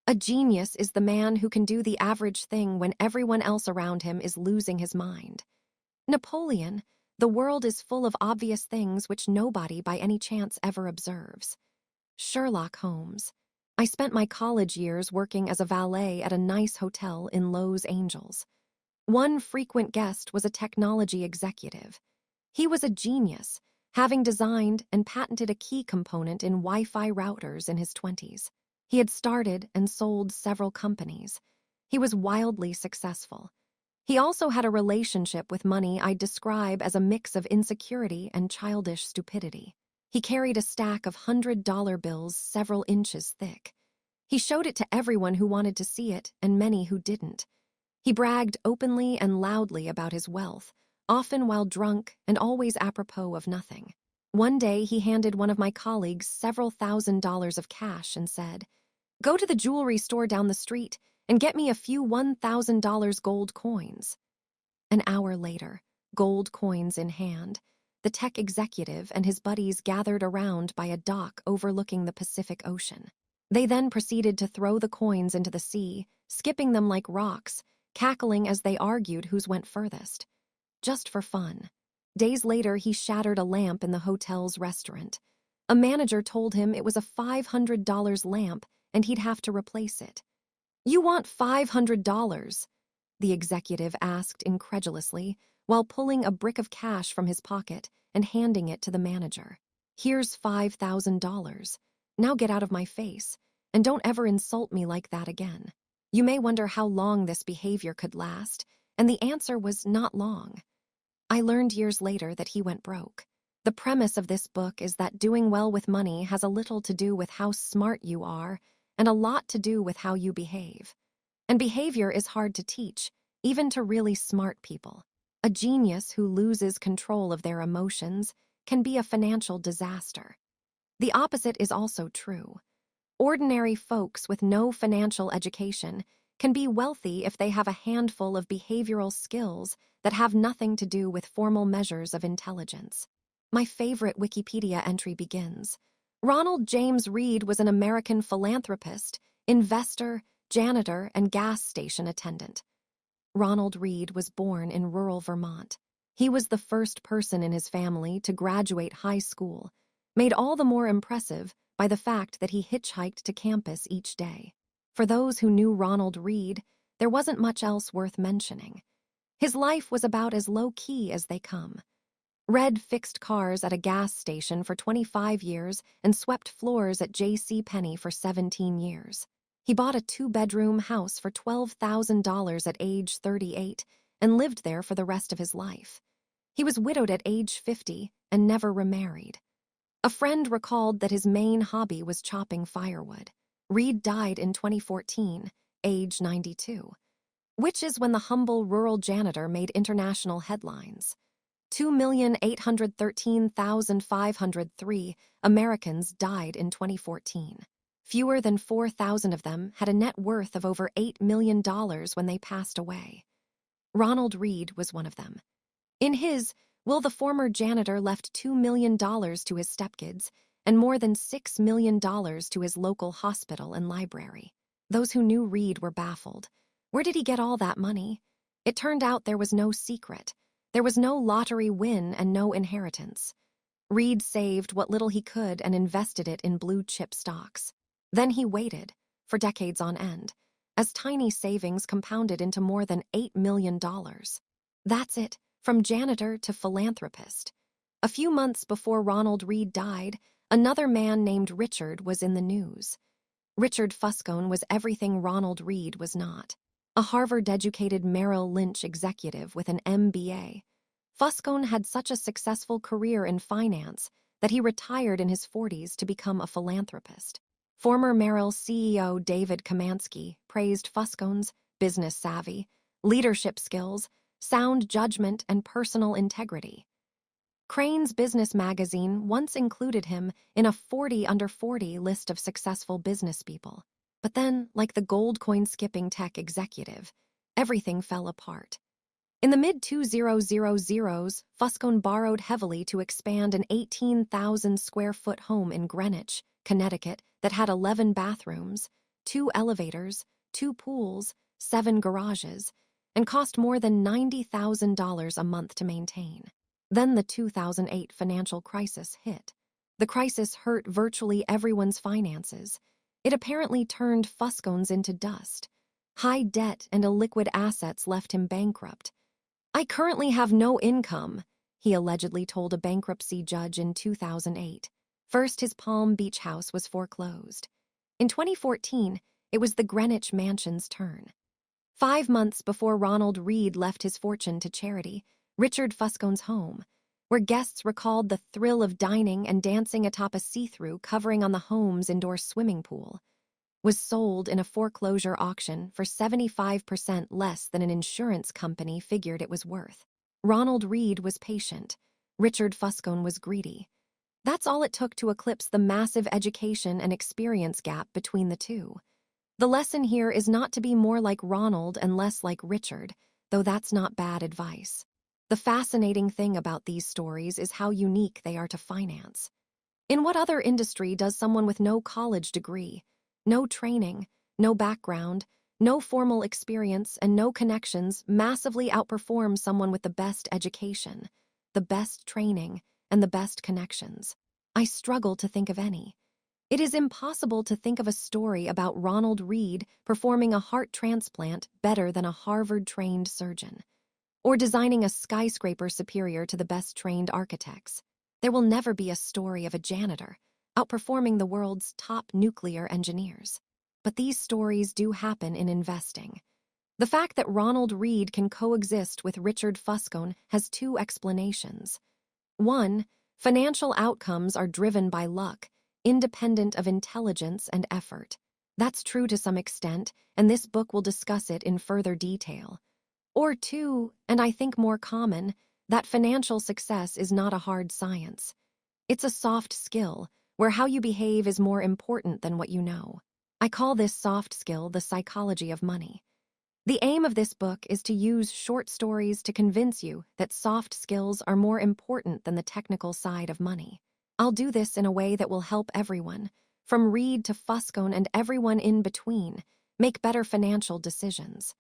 A genius is the man who can do the average thing when everyone else around him is losing his mind. Napoleon, the world is full of obvious things which nobody by any chance ever observes. Sherlock Holmes. I spent my college years working as a valet at a nice hotel in Los Angeles. One frequent guest was a technology executive. He was a genius, having designed and patented a key component in Wi-Fi routers in his 20s. He had started and sold several companies. He was wildly successful. He also had a relationship with money I'd describe as a mix of insecurity and childish stupidity. He carried a stack of $100 bills several inches thick. He showed it to everyone who wanted to see it and many who didn't. He bragged openly and loudly about his wealth, often while drunk and always apropos of nothing. One day he handed one of my colleagues several $1,000s of cash and said, "Go to the jewelry store down the street and get me a few $1,000 gold coins." An hour later, gold coins in hand, the tech executive and his buddies gathered around by a dock overlooking the Pacific Ocean. They then proceeded to throw the coins into the sea, skipping them like rocks, cackling as they argued whose went furthest. Just for fun. Days later, he shattered a lamp in the hotel's restaurant. A manager told him it was a $500 lamp and he'd have to replace it. "You want $500? The executive asked incredulously, while pulling a brick of cash from his pocket and handing it to the manager. "Here's $5,000. Now get out of my face, and don't ever insult me like that again." You may wonder how long this behavior could last, and the answer was not long. I learned years later that he went broke. The premise of this book is that doing well with money has a little to do with how smart you are and a lot to do with how you behave. And behavior is hard to teach, even to really smart people. A genius who loses control of their emotions can be a financial disaster. The opposite is also true. Ordinary folks with no financial education can be wealthy if they have a handful of behavioral skills that have nothing to do with formal measures of intelligence. My favorite Wikipedia entry begins. Ronald James Reed was an American philanthropist, investor, janitor, and gas station attendant. Ronald Reed was born in rural Vermont. He was the first person in his family to graduate high school, made all the more impressive by the fact that he hitchhiked to campus each day. For those who knew Ronald Reed, there wasn't much else worth mentioning. His life was about as low-key as they come. Red fixed cars at a gas station for 25 years and swept floors at J.C. Penney for 17 years. He bought a 2-bedroom house for $12,000 at age 38 and lived there for the rest of his life. He was widowed at age 50 and never remarried. A friend recalled that his main hobby was chopping firewood. Reed died in 2014, age 92, which is when the humble rural janitor made international headlines. 2,813,503 Americans died in 2014. Fewer than 4,000 of them had a net worth of over $8 million when they passed away. Ronald Reed was one of them. In his will, the former janitor left $2 million to his stepkids and more than $6 million to his local hospital and library. Those who knew Reed were baffled. Where did he get all that money? It turned out there was no secret. There was no lottery win and no inheritance. Reed saved what little he could and invested it in blue-chip stocks. Then he waited, for decades on end, as tiny savings compounded into more than $8 million. That's it, from janitor to philanthropist. A few months before Ronald Reed died, another man named Richard was in the news. Richard Fuscone was everything Ronald Reed was not. A Harvard-educated Merrill Lynch executive with an MBA. Fuscone had such a successful career in finance that he retired in his 40s to become a philanthropist. Former Merrill CEO David Kamansky praised Fuscone's business savvy, leadership skills, sound judgment, and personal integrity. Crain's Business magazine once included him in a 40 under 40 list of successful business people. But then, like the gold coin skipping tech executive, everything fell apart. In the mid-2000s, Fuscone borrowed heavily to expand an 18,000-square-foot home in Greenwich, Connecticut, that had 11 bathrooms, 2 elevators, 2 pools, 7 garages, and cost more than $90,000 a month to maintain. Then the 2008 financial crisis hit. The crisis hurt virtually everyone's finances. It apparently turned Fuscones into dust. High debt and illiquid assets left him bankrupt. "I currently have no income," he allegedly told a bankruptcy judge in 2008. First, his Palm Beach house was foreclosed. In 2014, it was the Greenwich Mansion's turn. 5 months before Ronald Reed left his fortune to charity, Richard Fuscone's home, where guests recalled the thrill of dining and dancing atop a see-through covering on the home's indoor swimming pool, was sold in a foreclosure auction for 75% less than an insurance company figured it was worth. Ronald Reed was patient. Richard Fuscone was greedy. That's all it took to eclipse the massive education and experience gap between the two. The lesson here is not to be more like Ronald and less like Richard, though that's not bad advice. The fascinating thing about these stories is how unique they are to finance. In what other industry does someone with no college degree, no training, no background, no formal experience, and no connections massively outperform someone with the best education, the best training, and the best connections? I struggle to think of any. It is impossible to think of a story about Ronald Reed performing a heart transplant better than a Harvard-trained surgeon, or designing a skyscraper superior to the best-trained architects. There will never be a story of a janitor outperforming the world's top nuclear engineers. But these stories do happen in investing. The fact that Ronald Reed can coexist with Richard Fuscone has 2 explanations. 1, financial outcomes are driven by luck, independent of intelligence and effort. That's true to some extent, and this book will discuss it in further detail. Or 2, and I think more common, that financial success is not a hard science. It's a soft skill, where how you behave is more important than what you know. I call this soft skill the psychology of money. The aim of this book is to use short stories to convince you that soft skills are more important than the technical side of money. I'll do this in a way that will help everyone, from Reed to Fuscone and everyone in between, make better financial decisions.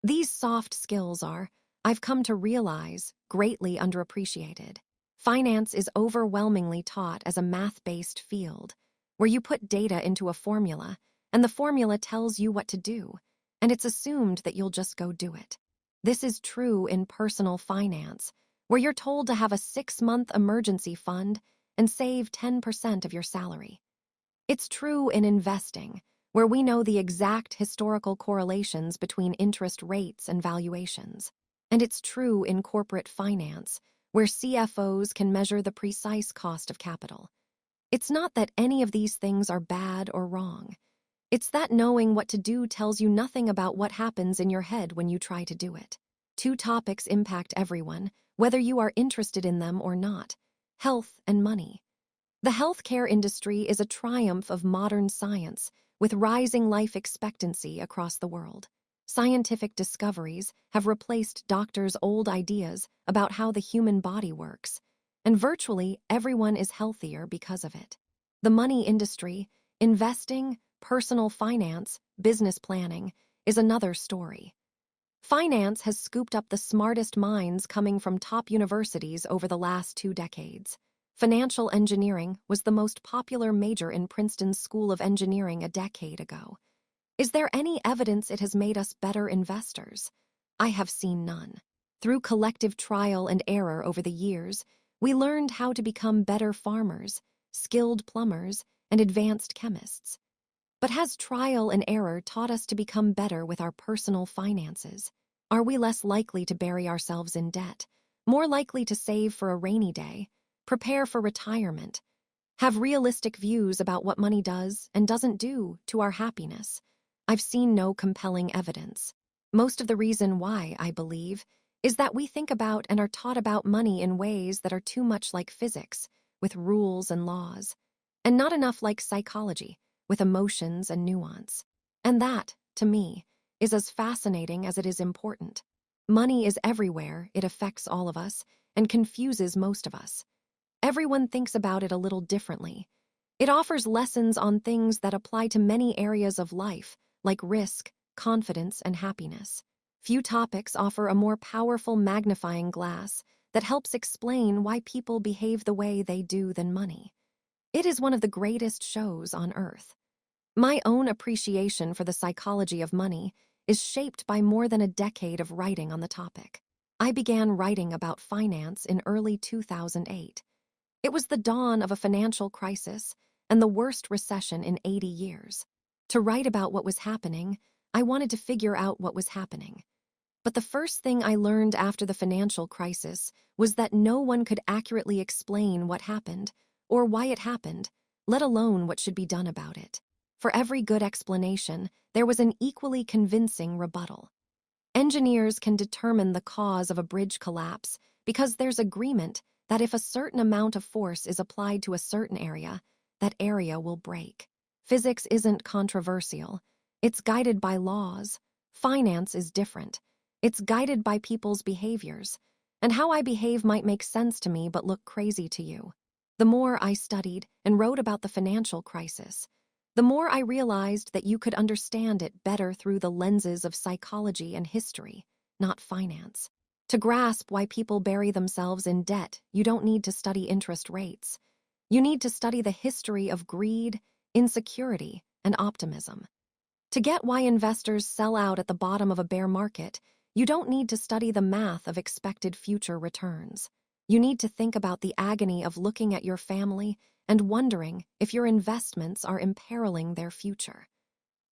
These soft skills are, I've come to realize, greatly underappreciated. Finance is overwhelmingly taught as a math-based field, where you put data into a formula, and the formula tells you what to do, and it's assumed that you'll just go do it. This is true in personal finance, where you're told to have a 6-month emergency fund and save 10% of your salary. It's true in investing, where we know the exact historical correlations between interest rates and valuations. And it's true in corporate finance, where CFOs can measure the precise cost of capital. It's not that any of these things are bad or wrong. It's that knowing what to do tells you nothing about what happens in your head when you try to do it. 2 topics impact everyone, whether you are interested in them or not: health and money. The healthcare industry is a triumph of modern science, with rising life expectancy across the world. Scientific discoveries have replaced doctors' old ideas about how the human body works, and virtually everyone is healthier because of it. The money industry, investing, personal finance, business planning, is another story. Finance has scooped up the smartest minds coming from top universities over the last 2 decades. Financial engineering was the most popular major in Princeton's School of Engineering a decade ago. Is there any evidence it has made us better investors? I have seen none. Through collective trial and error over the years, we learned how to become better farmers, skilled plumbers, and advanced chemists. But has trial and error taught us to become better with our personal finances? Are we less likely to bury ourselves in debt, more likely to save for a rainy day, prepare for retirement, have realistic views about what money does and doesn't do to our happiness? I've seen no compelling evidence. Most of the reason why, I believe, is that we think about and are taught about money in ways that are too much like physics, with rules and laws, and not enough like psychology, with emotions and nuance. And that, to me, is as fascinating as it is important. Money is everywhere, it affects all of us, and confuses most of us. Everyone thinks about it a little differently. It offers lessons on things that apply to many areas of life, like risk, confidence, and happiness. Few topics offer a more powerful magnifying glass that helps explain why people behave the way they do than money. It is one of the greatest shows on earth. My own appreciation for the psychology of money is shaped by more than a decade of writing on the topic. I began writing about finance in early 2008. It was the dawn of a financial crisis and the worst recession in 80 years. To write about what was happening, I wanted to figure out what was happening. But the first thing I learned after the financial crisis was that no one could accurately explain what happened or why it happened, let alone what should be done about it. For every good explanation, there was an equally convincing rebuttal. Engineers can determine the cause of a bridge collapse because there's agreement that if a certain amount of force is applied to a certain area, that area will break. Physics isn't controversial. It's guided by laws. Finance is different. It's guided by people's behaviors. And how I behave might make sense to me but look crazy to you. The more I studied and wrote about the financial crisis, the more I realized that you could understand it better through the lenses of psychology and history, not finance. To grasp why people bury themselves in debt, you don't need to study interest rates. You need to study the history of greed, insecurity, and optimism. To get why investors sell out at the bottom of a bear market, you don't need to study the math of expected future returns. You need to think about the agony of looking at your family and wondering if your investments are imperiling their future.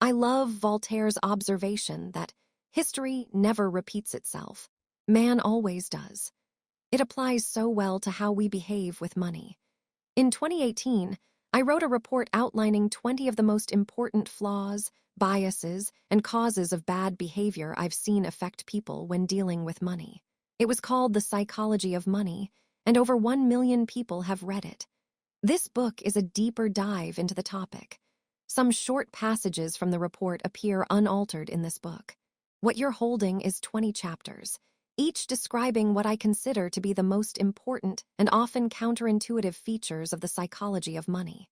I love Voltaire's observation that history never repeats itself. Man always does. It applies so well to how we behave with money. In 2018, I wrote a report outlining 20 of the most important flaws, biases, and causes of bad behavior I've seen affect people when dealing with money. It was called The Psychology of Money, and over 1 million people have read it. This book is a deeper dive into the topic. Some short passages from the report appear unaltered in this book. What you're holding is 20 chapters, each describing what I consider to be the most important and often counterintuitive features of the psychology of money.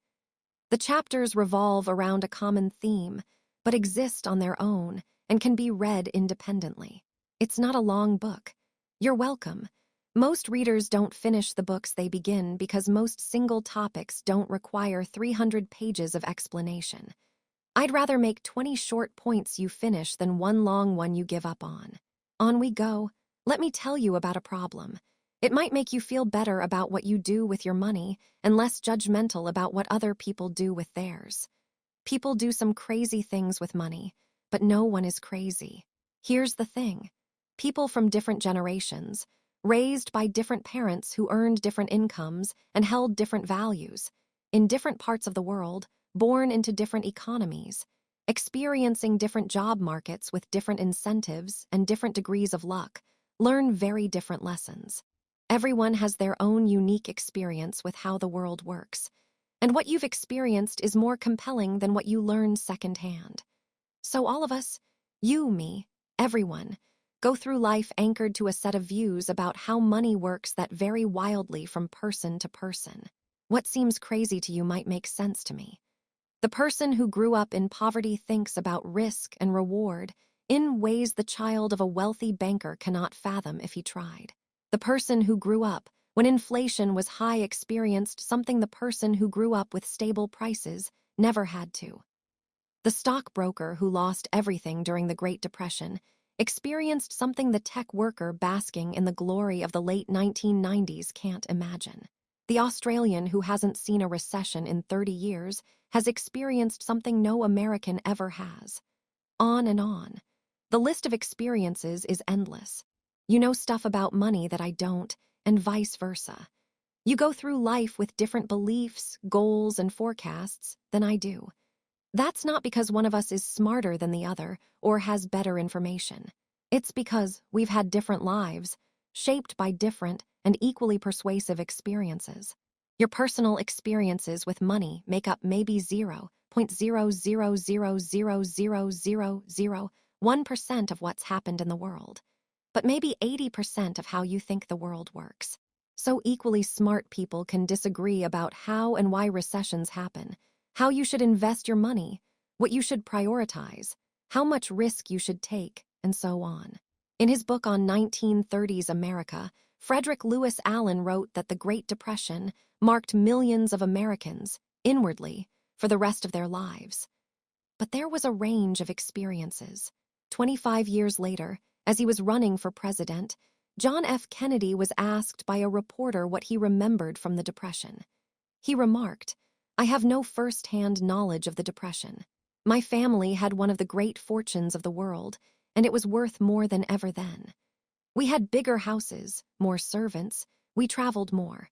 The chapters revolve around a common theme, but exist on their own and can be read independently. It's not a long book. You're welcome. Most readers don't finish the books they begin because most single topics don't require 300 pages of explanation. I'd rather make 20 short points you finish than one long one you give up on. On we go. Let me tell you about a problem. It might make you feel better about what you do with your money and less judgmental about what other people do with theirs. People do some crazy things with money, but no one is crazy. Here's the thing. People from different generations, raised by different parents who earned different incomes and held different values, in different parts of the world, born into different economies, experiencing different job markets with different incentives and different degrees of luck, learn very different lessons. Everyone has their own unique experience with how the world works, and what you've experienced is more compelling than what you learned secondhand. So all of us, you, me, everyone, go through life anchored to a set of views about how money works that vary wildly from person to person. What seems crazy to you might make sense to me. The person who grew up in poverty thinks about risk and reward in ways the child of a wealthy banker cannot fathom if he tried. The person who grew up when inflation was high experienced something the person who grew up with stable prices never had to. The stockbroker who lost everything during the Great Depression experienced something the tech worker basking in the glory of the late 1990s can't imagine. The Australian who hasn't seen a recession in 30 years has experienced something no American ever has. On and on. The list of experiences is endless. You know stuff about money that I don't, and vice versa. You go through life with different beliefs, goals, and forecasts than I do. That's not because one of us is smarter than the other or has better information. It's because we've had different lives, shaped by different and equally persuasive experiences. Your personal experiences with money make up maybe 0.000000001% of what's happened in the world, but maybe 80% of how you think the world works. So equally smart people can disagree about how and why recessions happen, how you should invest your money, what you should prioritize, how much risk you should take, and so on. In his book on 1930s America, Frederick Lewis Allen wrote that the Great Depression marked millions of Americans, inwardly, for the rest of their lives. But there was a range of experiences. 25 years later, as he was running for president, John F. Kennedy was asked by a reporter what he remembered from the Depression. He remarked, "I have no first-hand knowledge of the Depression. My family had one of the great fortunes of the world, and it was worth more than ever then. We had bigger houses, more servants, we traveled more.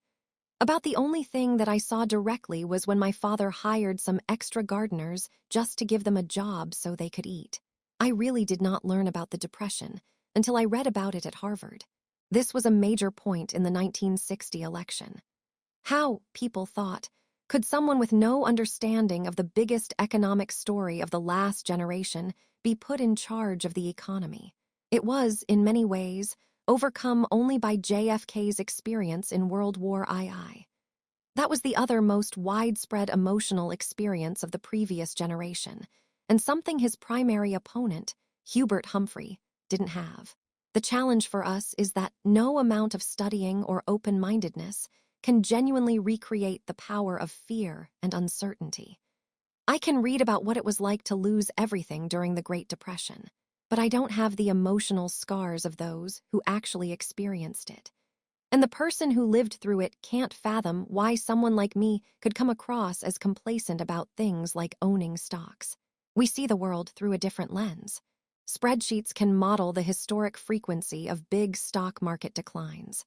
About the only thing that I saw directly was when my father hired some extra gardeners just to give them a job so they could eat. I really did not learn about the Depression until I read about it at Harvard. This was a major point in the 1960 election. How, people thought, could someone with no understanding of the biggest economic story of the last generation be put in charge of the economy? It was, in many ways, overcome only by JFK's experience in World War II. That was the other most widespread emotional experience of the previous generation, and something his primary opponent, Hubert Humphrey, didn't have. The challenge for us is that no amount of studying or open-mindedness can genuinely recreate the power of fear and uncertainty. I can read about what it was like to lose everything during the Great Depression, but I don't have the emotional scars of those who actually experienced it. And the person who lived through it can't fathom why someone like me could come across as complacent about things like owning stocks. We see the world through a different lens. Spreadsheets can model the historic frequency of big stock market declines.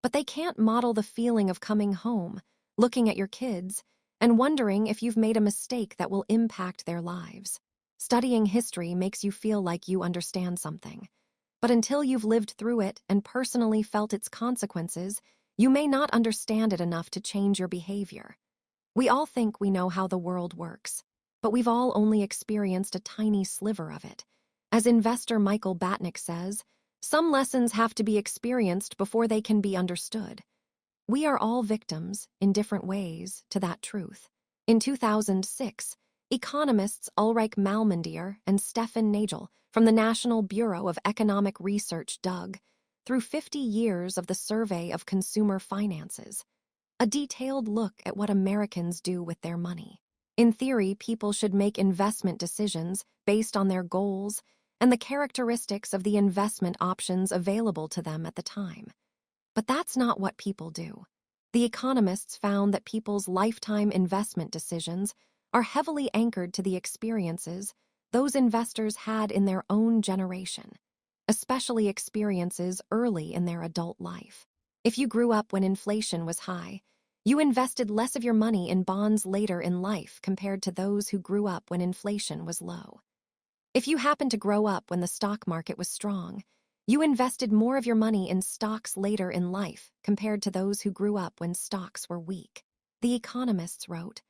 But they can't model the feeling of coming home, looking at your kids, and wondering if you've made a mistake that will impact their lives. Studying history makes you feel like you understand something. But until you've lived through it and personally felt its consequences, you may not understand it enough to change your behavior. We all think we know how the world works, but we've all only experienced a tiny sliver of it. As investor Michael Batnick says, some lessons have to be experienced before they can be understood. We are all victims, in different ways, to that truth. In 2006, economists Ulrich Malmendier and Stefan Nagel from the National Bureau of Economic Research dug through 50 years of the Survey of Consumer Finances, a detailed look at what Americans do with their money. In theory, people should make investment decisions based on their goals and the characteristics of the investment options available to them at the time. But that's not what people do. The economists found that people's lifetime investment decisions are heavily anchored to the experiences those investors had in their own generation, especially experiences early in their adult life. If you grew up when inflation was high, you invested less of your money in bonds later in life compared to those who grew up when inflation was low. If you happened to grow up when the stock market was strong, you invested more of your money in stocks later in life compared to those who grew up when stocks were weak. The economists wrote,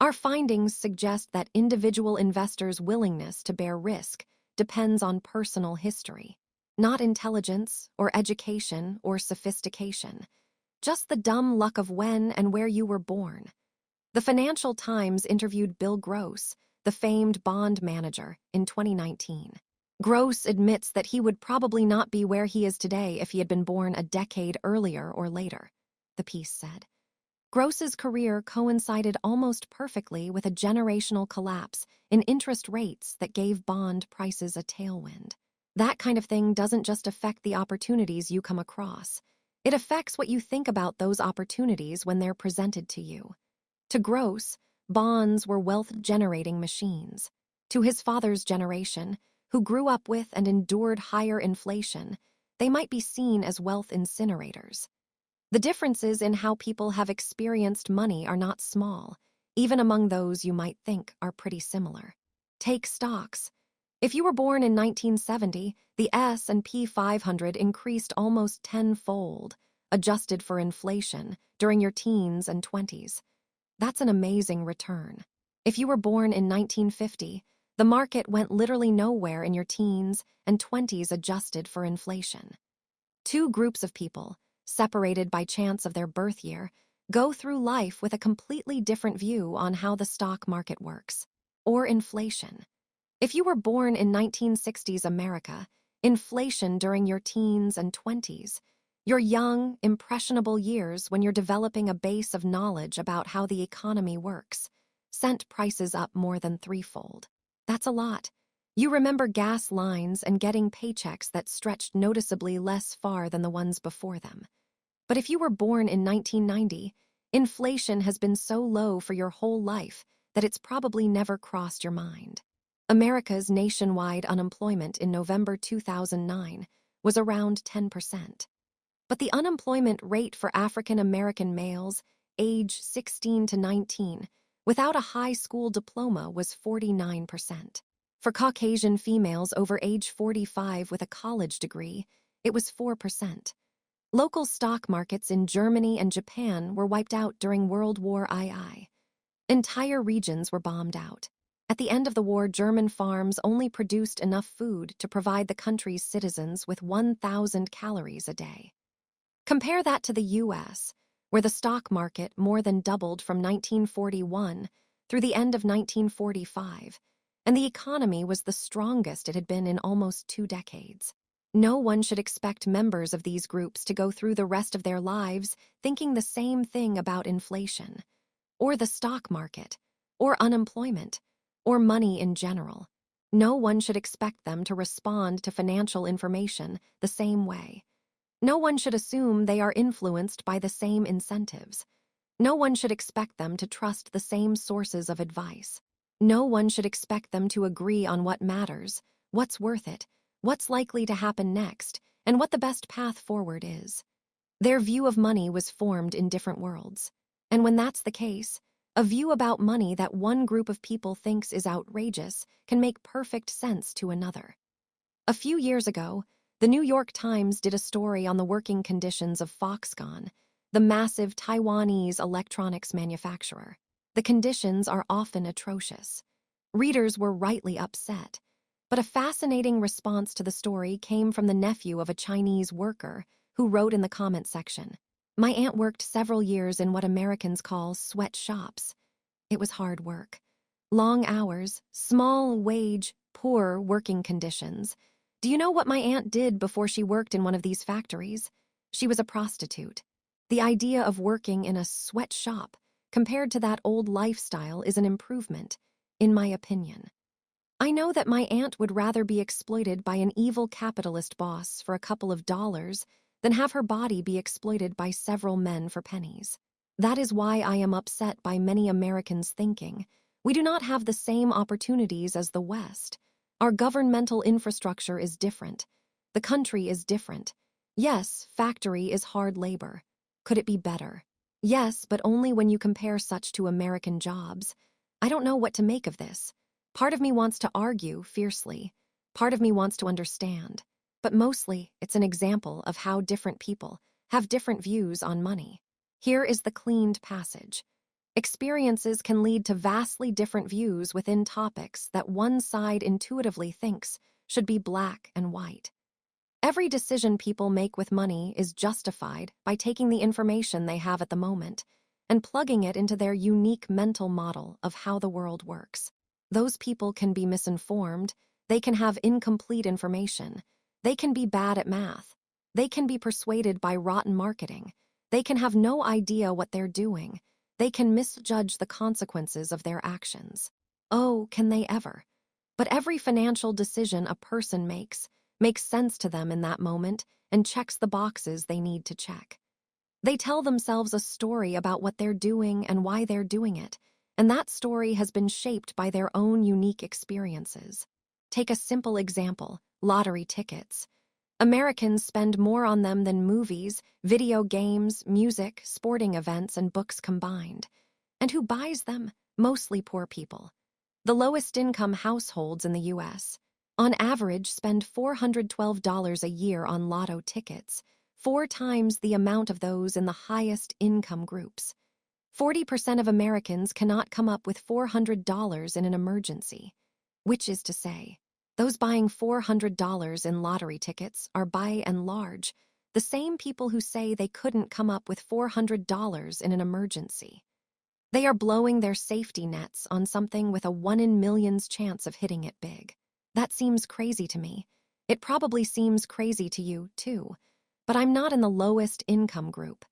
"Our findings suggest that individual investors' willingness to bear risk depends on personal history, not intelligence or education or sophistication, just the dumb luck of when and where you were born." The Financial Times interviewed Bill Gross, the famed bond manager, in 2019. Gross admits that he would probably not be where he is today if he had been born a decade earlier or later, the piece said. Gross's career coincided almost perfectly with a generational collapse in interest rates that gave bond prices a tailwind. That kind of thing doesn't just affect the opportunities you come across. It affects what you think about those opportunities when they're presented to you. To Gross, bonds were wealth-generating machines. To his father's generation, who grew up with and endured higher inflation, they might be seen as wealth incinerators. The differences in how people have experienced money are not small, even among those you might think are pretty similar. Take stocks. If you were born in 1970, the S&P 500 increased almost tenfold, adjusted for inflation, during your teens and 20s. That's an amazing return. If you were born in 1950, the market went literally nowhere in your teens and 20s adjusted for inflation. Two groups of people, separated by chance of their birth year, go through life with a completely different view on how the stock market works. Or inflation. If you were born in 1960s America, inflation during your teens and 20s, your young, impressionable years when you're developing a base of knowledge about how the economy works, sent prices up more than threefold. That's a lot. You remember gas lines and getting paychecks that stretched noticeably less far than the ones before them. But if you were born in 1990, inflation has been so low for your whole life that it's probably never crossed your mind. America's nationwide unemployment in November 2009 was around 10%. But the unemployment rate for African American males age 16 to 19 without a high school diploma was 49%. For Caucasian females over age 45 with a college degree, it was 4%. Local stock markets in Germany and Japan were wiped out during World War II. Entire regions were bombed out. At the end of the war, German farms only produced enough food to provide the country's citizens with 1,000 calories a day. Compare that to the U.S., where the stock market more than doubled from 1941 through the end of 1945, and the economy was the strongest it had been in almost 2 decades. No one should expect members of these groups to go through the rest of their lives thinking the same thing about inflation, or the stock market, or unemployment, or money in general. No one should expect them to respond to financial information the same way. No one should assume they are influenced by the same incentives. No one should expect them to trust the same sources of advice. No one should expect them to agree on what matters, what's worth it, what's likely to happen next, and what the best path forward is. Their view of money was formed in different worlds. And when that's the case, a view about money that one group of people thinks is outrageous can make perfect sense to another. A few years ago, the New York Times did a story on the working conditions of Foxconn, the massive Taiwanese electronics manufacturer. The conditions are often atrocious. Readers were rightly upset. But a fascinating response to the story came from the nephew of a Chinese worker who wrote in the comment section, "My aunt worked several years in what Americans call sweatshops. It was hard work. Long hours, small wage, poor working conditions. Do you know what my aunt did before she worked in one of these factories? She was a prostitute. The idea of working in a sweatshop compared to that old lifestyle is an improvement, in my opinion. I know that my aunt would rather be exploited by an evil capitalist boss for a couple of dollars than have her body be exploited by several men for pennies. That is why I am upset by many Americans thinking, we do not have the same opportunities as the West. Our governmental infrastructure is different. The country is different. Yes, factory is hard labor. Could it be better? Yes, but only when you compare such to American jobs. I don't know what to make of this. Part of me wants to argue fiercely. Part of me wants to understand. But mostly, it's an example of how different people have different views on money. Here is the cleaned passage. Experiences can lead to vastly different views within topics that one side intuitively thinks should be black and white. Every decision people make with money is justified by taking the information they have at the moment and plugging it into their unique mental model of how the world works. Those people can be misinformed, they can have incomplete information, they can be bad at math, they can be persuaded by rotten marketing, they can have no idea what they're doing, they can misjudge the consequences of their actions. Oh, can they ever? But every financial decision a person makes sense to them in that moment and checks the boxes they need to check. They tell themselves a story about what they're doing and why they're doing it, and that story has been shaped by their own unique experiences. Take a simple example, lottery tickets. Americans spend more on them than movies, video games, music, sporting events, and books combined. And who buys them? Mostly poor people. The lowest-income households in the U.S., on average, spend $412 a year on lotto tickets, 4 times the amount of those in the highest income groups. 40% of Americans cannot come up with $400 in an emergency, which is to say, those buying $400 in lottery tickets are by and large The same people who say they couldn't come up with $400 in an emergency. They are blowing their safety nets on something with a 1 in millions chance of hitting it big. That seems crazy to me. It probably seems crazy to you, too. But I'm not in the lowest income group.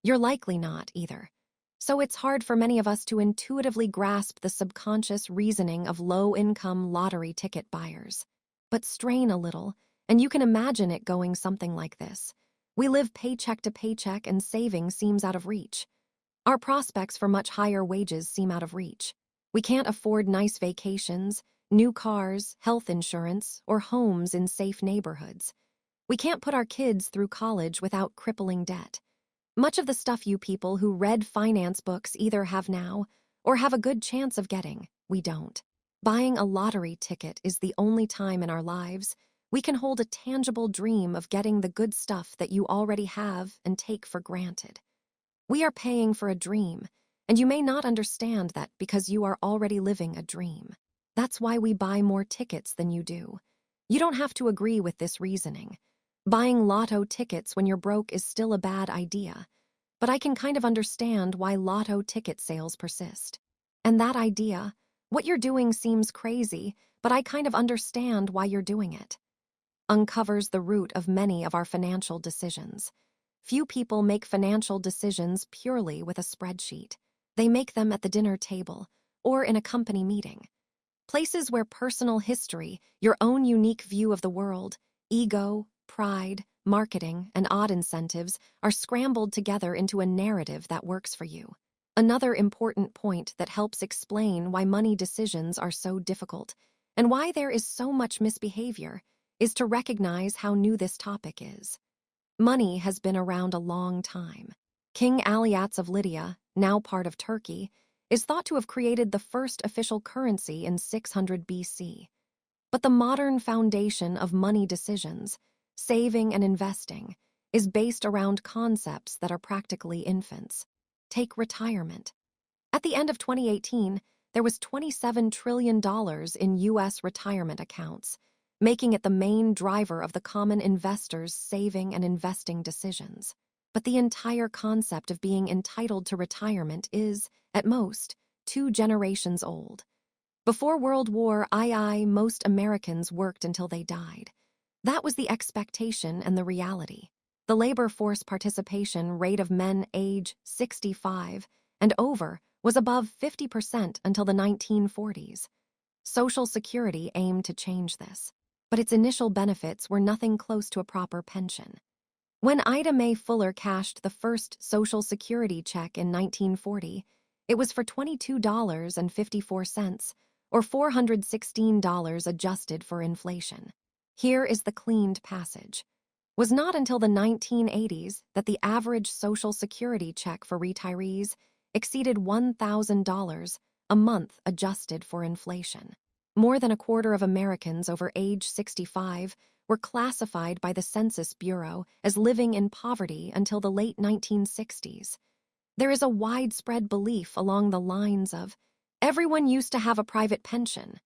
You're likely not, either. So it's hard for many of us to intuitively grasp the subconscious reasoning of low-income lottery ticket buyers. But strain a little, and you can imagine it going something like this. We live paycheck to paycheck, and saving seems out of reach. Our prospects for much higher wages seem out of reach. We can't afford nice vacations, new cars, health insurance, or homes in safe neighborhoods. We can't put our kids through college without crippling debt. Much of the stuff you people who read finance books either have now or have a good chance of getting, we don't. Buying a lottery ticket is the only time in our lives we can hold a tangible dream of getting the good stuff that you already have and take for granted. We are paying for a dream, and you may not understand that because you are already living a dream. That's why we buy more tickets than you do. You don't have to agree with this reasoning. Buying lotto tickets when you're broke is still a bad idea, but I can kind of understand why lotto ticket sales persist. And that idea, what you're doing seems crazy, but I kind of understand why you're doing it, uncovers the root of many of our financial decisions. Few people make financial decisions purely with a spreadsheet. They make them at the dinner table or in a company meeting. Places where personal history, your own unique view of the world, ego, pride, marketing, and odd incentives are scrambled together into a narrative that works for you. Another important point that helps explain why money decisions are so difficult and why there is so much misbehavior is to recognize how new this topic is. Money has been around a long time. King Aliats of Lydia, now part of Turkey, is thought to have created the first official currency in 600 BC. But the modern foundation of money decisions, saving and investing, is based around concepts that are practically infants. Take retirement. At the end of 2018, there was $27 trillion in U.S. retirement accounts, making it the main driver of the common investor's saving and investing decisions. But the entire concept of being entitled to retirement is, at most, 2 generations old. Before World War II, most Americans worked until they died. That was the expectation and the reality. The labor force participation rate of men age 65 and over was above 50% until the 1940s. Social Security aimed to change this, but its initial benefits were nothing close to a proper pension. When Ida Mae Fuller cashed the first Social Security check in 1940, it was for $22.54, or $416 adjusted for inflation. Here is the cleaned passage. Was not until the 1980s that the average Social Security check for retirees exceeded $1,000 a month adjusted for inflation. More than a quarter of Americans over age 65 were classified by the Census Bureau as living in poverty until the late 1960s. There is a widespread belief along the lines of, everyone used to have a private pension.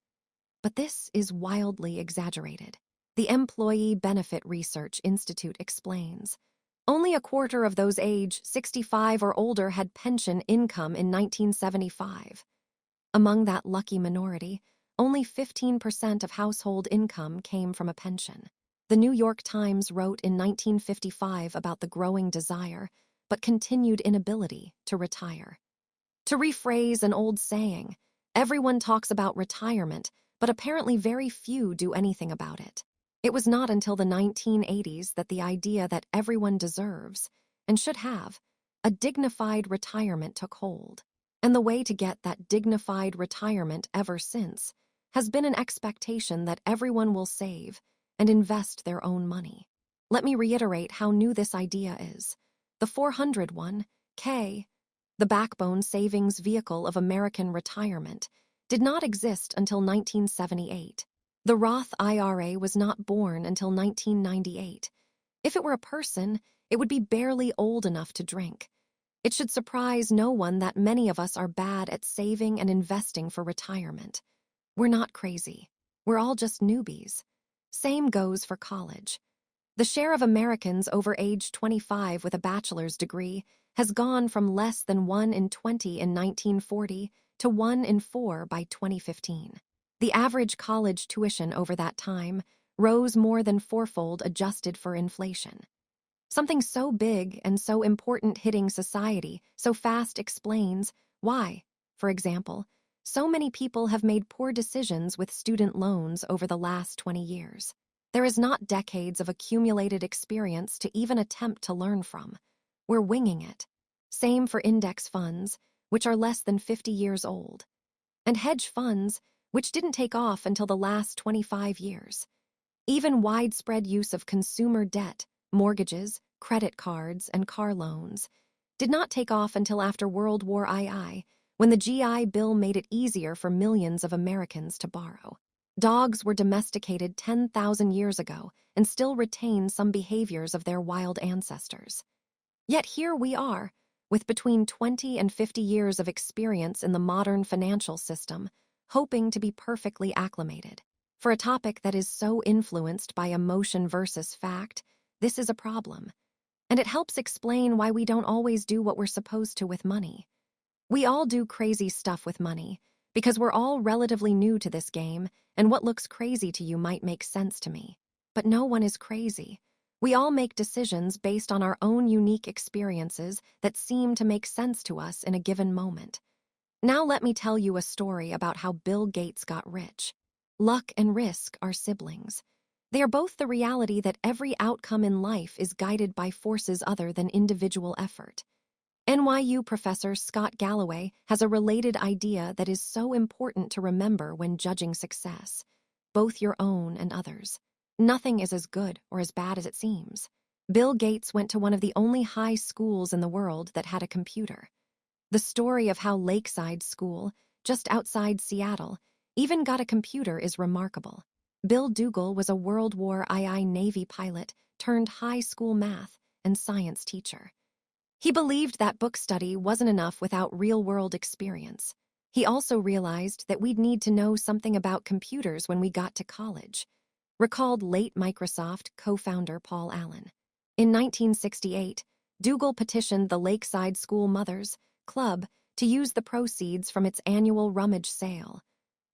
But this is wildly exaggerated. The Employee Benefit Research Institute explains, only a quarter of those age 65 or older had pension income in 1975. Among that lucky minority, only 15% of household income came from a pension. The New York Times wrote in 1955 about the growing desire, but continued inability, to retire. To rephrase an old saying, everyone talks about retirement, but apparently very few do anything about it. It was not until the 1980s that the idea that everyone deserves, and should have, a dignified retirement took hold. And the way to get that dignified retirement ever since has been an expectation that everyone will save and invest their own money. Let me reiterate how new this idea is. The 401(k), the backbone savings vehicle of American retirement, did not exist until 1978. The Roth IRA was not born until 1998. If it were a person, it would be barely old enough to drink. It should surprise no one that many of us are bad at saving and investing for retirement. We're not crazy. We're all just newbies. Same goes for college. The share of Americans over age 25 with a bachelor's degree has gone from less than 1 in 20 in 1940 to 1 in 4 by 2015. The average college tuition over that time rose more than fourfold adjusted for inflation. Something so big and so important hitting society so fast explains why, for example, so many people have made poor decisions with student loans over the last 20 years. There is not decades of accumulated experience to even attempt to learn from. We're winging it. Same for index funds, which are less than 50 years old. And hedge funds, which didn't take off until the last 25 years. Even widespread use of consumer debt, mortgages, credit cards, and car loans did not take off until after World War II, when the GI Bill made it easier for millions of Americans to borrow. Dogs were domesticated 10,000 years ago and still retain some behaviors of their wild ancestors. Yet here we are, with between 20 and 50 years of experience in the modern financial system, hoping to be perfectly acclimated. For a topic that is so influenced by emotion versus fact, this is a problem. And it helps explain why we don't always do what we're supposed to with money. We all do crazy stuff with money, because we're all relatively new to this game, and what looks crazy to you might make sense to me. But no one is crazy. We all make decisions based on our own unique experiences that seem to make sense to us in a given moment. Now let me tell you a story about how Bill Gates got rich. Luck and risk are siblings. They are both the reality that every outcome in life is guided by forces other than individual effort. NYU professor Scott Galloway has a related idea that is so important to remember when judging success, both your own and others. Nothing is as good or as bad as it seems. Bill Gates went to one of the only high schools in the world that had a computer. The story of how Lakeside School, just outside Seattle, even got a computer is remarkable. Bill Dougal was a World War II Navy pilot turned high school math and science teacher. He believed that book study wasn't enough without real-world experience. He also realized that we'd need to know something about computers when we got to college, recalled late Microsoft co-founder Paul Allen. In 1968, Dougal petitioned the Lakeside School Mothers Club to use the proceeds from its annual rummage sale,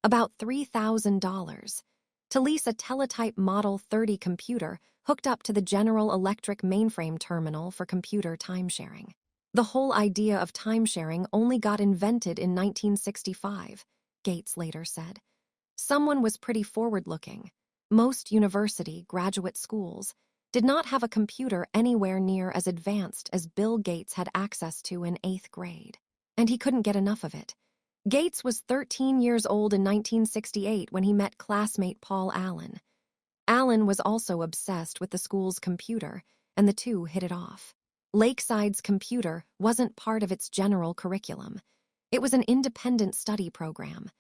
about $3,000, to lease a teletype Model 30 computer hooked up to the General Electric mainframe terminal for computer timesharing. The whole idea of timesharing only got invented in 1965, Gates later said. Someone was pretty forward-looking. Most university graduate schools did not have a computer anywhere near as advanced as Bill Gates had access to in 8th grade, and he couldn't get enough of it. Gates was 13 years old in 1968 when he met classmate Paul Allen. Allen was also obsessed with the school's computer, and the two hit it off. Lakeside's computer wasn't part of its general curriculum. It was an independent study program.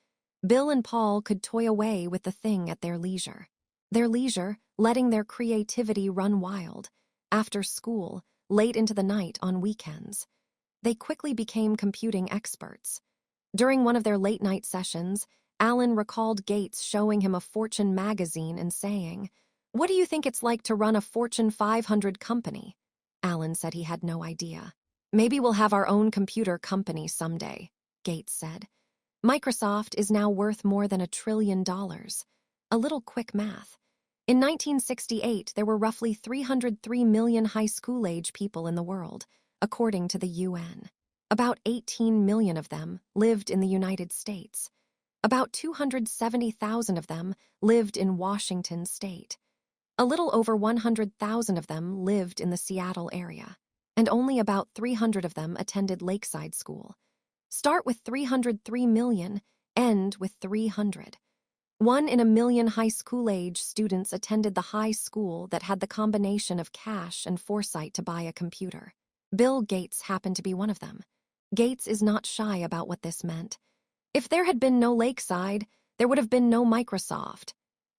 Bill and Paul could toy away with the thing at their leisure. Their leisure, letting their creativity run wild. After school, late into the night on weekends. They quickly became computing experts. During one of their late-night sessions, Allen recalled Gates showing him a Fortune magazine and saying, "What do you think it's like to run a Fortune 500 company?" Allen said he had no idea. "Maybe we'll have our own computer company someday," Gates said. Microsoft is now worth more than $1 trillion. A little quick math. In 1968, there were roughly 303 million high school-age people in the world, according to the UN. About 18 million of them lived in the United States. About 270,000 of them lived in Washington state. A little over 100,000 of them lived in the Seattle area, and only about 300 of them attended Lakeside School. Start with 303 million, end with 300. 1 in a million high school-age students attended the high school that had the combination of cash and foresight to buy a computer. Bill Gates happened to be one of them. Gates is not shy about what this meant. If there had been no Lakeside, there would have been no Microsoft,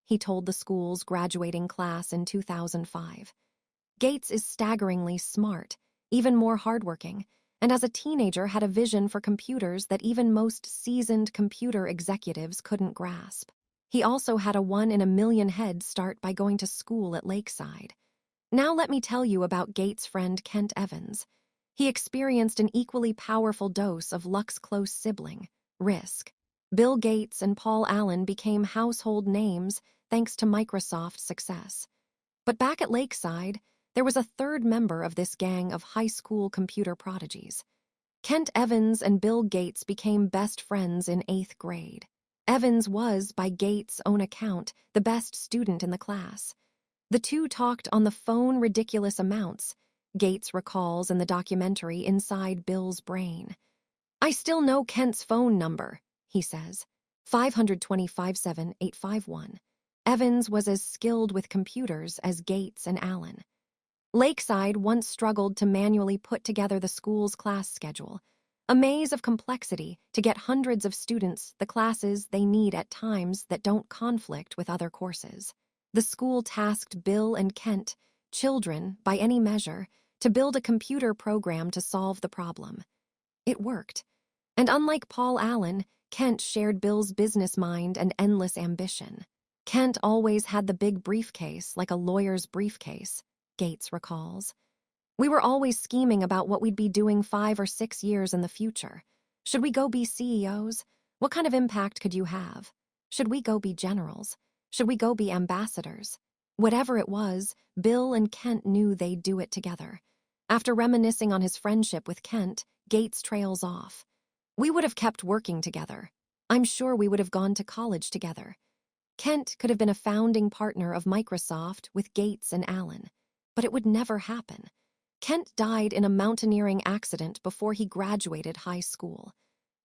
he told the school's graduating class in 2005. Gates is staggeringly smart, even more hardworking, and as a teenager had a vision for computers that even most seasoned computer executives couldn't grasp. He also had a 1 in a million head start by going to school at Lakeside. Now let me tell you about Gates' friend Kent Evans. He experienced an equally powerful dose of luck's close sibling, risk. Bill Gates and Paul Allen became household names thanks to Microsoft's success. But back at Lakeside, there was a third member of this gang of high school computer prodigies. Kent Evans and Bill Gates became best friends in 8th grade. Evans was, by Gates' own account, the best student in the class. The two talked on the phone ridiculous amounts, Gates recalls in the documentary Inside Bill's Brain. "I still know Kent's phone number," he says, 525-7851. Evans was as skilled with computers as Gates and Allen. Lakeside once struggled to manually put together the school's class schedule, a maze of complexity to get hundreds of students the classes they need at times that don't conflict with other courses. The school tasked Bill and Kent, children by any measure, to build a computer program to solve the problem. It worked. And unlike Paul Allen, Kent shared Bill's business mind and endless ambition. Kent always had the big briefcase, like a lawyer's briefcase, Gates recalls. "We were always scheming about what we'd be doing 5 or 6 years in the future. Should we go be CEOs? What kind of impact could you have? Should we go be generals? Should we go be ambassadors?" Whatever it was, Bill and Kent knew they'd do it together. After reminiscing on his friendship with Kent, Gates trails off. "We would have kept working together. I'm sure we would have gone to college together." Kent could have been a founding partner of Microsoft with Gates and Allen, but it would never happen. Kent died in a mountaineering accident before he graduated high school.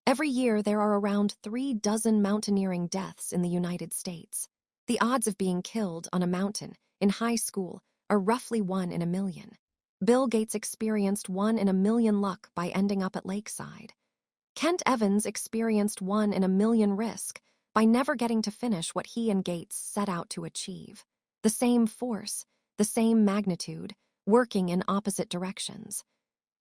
Every year there are around 36 mountaineering deaths in the United States. The odds of being killed on a mountain in high school are roughly 1 in a million. Bill Gates experienced 1 in a million luck by ending up at Lakeside. Kent Evans experienced 1 in a million risk by never getting to finish what he and Gates set out to achieve. The same force, the same magnitude, working in opposite directions.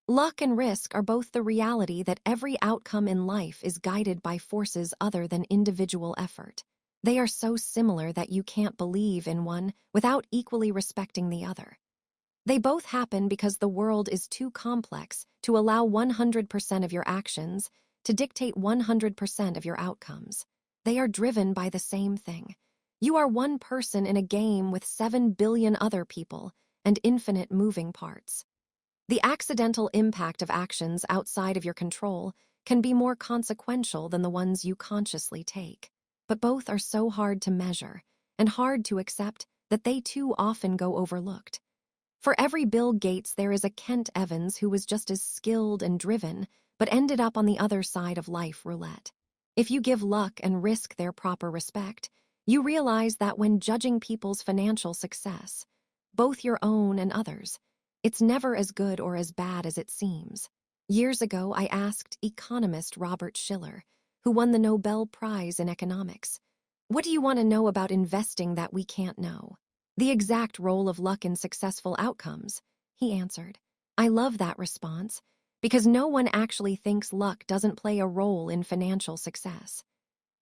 Luck and risk are both the reality that every outcome in life is guided by forces other than individual effort. They are so similar that you can't believe in one without equally respecting the other. They both happen because the world is too complex to allow 100% of your actions to dictate 100% of your outcomes. They are driven by the same thing. You are one person in a game with 7 billion other people and infinite moving parts. The accidental impact of actions outside of your control can be more consequential than the ones you consciously take. But both are so hard to measure and hard to accept that they too often go overlooked. For every Bill Gates, there is a Kent Evans who was just as skilled and driven, but ended up on the other side of life roulette. If you give luck and risk their proper respect, you realize that when judging people's financial success, both your own and others, it's never as good or as bad as it seems. Years ago, I asked economist Robert Shiller, who won the Nobel Prize in economics, "What do you want to know about investing that we can't know?" "The exact role of luck in successful outcomes," he answered. I love that response, because no one actually thinks luck doesn't play a role in financial success.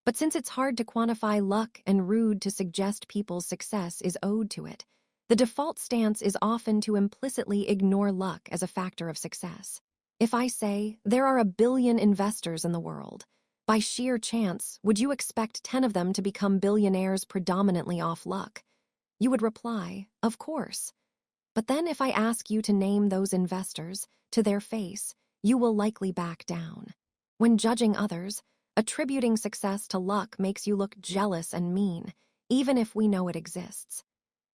But since it's hard to quantify luck and rude to suggest people's success is owed to it, the default stance is often to implicitly ignore luck as a factor of success. If I say, there are 1 billion investors in the world, by sheer chance, would you expect 10 of them to become billionaires predominantly off luck? You would reply, of course. But then if I ask you to name those investors, to their face, you will likely back down. When judging others, attributing success to luck makes you look jealous and mean, even if we know it exists.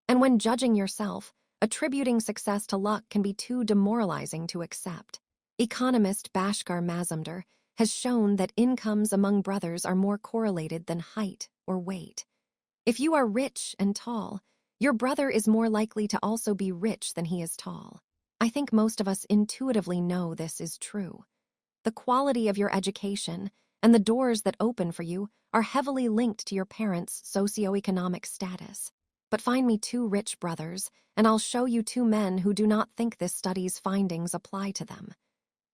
And when judging yourself, attributing success to luck can be too demoralizing to accept. Economist Bhaskar Mazumdar has shown that incomes among brothers are more correlated than height or weight. If you are rich and tall, your brother is more likely to also be rich than he is tall. I think most of us intuitively know this is true. The quality of your education and the doors that open for you are heavily linked to your parents' socioeconomic status. But find me 2 rich brothers, and I'll show you 2 men who do not think this study's findings apply to them.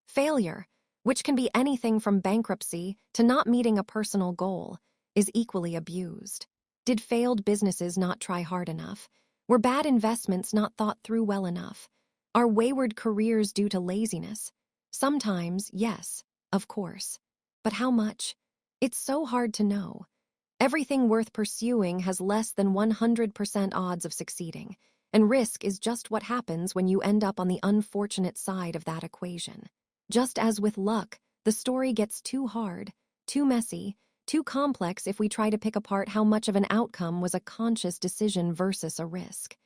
Failure, which can be anything from bankruptcy to not meeting a personal goal, is equally abused. Did failed businesses not try hard enough? Were bad investments not thought through well enough? Are wayward careers due to laziness? Sometimes, yes, of course. But how much? It's so hard to know. Everything worth pursuing has less than 100% odds of succeeding, and risk is just what happens when you end up on the unfortunate side of that equation. Just as with luck, the story gets too hard, too messy, too complex if we try to pick apart how much of an outcome was a conscious decision versus a risk.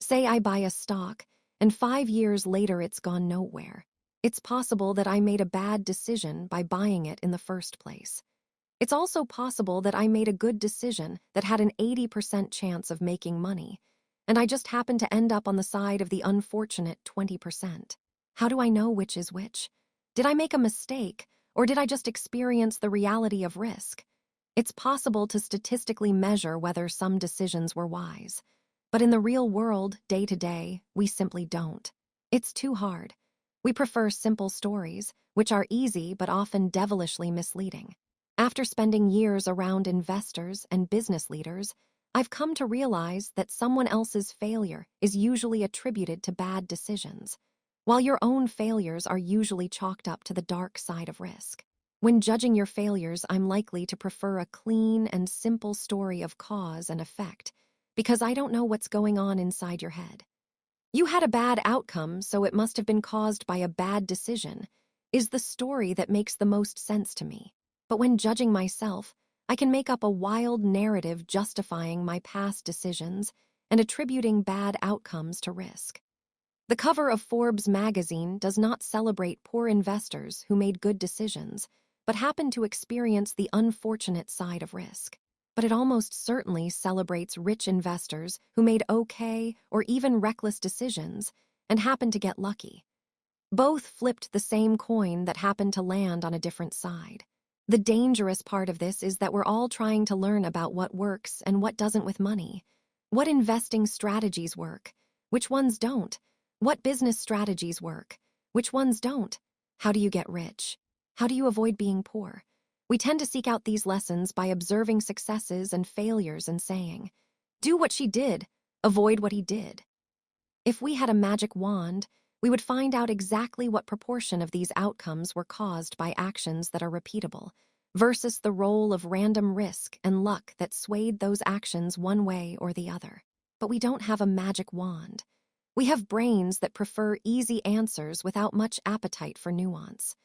Say I buy a stock, and 5 years later it's gone nowhere. It's possible that I made a bad decision by buying it in the first place. It's also possible that I made a good decision that had an 80% chance of making money, and I just happened to end up on the side of the unfortunate 20%. How do I know which is which? Did I make a mistake, or did I just experience the reality of risk? It's possible to statistically measure whether some decisions were wise, but in the real world, day to day, we simply don't. It's too hard. We prefer simple stories, which are easy but often devilishly misleading. After spending years around investors and business leaders, I've come to realize that someone else's failure is usually attributed to bad decisions, while your own failures are usually chalked up to the dark side of risk. When judging your failures, I'm likely to prefer a clean and simple story of cause and effect, because I don't know what's going on inside your head. You had a bad outcome, so it must have been caused by a bad decision, is the story that makes the most sense to me. But when judging myself, I can make up a wild narrative justifying my past decisions and attributing bad outcomes to risk. The cover of Forbes magazine does not celebrate poor investors who made good decisions, but happened to experience the unfortunate side of risk. But it almost certainly celebrates rich investors who made okay or even reckless decisions and happened to get lucky. Both flipped the same coin that happened to land on a different side. The dangerous part of this is that we're all trying to learn about what works and what doesn't with money. What investing strategies work? Which ones don't? What business strategies work? Which ones don't? How do you get rich? How do you avoid being poor? We tend to seek out these lessons by observing successes and failures and saying, "Do what she did, avoid what he did." If we had a magic wand, we would find out exactly what proportion of these outcomes were caused by actions that are repeatable, versus the role of random risk and luck that swayed those actions one way or the other. But we don't have a magic wand. We have brains that prefer easy answers without much appetite for nuance.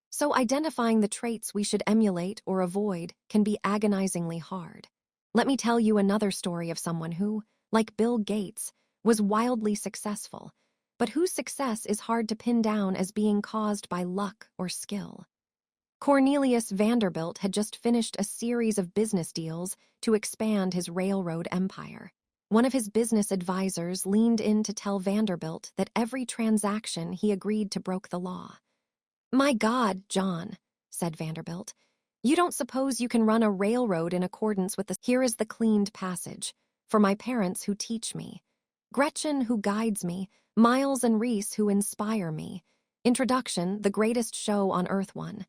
So identifying the traits we should emulate or avoid can be agonizingly hard. Let me tell you another story of someone who, like Bill Gates, was wildly successful, but whose success is hard to pin down as being caused by luck or skill. Cornelius Vanderbilt had just finished a series of business deals to expand his railroad empire. One of his business advisors leaned in to tell Vanderbilt that every transaction he agreed to broke the law. "My God, John," said Vanderbilt, "you don't suppose you can run a railroad in accordance with the— Here is the cleaned passage, for my parents who teach me, Gretchen who guides me, Miles and Reese who inspire me. Introduction, the greatest show on earth 1.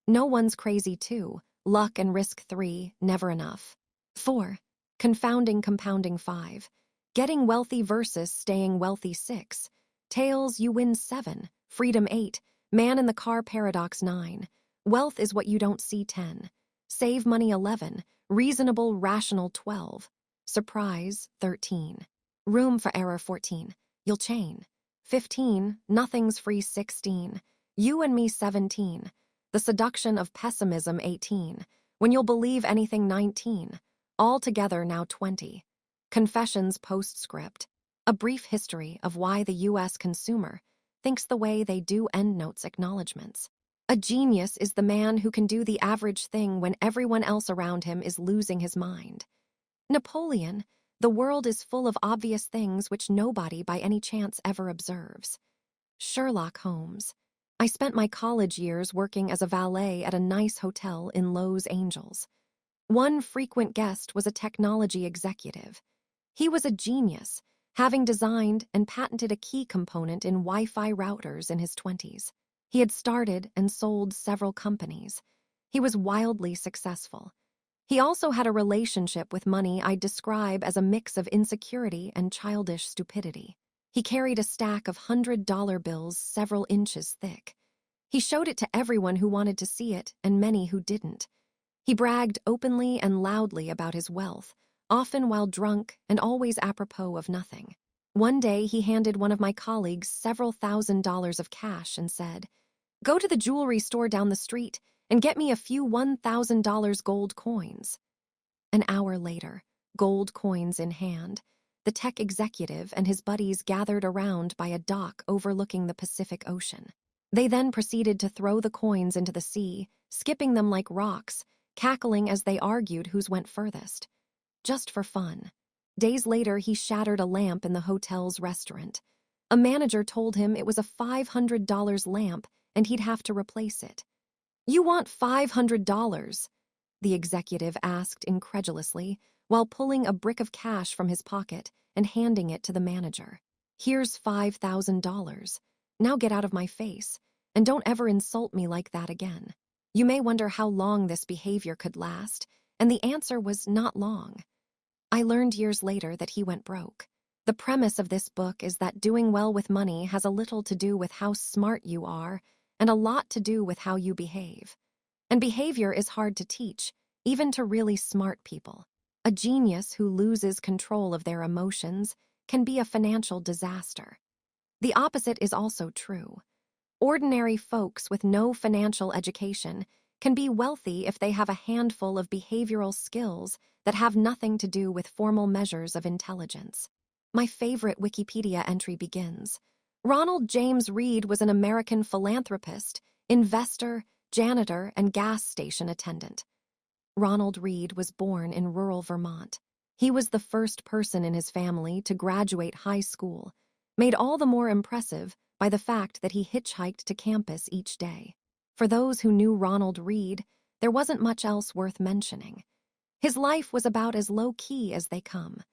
No one's crazy 2. Luck and risk 3. Never enough. 4. Confounding compounding 5. Getting wealthy versus staying wealthy 6. Tails you win 7. Freedom 8. Man in the car paradox 9. Wealth is what you don't see 10. Save money 11. Reasonable rational 12. Surprise 13. Room for error 14. You'll chain. 15. Nothing's free 16. You and me 17. The seduction of pessimism 18. When you'll believe anything 19. Altogether now 20. Confessions postscript. A brief history of why the U.S. consumer thinks the way they do. Endnotes acknowledgments. A genius is the man who can do the average thing when everyone else around him is losing his mind. Napoleon, the world is full of obvious things which nobody by any chance ever observes. Sherlock Holmes. I spent my college years working as a valet at a nice hotel in Los Angeles. One frequent guest was a technology executive. He was a genius, having designed and patented a key component in Wi-Fi routers in his 20s. He had started and sold several companies. He was wildly successful. He also had a relationship with money I'd describe as a mix of insecurity and childish stupidity. He carried a stack of $100 bills several inches thick. He showed it to everyone who wanted to see it and many who didn't. He bragged openly and loudly about his wealth, often while drunk and always apropos of nothing. One day he handed one of my colleagues several $1,000s of cash and said, "Go to the jewelry store down the street and get me a few $1,000 gold coins." An hour later, gold coins in hand, the tech executive and his buddies gathered around by a dock overlooking the Pacific Ocean. They then proceeded to throw the coins into the sea, skipping them like rocks, cackling as they argued whose went furthest. Just for fun. Days later, he shattered a lamp in the hotel's restaurant. A manager told him it was a $500 lamp and he'd have to replace it. "You want $500? The executive asked incredulously, while pulling a brick of cash from his pocket and handing it to the manager. "Here's $5,000. Now get out of my face, and don't ever insult me like that again." You may wonder how long this behavior could last, and the answer was not long. I learned years later that he went broke. The premise of this book is that doing well with money has a little to do with how smart you are and a lot to do with how you behave. And behavior is hard to teach, even to really smart people. A genius who loses control of their emotions can be a financial disaster. The opposite is also true. Ordinary folks with no financial education can be wealthy if they have a handful of behavioral skills that have nothing to do with formal measures of intelligence. My favorite Wikipedia entry begins. Ronald James Reed was an American philanthropist, investor, janitor, and gas station attendant. Ronald Reed was born in rural Vermont. He was the first person in his family to graduate high school, made all the more impressive by the fact that he hitchhiked to campus each day. For those who knew Ronald Reed, there wasn't much else worth mentioning. His life was about as low-key as they come.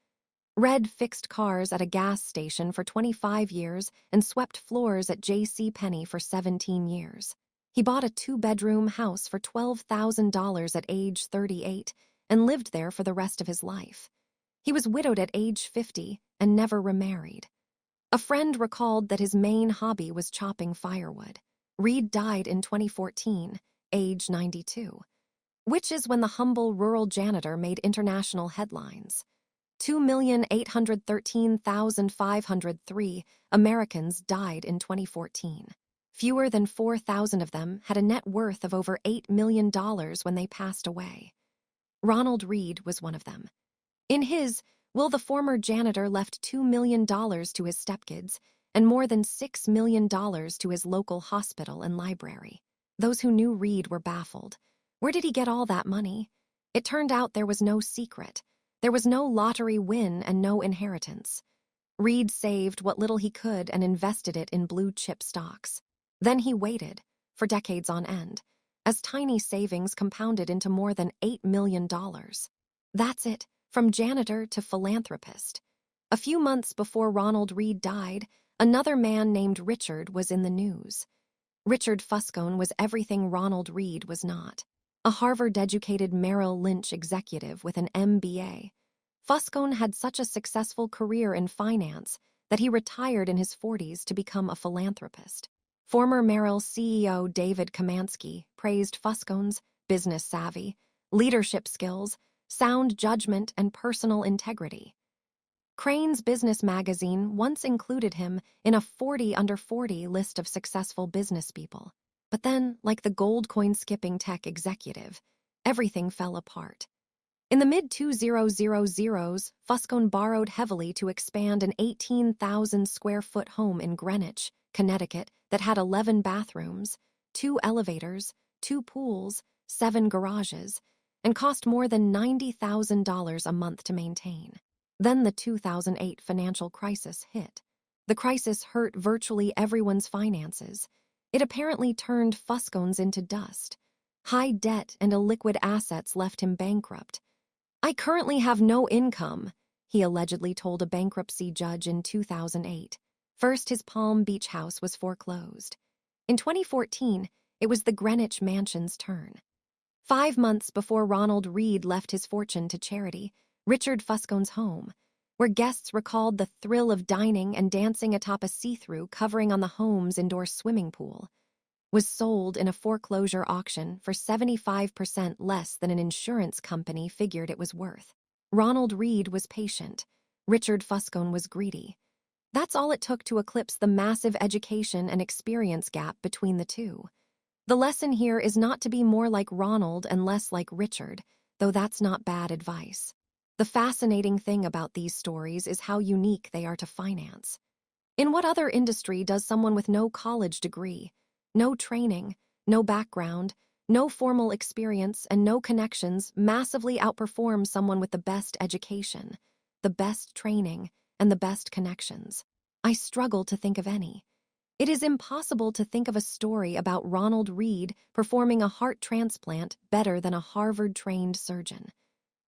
Red fixed cars at a gas station for 25 years and swept floors at J.C. Penney for 17 years. He bought a 2-bedroom house for $12,000 at age 38 and lived there for the rest of his life. He was widowed at age 50 and never remarried. A friend recalled that his main hobby was chopping firewood. Reed died in 2014, age 92, which is when the humble rural janitor made international headlines. 2,813,503 Americans died in 2014. Fewer than 4,000 of them had a net worth of over $8 million when they passed away. Ronald Reed was one of them. In his will, the former janitor left $2 million to his stepkids and more than $6 million to his local hospital and library. Those who knew Reed were baffled. Where did he get all that money? It turned out there was no secret. There was no lottery win and no inheritance. Reed saved what little he could and invested it in blue-chip stocks. Then he waited, for decades on end, as tiny savings compounded into more than $8 million. That's it, from janitor to philanthropist. A few months before Ronald Reed died, another man named Richard was in the news. Richard Fuscone was everything Ronald Reed was not. A Harvard-educated Merrill Lynch executive with an MBA. Fuscone had such a successful career in finance that he retired in his 40s to become a philanthropist. Former Merrill CEO David Kamansky praised Fuscone's business savvy, leadership skills, sound judgment, and personal integrity. Crain's Business magazine once included him in a 40 under 40 list of successful business people. But then, like the gold coin skipping tech executive, everything fell apart. In the mid-2000s, Fuscone borrowed heavily to expand an 18,000-square-foot home in Greenwich, Connecticut that had 11 bathrooms, 2 elevators, 2 pools, 7 garages, and cost more than $90,000 a month to maintain. Then the 2008 financial crisis hit. The crisis hurt virtually everyone's finances. It apparently turned Fuscone's into dust. High debt and illiquid assets left him bankrupt. "I currently have no income," he allegedly told a bankruptcy judge in 2008. First, his Palm Beach house was foreclosed. In 2014, it was the Greenwich Mansion's turn. 5 months before Ronald Reed left his fortune to charity, Richard Fuscone's home, where guests recalled the thrill of dining and dancing atop a see-through covering on the home's indoor swimming pool, was sold in a foreclosure auction for 75% less than an insurance company figured it was worth. Ronald Reed was patient. Richard Fuscone was greedy. That's all it took to eclipse the massive education and experience gap between the two. The lesson here is not to be more like Ronald and less like Richard, though that's not bad advice. The fascinating thing about these stories is how unique they are to finance. In what other industry does someone with no college degree, no training, no background, no formal experience, and no connections massively outperform someone with the best education, the best training, and the best connections? I struggle to think of any. It is impossible to think of a story about Ronald Reed performing a heart transplant better than a Harvard-trained surgeon,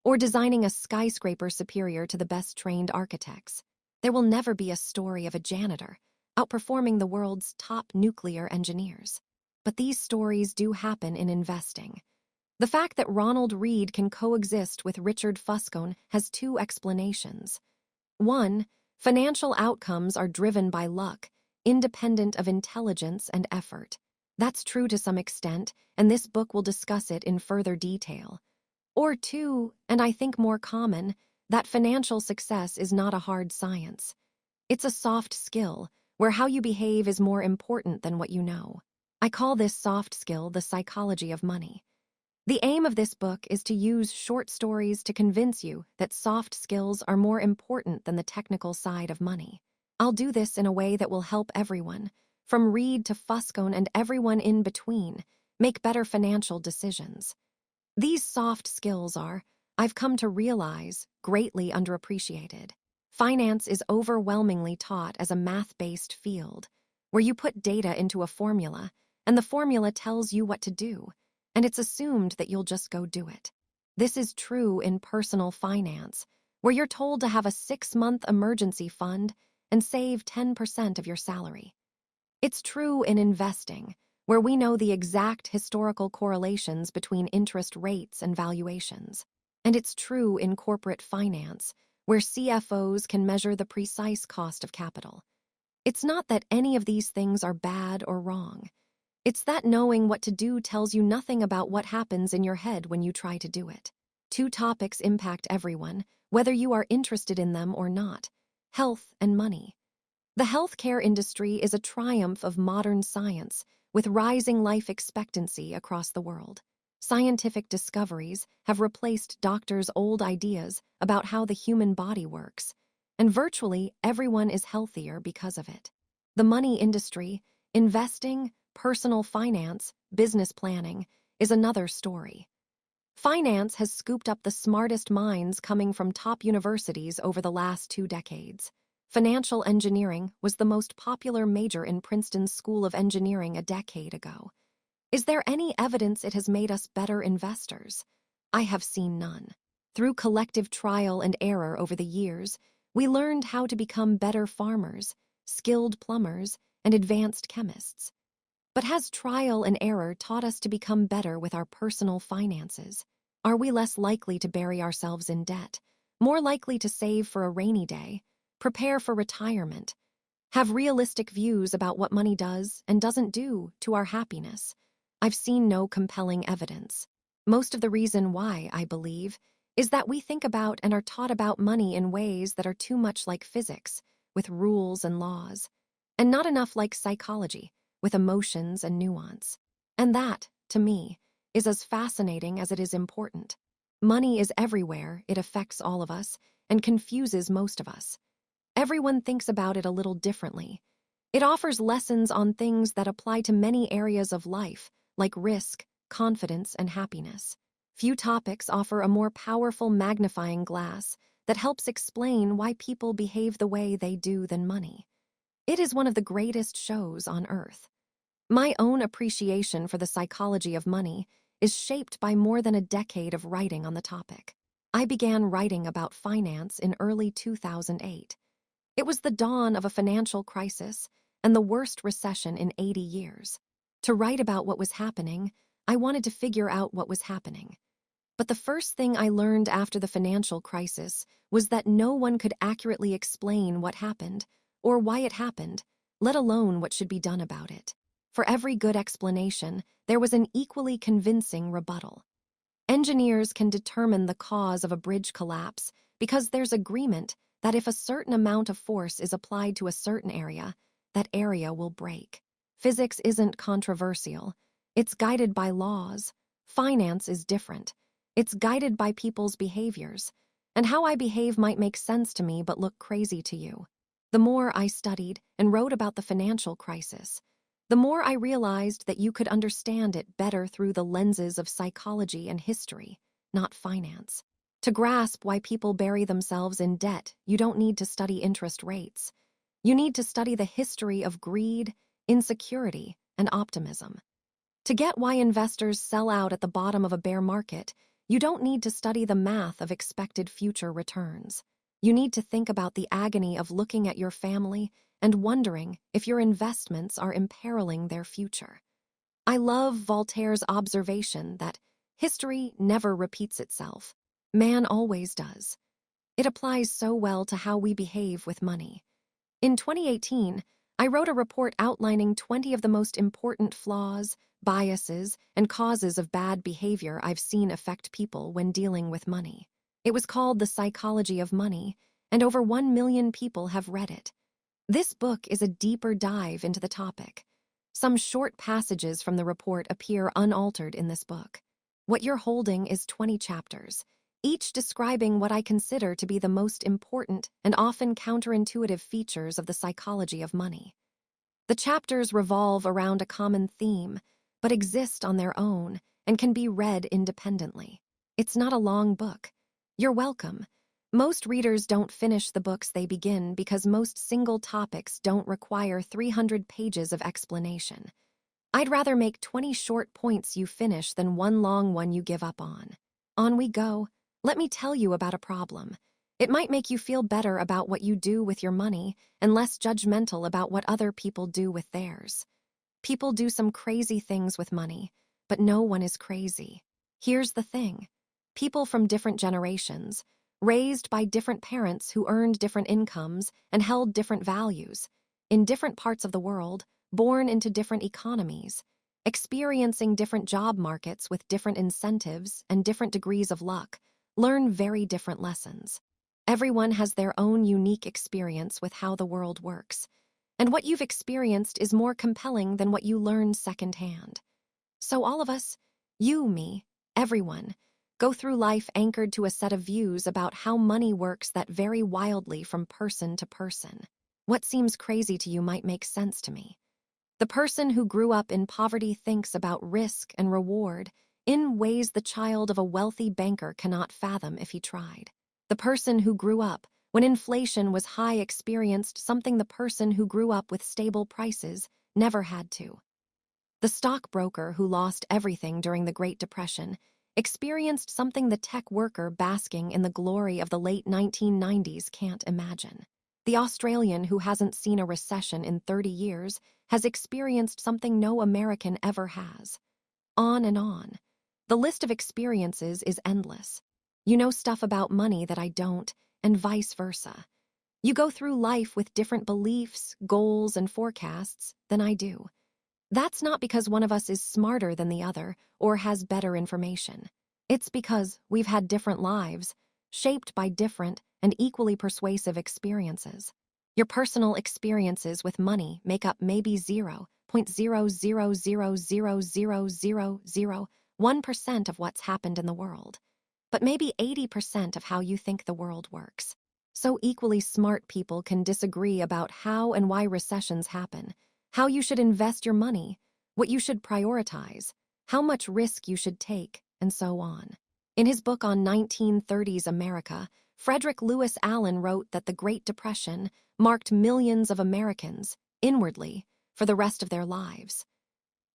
or designing a skyscraper superior to the best-trained architects. There will never be a story of a janitor outperforming the world's top nuclear engineers. But these stories do happen in investing. The fact that Ronald Reed can coexist with Richard Fuscone has two explanations. One, financial outcomes are driven by luck, independent of intelligence and effort. That's true to some extent, and this book will discuss it in further detail. Or two, and I think more common, that financial success is not a hard science. It's a soft skill, where how you behave is more important than what you know. I call this soft skill the psychology of money. The aim of this book is to use short stories to convince you that soft skills are more important than the technical side of money. I'll do this in a way that will help everyone, from Reed to Fuscone and everyone in between, make better financial decisions. These soft skills are, I've come to realize, greatly underappreciated. Finance is overwhelmingly taught as a math-based field, where you put data into a formula, and the formula tells you what to do, and it's assumed that you'll just go do it. This is true in personal finance, where you're told to have a 6-month emergency fund and save 10% of your salary. It's true in investing, where we know the exact historical correlations between interest rates and valuations. And it's true in corporate finance, where CFOs can measure the precise cost of capital. It's not that any of these things are bad or wrong. It's that knowing what to do tells you nothing about what happens in your head when you try to do it. Two topics impact everyone, whether you are interested in them or not: health and money. The healthcare industry is a triumph of modern science, with rising life expectancy across the world. Scientific discoveries have replaced doctors' old ideas about how the human body works, and virtually everyone is healthier because of it. The money industry, investing, personal finance, business planning, is another story. Finance has scooped up the smartest minds coming from top universities over the last 2 decades. Financial engineering was the most popular major in Princeton's School of Engineering a decade ago. Is there any evidence it has made us better investors? I have seen none. Through collective trial and error over the years, we learned how to become better farmers, skilled plumbers, and advanced chemists. But has trial and error taught us to become better with our personal finances? Are we less likely to bury ourselves in debt, more likely to save for a rainy day, prepare for retirement, have realistic views about what money does and doesn't do to our happiness? I've seen no compelling evidence. Most of the reason why, I believe, is that we think about and are taught about money in ways that are too much like physics, with rules and laws, and not enough like psychology, with emotions and nuance. And that, to me, is as fascinating as it is important. Money is everywhere, it affects all of us, and confuses most of us. Everyone thinks about it a little differently. It offers lessons on things that apply to many areas of life, like risk, confidence, and happiness. Few topics offer a more powerful magnifying glass that helps explain why people behave the way they do than money. It is one of the greatest shows on earth. My own appreciation for the psychology of money is shaped by more than a decade of writing on the topic. I began writing about finance in early 2008. It was the dawn of a financial crisis and the worst recession in 80 years. To write about what was happening, I wanted to figure out what was happening. But the first thing I learned after the financial crisis was that no one could accurately explain what happened or why it happened, let alone what should be done about it. For every good explanation, there was an equally convincing rebuttal. Engineers can determine the cause of a bridge collapse because there's agreement that if a certain amount of force is applied to a certain area, that area will break. Physics isn't controversial. It's guided by laws. Finance is different. It's guided by people's behaviors. And how I behave might make sense to me but look crazy to you. The more I studied and wrote about the financial crisis, the more I realized that you could understand it better through the lenses of psychology and history, not finance. To grasp why people bury themselves in debt, you don't need to study interest rates. You need to study the history of greed, insecurity, and optimism. To get why investors sell out at the bottom of a bear market, you don't need to study the math of expected future returns. You need to think about the agony of looking at your family and wondering if your investments are imperiling their future. I love Voltaire's observation that history never repeats itself. Man always does. It applies so well to how we behave with money. In 2018, I wrote a report outlining 20 of the most important flaws, biases, and causes of bad behavior I've seen affect people when dealing with money. It was called The Psychology of Money, and over 1 million people have read it. This book is a deeper dive into the topic. Some short passages from the report appear unaltered in this book. What you're holding is 20 chapters, each describing what I consider to be the most important and often counterintuitive features of the psychology of money. The chapters revolve around a common theme, but exist on their own and can be read independently. It's not a long book. You're welcome. Most readers don't finish the books they begin because most single topics don't require 300 pages of explanation. I'd rather make 20 short points you finish than one long one you give up on. On we go. Let me tell you about a problem. It might make you feel better about what you do with your money and less judgmental about what other people do with theirs. People do some crazy things with money, but no one is crazy. Here's the thing. People from different generations, raised by different parents who earned different incomes and held different values, in different parts of the world, born into different economies, experiencing different job markets with different incentives and different degrees of luck, learn very different lessons. Everyone has their own unique experience with how the world works, and what you've experienced is more compelling than what you learned secondhand. So all of us, you, me, everyone, go through life anchored to a set of views about how money works that vary wildly from person to person. What seems crazy to you might make sense to me. The person who grew up in poverty thinks about risk and reward in ways the child of a wealthy banker cannot fathom if he tried. The person who grew up when inflation was high experienced something the person who grew up with stable prices never had to. The stockbroker who lost everything during the Great Depression experienced something the tech worker basking in the glory of the late 1990s can't imagine. The Australian who hasn't seen a recession in 30 years has experienced something no American ever has. On and on. The list of experiences is endless. You know stuff about money that I don't, and vice versa. You go through life with different beliefs, goals, and forecasts than I do. That's not because one of us is smarter than the other or has better information. It's because we've had different lives, shaped by different and equally persuasive experiences. Your personal experiences with money make up maybe 0.000000001% of what's happened in the world, but maybe 80% of how you think the world works. So equally smart people can disagree about how and why recessions happen, how you should invest your money, what you should prioritize, how much risk you should take, and so on. In his book on 1930s America, Frederick Lewis Allen wrote that the Great Depression marked millions of Americans, inwardly, for the rest of their lives.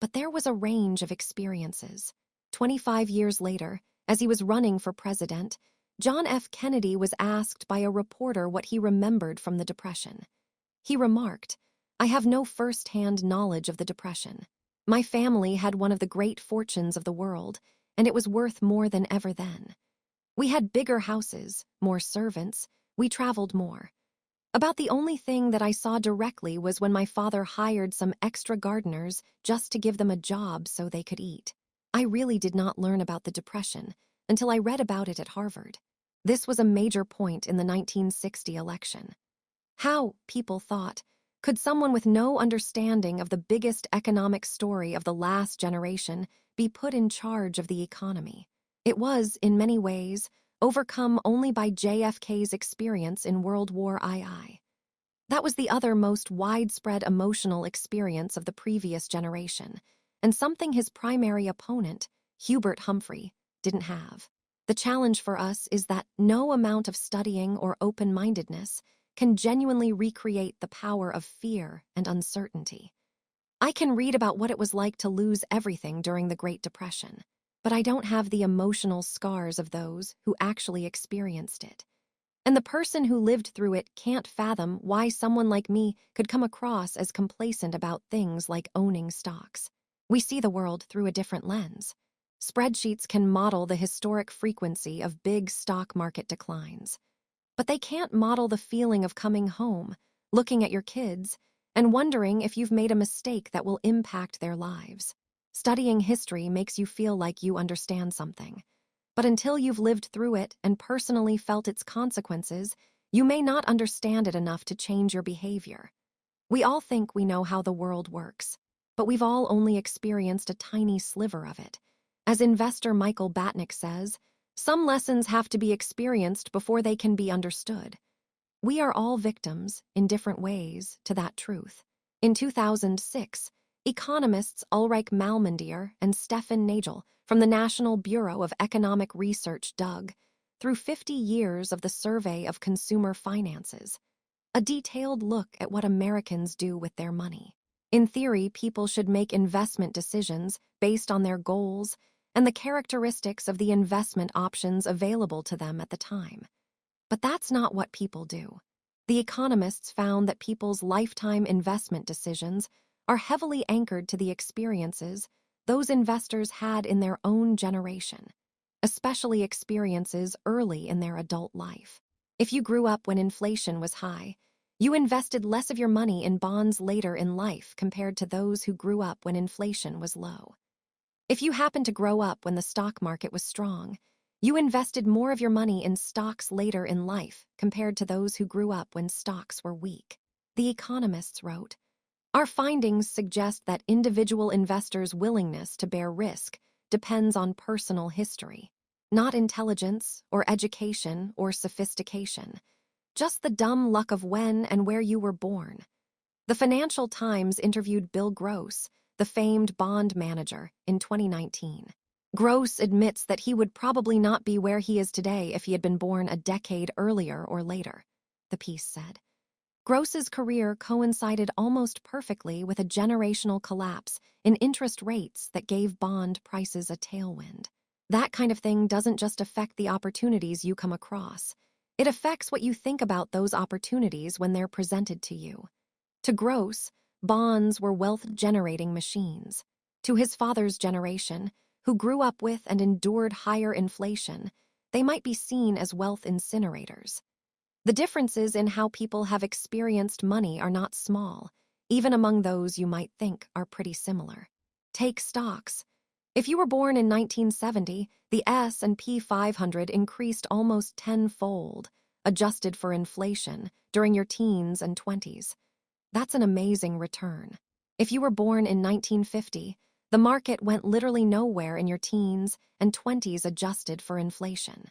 But there was a range of experiences. 25 years later, as he was running for president, John F. Kennedy was asked by a reporter what he remembered from the Depression. He remarked, "I have no first-hand knowledge of the Depression. My family had one of the great fortunes of the world, and it was worth more than ever then. We had bigger houses, more servants, we traveled more. About the only thing that I saw directly was when my father hired some extra gardeners just to give them a job so they could eat. I really did not learn about the Depression until I read about it at Harvard. This was a major point in the 1960 election. How, people thought, could someone with no understanding of the biggest economic story of the last generation be put in charge of the economy? It was, in many ways, overcome only by JFK's experience in World War II. That was the other most widespread emotional experience of the previous generation, and something his primary opponent, Hubert Humphrey, didn't have. The challenge for us is that no amount of studying or open-mindedness can genuinely recreate the power of fear and uncertainty. I can read about what it was like to lose everything during the Great Depression, but I don't have the emotional scars of those who actually experienced it. And the person who lived through it can't fathom why someone like me could come across as complacent about things like owning stocks. We see the world through a different lens. Spreadsheets can model the historic frequency of big stock market declines. But they can't model the feeling of coming home, looking at your kids, and wondering if you've made a mistake that will impact their lives. Studying history makes you feel like you understand something. But until you've lived through it and personally felt its consequences, you may not understand it enough to change your behavior. We all think we know how the world works, but we've all only experienced a tiny sliver of it. As investor Michael Batnick says, some lessons have to be experienced before they can be understood. We are all victims, in different ways, to that truth. In 2006, economists Ulrich Malmendier and Stefan Nagel from the National Bureau of Economic Research dug through 50 years of the Survey of Consumer Finances, a detailed look at what Americans do with their money. In theory, people should make investment decisions based on their goals and the characteristics of the investment options available to them at the time. But that's not what people do. The economists found that people's lifetime investment decisions are heavily anchored to the experiences those investors had in their own generation, especially experiences early in their adult life. If you grew up when inflation was high, you invested less of your money in bonds later in life compared to those who grew up when inflation was low. If you happened to grow up when the stock market was strong, you invested more of your money in stocks later in life compared to those who grew up when stocks were weak. The economists wrote, "Our findings suggest that individual investors' willingness to bear risk depends on personal history, not intelligence or education or sophistication, just the dumb luck of when and where you were born." The Financial Times interviewed Bill Gross, the famed bond manager, in 2019. Gross admits that he would probably not be where he is today if he had been born a decade earlier or later, the piece said. Gross's career coincided almost perfectly with a generational collapse in interest rates that gave bond prices a tailwind. That kind of thing doesn't just affect the opportunities you come across. It affects what you think about those opportunities when they're presented to you. To Gross, bonds were wealth-generating machines. To his father's generation, who grew up with and endured higher inflation, they might be seen as wealth incinerators. The differences in how people have experienced money are not small, even among those you might think are pretty similar. Take stocks. If you were born in 1970, the S&P 500 increased almost tenfold, adjusted for inflation, during your teens and 20s. That's an amazing return. If you were born in 1950, the market went literally nowhere in your teens and 20s adjusted for inflation.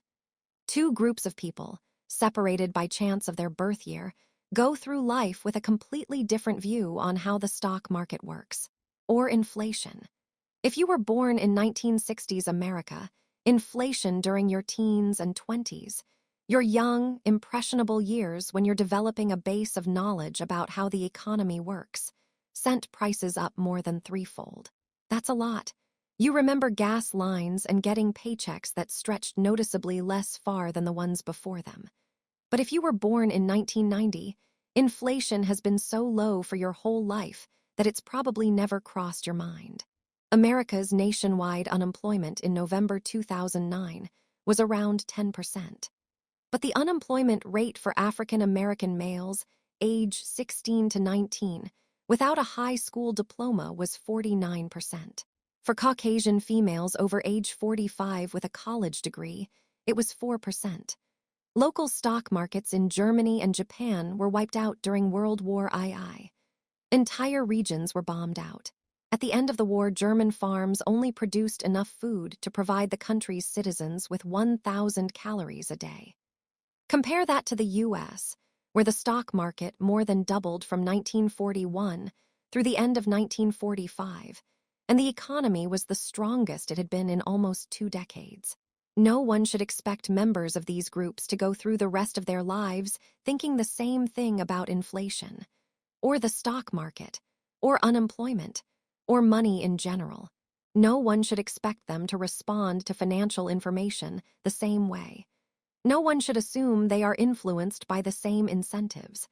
Two groups of people, separated by chance of their birth year, go through life with a completely different view on how the stock market works, or inflation. If you were born in 1960s America, inflation during your teens and 20s, your young, impressionable years when you're developing a base of knowledge about how the economy works, sent prices up more than threefold. That's a lot. You remember gas lines and getting paychecks that stretched noticeably less far than the ones before them. But if you were born in 1990, inflation has been so low for your whole life that it's probably never crossed your mind. America's nationwide unemployment in November 2009 was around 10%. But the unemployment rate for African American males age 16 to 19 without a high school diploma was 49%. For Caucasian females over age 45 with a college degree, it was 4%. Local stock markets in Germany and Japan were wiped out during World War II. Entire regions were bombed out. At the end of the war, German farms only produced enough food to provide the country's citizens with 1,000 calories a day. Compare that to the U.S., where the stock market more than doubled from 1941 through the end of 1945, and the economy was the strongest it had been in almost 2 decades. No one should expect members of these groups to go through the rest of their lives thinking the same thing about inflation, or the stock market, or unemployment, or money in general. No one should expect them to respond to financial information the same way. No one should assume they are influenced by the same incentives.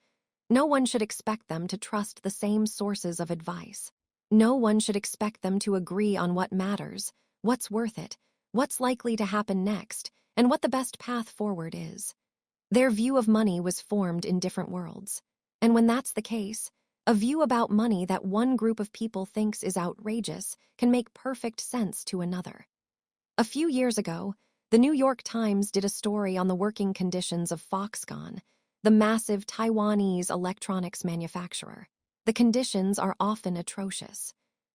No one should expect them to trust the same sources of advice. No one should expect them to agree on what matters, what's worth it, what's likely to happen next, and what the best path forward is. Their view of money was formed in different worlds. And when that's the case, a view about money that one group of people thinks is outrageous can make perfect sense to another. A few years ago, the New York Times did a story on the working conditions of Foxconn, the massive Taiwanese electronics manufacturer. The conditions are often atrocious.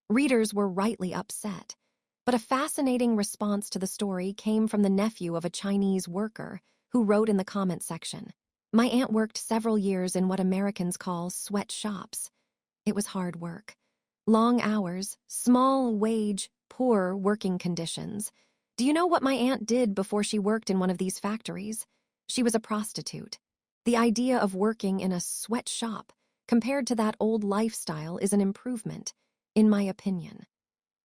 Readers were rightly upset, but a fascinating response to the story came from the nephew of a Chinese worker who wrote in the comment section, "My aunt worked several years in what Americans call sweatshops. It was hard work. Long hours, small wage, poor working conditions. Do you know what my aunt did before she worked in one of these factories? She was a prostitute. The idea of working in a sweatshop compared to that old lifestyle is an improvement, in my opinion.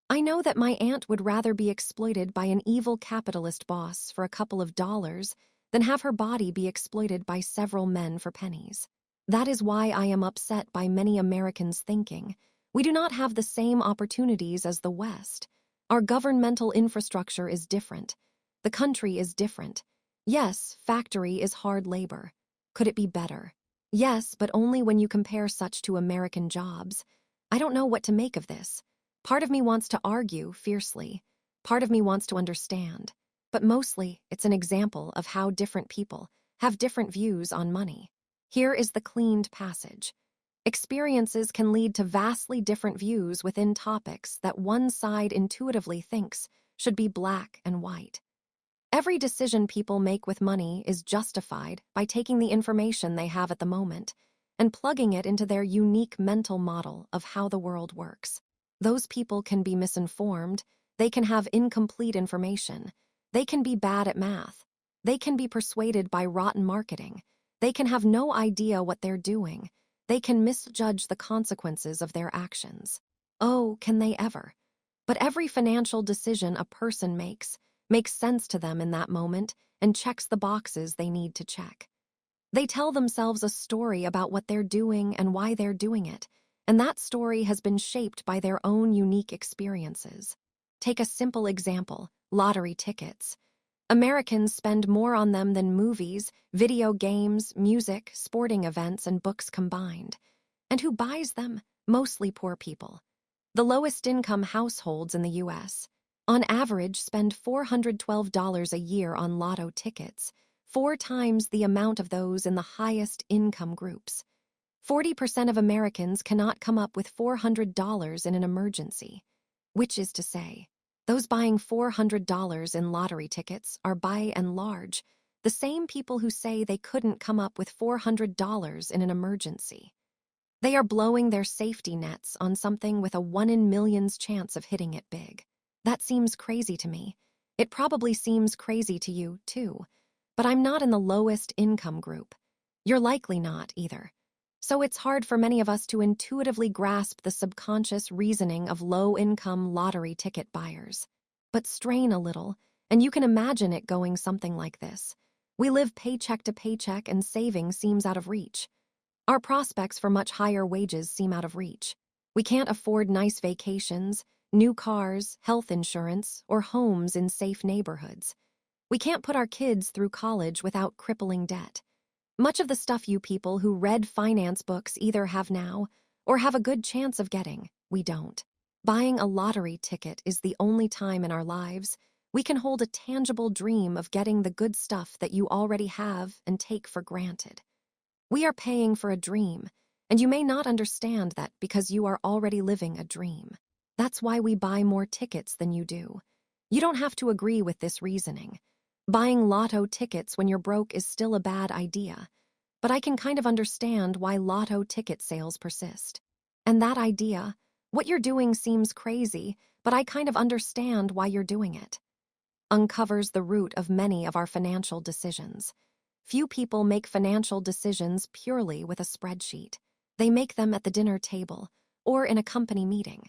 I know that my aunt would rather be exploited by an evil capitalist boss for a couple of dollars than have her body be exploited by several men for pennies. That is why I am upset by many Americans thinking we do not have the same opportunities as the West. Our governmental infrastructure is different. The country is different. Yes, factory is hard labor. Could it be better? Yes, but only when you compare such to American jobs. I don't know what to make of this. Part of me wants to argue fiercely. Part of me wants to understand. But mostly, it's an example of how different people have different views on money. Here is the cleaned passage. Experiences can lead to vastly different views within topics that one side intuitively thinks should be black and white. Every decision people make with money is justified by taking the information they have at the moment and plugging it into their unique mental model of how the world works. Those people can be misinformed, they can have incomplete information, they can be bad at math, they can be persuaded by rotten marketing, they can have no idea what they're doing, they can misjudge the consequences of their actions. Oh, can they ever? But every financial decision a person makes sense to them in that moment and checks the boxes they need to check. They tell themselves a story about what they're doing and why they're doing it, and that story has been shaped by their own unique experiences. Take a simple example, lottery tickets. Americans spend more on them than movies, video games, music, sporting events, and books combined. And who buys them? Mostly poor people. The lowest income households in the U.S., on average, spend $412 a year on lotto tickets, 4 times the amount of those in the highest income groups. 40% of Americans cannot come up with $400 in an emergency, which is to say, those buying $400 in lottery tickets are, by and large, the same people who say they couldn't come up with $400 in an emergency. They are blowing their safety nets on something with a 1 in millions chance of hitting it big. That seems crazy to me. It probably seems crazy to you, too. But I'm not in the lowest income group. You're likely not, either. So it's hard for many of us to intuitively grasp the subconscious reasoning of low-income lottery ticket buyers. But strain a little, and you can imagine it going something like this. We live paycheck to paycheck and saving seems out of reach. Our prospects for much higher wages seem out of reach. We can't afford nice vacations, new cars, health insurance, or homes in safe neighborhoods. We can't put our kids through college without crippling debt. Much of the stuff you people who read finance books either have now or have a good chance of getting, we don't. Buying a lottery ticket is the only time in our lives we can hold a tangible dream of getting the good stuff that you already have and take for granted. We are paying for a dream, and you may not understand that because you are already living a dream. That's why we buy more tickets than you do. You don't have to agree with this reasoning. Buying lotto tickets when you're broke is still a bad idea, but I can kind of understand why lotto ticket sales persist. And that idea, what you're doing seems crazy, but I kind of understand why you're doing it, uncovers the root of many of our financial decisions. Few people make financial decisions purely with a spreadsheet. They make them at the dinner table or in a company meeting.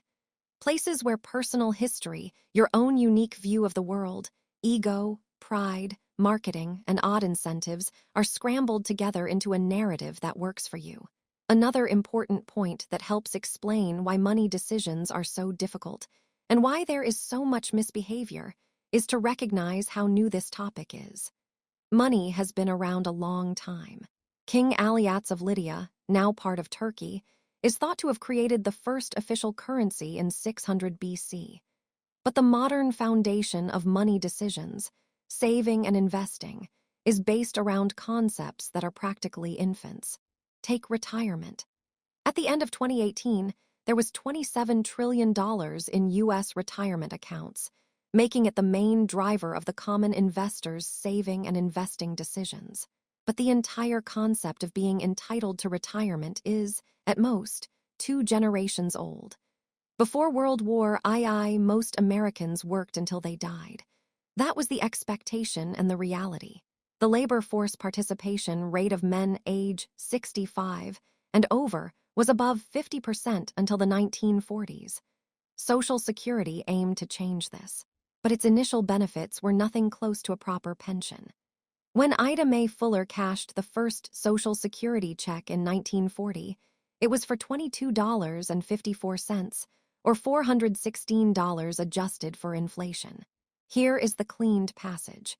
Places where personal history, your own unique view of the world, ego, pride, marketing, and odd incentives are scrambled together into a narrative that works for you. Another important point that helps explain why money decisions are so difficult and why there is so much misbehavior is to recognize how new this topic is. Money has been around a long time. King Aliats of Lydia, now part of Turkey, is thought to have created the first official currency in 600 BC. But the modern foundation of money decisions, saving and investing, is based around concepts that are practically infants. Take retirement. At the end of 2018, there was $27 trillion in U.S. retirement accounts, making it the main driver of the common investor's saving and investing decisions. But the entire concept of being entitled to retirement is, at most, 2 generations old. Before World War II, most Americans worked until they died. That was the expectation and the reality. The labor force participation rate of men age 65 and over was above 50% until the 1940s. Social Security aimed to change this, but its initial benefits were nothing close to a proper pension. When Ida Mae Fuller cashed the first Social Security check in 1940, it was for $22.54, or $416 adjusted for inflation. Here is the cleaned passage.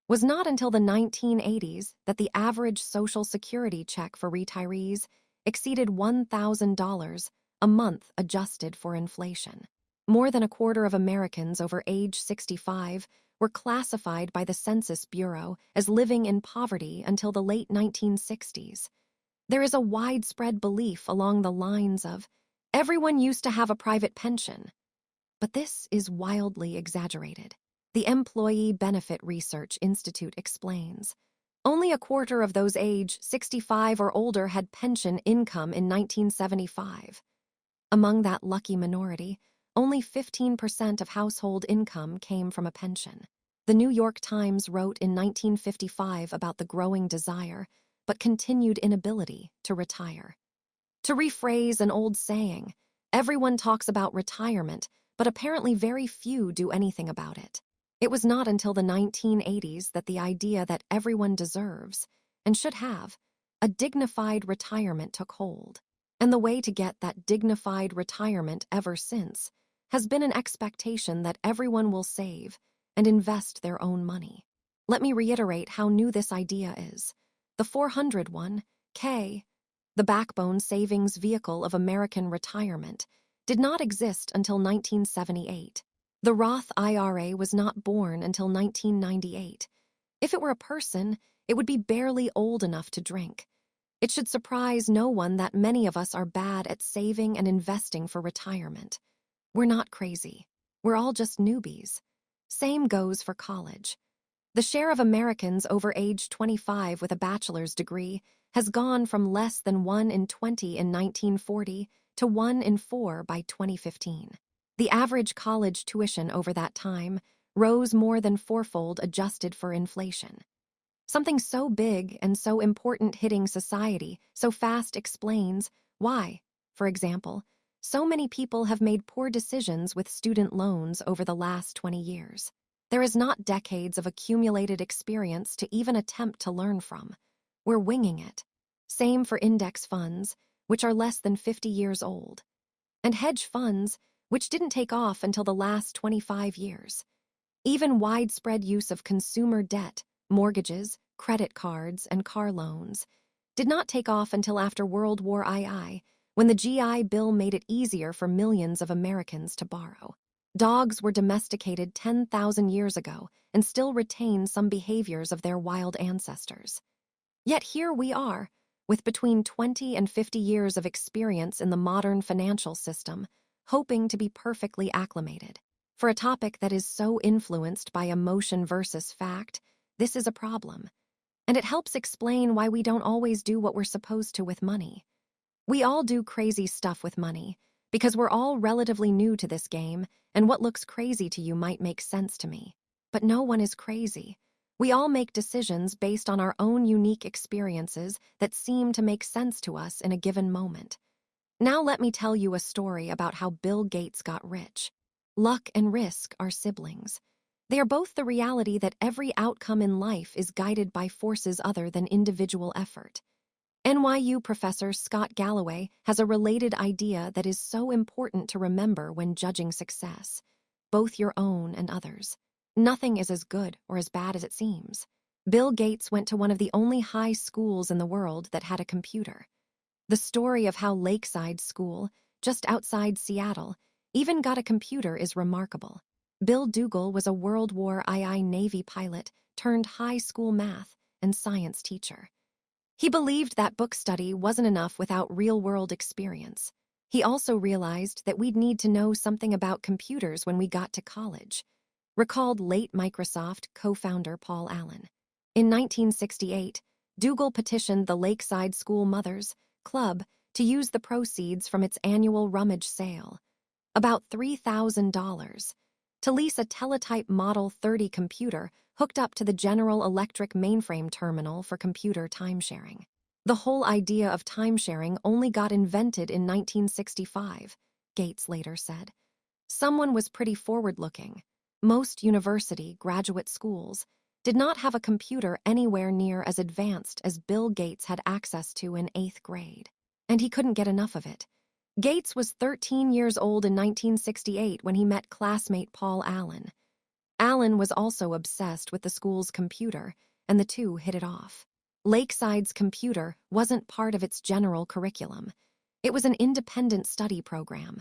Was not until the 1980s that the average Social Security check for retirees exceeded $1,000 a month adjusted for inflation. More than a quarter of Americans over age 65 were classified by the Census Bureau as living in poverty until the late 1960s. There is a widespread belief along the lines of, everyone used to have a private pension. But this is wildly exaggerated. The Employee Benefit Research Institute explains, only a quarter of those age 65 or older had pension income in 1975. Among that lucky minority, only 15% of household income came from a pension. The New York Times wrote in 1955 about the growing desire, but continued inability, to retire. To rephrase an old saying, everyone talks about retirement, but apparently very few do anything about it. It was not until the 1980s that the idea that everyone deserves, and should have, a dignified retirement took hold. And the way to get that dignified retirement ever since has been an expectation that everyone will save and invest their own money. Let me reiterate how new this idea is. The 401(k), the backbone savings vehicle of American retirement, did not exist until 1978. The Roth IRA was not born until 1998. If it were a person, it would be barely old enough to drink. It should surprise no one that many of us are bad at saving and investing for retirement. We're not crazy. We're all just newbies. Same goes for college. The share of Americans over age 25 with a bachelor's degree has gone from less than 1 in 20 in 1940 to 1 in 4 by 2015. The average college tuition over that time rose more than fourfold adjusted for inflation. Something so big and so important hitting society so fast explains why, for example, so many people have made poor decisions with student loans over the last 20 years. There is not decades of accumulated experience to even attempt to learn from. We're winging it. Same for index funds, which are less than 50 years old. and hedge funds, which didn't take off until the last 25 years. Even widespread use of consumer debt, mortgages, credit cards, and car loans did not take off until after World War II, when the GI Bill made it easier for millions of Americans to borrow. Dogs were domesticated 10,000 years ago and still retain some behaviors of their wild ancestors. Yet here we are, with between 20 and 50 years of experience in the modern financial system, hoping to be perfectly acclimated. For a topic that is so influenced by emotion versus fact, this is a problem. And it helps explain why we don't always do what we're supposed to with money. We all do crazy stuff with money, because we're all relatively new to this game, and what looks crazy to you might make sense to me. But no one is crazy. We all make decisions based on our own unique experiences that seem to make sense to us in a given moment. Now let me tell you a story about how Bill Gates got rich. Luck and risk are siblings. They are both the reality that every outcome in life is guided by forces other than individual effort. NYU professor Scott Galloway has a related idea that is so important to remember when judging success, both your own and others. Nothing is as good or as bad as it seems. Bill Gates went to one of the only high schools in the world that had a computer. The story of how Lakeside School, just outside Seattle, even got a computer is remarkable. Bill Dougal was a World War II Navy pilot turned high school math and science teacher. He believed that book study wasn't enough without real-world experience. He also realized that we'd need to know something about computers when we got to college, recalled late Microsoft co-founder Paul Allen. In 1968, Dougal petitioned the Lakeside School Mothers Club to use the proceeds from its annual rummage sale, about $3,000, to lease a teletype Model 30 computer hooked up to the General Electric mainframe terminal for computer timesharing. The whole idea of timesharing only got invented in 1965, Gates later said. Someone was pretty forward-looking. Most university graduate schools did not have a computer anywhere near as advanced as Bill Gates had access to in 8th grade, and he couldn't get enough of it. Gates was 13 years old in 1968 when he met classmate Paul Allen. Allen was also obsessed with the school's computer, and the two hit it off. Lakeside's computer wasn't part of its general curriculum. It was an independent study program.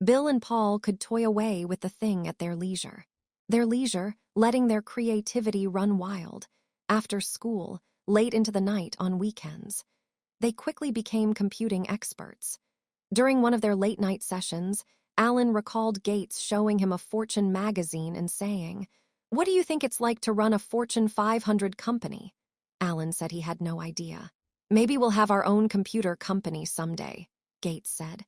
Bill and Paul could toy away with the thing at their leisure. Their leisure, letting their creativity run wild. After school, late into the night on weekends. They quickly became computing experts. During one of their late-night sessions, Allen recalled Gates showing him a Fortune magazine and saying, "What do you think it's like to run a Fortune 500 company?" Allen said he had no idea. "Maybe we'll have our own computer company someday," Gates said.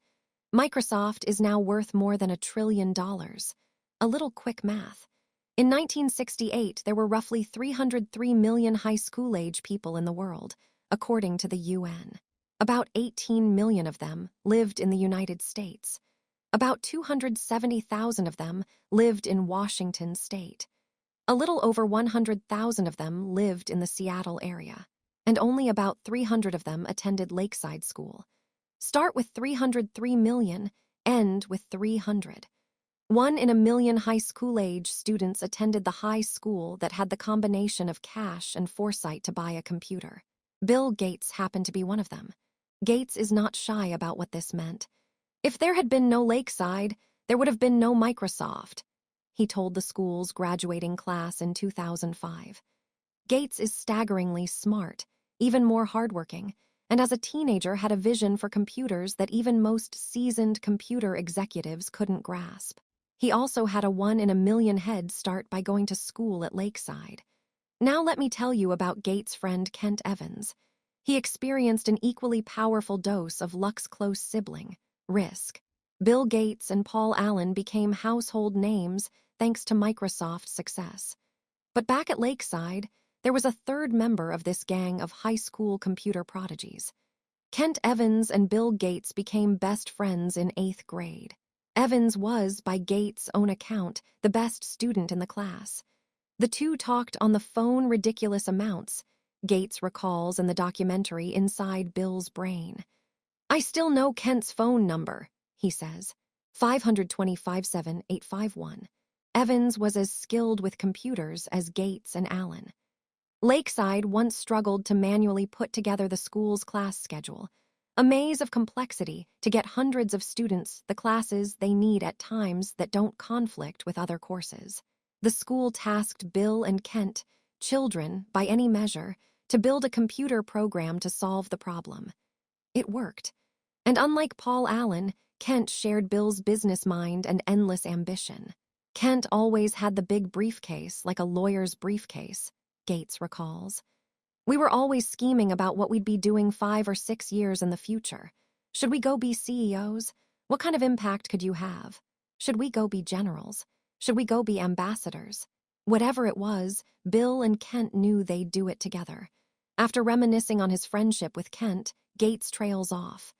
Microsoft is now worth more than $1 trillion. A little quick math. In 1968, there were roughly 303 million high school-age people in the world, according to the UN. About 18 million of them lived in the United States. About 270,000 of them lived in Washington state. A little over 100,000 of them lived in the Seattle area, and only about 300 of them attended Lakeside School. Start with 303 million, end with 300. 1 in a million high school-age students attended the high school that had the combination of cash and foresight to buy a computer. Bill Gates happened to be one of them. Gates is not shy about what this meant. If there had been no Lakeside, there would have been no Microsoft, he told the school's graduating class in 2005. Gates is staggeringly smart, even more hardworking, and as a teenager had a vision for computers that even most seasoned computer executives couldn't grasp. He also had a 1 in a million head start by going to school at Lakeside. Now let me tell you about Gates' friend Kent Evans. He experienced an equally powerful dose of luck's close sibling, risk. Bill Gates and Paul Allen became household names thanks to Microsoft's success. But back at Lakeside, there was a third member of this gang of high school computer prodigies. Kent Evans and Bill Gates became best friends in 8th grade. Evans was, by Gates' own account, the best student in the class. The two talked on the phone ridiculous amounts, Gates recalls in the documentary Inside Bill's Brain. "I still know Kent's phone number," he says. 525-7851. Evans was as skilled with computers as Gates and Allen. Lakeside once struggled to manually put together the school's class schedule, a maze of complexity to get hundreds of students the classes they need at times that don't conflict with other courses. The school tasked Bill and Kent, children by any measure, to build a computer program to solve the problem. It worked. And unlike Paul Allen, Kent shared Bill's business mind and endless ambition. Kent always had the big briefcase like a lawyer's briefcase, Gates recalls. We were always scheming about what we'd be doing 5 or 6 years in the future. Should we go be CEOs? What kind of impact could you have? Should we go be generals? Should we go be ambassadors? Whatever it was, Bill and Kent knew they'd do it together. After reminiscing on his friendship with Kent, Gates trails off.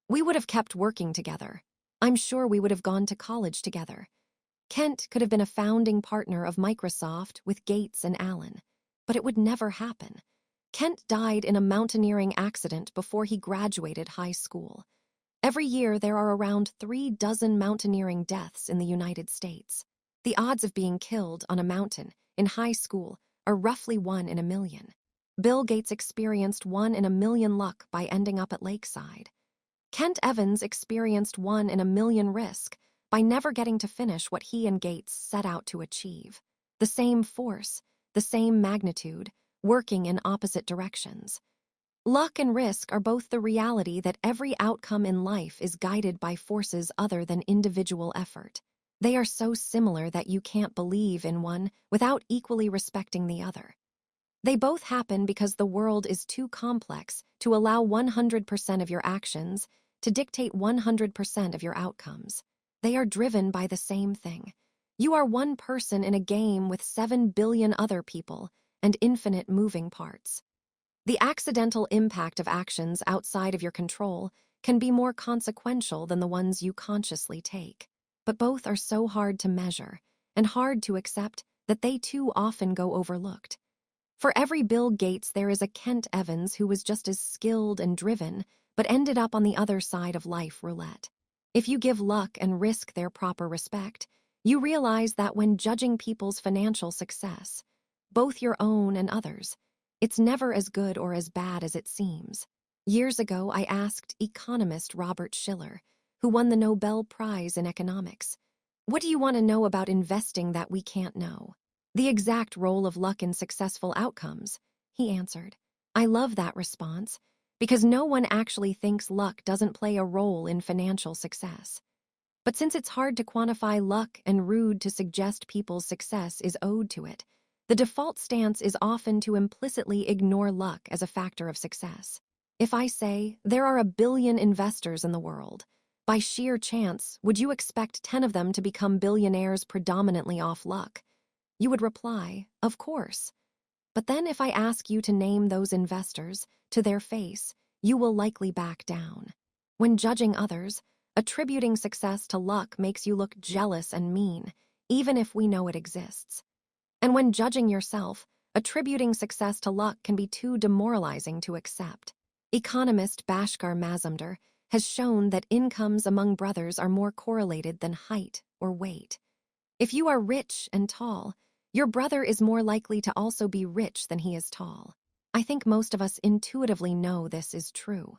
We would have kept working together. I'm sure we would have gone to college together. Kent could have been a founding partner of Microsoft with Gates and Allen, but it would never happen. Kent died in a mountaineering accident before he graduated high school. Every year there are around 3 dozen mountaineering deaths in the United States. The odds of being killed on a mountain in high school are roughly 1 in a million. Bill Gates experienced 1 in a million luck by ending up at Lakeside. Kent Evans experienced 1 in a million risk by never getting to finish what he and Gates set out to achieve. The same force, the same magnitude, working in opposite directions. Luck and risk are both the reality that every outcome in life is guided by forces other than individual effort. They are so similar that you can't believe in one without equally respecting the other. They both happen because the world is too complex to allow 100% of your actions to dictate 100% of your outcomes. They are driven by the same thing. You are one person in a game with 7 billion other people and infinite moving parts. The accidental impact of actions outside of your control can be more consequential than the ones you consciously take. But both are so hard to measure and hard to accept that they too often go overlooked. For every Bill Gates, there is a Kent Evans who was just as skilled and driven, but ended up on the other side of life roulette. If you give luck and risk their proper respect, you realize that when judging people's financial success, both your own and others, it's never as good or as bad as it seems. Years ago, I asked economist Robert Shiller, who won the Nobel Prize in economics, "What do you want to know about investing that we can't know?" "The exact role of luck in successful outcomes," he answered. I love that response, because no one actually thinks luck doesn't play a role in financial success. But since it's hard to quantify luck and rude to suggest people's success is owed to it, the default stance is often to implicitly ignore luck as a factor of success. If I say, there are 1 billion investors in the world, by sheer chance, would you expect 10 of them to become billionaires predominantly off luck? You would reply, of course. But then if I ask you to name those investors, to their face, you will likely back down. When judging others, attributing success to luck makes you look jealous and mean, even if we know it exists. And when judging yourself, attributing success to luck can be too demoralizing to accept. Economist Bhaskar Mazumdar has shown that incomes among brothers are more correlated than height or weight. If you are rich and tall, your brother is more likely to also be rich than he is tall. I think most of us intuitively know this is true.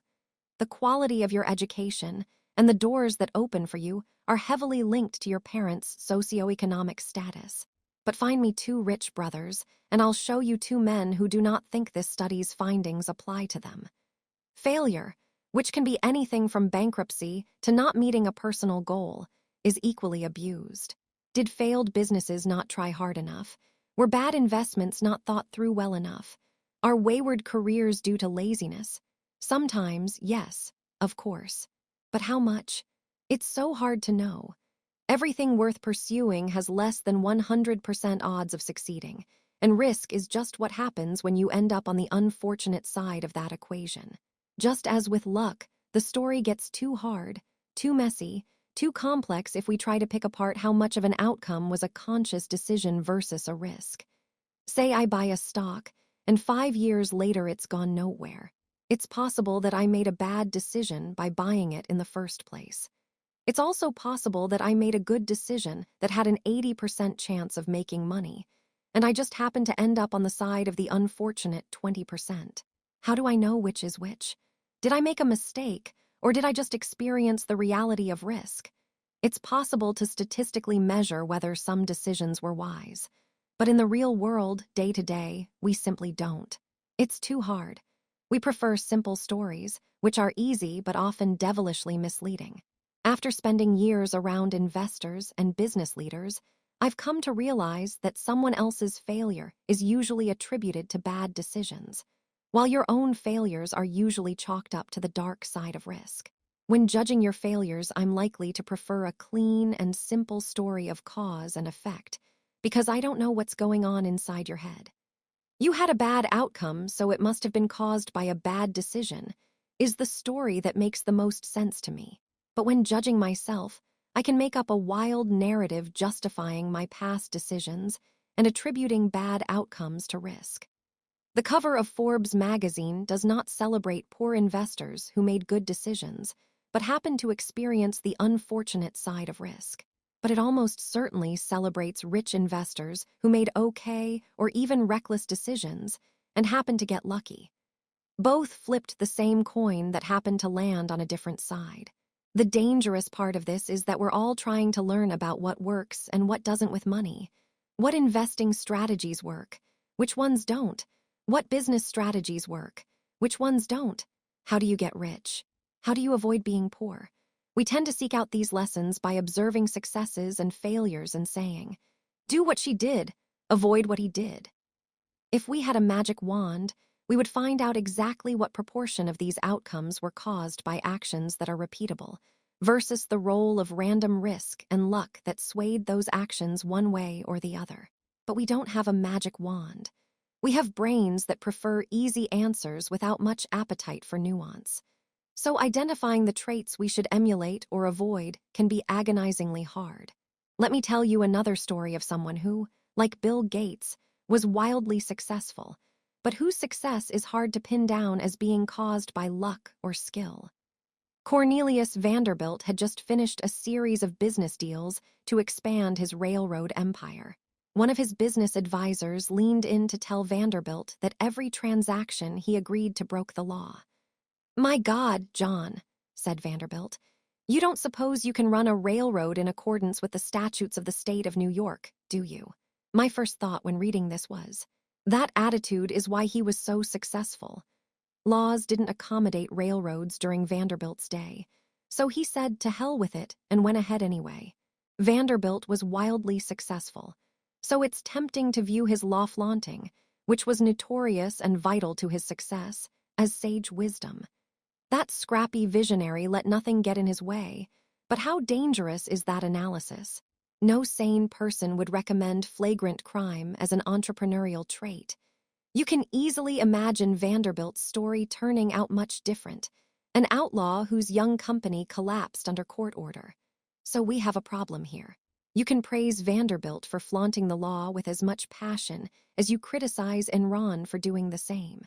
The quality of your education and the doors that open for you are heavily linked to your parents' socioeconomic status. But find me 2 rich brothers, and I'll show you 2 men who do not think this study's findings apply to them. Failure, which can be anything from bankruptcy to not meeting a personal goal, is equally abused. Did failed businesses not try hard enough? Were bad investments not thought through well enough? Are wayward careers due to laziness? Sometimes, yes, of course. But how much? It's so hard to know. Everything worth pursuing has less than 100% odds of succeeding, and risk is just what happens when you end up on the unfortunate side of that equation. Just as with luck, the story gets too hard, too messy, too complex if we try to pick apart how much of an outcome was a conscious decision versus a risk. Say I buy a stock, and 5 years later it's gone nowhere. It's possible that I made a bad decision by buying it in the first place. It's also possible that I made a good decision that had an 80% chance of making money, and I just happened to end up on the side of the unfortunate 20%. How do I know which is which? Did I make a mistake, or did I just experience the reality of risk? It's possible to statistically measure whether some decisions were wise, but in the real world, day to day, we simply don't. It's too hard. We prefer simple stories, which are easy but often devilishly misleading. After spending years around investors and business leaders, I've come to realize that someone else's failure is usually attributed to bad decisions, while your own failures are usually chalked up to the dark side of risk. When judging your failures, I'm likely to prefer a clean and simple story of cause and effect, because I don't know what's going on inside your head. You had a bad outcome, so it must have been caused by a bad decision, is the story that makes the most sense to me. But when judging myself, I can make up a wild narrative justifying my past decisions and attributing bad outcomes to risk. The cover of Forbes magazine does not celebrate poor investors who made good decisions, but happened to experience the unfortunate side of risk. But it almost certainly celebrates rich investors who made okay or even reckless decisions and happened to get lucky. Both flipped the same coin that happened to land on a different side. The dangerous part of this is that we're all trying to learn about what works and what doesn't with money. What investing strategies work? Which ones don't? What business strategies work? Which ones don't? How do you get rich? How do you avoid being poor? We tend to seek out these lessons by observing successes and failures and saying, "Do what she did, avoid what he did." If we had a magic wand, we would find out exactly what proportion of these outcomes were caused by actions that are repeatable, versus the role of random risk and luck that swayed those actions one way or the other. But we don't have a magic wand. We have brains that prefer easy answers without much appetite for nuance. So identifying the traits we should emulate or avoid can be agonizingly hard. Let me tell you another story of someone who, like Bill Gates, was wildly successful, but whose success is hard to pin down as being caused by luck or skill. Cornelius Vanderbilt had just finished a series of business deals to expand his railroad empire. One of his business advisors leaned in to tell Vanderbilt that every transaction he agreed to broke the law. "My God, John," said Vanderbilt, "you don't suppose you can run a railroad in accordance with the statutes of the state of New York, do you?" My first thought when reading this was, that attitude is why he was so successful. Laws didn't accommodate railroads during Vanderbilt's day, so he said to hell with it and went ahead anyway. Vanderbilt was wildly successful, so it's tempting to view his law flaunting, which was notorious and vital to his success, as sage wisdom. That scrappy visionary let nothing get in his way, but how dangerous is that analysis? No sane person would recommend flagrant crime as an entrepreneurial trait. You can easily imagine Vanderbilt's story turning out much different, an outlaw whose young company collapsed under court order. So we have a problem here. You can praise Vanderbilt for flaunting the law with as much passion as you criticize Enron for doing the same.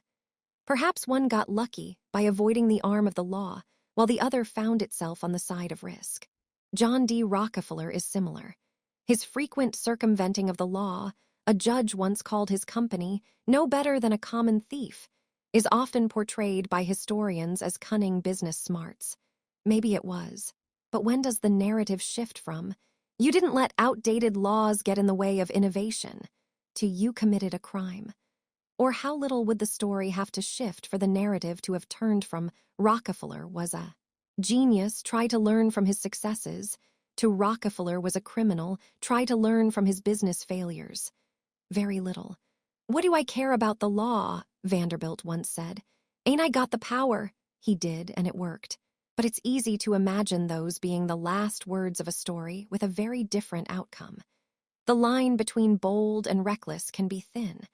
Perhaps one got lucky by avoiding the arm of the law, while the other found itself on the side of risk. John D. Rockefeller is similar. His frequent circumventing of the law, a judge once called his company no better than a common thief, is often portrayed by historians as cunning business smarts. Maybe it was. But when does the narrative shift from, "You didn't let outdated laws get in the way of innovation," to "You committed a crime"? Or how little would the story have to shift for the narrative to have turned from "Rockefeller was a genius, try to learn from his successes," to "Rockefeller was a criminal, try to learn from his business failures"? Very little. "What do I care about the law?" Vanderbilt once said. "Ain't I got the power?" He did, and it worked. But it's easy to imagine those being the last words of a story with a very different outcome. The line between bold and reckless can be thin.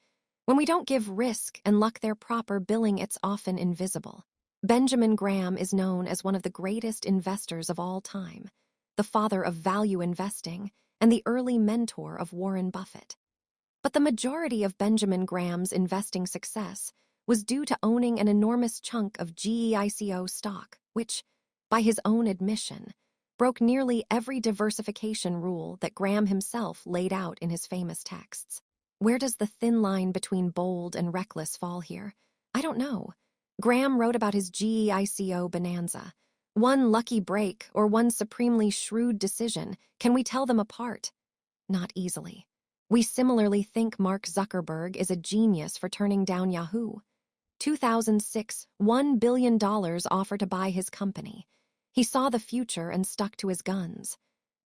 When we don't give risk and luck their proper billing, it's often invisible. Benjamin Graham is known as one of the greatest investors of all time, the father of value investing, and the early mentor of Warren Buffett. But the majority of Benjamin Graham's investing success was due to owning an enormous chunk of GEICO stock, which, by his own admission, broke nearly every diversification rule that Graham himself laid out in his famous texts. Where does the thin line between bold and reckless fall here? I don't know. Graham wrote about his GEICO bonanza. One lucky break or one supremely shrewd decision, can we tell them apart? Not easily. We similarly think Mark Zuckerberg is a genius for turning down Yahoo. 2006, $1 billion offer to buy his company. He saw the future and stuck to his guns.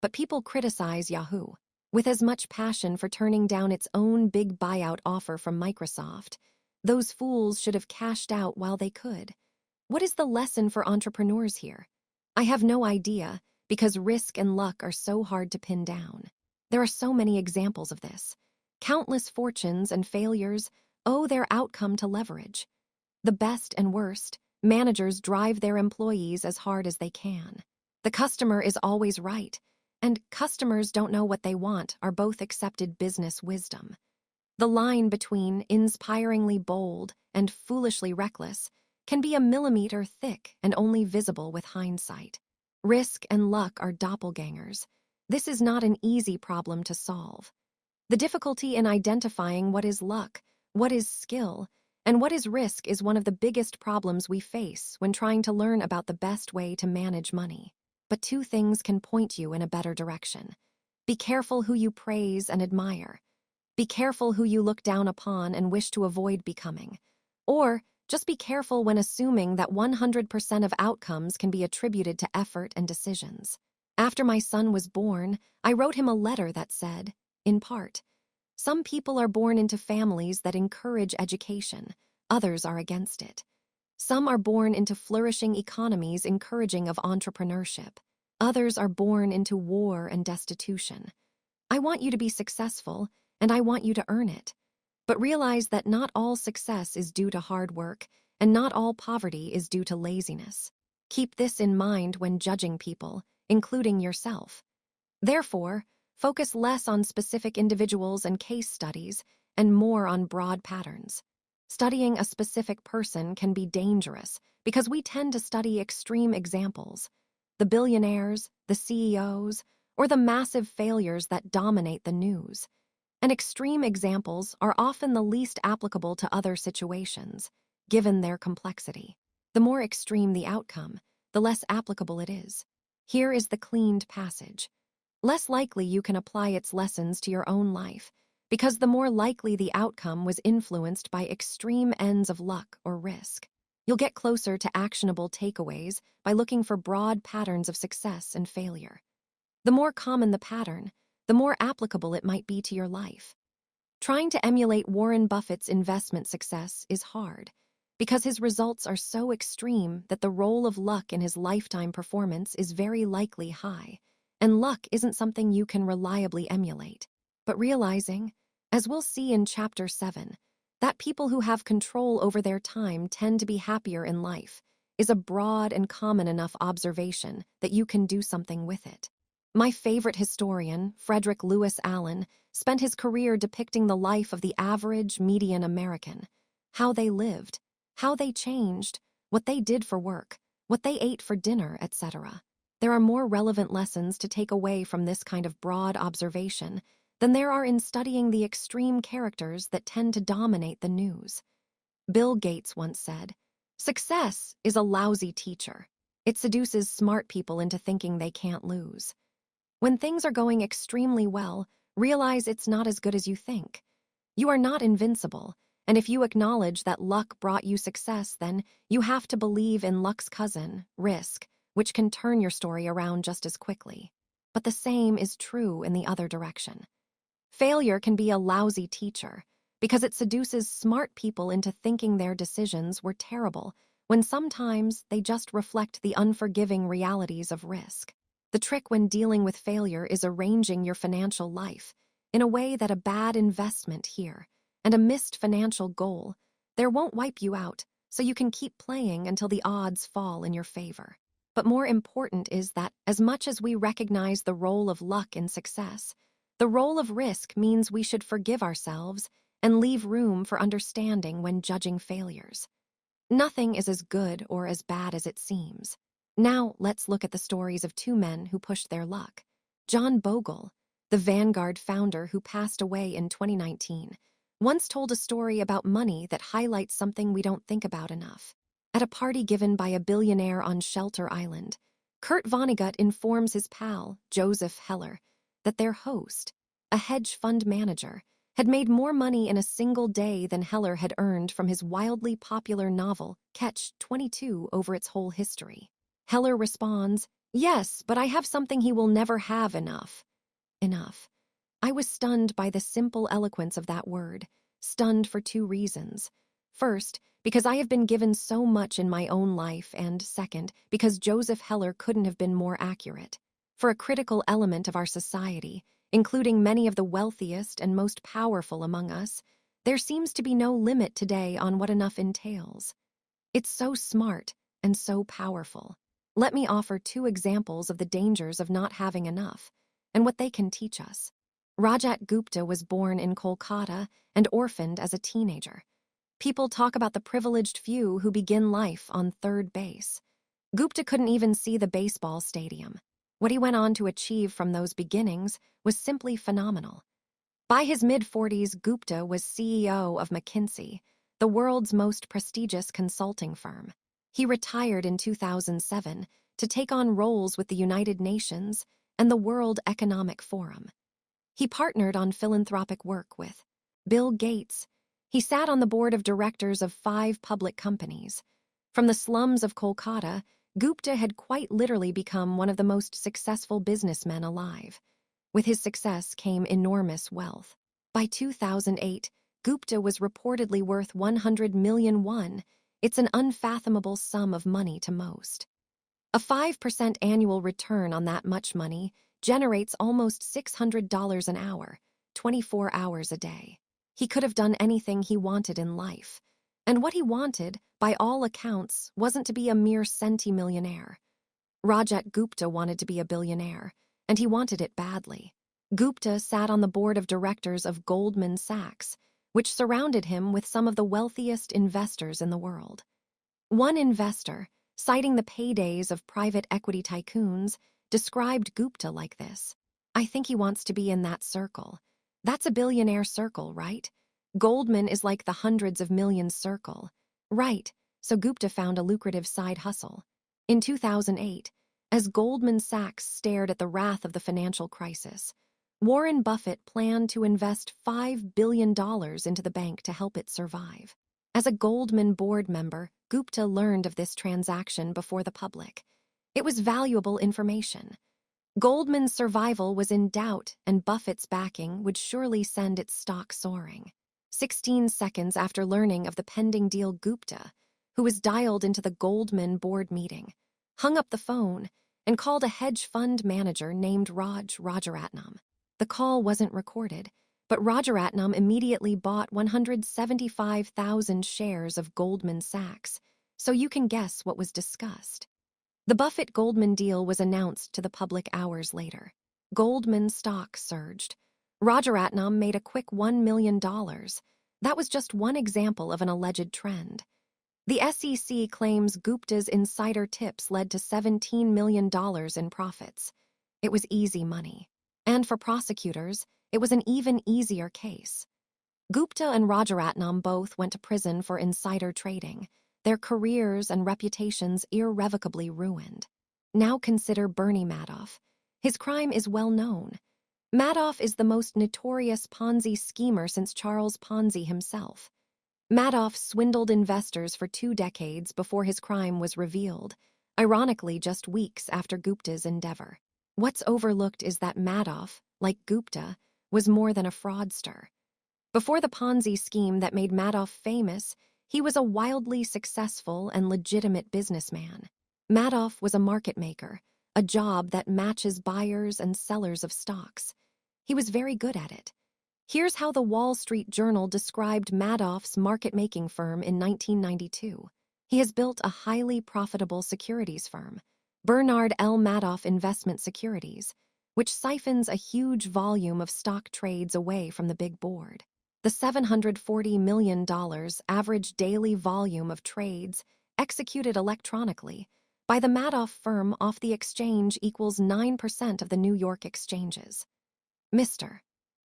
But people criticize Yahoo with as much passion for turning down its own big buyout offer from Microsoft. Those fools should have cashed out while they could. What is the lesson for entrepreneurs here? I have no idea, because risk and luck are so hard to pin down. There are so many examples of this. Countless fortunes and failures owe their outcome to leverage. The best and worst, managers drive their employees as hard as they can. The customer is always right, and customers don't know what they want are both accepted business wisdom. The line between inspiringly bold and foolishly reckless can be a millimeter thick and only visible with hindsight. Risk and luck are doppelgangers. This is not an easy problem to solve. The difficulty in identifying what is luck, what is skill, and what is risk is one of the biggest problems we face when trying to learn about the best way to manage money. But two things can point you in a better direction. Be careful who you praise and admire. Be careful who you look down upon and wish to avoid becoming. Or just be careful when assuming that 100% of outcomes can be attributed to effort and decisions. After my son was born, I wrote him a letter that said, in part, some people are born into families that encourage education, others are against it. Some are born into flourishing economies encouraging of entrepreneurship. Others are born into war and destitution. I want you to be successful, and I want you to earn it. But realize that not all success is due to hard work, and not all poverty is due to laziness. Keep this in mind when judging people, including yourself. Therefore, focus less on specific individuals and case studies, and more on broad patterns. Studying a specific person can be dangerous because we tend to study extreme examples, the billionaires, the CEOs, or the massive failures that dominate the news. And extreme examples are often the least applicable to other situations, given their complexity. The more extreme the outcome, the less applicable it is. Here is the cleaned passage. Less likely you can apply its lessons to your own life, because the more likely the outcome was influenced by extreme ends of luck or risk. You'll get closer to actionable takeaways by looking for broad patterns of success and failure. The more common the pattern, the more applicable it might be to your life. Trying to emulate Warren Buffett's investment success is hard, because his results are so extreme that the role of luck in his lifetime performance is very likely high, and luck isn't something you can reliably emulate. But realizing, as we'll see in Chapter 7, that people who have control over their time tend to be happier in life is a broad and common enough observation that you can do something with it. My favorite historian, Frederick Lewis Allen, spent his career depicting the life of the average median American, how they lived, how they changed, what they did for work, what they ate for dinner, etc. There are more relevant lessons to take away from this kind of broad observation than there are in studying the extreme characters that tend to dominate the news. Bill Gates once said, "Success is a lousy teacher. It seduces smart people into thinking they can't lose." When things are going extremely well, realize it's not as good as you think. You are not invincible, and if you acknowledge that luck brought you success, then you have to believe in luck's cousin, risk, which can turn your story around just as quickly. But the same is true in the other direction. Failure can be a lousy teacher because it seduces smart people into thinking their decisions were terrible when sometimes they just reflect the unforgiving realities of risk. The trick when dealing with failure is arranging your financial life in a way that a bad investment here and a missed financial goal there won't wipe you out, so you can keep playing until the odds fall in your favor. But more important is that as much as we recognize the role of luck in success, the role of risk means we should forgive ourselves and leave room for understanding when judging failures. Nothing is as good or as bad as it seems. Now, let's look at the stories of two men who pushed their luck. John Bogle, the Vanguard founder who passed away in 2019, once told a story about money that highlights something we don't think about enough. At a party given by a billionaire on Shelter Island, Kurt Vonnegut informs his pal, Joseph Heller, that their host, a hedge fund manager, had made more money in a single day than Heller had earned from his wildly popular novel, Catch-22, over its whole history. Heller responds, "Yes, but I have something he will never have enough." Enough. I was stunned by the simple eloquence of that word, stunned for two reasons. First, because I have been given so much in my own life, and second, because Joseph Heller couldn't have been more accurate. For a critical element of our society, including many of the wealthiest and most powerful among us, there seems to be no limit today on what enough entails. It's so smart and so powerful. Let me offer two examples of the dangers of not having enough, and what they can teach us. Rajat Gupta was born in Kolkata and orphaned as a teenager. People talk about the privileged few who begin life on third base. Gupta couldn't even see the baseball stadium. What he went on to achieve from those beginnings was simply phenomenal. By his mid-40s, Gupta was CEO of McKinsey, the world's most prestigious consulting firm. He retired in 2007 to take on roles with the United Nations and the World Economic Forum. He partnered on philanthropic work with Bill Gates. He sat on the board of directors of 5 public companies. From the slums of Kolkata, Gupta had quite literally become one of the most successful businessmen alive. With his success came enormous wealth. By 2008, Gupta was reportedly worth 100 million won. It's an unfathomable sum of money to most. A 5% annual return on that much money generates almost $600 an hour, 24 hours a day. He could have done anything he wanted in life. And what he wanted, by all accounts, wasn't to be a mere centimillionaire. Rajat Gupta wanted to be a billionaire, and he wanted it badly. Gupta sat on the board of directors of Goldman Sachs, which surrounded him with some of the wealthiest investors in the world. One investor, citing the paydays of private equity tycoons, described Gupta like this: "I think he wants to be in that circle. That's a billionaire circle, right? Goldman is like the hundreds of millions circle." Right, so Gupta found a lucrative side hustle. In 2008, as Goldman Sachs stared at the wrath of the financial crisis, Warren Buffett planned to invest $5 billion into the bank to help it survive. As a Goldman board member, Gupta learned of this transaction before the public. It was valuable information. Goldman's survival was in doubt, and Buffett's backing would surely send its stock soaring. 16 seconds after learning of the pending deal, Gupta, who was dialed into the Goldman board meeting, hung up the phone and called a hedge fund manager named Rajaratnam. The call wasn't recorded, but Rajaratnam immediately bought 175,000 shares of Goldman Sachs, so you can guess what was discussed. The Buffett-Goldman deal was announced to the public hours later. Goldman stock surged. Rajaratnam made a quick $1 million. That was just one example of an alleged trend. The SEC claims Gupta's insider tips led to $17 million in profits. It was easy money. And for prosecutors, it was an even easier case. Gupta and Rajaratnam both went to prison for insider trading, their careers and reputations irrevocably ruined. Now consider Bernie Madoff. His crime is well known. Madoff is the most notorious Ponzi schemer since Charles Ponzi himself. Madoff swindled investors for 2 decades before his crime was revealed, ironically just weeks after Gupta's endeavor. What's overlooked is that Madoff, like Gupta, was more than a fraudster. Before the Ponzi scheme that made Madoff famous, he was a wildly successful and legitimate businessman. Madoff was a market maker, a job that matches buyers and sellers of stocks. He was very good at it. Here's how the Wall Street Journal described Madoff's market-making firm in 1992. He has built a highly profitable securities firm, Bernard L. Madoff Investment Securities, which siphons a huge volume of stock trades away from the big board. The $740 million average daily volume of trades executed electronically By the Madoff firm off the exchange equals 9% of the New York exchanges. Mr.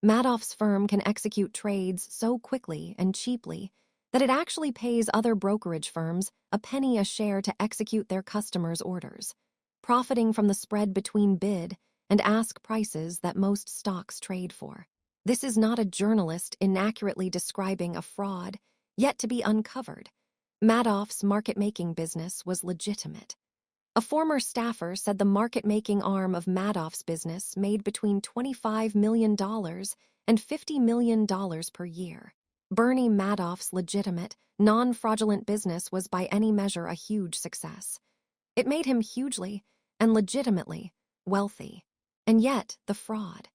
Madoff's firm can execute trades so quickly and cheaply that it actually pays other brokerage firms a penny a share to execute their customers' orders, profiting from the spread between bid and ask prices that most stocks trade for. This is not a journalist inaccurately describing a fraud yet to be uncovered. Madoff's market-making business was legitimate. A former staffer said the market-making arm of Madoff's business made between $25 million and $50 million per year. Bernie Madoff's legitimate, non-fraudulent business was by any measure a huge success. It made him hugely and legitimately wealthy. And yet, the fraud.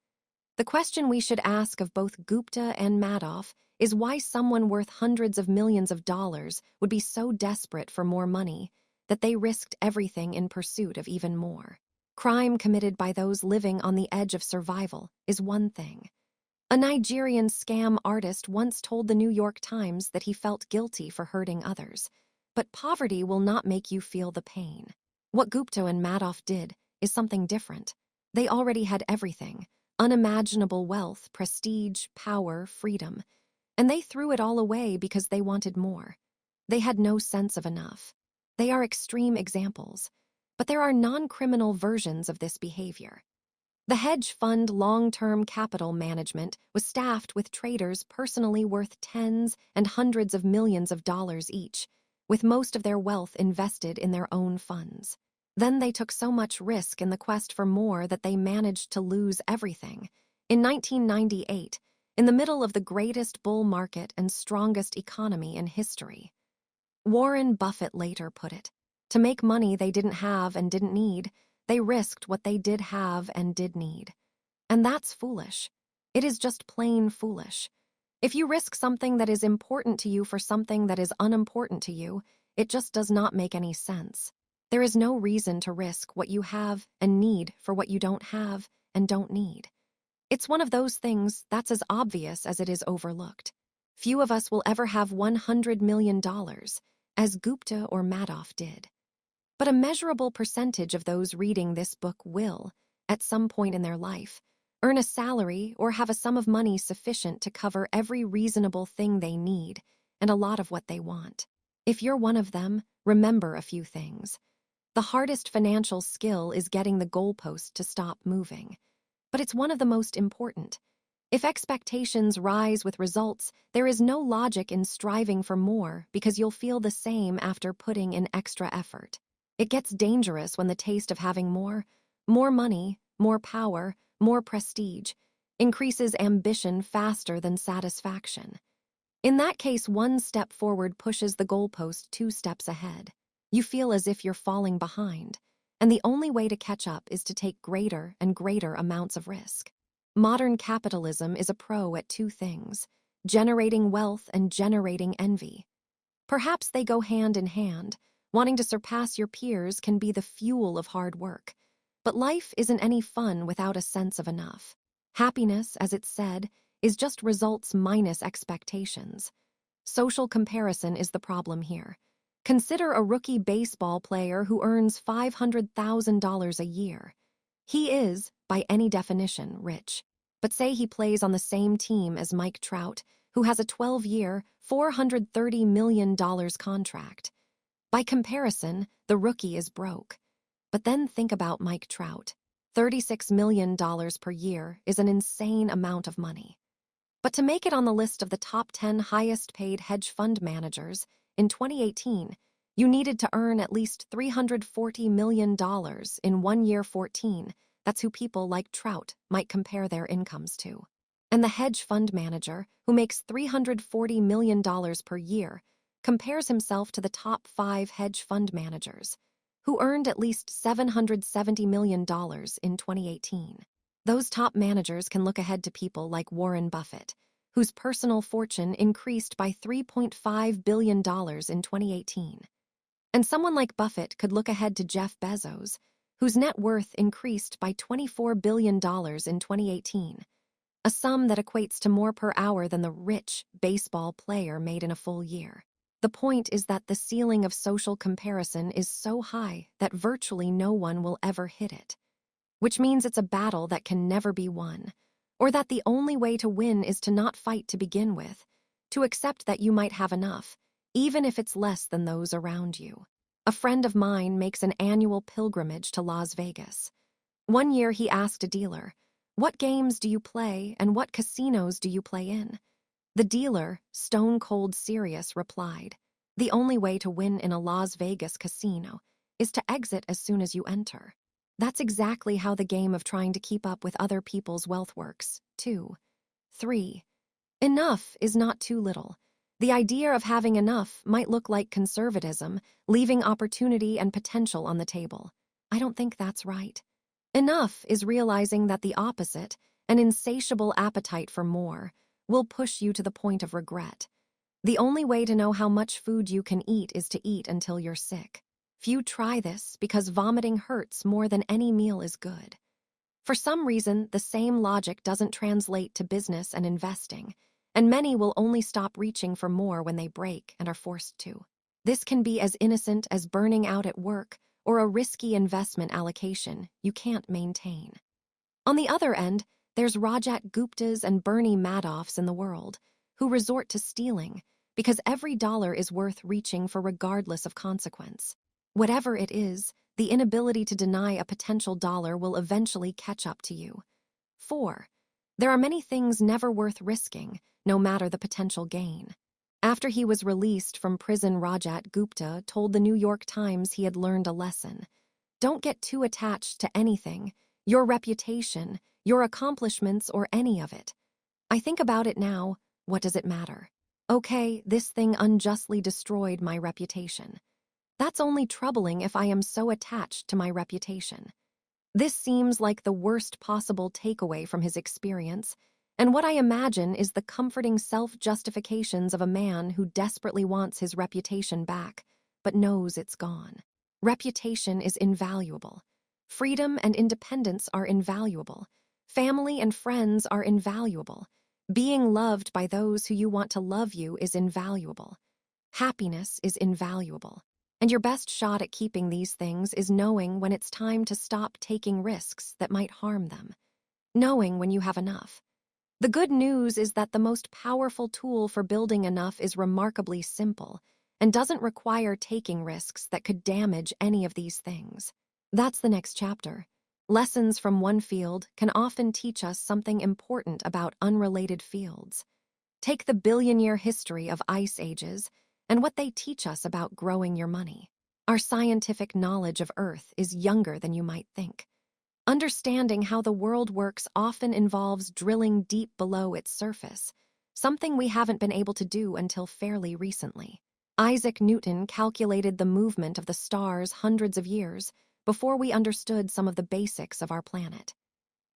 The question we should ask of both Gupta and Madoff is why someone worth hundreds of millions of dollars would be so desperate for more money that they risked everything in pursuit of even more. Crime committed by those living on the edge of survival is one thing. A Nigerian scam artist once told the New York Times that he felt guilty for hurting others, but poverty will not make you feel the pain. What Gupta and Madoff did is something different. They already had everything, unimaginable wealth, prestige, power, freedom, and they threw it all away because they wanted more. They had no sense of enough. They are extreme examples, but there are non-criminal versions of this behavior. The hedge fund long-term capital management was staffed with traders personally worth tens and hundreds of millions of dollars each, with most of their wealth invested in their own funds. Then they took so much risk in the quest for more that they managed to lose everything. In 1998, in the middle of the greatest bull market and strongest economy in history. Warren Buffett later put it, to make money they didn't have and didn't need, they risked what they did have and did need. And that's foolish. It is just plain foolish. If you risk something that is important to you for something that is unimportant to you, it just does not make any sense. There is no reason to risk what you have and need for what you don't have and don't need. It's one of those things that's as obvious as it is overlooked. Few of us will ever have $100 million, as Gupta or Madoff did. But a measurable percentage of those reading this book will, at some point in their life, earn a salary or have a sum of money sufficient to cover every reasonable thing they need and a lot of what they want. If you're one of them, remember a few things. The hardest financial skill is getting the goalpost to stop moving. But it's one of the most important. If expectations rise with results, there is no logic in striving for more because you'll feel the same after putting in extra effort. It gets dangerous when the taste of having more money, more power, more prestige, increases ambition faster than satisfaction. In that case, one step forward pushes the goalpost 2 steps ahead. You feel as if you're falling behind, and the only way to catch up is to take greater and greater amounts of risk. Modern capitalism is a pro at 2 things, generating wealth and generating envy. Perhaps they go hand in hand. Wanting to surpass your peers can be the fuel of hard work. But life isn't any fun without a sense of enough. Happiness, as it's said, is just results minus expectations. Social comparison is the problem here. Consider a rookie baseball player who earns $500,000 a year. He is, by any definition, rich. But say he plays on the same team as Mike Trout, who has a 12-year, $430 million contract. By comparison, the rookie is broke. But then think about Mike Trout. $36 million per year is an insane amount of money. But to make it on the list of the top 10 highest-paid hedge fund managers, in 2018, you needed to earn at least $340 million in 1 year 14. That's who people like Trout might compare their incomes to. And the hedge fund manager, who makes $340 million per year, compares himself to the top 5 hedge fund managers, who earned at least $770 million in 2018. Those top managers can look ahead to people like Warren Buffett, whose personal fortune increased by $3.5 billion in 2018. And someone like Buffett could look ahead to Jeff Bezos, whose net worth increased by $24 billion in 2018, a sum that equates to more per hour than the rich baseball player made in a full year. The point is that the ceiling of social comparison is so high that virtually no one will ever hit it, which means it's a battle that can never be won, or that the only way to win is to not fight to begin with, to accept that you might have enough, even if it's less than those around you. A friend of mine makes an annual pilgrimage to Las Vegas. One year he asked a dealer, "What games do you play and what casinos do you play in?" The dealer, stone cold serious, replied, "The only way to win in a Las Vegas casino is to exit as soon as you enter." That's exactly how the game of trying to keep up with other people's wealth works. 2. 3. Enough is not too little. The idea of having enough might look like conservatism, leaving opportunity and potential on the table. I don't think that's right. Enough is realizing that the opposite, an insatiable appetite for more, will push you to the point of regret. The only way to know how much food you can eat is to eat until you're sick. Few try this because vomiting hurts more than any meal is good. For some reason, the same logic doesn't translate to business and investing, and many will only stop reaching for more when they break and are forced to. This can be as innocent as burning out at work or a risky investment allocation you can't maintain. On the other end, there's Rajat Guptas and Bernie Madoffs in the world, who resort to stealing because every dollar is worth reaching for regardless of consequence. Whatever it is, the inability to deny a potential dollar will eventually catch up to you. 4. There are many things never worth risking, no matter the potential gain. After he was released from prison, Rajat Gupta told the New York Times he had learned a lesson. Don't get too attached to anything, your reputation, your accomplishments, or any of it. I think about it now, what does it matter? Okay, this thing unjustly destroyed my reputation. That's only troubling if I am so attached to my reputation. This seems like the worst possible takeaway from his experience, and what I imagine is the comforting self-justifications of a man who desperately wants his reputation back, but knows it's gone. Reputation is invaluable. Freedom and independence are invaluable. Family and friends are invaluable. Being loved by those who you want to love you is invaluable. Happiness is invaluable. And your best shot at keeping these things is knowing when it's time to stop taking risks that might harm them. Knowing when you have enough. The good news is that the most powerful tool for building enough is remarkably simple and doesn't require taking risks that could damage any of these things. That's the next chapter. Lessons from one field can often teach us something important about unrelated fields. Take the billion-year history of ice ages and what they teach us about growing your money. Our scientific knowledge of Earth is younger than you might think. Understanding how the world works often involves drilling deep below its surface, something we haven't been able to do until fairly recently. Isaac Newton calculated the movement of the stars hundreds of years before we understood some of the basics of our planet.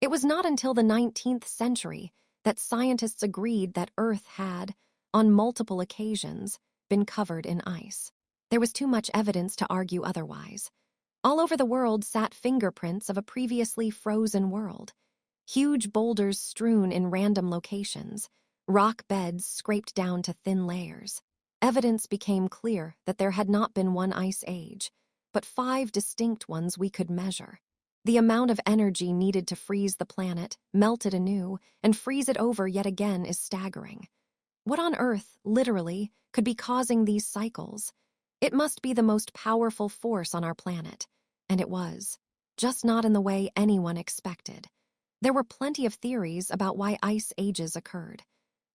It was not until the 19th century that scientists agreed that Earth had, on multiple occasions, been covered in ice. There was too much evidence to argue otherwise. All over the world sat fingerprints of a previously frozen world. Huge boulders strewn in random locations, rock beds scraped down to thin layers. Evidence became clear that there had not been one ice age, but 5 distinct ones we could measure. The amount of energy needed to freeze the planet, melt it anew, and freeze it over yet again is staggering. What on earth, literally, could be causing these cycles? It must be the most powerful force on our planet, and it was, just not in the way anyone expected. There were plenty of theories about why ice ages occurred.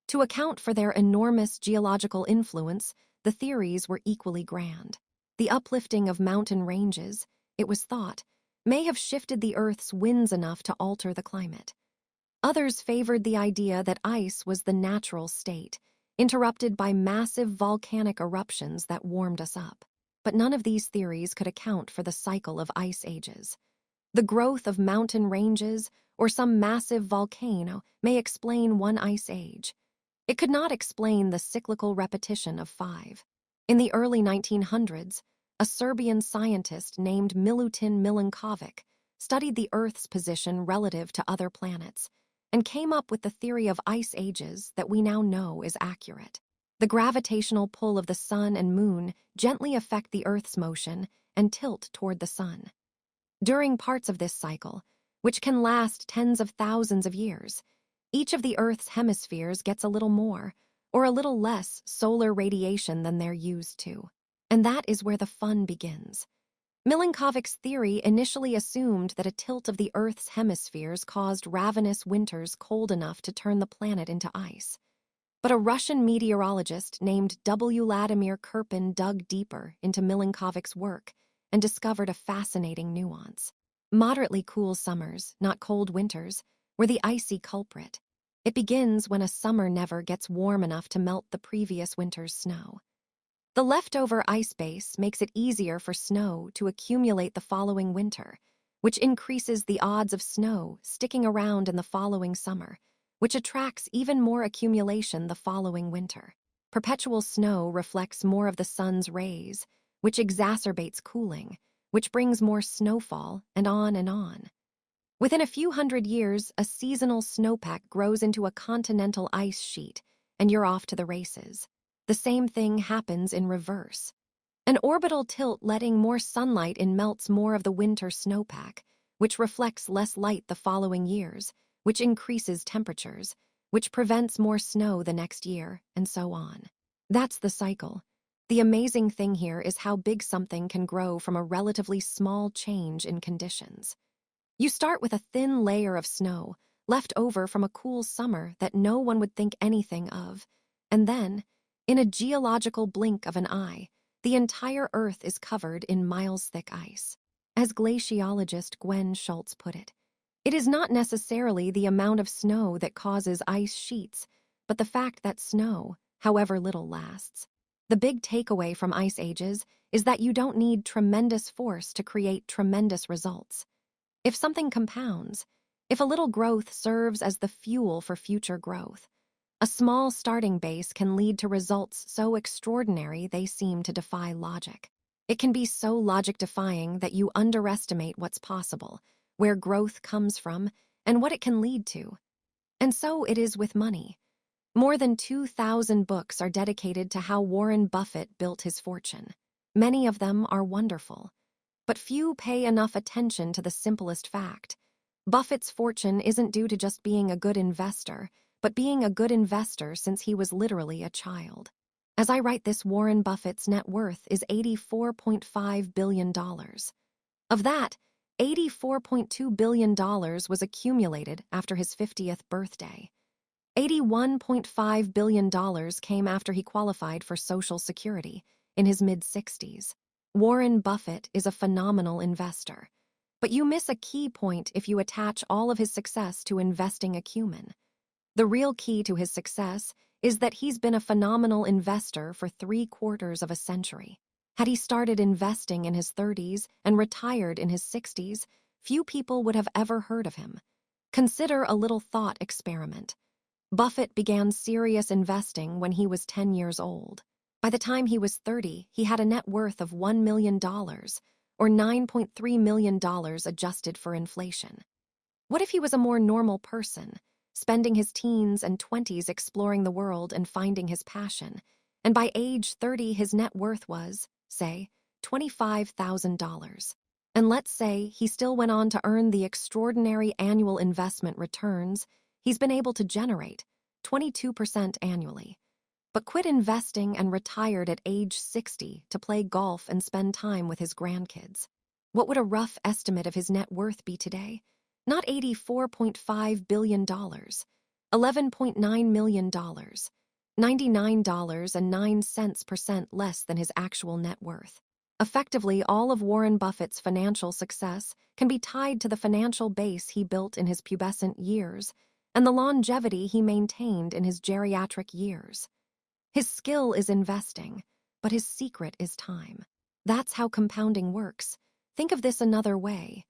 To account for their enormous geological influence, the theories were equally grand. The uplifting of mountain ranges, it was thought, may have shifted the Earth's winds enough to alter the climate. Others favored the idea that ice was the natural state, interrupted by massive volcanic eruptions that warmed us up. But none of these theories could account for the cycle of ice ages. The growth of mountain ranges or some massive volcano may explain one ice age. It could not explain the cyclical repetition of 5. In the early 1900s, a Serbian scientist named Milutin Milankovic studied the Earth's position relative to other planets and came up with the theory of ice ages that we now know is accurate. The gravitational pull of the sun and moon gently affect the Earth's motion and tilt toward the sun. During parts of this cycle, which can last tens of thousands of years, each of the Earth's hemispheres gets a little more or a little less solar radiation than they're used to. And that is where the fun begins. Milankovitch's theory initially assumed that a tilt of the Earth's hemispheres caused ravenous winters cold enough to turn the planet into ice. But a Russian meteorologist named W. Vladimir Kirpin dug deeper into Milankovitch's work and discovered a fascinating nuance. Moderately cool summers, not cold winters, were the icy culprit. It begins when a summer never gets warm enough to melt the previous winter's snow. The leftover ice base makes it easier for snow to accumulate the following winter, which increases the odds of snow sticking around in the following summer, which attracts even more accumulation the following winter. Perpetual snow reflects more of the sun's rays, which exacerbates cooling, which brings more snowfall, and on and on. Within a few hundred years, a seasonal snowpack grows into a continental ice sheet, and you're off to the races. The same thing happens in reverse. An orbital tilt letting more sunlight in melts more of the winter snowpack, which reflects less light the following years, which increases temperatures, which prevents more snow the next year, and so on. That's the cycle. The amazing thing here is how big something can grow from a relatively small change in conditions. You start with a thin layer of snow, left over from a cool summer that no one would think anything of, and then, in a geological blink of an eye, the entire Earth is covered in miles-thick ice. As glaciologist Gwen Schultz put it, it is not necessarily the amount of snow that causes ice sheets, but the fact that snow, however little, lasts. The big takeaway from ice ages is that you don't need tremendous force to create tremendous results. If something compounds, if a little growth serves as the fuel for future growth, a small starting base can lead to results so extraordinary they seem to defy logic. It can be so logic-defying that you underestimate what's possible, where growth comes from, and what it can lead to. And so it is with money. More than 2,000 books are dedicated to how Warren Buffett built his fortune. Many of them are wonderful, but few pay enough attention to the simplest fact. Buffett's fortune isn't due to just being a good investor, but being a good investor since he was literally a child. As I write this, Warren Buffett's net worth is $84.5 billion. Of that, $84.2 billion was accumulated after his 50th birthday. $81.5 billion came after he qualified for Social Security in his mid-60s. Warren Buffett is a phenomenal investor, but you miss a key point if you attach all of his success to investing acumen. The real key to his success is that he's been a phenomenal investor for 3/4 of a century. Had he started investing in his 30s and retired in his 60s, few people would have ever heard of him. Consider a little thought experiment. Buffett began serious investing when he was 10 years old. By the time he was 30, he had a net worth of $1 million, or $9.3 million adjusted for inflation. What if he was a more normal person, spending his teens and 20s exploring the world and finding his passion, and by age 30 his net worth was, say, $25,000. And let's say he still went on to earn the extraordinary annual investment returns he's been able to generate, 22% annually, but quit investing and retired at age 60 to play golf and spend time with his grandkids. What would a rough estimate of his net worth be today? Not $84.5 billion, $11.9 million, $99.09% less than his actual net worth. Effectively, all of Warren Buffett's financial success can be tied to the financial base he built in his pubescent years and the longevity he maintained in his geriatric years. His skill is investing, but his secret is time. That's how compounding works. Think of this another way.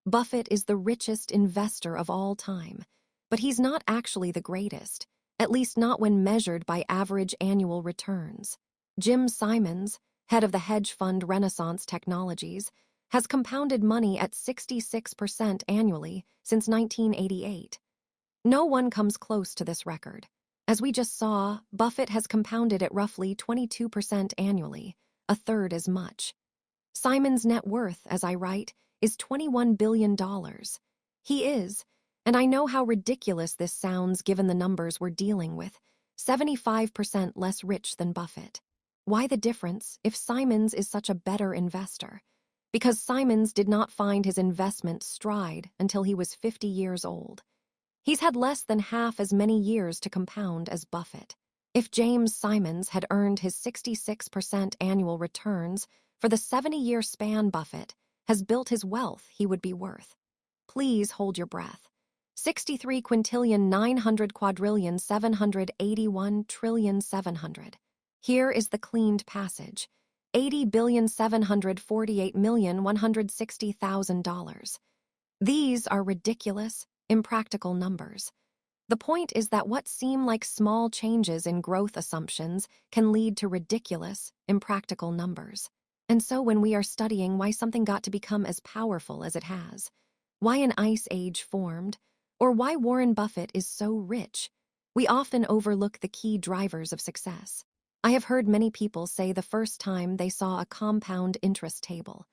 Buffett is the richest investor of all time, but he's not actually the greatest, at least not when measured by average annual returns. Jim Simons, head of the hedge fund Renaissance Technologies, has compounded money at 66% annually since 1988. No one comes close to this record. As we just saw, Buffett has compounded at roughly 22% annually, a third as much. Simon's net worth, as I write, is $21 billion. He is, and I know how ridiculous this sounds given the numbers we're dealing with, 75% less rich than Buffett. Why the difference if Simons is such a better investor? Because Simons did not find his investment stride until he was 50 years old. He's had less than half as many years to compound as Buffett. If James Simons had earned his 66% annual returns for the 70-year span Buffett has built his wealth, he would be worth. Please hold your breath. 63 quintillion 900 quadrillion 781 trillion 700. Here is the cleaned passage. $80,748,160,000. These are ridiculous, impractical numbers. The point is that what seem like small changes in growth assumptions can lead to ridiculous, impractical numbers. And so when we are studying why something got to become as powerful as it has, why an ice age formed, or why Warren Buffett is so rich, we often overlook the key drivers of success. I have heard many people say the first time they saw a compound interest table,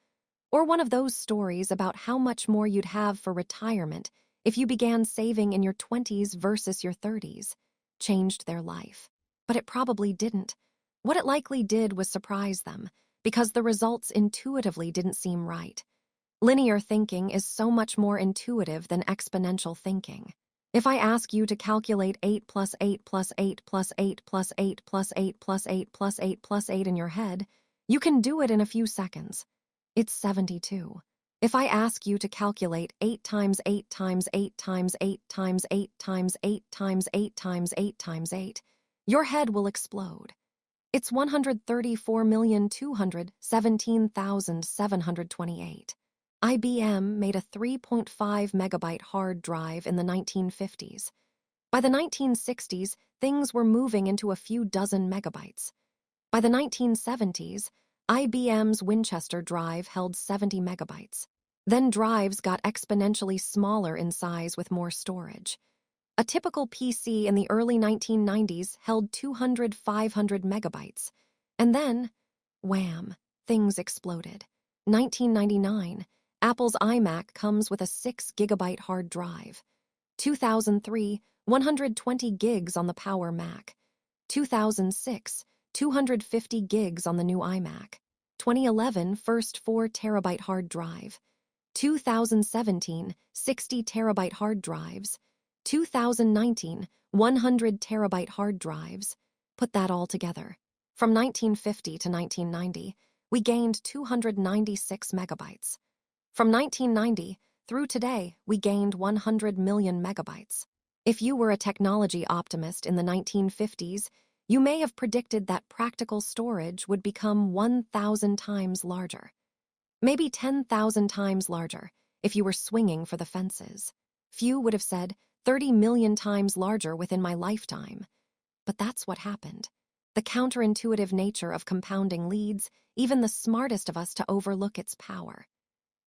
or one of those stories about how much more you'd have for retirement if you began saving in your 20s versus your 30s, changed their life. But it probably didn't. What it likely did was surprise them, because the results intuitively didn't seem right. Linear thinking is so much more intuitive than exponential thinking. If I ask you to calculate 8 plus 8 plus 8 plus 8 plus 8 plus 8 plus 8 plus 8 plus 8 in your head, you can do it in a few seconds. It's 72. If I ask you to calculate 8 times 8 times 8 times 8 times 8 times 8 times 8 times 8 times 8, your head will explode. It's 134,217,728. IBM made a 3.5 megabyte hard drive in the 1950s. By the 1960s, things were moving into a few dozen megabytes. By the 1970s, IBM's Winchester drive held 70 megabytes. Then drives got exponentially smaller in size with more storage. A typical PC in the early 1990s held 500 megabytes. And then, wham, things exploded. 1999, Apple's iMac comes with a 6 gigabyte hard drive. 2003, 120 gigs on the Power Mac. 2006, 250 gigs on the new iMac. 2011, first 4 terabyte hard drive. 2017, 60 terabyte hard drives. 2019, 100 terabyte hard drives. Put that all together. From 1950 to 1990, we gained 296 megabytes. From 1990 through today, we gained 100 million megabytes. If you were a technology optimist in the 1950s, you may have predicted that practical storage would become 1,000 times larger. Maybe 10,000 times larger if you were swinging for the fences. Few would have said 30 million times larger within my lifetime. But that's what happened. The counterintuitive nature of compounding leads even the smartest of us to overlook its power.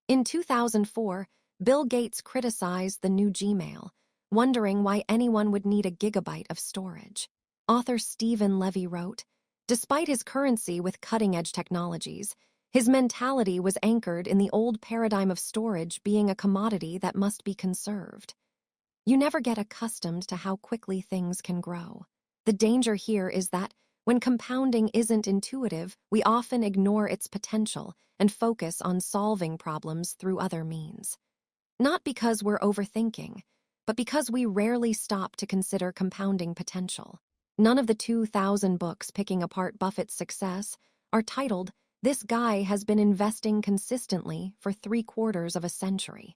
In 2004, Bill Gates criticized the new Gmail, wondering why anyone would need a gigabyte of storage. Author Stephen Levy wrote, "Despite his currency with cutting-edge technologies, his mentality was anchored in the old paradigm of storage being a commodity that must be conserved." You never get accustomed to how quickly things can grow. The danger here is that when compounding isn't intuitive, we often ignore its potential and focus on solving problems through other means. Not because we're overthinking, but because we rarely stop to consider compounding potential. None of the 2,000 books picking apart Buffett's success are titled, "This guy has been investing consistently for 3/4 of a century."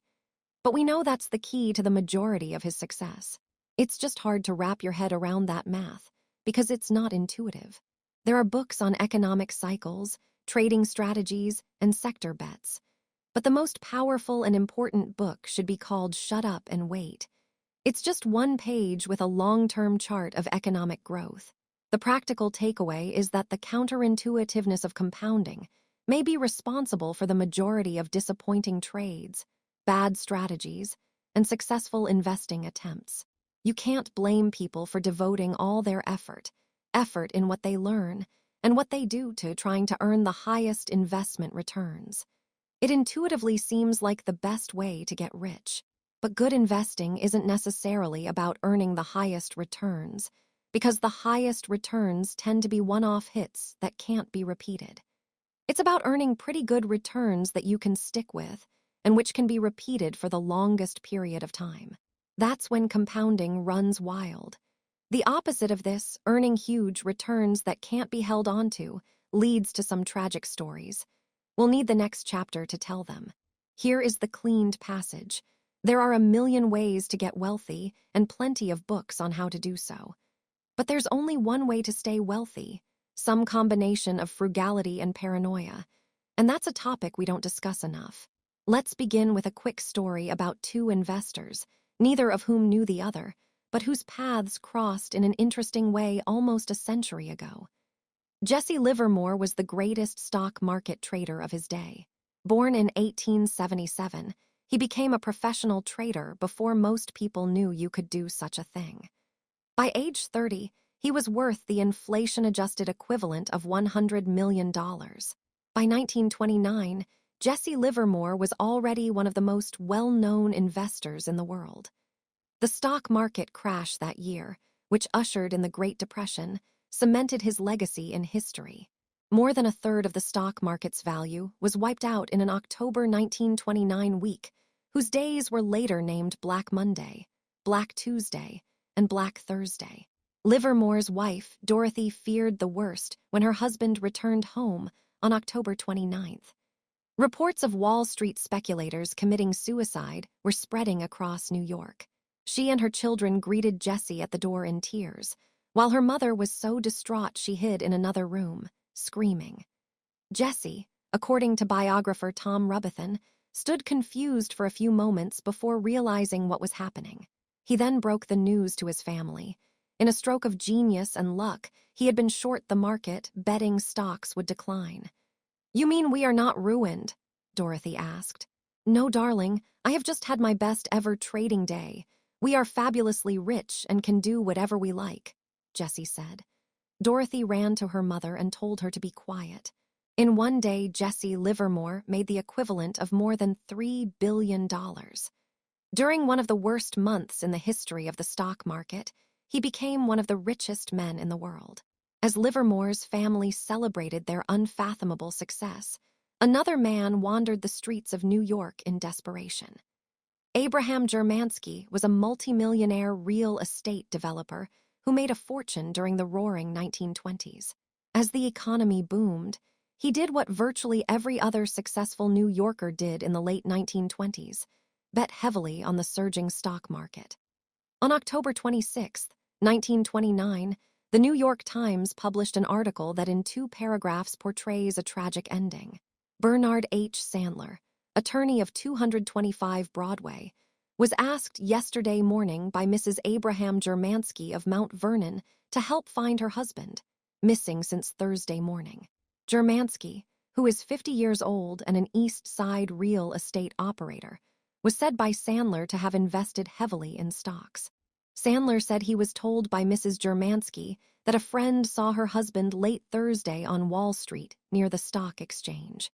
But we know that's the key to the majority of his success. It's just hard to wrap your head around that math, because it's not intuitive. There are books on economic cycles, trading strategies, and sector bets. But the most powerful and important book should be called Shut Up and Wait. It's just one page with a long-term chart of economic growth. The practical takeaway is that the counterintuitiveness of compounding may be responsible for the majority of disappointing trades, bad strategies, and successful investing attempts. You can't blame people for devoting all their effort in what they learn, and what they do to trying to earn the highest investment returns. It intuitively seems like the best way to get rich. But good investing isn't necessarily about earning the highest returns, because the highest returns tend to be one-off hits that can't be repeated. It's about earning pretty good returns that you can stick with, and which can be repeated for the longest period of time. That's when compounding runs wild. The opposite of this, earning huge returns that can't be held onto, leads to some tragic stories. We'll need the next chapter to tell them. Here is the cleaned passage. There are a million ways to get wealthy and plenty of books on how to do so. But there's only one way to stay wealthy, some combination of frugality and paranoia. And that's a topic we don't discuss enough. Let's begin with a quick story about two investors, neither of whom knew the other, but whose paths crossed in an interesting way almost a century ago. Jesse Livermore was the greatest stock market trader of his day. Born in 1877, he became a professional trader before most people knew you could do such a thing. By age 30, he was worth the inflation-adjusted equivalent of $100 million. By 1929, Jesse Livermore was already one of the most well-known investors in the world. The stock market crash that year, which ushered in the Great Depression, cemented his legacy in history. More than a third of the stock market's value was wiped out in an October 1929 week, whose days were later named Black Monday, Black Tuesday, and Black Thursday. Livermore's wife, Dorothy, feared the worst when her husband returned home on October 29th. Reports of Wall Street speculators committing suicide were spreading across New York. She and her children greeted Jesse at the door in tears, while her mother was so distraught she hid in another room, screaming. Jesse, according to biographer Tom Rubithan, stood confused for a few moments before realizing what was happening. He then broke the news to his family. In a stroke of genius and luck, he had been short the market, betting stocks would decline. "You mean we are not ruined?" Dorothy asked. "No, darling, I have just had my best ever trading day. We are fabulously rich and can do whatever we like," Jesse said. Dorothy ran to her mother and told her to be quiet. In one day, Jesse Livermore made the equivalent of more than $3 billion. During one of the worst months in the history of the stock market, he became one of the richest men in the world. As Livermore's family celebrated their unfathomable success, another man wandered the streets of New York in desperation. Abraham Germansky was a multimillionaire real estate developer who made a fortune during the roaring 1920s. As the economy boomed, he did what virtually every other successful New Yorker did in the late 1920s, bet heavily on the surging stock market. On October 26, 1929, the New York Times published an article that in 2 paragraphs portrays a tragic ending. Bernard H. Sandler, attorney of 225 Broadway, was asked yesterday morning by Mrs. Abraham Germansky of Mount Vernon to help find her husband, missing since Thursday morning. Germansky, who is 50 years old and an East Side real estate operator, was said by Sandler to have invested heavily in stocks. Sandler said he was told by Mrs. Germansky that a friend saw her husband late Thursday on Wall Street near the stock exchange.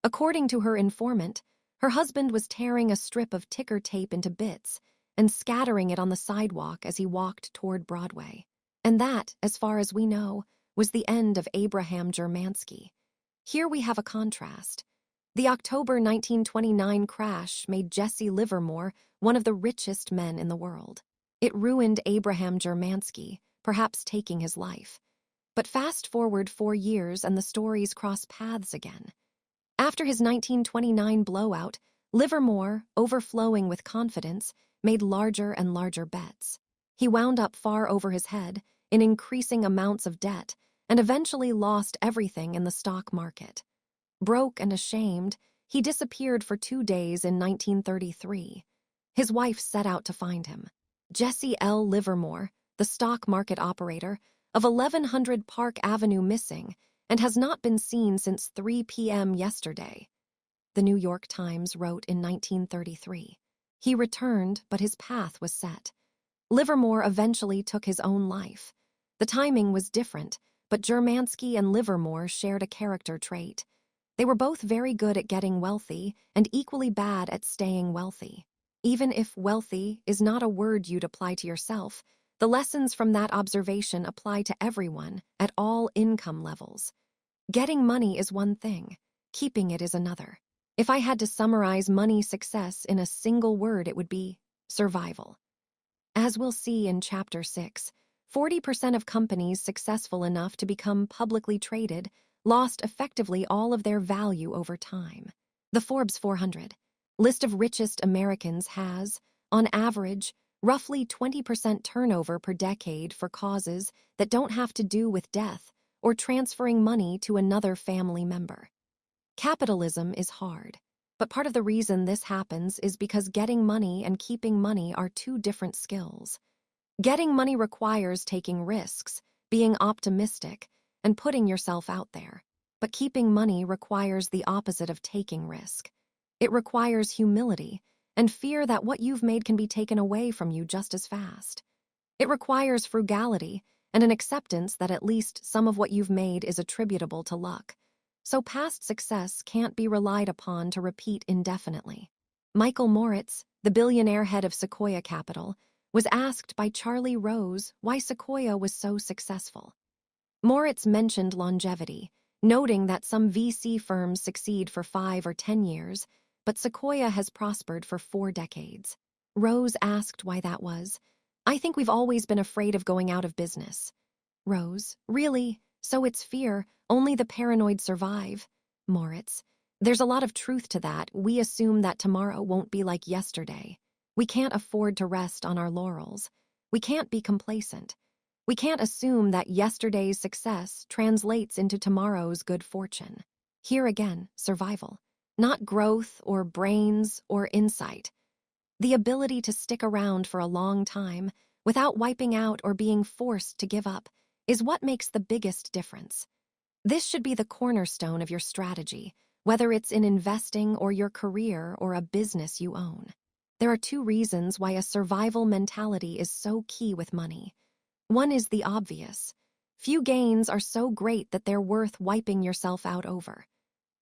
According to her informant, her husband was tearing a strip of ticker tape into bits and scattering it on the sidewalk as he walked toward Broadway. And that, as far as we know, was the end of Abraham Germansky. Here we have a contrast. The October 1929 crash made Jesse Livermore one of the richest men in the world. It ruined Abraham Germansky, perhaps taking his life. But fast forward 4 years and the stories cross paths again. After his 1929 blowout, Livermore, overflowing with confidence, made larger and larger bets. He wound up far over his head, in increasing amounts of debt, and eventually lost everything in the stock market. Broke and ashamed, he disappeared for 2 days in 1933. His wife set out to find him. Jesse L. Livermore, the stock market operator, of 1100 Park Avenue missing, and has not been seen since 3 p.m. yesterday, the New York Times wrote in 1933. He returned, but his path was set. Livermore eventually took his own life. The timing was different, but Germansky and Livermore shared a character trait. They were both very good at getting wealthy and equally bad at staying wealthy. Even if wealthy is not a word you'd apply to yourself, the lessons from that observation apply to everyone at all income levels. Getting money is one thing, keeping it is another. If I had to summarize money success in a single word, it would be survival. As we'll see in Chapter 6, 40% of companies successful enough to become publicly traded lost effectively all of their value over time. The Forbes 400 list of richest Americans has, on average, roughly 20% turnover per decade for causes that don't have to do with death or transferring money to another family member. Capitalism is hard, but part of the reason this happens is because getting money and keeping money are two different skills. Getting money requires taking risks, being optimistic, and putting yourself out there. But keeping money requires the opposite of taking risk. It requires humility and fear that what you've made can be taken away from you just as fast. It requires frugality and an acceptance that at least some of what you've made is attributable to luck. So past success can't be relied upon to repeat indefinitely. Michael Moritz, the billionaire head of Sequoia Capital, was asked by Charlie Rose why Sequoia was so successful. Moritz mentioned longevity, noting that some VC firms succeed for 5 or 10 years, but Sequoia has prospered for 4 decades. Rose asked why that was. I think we've always been afraid of going out of business. Rose, really? So it's fear, only the paranoid survive. Moritz, there's a lot of truth to that. We assume that tomorrow won't be like yesterday. We can't afford to rest on our laurels. We can't be complacent. We can't assume that yesterday's success translates into tomorrow's good fortune. Here again, survival. Not growth or brains or insight. The ability to stick around for a long time without wiping out or being forced to give up is what makes the biggest difference. This should be the cornerstone of your strategy, whether it's in investing or your career or a business you own. There are 2 reasons why a survival mentality is so key with money. One is the obvious. Few gains are so great that they're worth wiping yourself out over.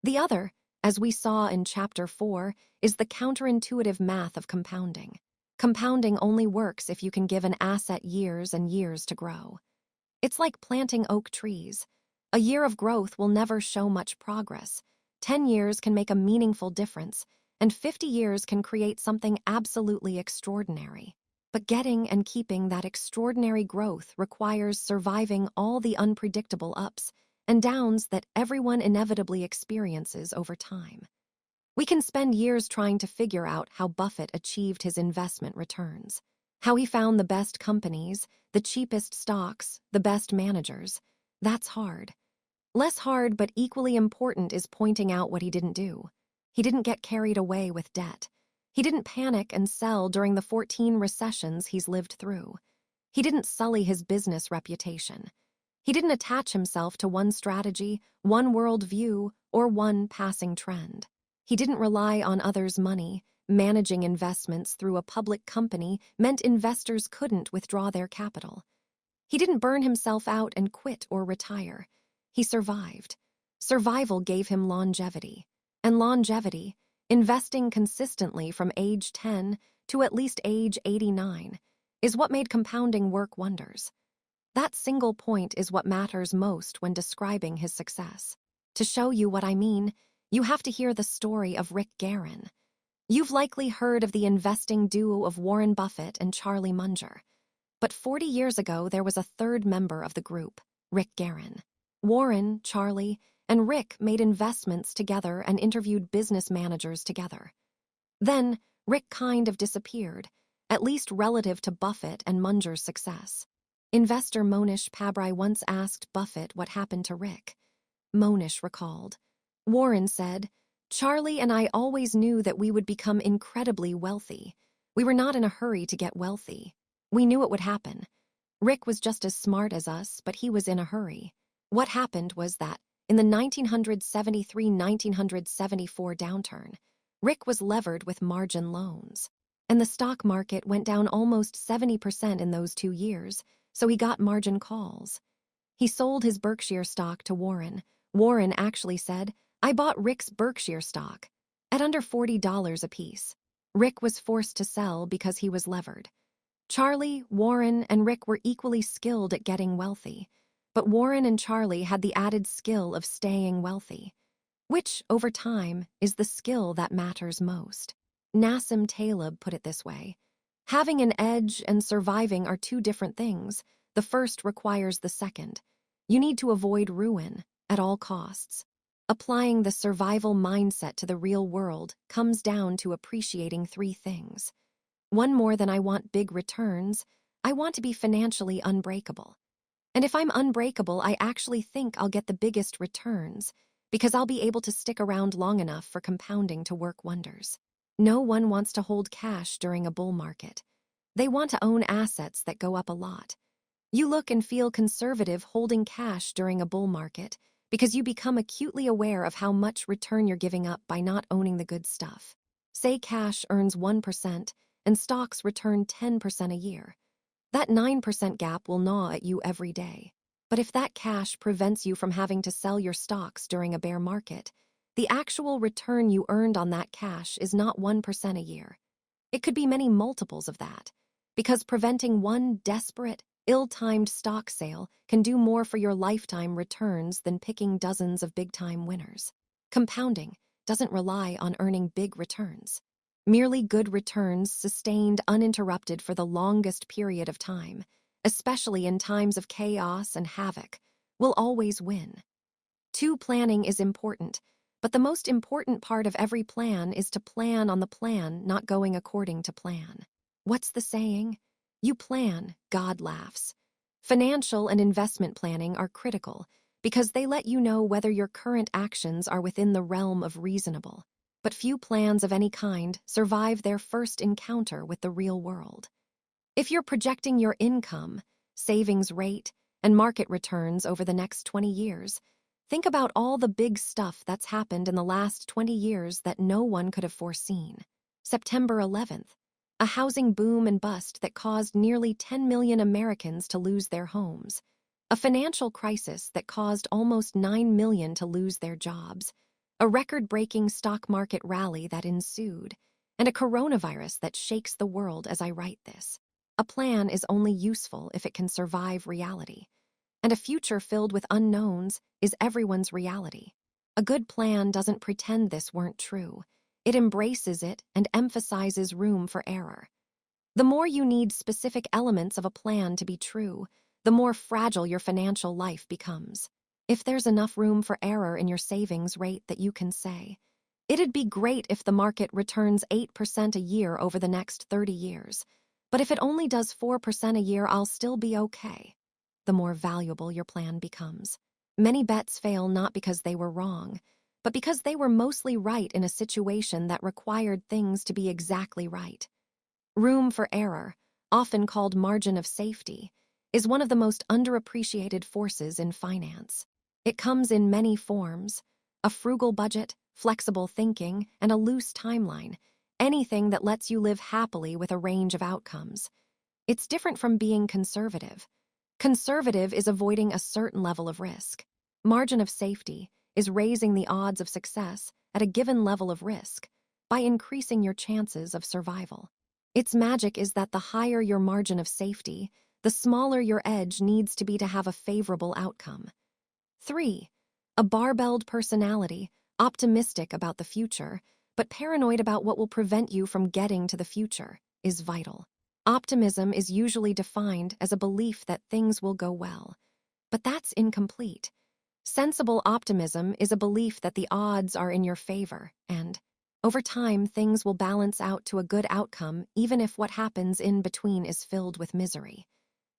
The other, as we saw in Chapter 4, is the counterintuitive math of compounding. Compounding only works if you can give an asset years and years to grow. It's like planting oak trees. A year of growth will never show much progress. 10 years can make a meaningful difference, and 50 years can create something absolutely extraordinary. But getting and keeping that extraordinary growth requires surviving all the unpredictable ups and downs that everyone inevitably experiences over time. We can spend years trying to figure out how Buffett achieved his investment returns, how he found the best companies, the cheapest stocks, the best managers. That's hard. Less hard but equally important is pointing out what he didn't do. He didn't get carried away with debt. He didn't panic and sell during the 14 recessions he's lived through. He didn't sully his business reputation. He didn't attach himself to one strategy, one worldview, or one passing trend. He didn't rely on others' money. Managing investments through a public company meant investors couldn't withdraw their capital. He didn't burn himself out and quit or retire. He survived. Survival gave him longevity. And longevity, investing consistently from age 10 to at least age 89, is what made compounding work wonders. That single point is what matters most when describing his success. To show you what I mean, you have to hear the story of Rick Guerin. You've likely heard of the investing duo of Warren Buffett and Charlie Munger. But 40 years ago, there was a third member of the group, Rick Guerin. Warren, Charlie, and Rick made investments together and interviewed business managers together. Then, Rick kind of disappeared, at least relative to Buffett and Munger's success. Investor Monish Pabrai once asked Buffett what happened to Rick. Monish recalled. Warren said, "Charlie and I always knew that we would become incredibly wealthy. We were not in a hurry to get wealthy. We knew it would happen. Rick was just as smart as us, but he was in a hurry. What happened was that, in the 1973-1974 downturn, Rick was levered with margin loans. And the stock market went down almost 70% in those 2 years, so he got margin calls. He sold his Berkshire stock to Warren. Warren actually said, "I bought Rick's Berkshire stock at under $40 apiece." Rick was forced to sell because he was levered. Charlie, Warren, and Rick were equally skilled at getting wealthy, but Warren and Charlie had the added skill of staying wealthy, which, over time, is the skill that matters most. Nassim Taleb put it this way: having an edge and surviving are two different things. The first requires the second. You need to avoid ruin at all costs. Applying the survival mindset to the real world comes down to appreciating three things. One, more than I want big returns, I want to be financially unbreakable. And if I'm unbreakable, I actually think I'll get the biggest returns, because I'll be able to stick around long enough for compounding to work wonders. No one wants to hold cash during a bull market. They want to own assets that go up a lot. You look and feel conservative holding cash during a bull market because you become acutely aware of how much return you're giving up by not owning the good stuff. Say cash earns 1% and stocks return 10% a year. That 9% gap will gnaw at you every day. But if that cash prevents you from having to sell your stocks during a bear market, the actual return you earned on that cash is not 1% a year. It could be many multiples of that, because preventing one desperate, ill-timed stock sale can do more for your lifetime returns than picking dozens of big-time winners. Compounding doesn't rely on earning big returns. Merely good returns sustained uninterrupted for the longest period of time, especially in times of chaos and havoc, will always win. 2, planning is important, but the most important part of every plan is to plan on the plan not going according to plan. What's the saying? You plan, God laughs. Financial and investment planning are critical because they let you know whether your current actions are within the realm of reasonable. But few plans of any kind survive their first encounter with the real world. If you're projecting your income, savings rate, and market returns over the next 20 years, think about all the big stuff that's happened in the last 20 years that no one could have foreseen. September 11th, a housing boom and bust that caused nearly 10 million Americans to lose their homes. A financial crisis that caused almost 9 million to lose their jobs. A record-breaking stock market rally that ensued. And a coronavirus that shakes the world as I write this. A plan is only useful if it can survive reality. And a future filled with unknowns is everyone's reality. A good plan doesn't pretend this weren't true. It embraces it and emphasizes room for error. The more you need specific elements of a plan to be true, the more fragile your financial life becomes. If there's enough room for error in your savings rate that you can say, "It'd be great if the market returns 8% a year over the next 30 years, but if it only does 4% a year, I'll still be okay," the more valuable your plan becomes. Many bets fail not because they were wrong, but because they were mostly right in a situation that required things to be exactly right. Room for error, often called margin of safety, is one of the most underappreciated forces in finance. It comes in many forms: a frugal budget, flexible thinking, and a loose timeline, anything that lets you live happily with a range of outcomes. It's different from being conservative. Conservative is avoiding a certain level of risk. Margin of safety is raising the odds of success at a given level of risk by increasing your chances of survival. Its magic is that the higher your margin of safety, the smaller your edge needs to be to have a favorable outcome. 3, a barbelled personality, optimistic about the future, but paranoid about what will prevent you from getting to the future, is vital. Optimism is usually defined as a belief that things will go well, but that's incomplete. Sensible optimism is a belief that the odds are in your favor, and, over time, things will balance out to a good outcome even if what happens in between is filled with misery.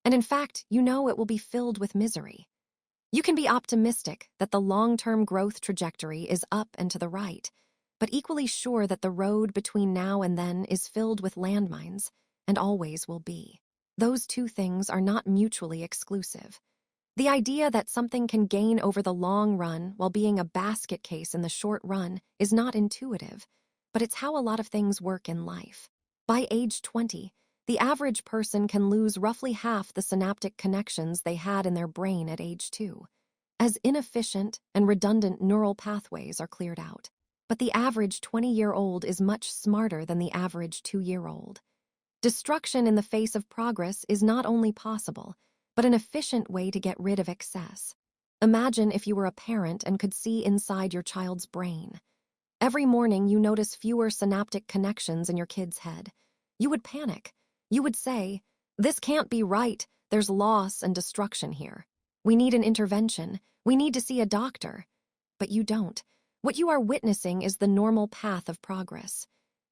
And in fact, you know it will be filled with misery. You can be optimistic that the long-term growth trajectory is up and to the right, but equally sure that the road between now and then is filled with landmines, and always will be. Those two things are not mutually exclusive. The idea that something can gain over the long run while being a basket case in the short run is not intuitive, but it's how a lot of things work in life. By age 20, the average person can lose roughly half the synaptic connections they had in their brain at age 2, as inefficient and redundant neural pathways are cleared out. But the average 20-year-old is much smarter than the average 2-year-old. Destruction in the face of progress is not only possible, but an efficient way to get rid of excess. Imagine if you were a parent and could see inside your child's brain. Every morning you notice fewer synaptic connections in your kid's head. You would panic. You would say, "This can't be right. There's loss and destruction here. We need an intervention. We need to see a doctor." But you don't. What you are witnessing is the normal path of progress.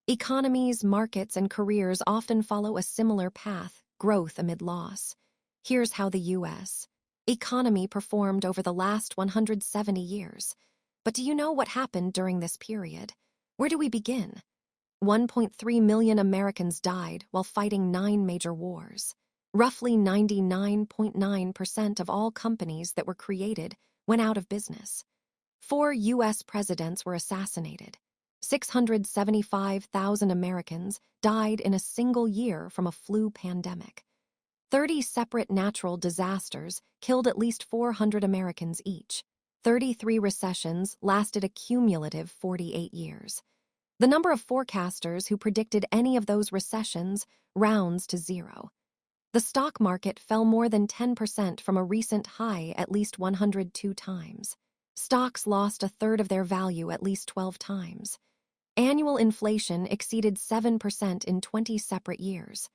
Economies, markets, and careers often follow a similar path, growth amid loss. Here's how the U.S. economy performed over the last 170 years. But do you know what happened during this period? Where do we begin? 1.3 million Americans died while fighting 9 major wars. Roughly 99.9% of all companies that were created went out of business. 4 U.S. presidents were assassinated. 675,000 Americans died in a single year from a flu pandemic. 30 separate natural disasters killed at least 400 Americans each. 33 recessions lasted a cumulative 48 years. The number of forecasters who predicted any of those recessions rounds to 0. The stock market fell more than 10% from a recent high at least 102 times. Stocks lost a third of their value at least 12 times. Annual inflation exceeded 7% in 20 separate years.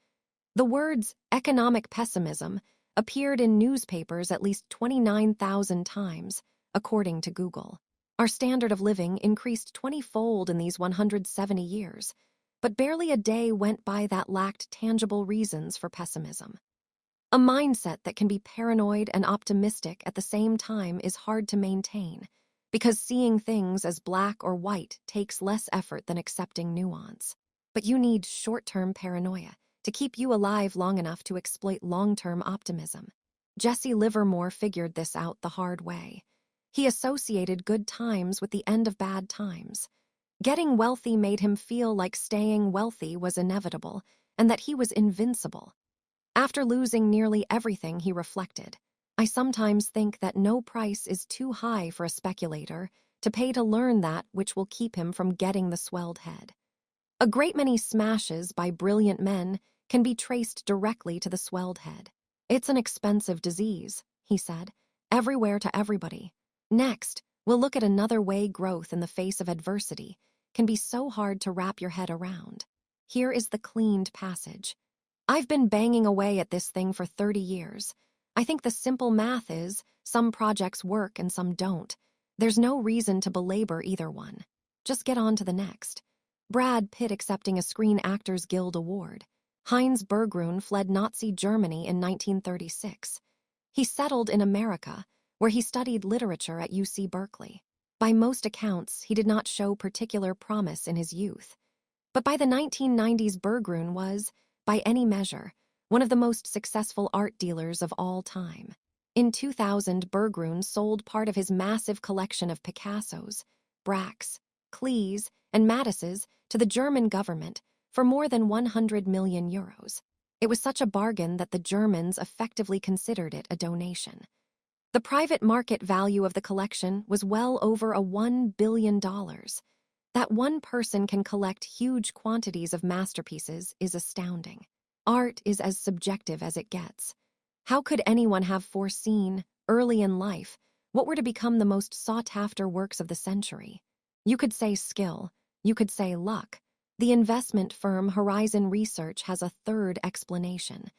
The words economic pessimism appeared in newspapers at least 29,000 times, according to Google. Our standard of living increased 20-fold in these 170 years, but barely a day went by that lacked tangible reasons for pessimism. A mindset that can be paranoid and optimistic at the same time is hard to maintain, because seeing things as black or white takes less effort than accepting nuance. But you need short-term paranoia to keep you alive long enough to exploit long-term optimism. Jesse Livermore figured this out the hard way. He associated good times with the end of bad times. Getting wealthy made him feel like staying wealthy was inevitable and that he was invincible. After losing nearly everything, he reflected, "I sometimes think that no price is too high for a speculator to pay to learn that which will keep him from getting the swelled head." A great many smashes by brilliant men can be traced directly to the swelled head. "It's an expensive disease," he said, "everywhere to everybody." Next, we'll look at another way growth in the face of adversity can be so hard to wrap your head around. Here is the cleaned passage. "I've been banging away at this thing for 30 years. I think the simple math is, some projects work and some don't. There's no reason to belabor either one. Just get on to the next." Brad Pitt accepting a Screen Actors Guild Award. Heinz Berggruen fled Nazi Germany in 1936. He settled in America, where he studied literature at UC Berkeley. By most accounts, he did not show particular promise in his youth. But by the 1990s, Berggruen was, by any measure, one of the most successful art dealers of all time. In 2000, Berggruen sold part of his massive collection of Picassos, Bracks, Klees, and Matisses to the German government for more than 100 million euros. It was such a bargain that the Germans effectively considered it a donation. The private market value of the collection was well over $1 billion. That one person can collect huge quantities of masterpieces is astounding. Art is as subjective as it gets. How could anyone have foreseen, early in life, what were to become the most sought-after works of the century? You could say skill, you could say luck. The investment firm Horizon Research has a third explanation,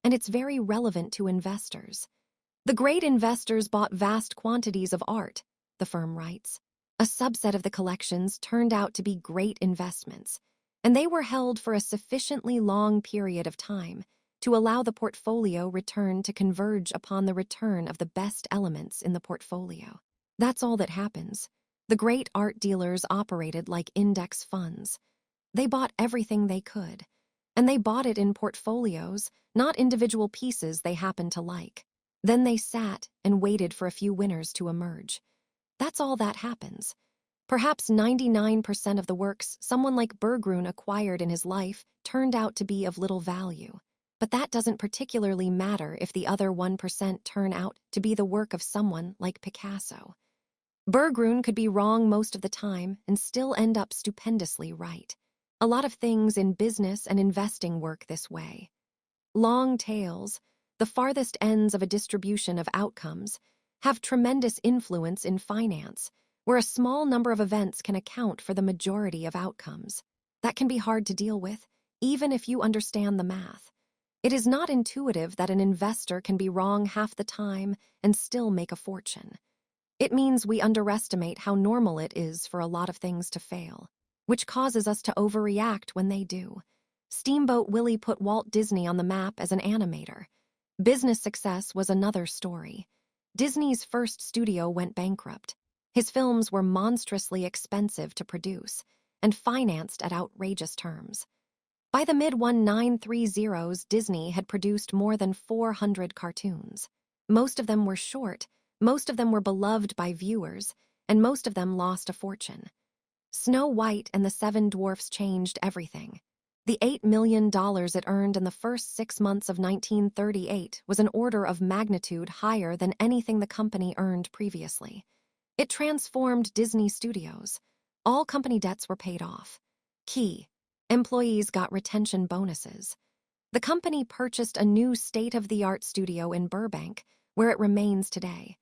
and it's very relevant to investors. "The great investors bought vast quantities of art," the firm writes. "A subset of the collections turned out to be great investments, and they were held for a sufficiently long period of time to allow the portfolio return to converge upon the return of the best elements in the portfolio. That's all that happens. The great art dealers operated like index funds. They bought everything they could, and they bought it in portfolios, not individual pieces they happened to like. Then they sat and waited for a few winners to emerge. That's all that happens. Perhaps 99% of the works someone like Berggruen acquired in his life turned out to be of little value. But that doesn't particularly matter if the other 1% turn out to be the work of someone like Picasso. Berggruen could be wrong most of the time and still end up stupendously right. A lot of things in business and investing work this way. Long tails, the farthest ends of a distribution of outcomes, have tremendous influence in finance, where a small number of events can account for the majority of outcomes. That can be hard to deal with, even if you understand the math. It is not intuitive that an investor can be wrong half the time and still make a fortune. It means we underestimate how normal it is for a lot of things to fail, which causes us to overreact when they do. Steamboat Willie put Walt Disney on the map as an animator. Business success was another story. Disney's first studio went bankrupt. His films were monstrously expensive to produce and financed at outrageous terms. By the mid-1930s, Disney had produced more than 400 cartoons. Most of them were short, most of them were beloved by viewers, and most of them lost a fortune. Snow White and the Seven Dwarfs changed everything. The $8 million it earned in the first 6 months of 1938 was an order of magnitude higher than anything the company earned previously. It transformed Disney Studios. All company debts were paid off. Key: employees got retention bonuses. The company purchased a new state-of-the-art studio in Burbank, where it remains today.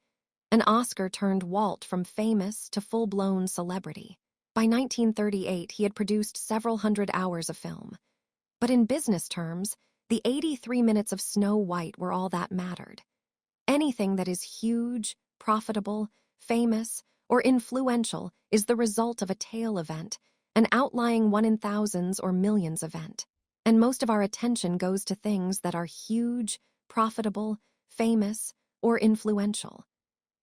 An Oscar turned Walt from famous to full-blown celebrity. By 1938, he had produced several hundred hours of film. But in business terms, the 83 minutes of Snow White were all that mattered. Anything that is huge, profitable, famous, or influential is the result of a tail event, an outlying 1 in thousands or millions event. And most of our attention goes to things that are huge, profitable, famous, or influential.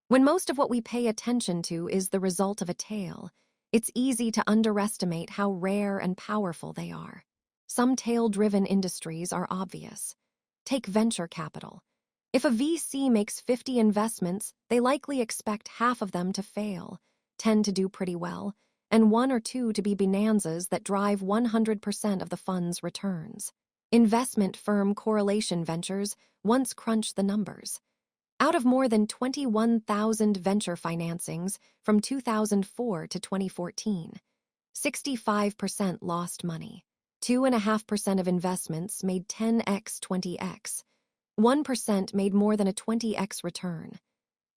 When most of what we pay attention to is the result of a tail, it's easy to underestimate how rare and powerful they are. Some tail-driven industries are obvious. Take venture capital. If a VC makes 50 investments, they likely expect half of them to fail, 10 to do pretty well, and 1 or 2 to be bonanzas that drive 100% of the fund's returns. Investment firm Correlation Ventures once crunched the numbers. Out of more than 21,000 venture financings from 2004 to 2014, 65% lost money. 2.5% of investments made 10x, 20x. 1% made more than a 20x return.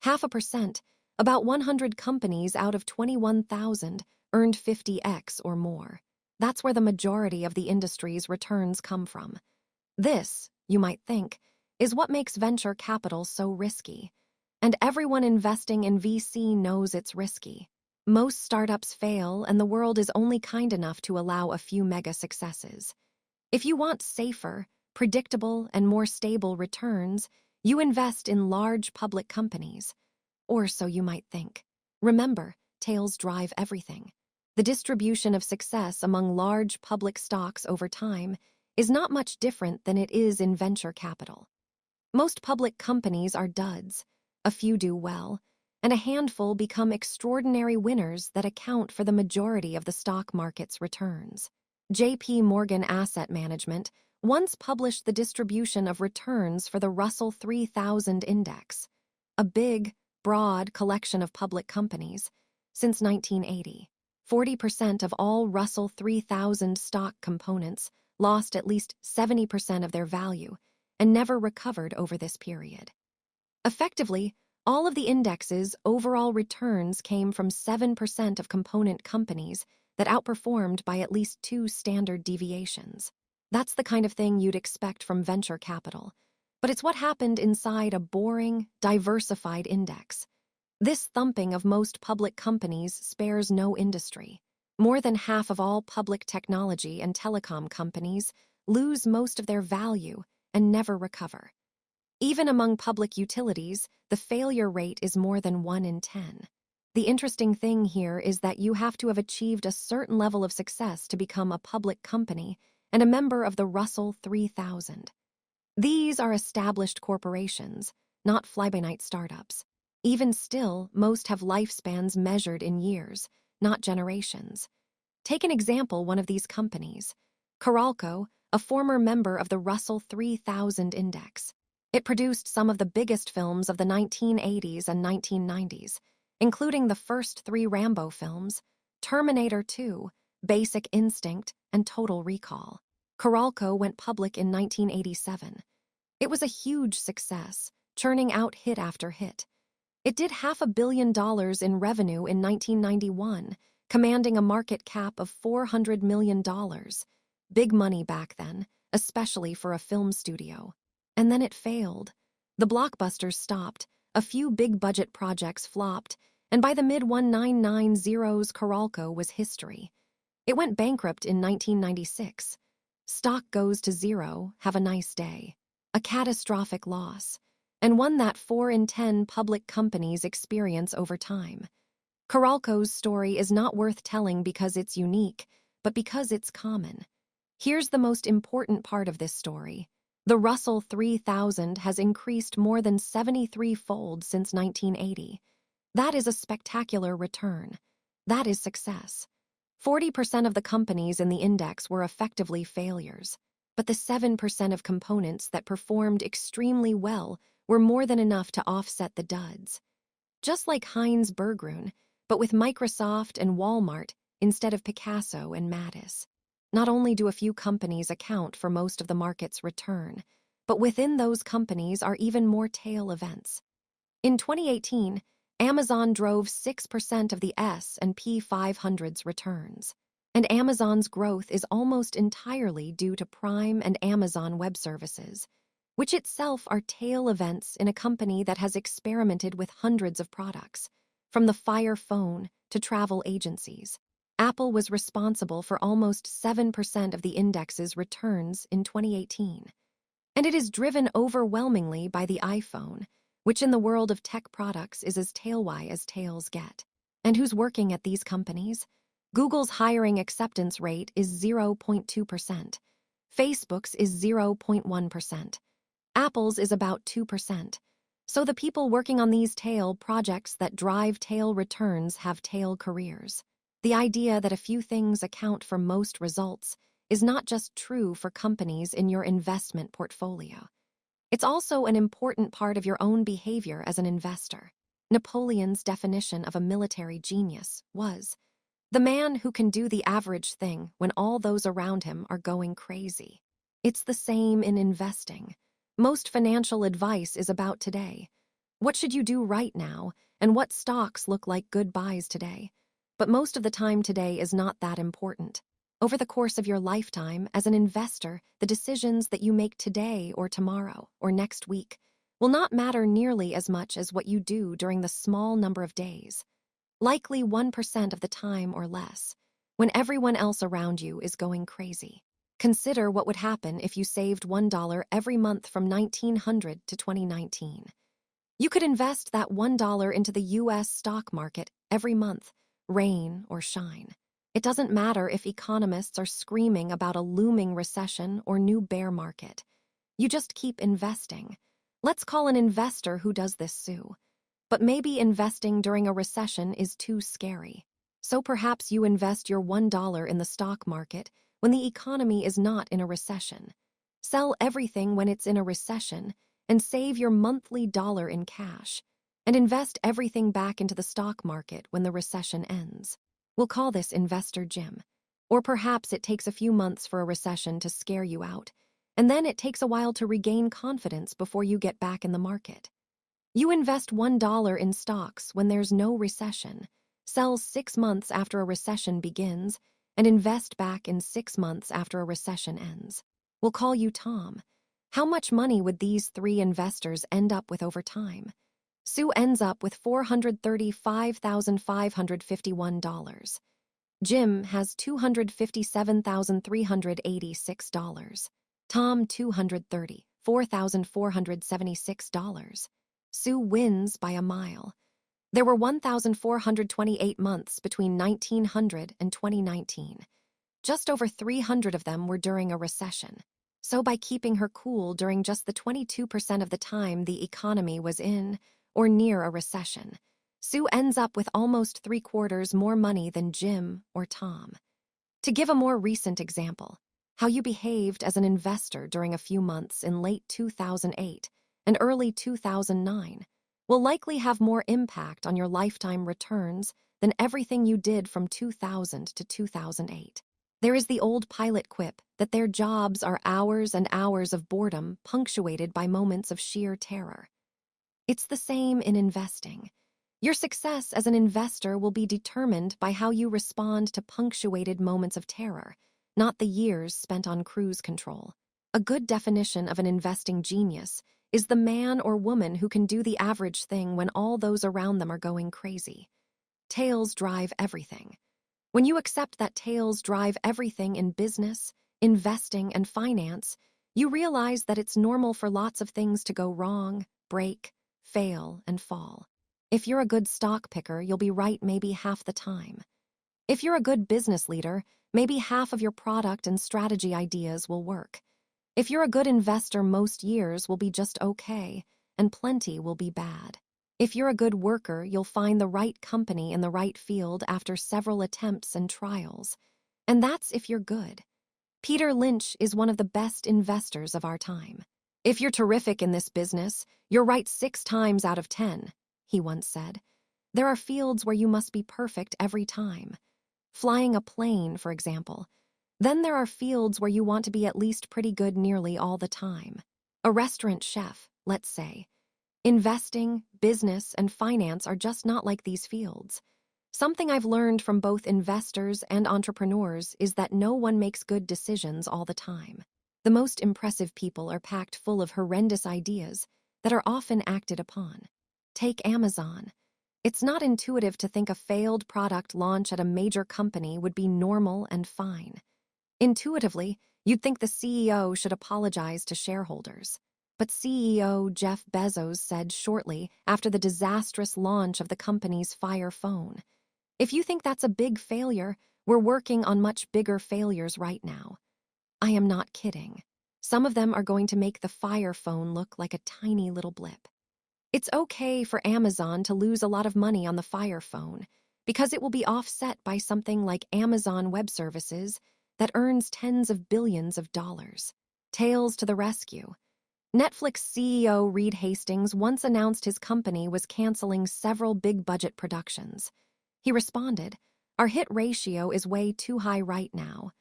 0.5%, about 100 companies out of 21,000, earned 50x or more. That's where the majority of the industry's returns come from. This, you might think, is what makes venture capital so risky. And everyone investing in VC knows it's risky. Most startups fail, and the world is only kind enough to allow a few mega successes. If you want safer, predictable, and more stable returns, you invest in large public companies. Or so you might think. Remember, tails drive everything. The distribution of success among large public stocks over time is not much different than it is in venture capital. Most public companies are duds, a few do well, and a handful become extraordinary winners that account for the majority of the stock market's returns. J.P. Morgan Asset Management once published the distribution of returns for the Russell 3000 Index, a big, broad collection of public companies. Since 1980, 40% of all Russell 3000 stock components lost at least 70% of their value and never recovered over this period. Effectively, all of the index's overall returns came from 7% of component companies that outperformed by at least 2 standard deviations. That's the kind of thing you'd expect from venture capital, but it's what happened inside a boring, diversified index. This thumping of most public companies spares no industry. More than half of all public technology and telecom companies lose most of their value and never recover. Even among public utilities, the failure rate is more than 1 in 10. The interesting thing here is that you have to have achieved a certain level of success to become a public company and a member of the Russell 3000. These are established corporations, not fly-by-night startups. Even still, most have lifespans measured in years, not generations. Take an example, one of these companies. Coralco, a former member of the Russell 3000 Index. It produced some of the biggest films of the 1980s and 1990s, including the first 3 Rambo films, Terminator 2, Basic Instinct, and Total Recall. Coralco went public in 1987. It was a huge success, churning out hit after hit. It did $500 million in revenue in 1991, commanding a market cap of $400 million. Big money back then, especially for a film studio. And then it failed. The blockbusters stopped, a few big-budget projects flopped, and by the mid-1990s, Coralco was history. It went bankrupt in 1996. Stock goes to zero, have a nice day. A catastrophic loss, and one that 4 in 10 public companies experience over time. Coralco's story is not worth telling because it's unique, but because it's common. Here's the most important part of this story. The Russell 3000 has increased more than 73-fold since 1980. That is a spectacular return. That is success. 40% of the companies in the index were effectively failures, but the 7% of components that performed extremely well were more than enough to offset the duds. Just like Heinz Berggruen, but with Microsoft and Walmart instead of Picasso and Mattis. Not only do a few companies account for most of the market's return, but within those companies are even more tail events. In 2018, Amazon drove 6% of the S&P 500's returns, and Amazon's growth is almost entirely due to Prime and Amazon Web Services, which itself are tail events in a company that has experimented with hundreds of products, from the Fire phone to travel agencies. Apple was responsible for almost 7% of the index's returns in 2018. And it is driven overwhelmingly by the iPhone, which in the world of tech products is as tail-wise as tails get. And who's working at these companies? Google's hiring acceptance rate is 0.2%. Facebook's is 0.1%. Apple's is about 2%. So the people working on these tail projects that drive tail returns have tail careers. The idea that a few things account for most results is not just true for companies in your investment portfolio. It's also an important part of your own behavior as an investor. Napoleon's definition of a military genius was the man who can do the average thing when all those around him are going crazy. It's the same in investing. Most financial advice is about today. What should you do right now, and what stocks look like good buys today? But most of the time today is not that important. Over the course of your lifetime as an investor, the decisions that you make today or tomorrow or next week will not matter nearly as much as what you do during the small number of days, likely 1% of the time or less, when everyone else around you is going crazy. Consider what would happen if you saved $1 every month from 1900 to 2019. You could invest that $1 into the U.S. stock market every month, rain or shine. It doesn't matter if economists are screaming about a looming recession or new bear market. You just keep investing. Let's call an investor who does this Sue. But maybe investing during a recession is too scary. So perhaps you invest your $1 in the stock market when the economy is not in a recession. Sell everything when it's in a recession and save your monthly dollar in cash, and invest everything back into the stock market when the recession ends. We'll call this Investor Jim. Or perhaps it takes a few months for a recession to scare you out, and then it takes a while to regain confidence before you get back in the market. You invest $1 in stocks when there's no recession, sell 6 months after a recession begins, and invest back in 6 months after a recession ends. We'll call you Tom. How much money would these 3 investors end up with over time? Sue ends up with $435,551. Jim has $257,386. Tom $234,476. Sue wins by a mile. There were 1,428 months between 1900 and 2019. Just over 300 of them were during a recession. So by keeping her cool during just the 22% of the time the economy was in or near a recession, Sue ends up with almost 3/4 more money than Jim or Tom. To give a more recent example, how you behaved as an investor during a few months in late 2008 and early 2009 will likely have more impact on your lifetime returns than everything you did from 2000 to 2008. There is the old pilot quip that their jobs are hours and hours of boredom punctuated by moments of sheer terror. It's the same in investing. Your success as an investor will be determined by how you respond to punctuated moments of terror, not the years spent on cruise control. A good definition of an investing genius is the man or woman who can do the average thing when all those around them are going crazy. Tails drive everything. When you accept that tails drive everything in business, investing, and finance, you realize that it's normal for lots of things to go wrong, break, fail, and fall. If you're a good stock picker, you'll be right maybe half the time. If you're a good business leader, maybe half of your product and strategy ideas will work. If you're a good investor, most years will be just okay, and plenty will be bad. If you're a good worker, you'll find the right company in the right field after several attempts and trials. And that's if you're good. Peter Lynch is one of the best investors of our time. If you're terrific in this business, you're right 6 times out of 10, he once said. There are fields where you must be perfect every time. Flying a plane, for example. Then there are fields where you want to be at least pretty good nearly all the time. A restaurant chef, let's say. Investing, business, and finance are just not like these fields. Something I've learned from both investors and entrepreneurs is that no one makes good decisions all the time. The most impressive people are packed full of horrendous ideas that are often acted upon. Take Amazon. It's not intuitive to think a failed product launch at a major company would be normal and fine. Intuitively, you'd think the CEO should apologize to shareholders. But CEO Jeff Bezos said shortly after the disastrous launch of the company's Fire phone, "If you think that's a big failure, we're working on much bigger failures right now." I am not kidding. Some of them are going to make the Fire phone look like a tiny little blip. It's okay for Amazon to lose a lot of money on the Fire phone because it will be offset by something like Amazon Web Services that earns tens of billions of dollars. Tails to the rescue. Netflix CEO Reed Hastings once announced his company was canceling several big-budget productions. He responded, "Our hit ratio is way too high right now.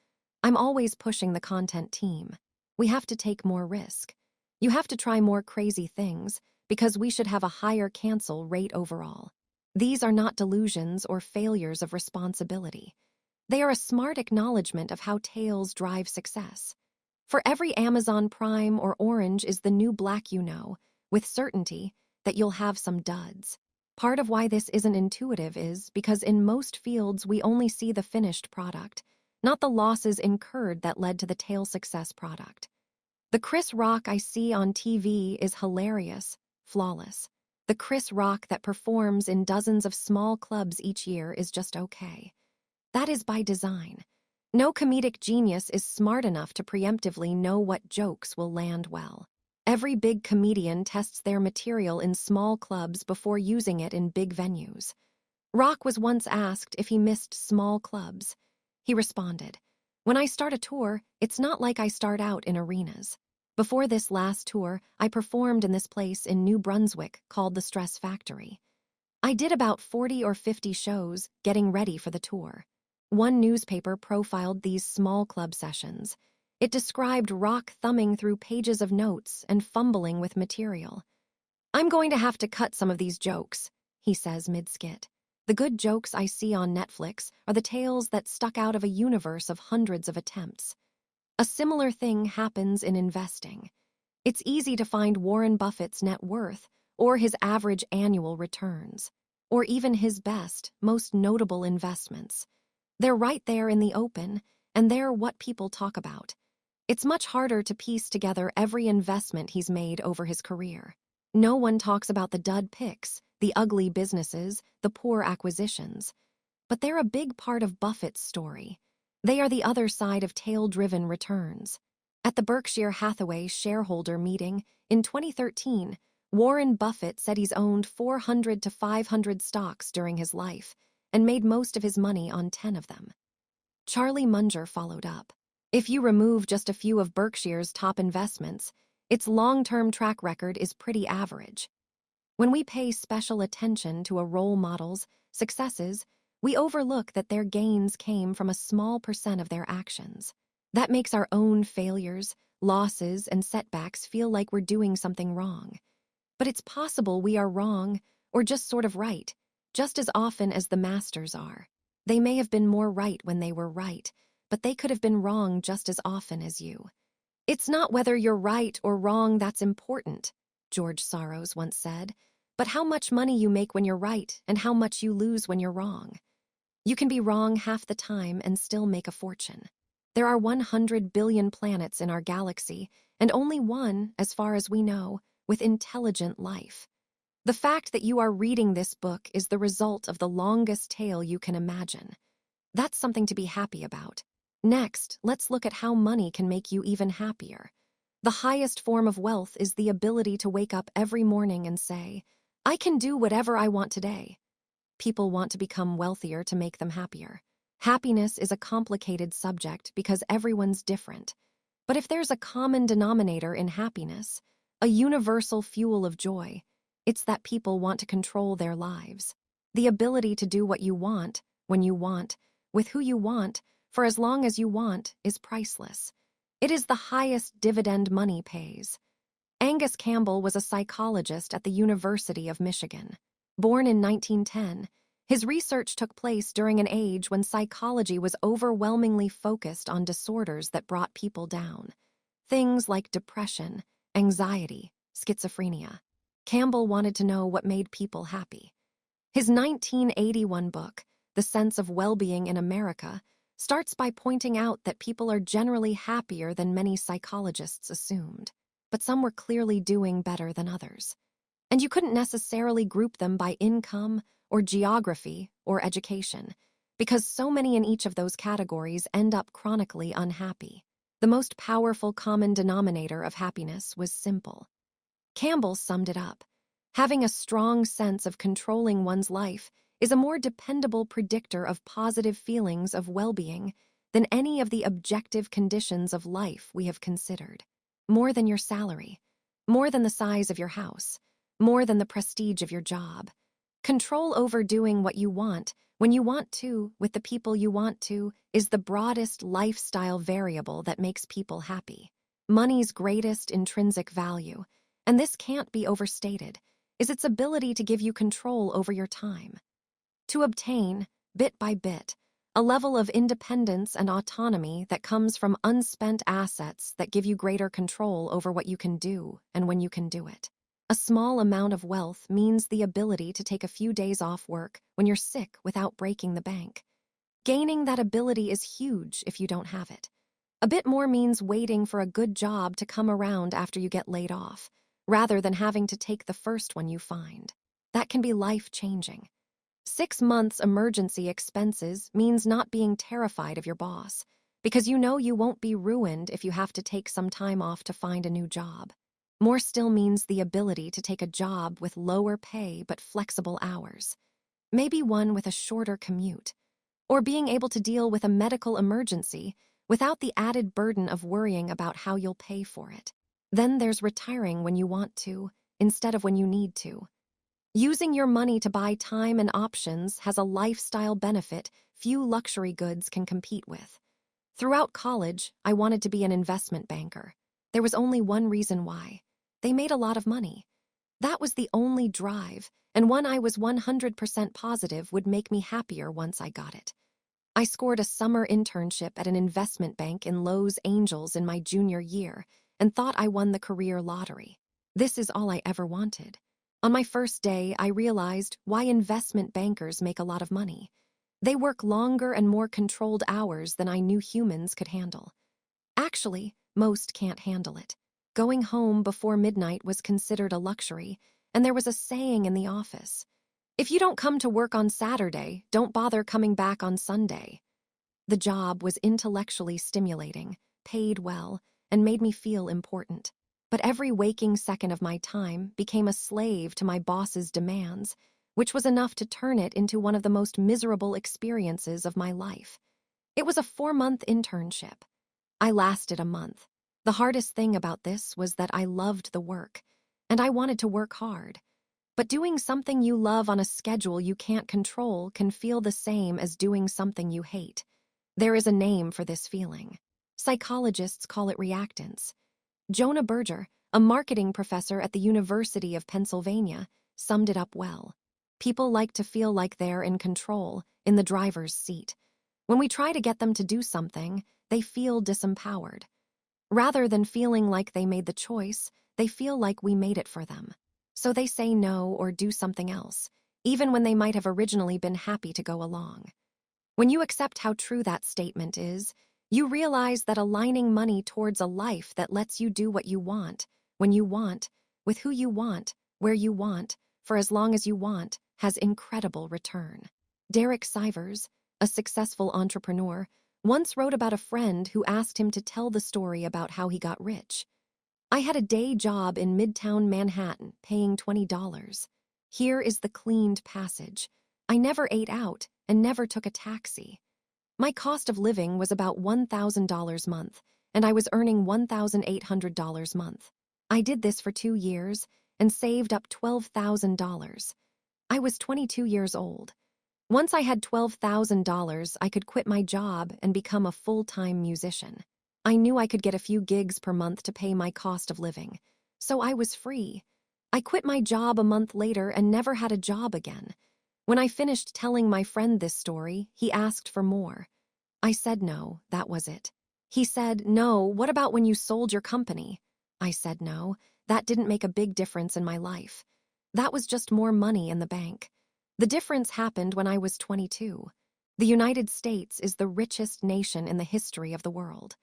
I'm always pushing the content team. We have to take more risk. You have to try more crazy things because we should have a higher cancel rate overall." These are not delusions or failures of responsibility. They are a smart acknowledgement of how tails drive success. For every Amazon Prime or Orange is the new black you know, with certainty, that you'll have some duds. Part of why this isn't intuitive is because in most fields we only see the finished product, not the losses incurred that led to the tail success product. The Chris Rock I see on TV is hilarious, flawless. The Chris Rock that performs in dozens of small clubs each year is just okay. That is by design. No comedic genius is smart enough to preemptively know what jokes will land well. Every big comedian tests their material in small clubs before using it in big venues. Rock was once asked if he missed small clubs. He responded, "When I start a tour, it's not like I start out in arenas. Before this last tour, I performed in this place in New Brunswick called the Stress Factory. I did about 40 or 50 shows getting ready for the tour." One newspaper profiled these small club sessions. It described Rock thumbing through pages of notes and fumbling with material. "I'm going to have to cut some of these jokes," he says mid-skit. "The good jokes I see on Netflix are the tales that stuck out of a universe of hundreds of attempts." A similar thing happens in investing. It's easy to find Warren Buffett's net worth or his average annual returns, or even his best, most notable investments. They're right there in the open, and they're what people talk about. It's much harder to piece together every investment he's made over his career. No one talks about the dud picks, the ugly businesses, the poor acquisitions. But they're a big part of Buffett's story. They are the other side of tail-driven returns. At the Berkshire Hathaway shareholder meeting in 2013, Warren Buffett said he's owned 400 to 500 stocks during his life and made most of his money on 10 of them. Charlie Munger followed up. If you remove just a few of Berkshire's top investments, its long-term track record is pretty average. When we pay special attention to a role model's successes, we overlook that their gains came from a small percent of their actions. That makes our own failures, losses, and setbacks feel like we're doing something wrong. But it's possible we are wrong, or just sort of right, just as often as the masters are. They may have been more right when they were right, but they could have been wrong just as often as you. It's not whether you're right or wrong that's important, George Soros once said, but how much money you make when you're right and how much you lose when you're wrong. You can be wrong half the time and still make a fortune. There are 100 billion planets in our galaxy, and only one, as far as we know, with intelligent life. The fact that you are reading this book is the result of the longest tale you can imagine. That's something to be happy about. Next, let's look at how money can make you even happier. The highest form of wealth is the ability to wake up every morning and say, I can do whatever I want today. People want to become wealthier to make them happier. Happiness is a complicated subject because everyone's different. But if there's a common denominator in happiness, a universal fuel of joy, it's that people want to control their lives. The ability to do what you want, when you want, with who you want, for as long as you want, is priceless. It is the highest dividend money pays. Angus Campbell was a psychologist at the University of Michigan. Born in 1910, his research took place during an age when psychology was overwhelmingly focused on disorders that brought people down. Things like depression, anxiety, schizophrenia. Campbell wanted to know what made people happy. His 1981 book, The Sense of Well-Being in America, starts by pointing out that people are generally happier than many psychologists assumed, but some were clearly doing better than others. And you couldn't necessarily group them by income or geography or education, because so many in each of those categories end up chronically unhappy. The most powerful common denominator of happiness was simple. Campbell summed it up. Having a strong sense of controlling one's life is a more dependable predictor of positive feelings of well-being than any of the objective conditions of life we have considered. More than your salary, more than the size of your house, more than the prestige of your job. Control over doing what you want, when you want to, with the people you want to, is the broadest lifestyle variable that makes people happy. Money's greatest intrinsic value, and this can't be overstated, is its ability to give you control over your time. To obtain, bit by bit, a level of independence and autonomy that comes from unspent assets that give you greater control over what you can do and when you can do it. A small amount of wealth means the ability to take a few days off work when you're sick without breaking the bank. Gaining that ability is huge if you don't have it. A bit more means waiting for a good job to come around after you get laid off, rather than having to take the first one you find. That can be life-changing. 6 months emergency expenses means not being terrified of your boss, because you know you won't be ruined if you have to take some time off to find a new job. More still means the ability to take a job with lower pay but flexible hours. Maybe one with a shorter commute. Or being able to deal with a medical emergency without the added burden of worrying about how you'll pay for it. Then there's retiring when you want to, instead of when you need to. Using your money to buy time and options has a lifestyle benefit few luxury goods can compete with. Throughout college, I wanted to be an investment banker. There was only one reason why. They made a lot of money. That was the only drive, and one I was 100% positive would make me happier once I got it. I scored a summer internship at an investment bank in Los Angeles in my junior year and thought I won the career lottery. This is all I ever wanted. On my first day, I realized why investment bankers make a lot of money. They work longer and more controlled hours than I knew humans could handle. Actually, most can't handle it. Going home before midnight was considered a luxury, and there was a saying in the office, "If you don't come to work on Saturday, don't bother coming back on Sunday." The job was intellectually stimulating, paid well, and made me feel important. But every waking second of my time became a slave to my boss's demands, which was enough to turn it into one of the most miserable experiences of my life. It was a 4-month internship. I lasted a month. The hardest thing about this was that I loved the work, and I wanted to work hard. But doing something you love on a schedule you can't control can feel the same as doing something you hate. There is a name for this feeling. Psychologists call it reactance. Jonah Berger, a marketing professor at the University of Pennsylvania, summed it up well. People like to feel like they're in control, in the driver's seat. When we try to get them to do something, they feel disempowered. Rather than feeling like they made the choice, they feel like we made it for them. So they say no or do something else, even when they might have originally been happy to go along. When you accept how true that statement is, you realize that aligning money towards a life that lets you do what you want, when you want, with who you want, where you want, for as long as you want, has incredible return. Derek Sivers, a successful entrepreneur, once wrote about a friend who asked him to tell the story about how he got rich. I had a day job in Midtown Manhattan, paying $20. Here is the cleaned passage. I never ate out and never took a taxi. My cost of living was about $1,000 a month, and I was earning $1,800 a month. I did this for 2 years and saved up $12,000. I was 22 years old. Once I had $12,000, I could quit my job and become a full-time musician. I knew I could get a few gigs per month to pay my cost of living, so I was free. I quit my job a month later and never had a job again. When I finished telling my friend this story, he asked for more. I said no, that was it. He said, "No, what about when you sold your company?" I said no, that didn't make a big difference in my life. That was just more money in the bank. The difference happened when I was 22. The United States is the richest nation in the history of the world.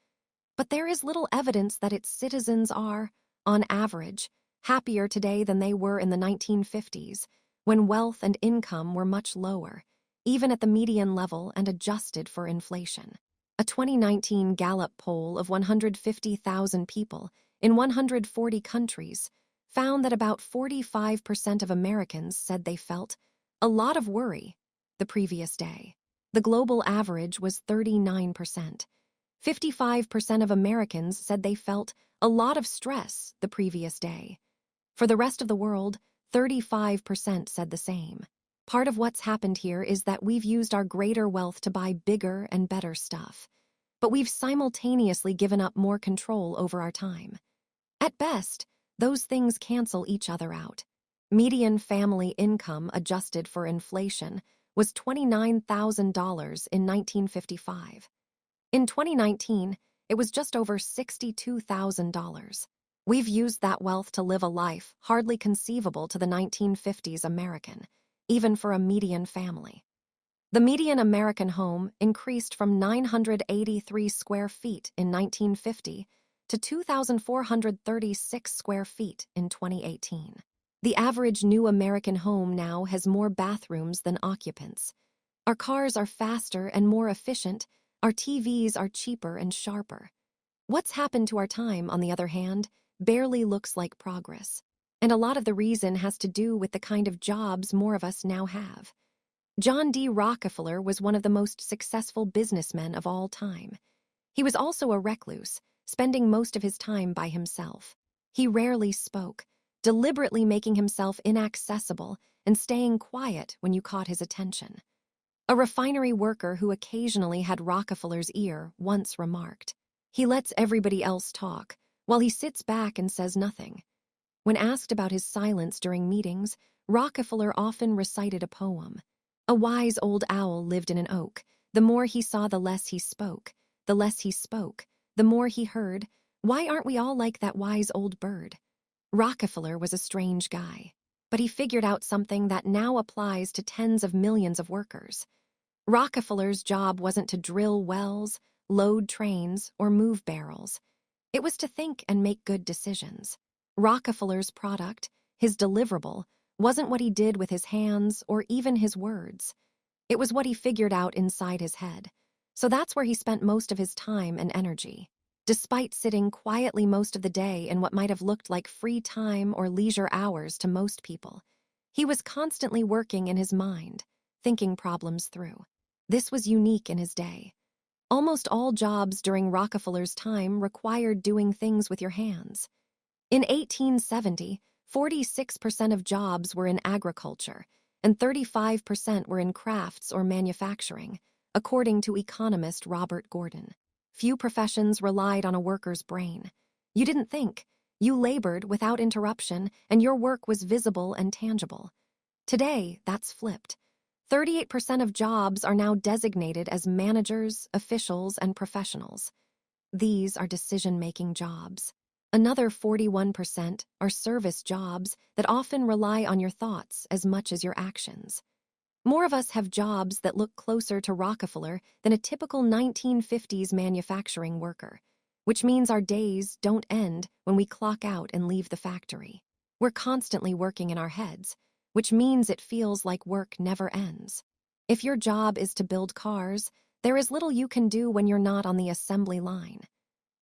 But there is little evidence that its citizens are, on average, happier today than they were in the 1950s, when wealth and income were much lower, even at the median level and adjusted for inflation. A 2019 Gallup poll of 150,000 people in 140 countries found that about 45% of Americans said they felt a lot of worry the previous day. The global average was 39%. 55% of Americans said they felt a lot of stress the previous day. For the rest of the world, 35% said the same. Part of what's happened here is that we've used our greater wealth to buy bigger and better stuff, but we've simultaneously given up more control over our time. At best, those things cancel each other out. Median family income adjusted for inflation was $29,000 in 1955. In 2019, it was just over $62,000. We've used that wealth to live a life hardly conceivable to the 1950s American, even for a median family. The median American home increased from 983 square feet in 1950 to 2,436 square feet in 2018. The average new American home now has more bathrooms than occupants. Our cars are faster and more efficient. Our TVs are cheaper and sharper. What's happened to our time, on the other hand, barely looks like progress. And a lot of the reason has to do with the kind of jobs more of us now have. John D. Rockefeller was one of the most successful businessmen of all time. He was also a recluse, spending most of his time by himself. He rarely spoke, deliberately making himself inaccessible and staying quiet when you caught his attention. A refinery worker who occasionally had Rockefeller's ear once remarked, "He lets everybody else talk, while he sits back and says nothing." When asked about his silence during meetings, Rockefeller often recited a poem. A wise old owl lived in an oak. The more he saw, the less he spoke. The less he spoke, the more he heard. Why aren't we all like that wise old bird? Rockefeller was a strange guy, but he figured out something that now applies to tens of millions of workers. Rockefeller's job wasn't to drill wells, load trains, or move barrels. It was to think and make good decisions. Rockefeller's product, his deliverable, wasn't what he did with his hands or even his words. It was what he figured out inside his head. So that's where he spent most of his time and energy. Despite sitting quietly most of the day in what might have looked like free time or leisure hours to most people, he was constantly working in his mind, thinking problems through. This was unique in his day. Almost all jobs during Rockefeller's time required doing things with your hands. In 1870, 46% of jobs were in agriculture, and 35% were in crafts or manufacturing, according to economist Robert Gordon. Few professions relied on a worker's brain. You didn't think. You labored without interruption, and your work was visible and tangible. Today, that's flipped. 38% of jobs are now designated as managers, officials, and professionals. These are decision-making jobs. Another 41% are service jobs that often rely on your thoughts as much as your actions. More of us have jobs that look closer to Rockefeller than a typical 1950s manufacturing worker, which means our days don't end when we clock out and leave the factory. We're constantly working in our heads, which means it feels like work never ends. If your job is to build cars, there is little you can do when you're not on the assembly line.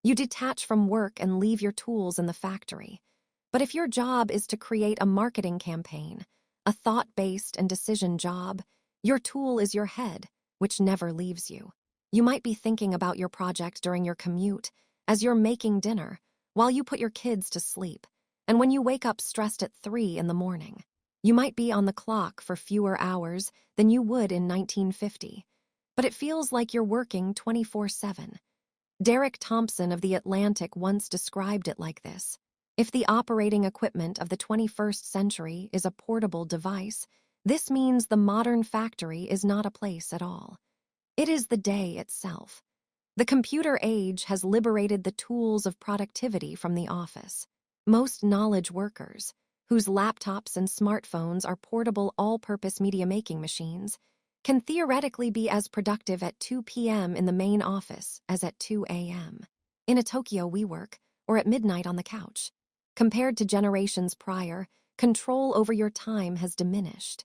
You detach from work and leave your tools in the factory. But if your job is to create a marketing campaign, a thought-based and decision job, your tool is your head, which never leaves you. You might be thinking about your project during your commute, as you're making dinner, while you put your kids to sleep, and when you wake up stressed at 3 in the morning. You might be on the clock for fewer hours than you would in 1950, but it feels like you're working 24/7. Derek Thompson of The Atlantic once described it like this: if the operating equipment of the 21st century is a portable device, this means the modern factory is not a place at all. It is the day itself. The computer age has liberated the tools of productivity from the office. Most knowledge workers, whose laptops and smartphones are portable all-purpose media-making machines, can theoretically be as productive at 2 p.m. in the main office as at 2 a.m. in a Tokyo WeWork or at midnight on the couch. Compared to generations prior, control over your time has diminished.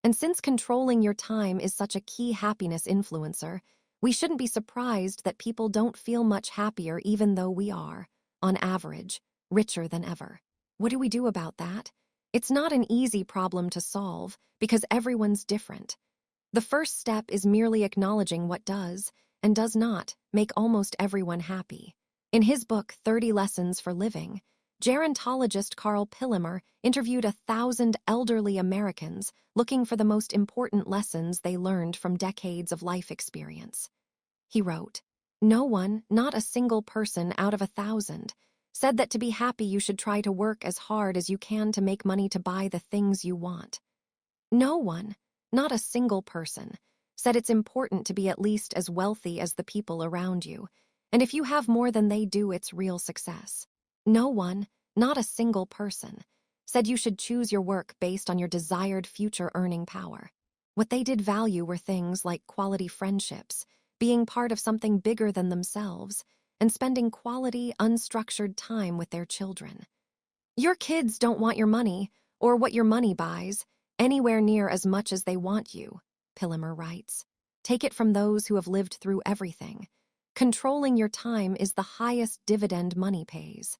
And since controlling your time is such a key happiness influencer, we shouldn't be surprised that people don't feel much happier even though we are, on average, richer than ever. What do we do about that? It's not an easy problem to solve because everyone's different. The first step is merely acknowledging what does, and does not, make almost everyone happy. In his book, 30 Lessons for Living, gerontologist Carl Pillemer interviewed 1,000 elderly Americans looking for the most important lessons they learned from decades of life experience. He wrote, "No one, not a single person out of 1,000, said that to be happy you should try to work as hard as you can to make money to buy the things you want. No one, not a single person, said it's important to be at least as wealthy as the people around you, and if you have more than they do, it's real success. No one, not a single person, said you should choose your work based on your desired future earning power. What they did value were things like quality friendships, being part of something bigger than themselves, and spending quality, unstructured time with their children. Your kids don't want your money, or what your money buys, anywhere near as much as they want you," Pillemer writes. Take it from those who have lived through everything. Controlling your time is the highest dividend money pays.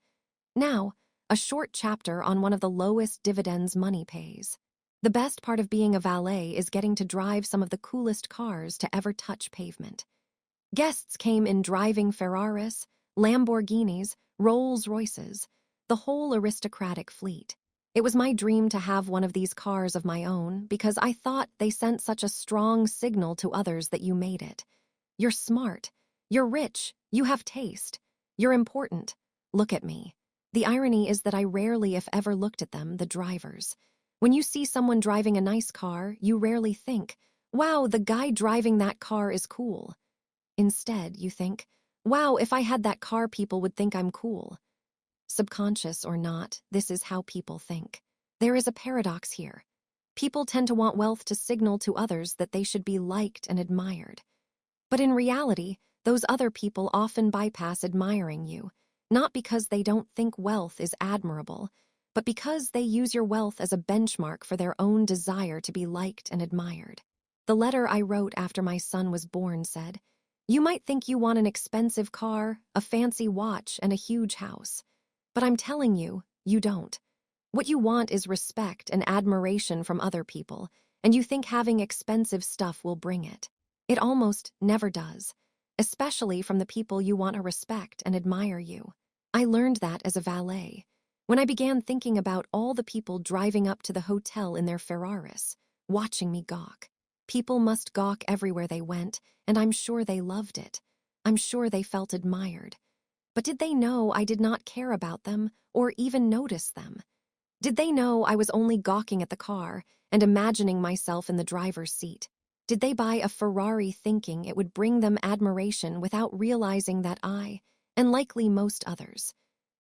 Now, a short chapter on one of the lowest dividends money pays. The best part of being a valet is getting to drive some of the coolest cars to ever touch pavement. Guests came in driving Ferraris, Lamborghinis, Rolls-Royces, the whole aristocratic fleet. It was my dream to have one of these cars of my own because I thought they sent such a strong signal to others that you made it. You're smart. You're rich. You have taste. You're important. Look at me. The irony is that I rarely, if ever, looked at them, the drivers. When you see someone driving a nice car, you rarely think, "Wow, the guy driving that car is cool." Instead, you think, "Wow, if I had that car, people would think I'm cool." Subconscious or not, this is how people think. There is a paradox here. People tend to want wealth to signal to others that they should be liked and admired. But in reality, those other people often bypass admiring you, not because they don't think wealth is admirable, but because they use your wealth as a benchmark for their own desire to be liked and admired. The letter I wrote after my son was born said, You might think you want an expensive car, a fancy watch, and a huge house. But I'm telling you, you don't. What you want is respect and admiration from other people, and you think having expensive stuff will bring it. It almost never does, especially from the people you want to respect and admire you. I learned that as a valet, when I began thinking about all the people driving up to the hotel in their Ferraris, watching me gawk. People must gawk everywhere they went, and I'm sure they loved it. I'm sure they felt admired. But did they know I did not care about them or even notice them? Did they know I was only gawking at the car and imagining myself in the driver's seat? Did they buy a Ferrari thinking it would bring them admiration without realizing that I, and likely most others,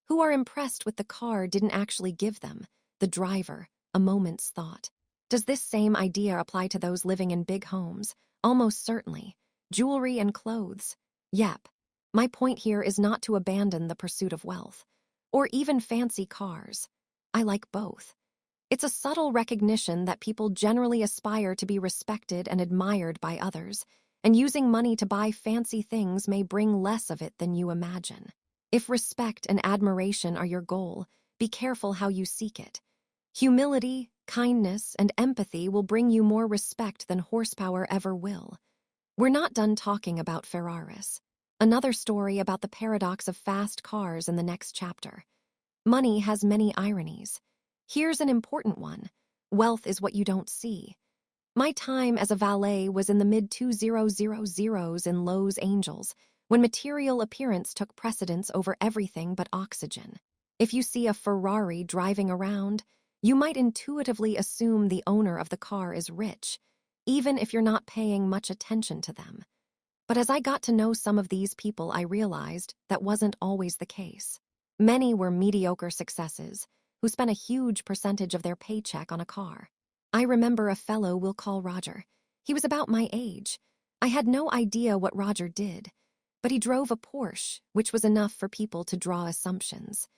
who are impressed with the car didn't actually give them, the driver, a moment's thought? Does this same idea apply to those living in big homes? Almost certainly. Jewelry and clothes? Yep. My point here is not to abandon the pursuit of wealth, or even fancy cars. I like both. It's a subtle recognition that people generally aspire to be respected and admired by others, and using money to buy fancy things may bring less of it than you imagine. If respect and admiration are your goal, be careful how you seek it. Humility, kindness, and empathy will bring you more respect than horsepower ever will. We're not done talking about Ferraris. Another story about the paradox of fast cars in the next chapter. Money has many ironies. Here's an important one. Wealth is what you don't see. My time as a valet was in the mid-2000s in Los Angeles, when material appearance took precedence over everything but oxygen. If you see a Ferrari driving around, you might intuitively assume the owner of the car is rich, even if you're not paying much attention to them. But as I got to know some of these people, I realized that wasn't always the case. Many were mediocre successes who spent a huge percentage of their paycheck on a car. I remember a fellow we'll call Roger. He was about my age. I had no idea what Roger did, but he drove a Porsche, which was enough for people to draw assumptions.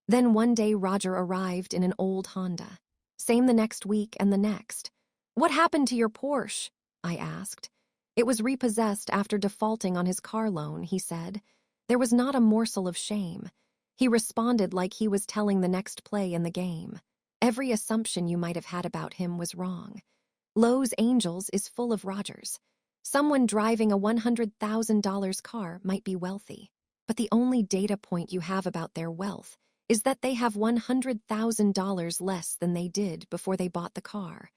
Then one day Roger arrived in an old Honda. Same the next week and the next. "What happened to your Porsche?" I asked. "It was repossessed after defaulting on his car loan," he said. There was not a morsel of shame. He responded like he was telling the next play in the game. Every assumption you might have had about him was wrong. Los Angeles is full of Rogers. Someone driving a $100,000 car might be wealthy, but the only data point you have about their wealth is that they have $100,000 less than they did before they bought the car,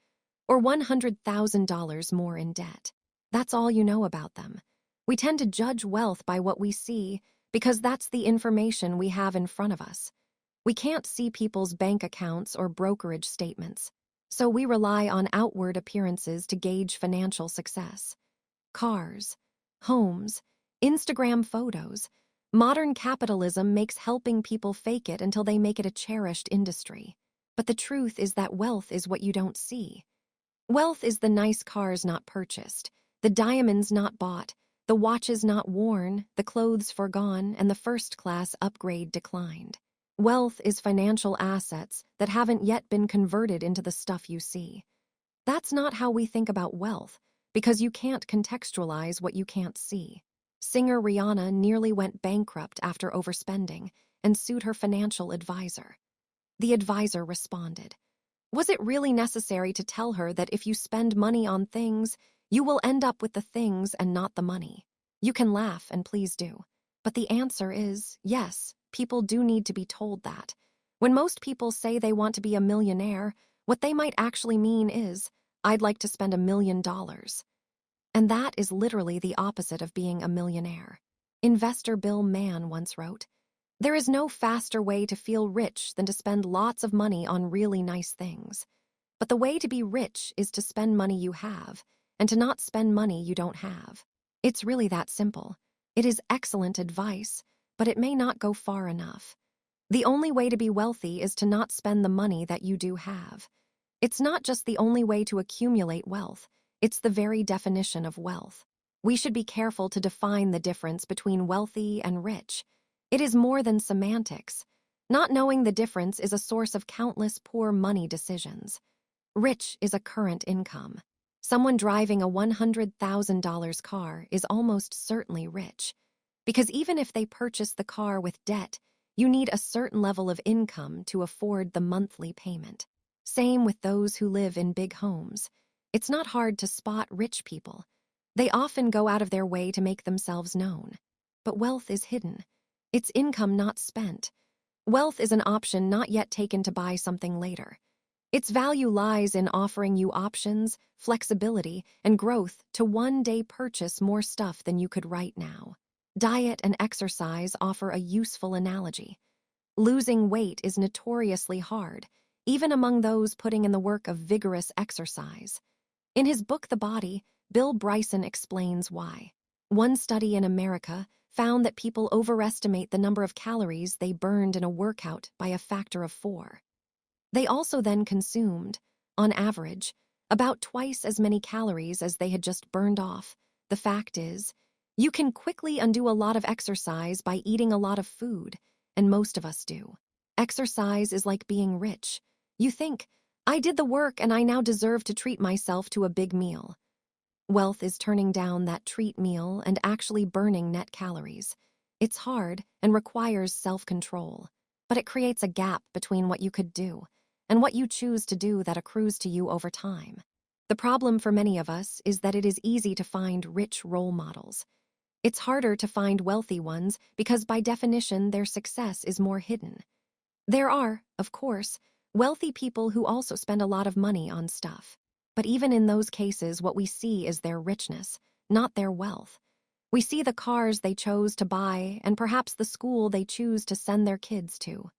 or $100,000 more in debt. That's all you know about them. We tend to judge wealth by what we see because that's the information we have in front of us. We can't see people's bank accounts or brokerage statements, so we rely on outward appearances to gauge financial success. Cars, homes, Instagram photos. Modern capitalism makes helping people fake it until they make it a cherished industry. But the truth is that wealth is what you don't see. Wealth is the nice cars not purchased, the diamonds not bought, the watches not worn, the clothes forgone, and the first-class upgrade declined. Wealth is financial assets that haven't yet been converted into the stuff you see. That's not how we think about wealth, because you can't contextualize what you can't see. Singer Rihanna nearly went bankrupt after overspending and sued her financial advisor. The advisor responded. Was it really necessary to tell her that if you spend money on things, you will end up with the things and not the money? You can laugh, and please do. But the answer is, yes, people do need to be told that. When most people say they want to be a millionaire, what they might actually mean is, I'd like to spend $1 million. And that is literally the opposite of being a millionaire. Investor Bill Mann once wrote, "There is no faster way to feel rich than to spend lots of money on really nice things. But the way to be rich is to spend money you have, and to not spend money you don't have." It's really that simple. It is excellent advice, but it may not go far enough. The only way to be wealthy is to not spend the money that you do have. It's not just the only way to accumulate wealth. It's the very definition of wealth. We should be careful to define the difference between wealthy and rich. It is more than semantics. Not knowing the difference is a source of countless poor money decisions. Rich is a current income. Someone driving a $100,000 car is almost certainly rich, because even if they purchase the car with debt, you need a certain level of income to afford the monthly payment. Same with those who live in big homes. It's not hard to spot rich people. They often go out of their way to make themselves known. But wealth is hidden. It's income not spent. Wealth is an option not yet taken to buy something later. Its value lies in offering you options, flexibility, and growth to one day purchase more stuff than you could right now. Diet and exercise offer a useful analogy. Losing weight is notoriously hard, even among those putting in the work of vigorous exercise. In his book, The Body, Bill Bryson explains why. One study in America found that people overestimate the number of calories they burned in a workout by a factor of 4. They also then consumed, on average, about twice as many calories as they had just burned off. The fact is, you can quickly undo a lot of exercise by eating a lot of food, and most of us do. Exercise is like being rich. You think, I did the work and I now deserve to treat myself to a big meal. Wealth is turning down that treat meal and actually burning net calories. It's hard and requires self-control, but it creates a gap between what you could do and what you choose to do that accrues to you over time. The problem for many of us is that it is easy to find rich role models. It's harder to find wealthy ones because by definition their success is more hidden. There are, of course, wealthy people who also spend a lot of money on stuff. But even in those cases, what we see is their richness, not their wealth. We see the cars they chose to buy and perhaps the school they choose to send their kids to.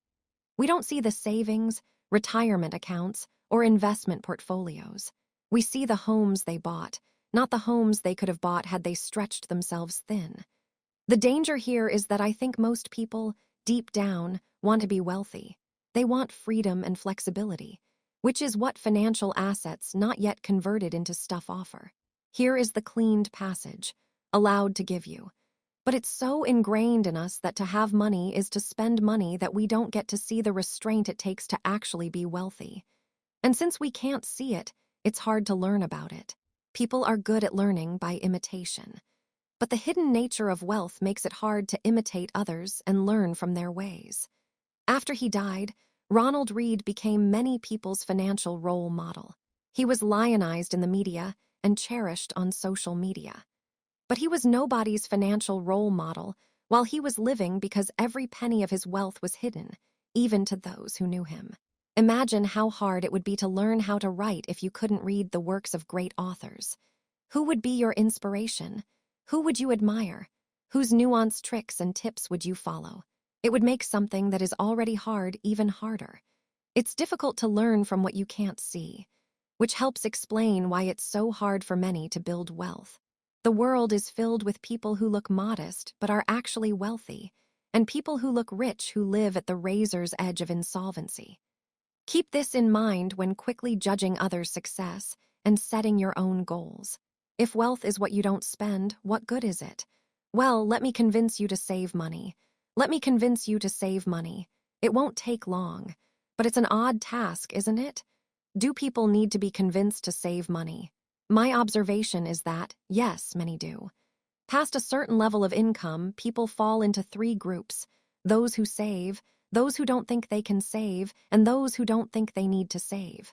We don't see the savings, retirement accounts, or investment portfolios. We see the homes they bought, not the homes they could have bought had they stretched themselves thin. The danger here is that I think most people, deep down, want to be wealthy. They want freedom and flexibility, which is what financial assets not yet converted into stuff offer. Here is the cleaned passage, allowed to give you. But it's so ingrained in us that to have money is to spend money that we don't get to see the restraint it takes to actually be wealthy. And since we can't see it, it's hard to learn about it. People are good at learning by imitation. But the hidden nature of wealth makes it hard to imitate others and learn from their ways. After he died, Ronald Read became many people's financial role model. He was lionized in the media and cherished on social media. But he was nobody's financial role model while he was living because every penny of his wealth was hidden, even to those who knew him. Imagine how hard it would be to learn how to write if you couldn't read the works of great authors. Who would be your inspiration? Who would you admire? Whose nuanced tricks and tips would you follow? It would make something that is already hard even harder. It's difficult to learn from what you can't see, which helps explain why it's so hard for many to build wealth. The world is filled with people who look modest but are actually wealthy, and people who look rich who live at the razor's edge of insolvency. Keep this in mind when quickly judging others' success and setting your own goals. If wealth is what you don't spend, what good is it? Well, let me convince you to save money. Let me convince you to save money. It won't take long, but it's an odd task, isn't it? Do people need to be convinced to save money? My observation is that, yes, many do. Past a certain level of income, people fall into 3 groups: those who save, those who don't think they can save, and those who don't think they need to save.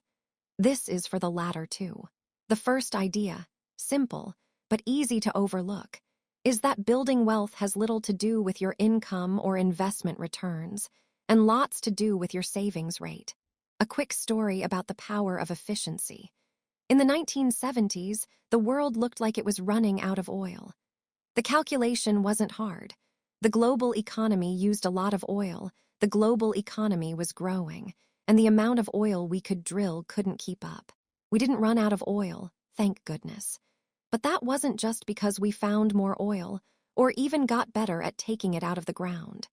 This is for the latter too. The first idea, simple but easy to overlook, is that building wealth has little to do with your income or investment returns, and lots to do with your savings rate. A quick story about the power of efficiency. In the 1970s, the world looked like it was running out of oil. The calculation wasn't hard. The global economy used a lot of oil, the global economy was growing, and the amount of oil we could drill couldn't keep up. We didn't run out of oil, thank goodness. But that wasn't just because we found more oil, or even got better at taking it out of the ground.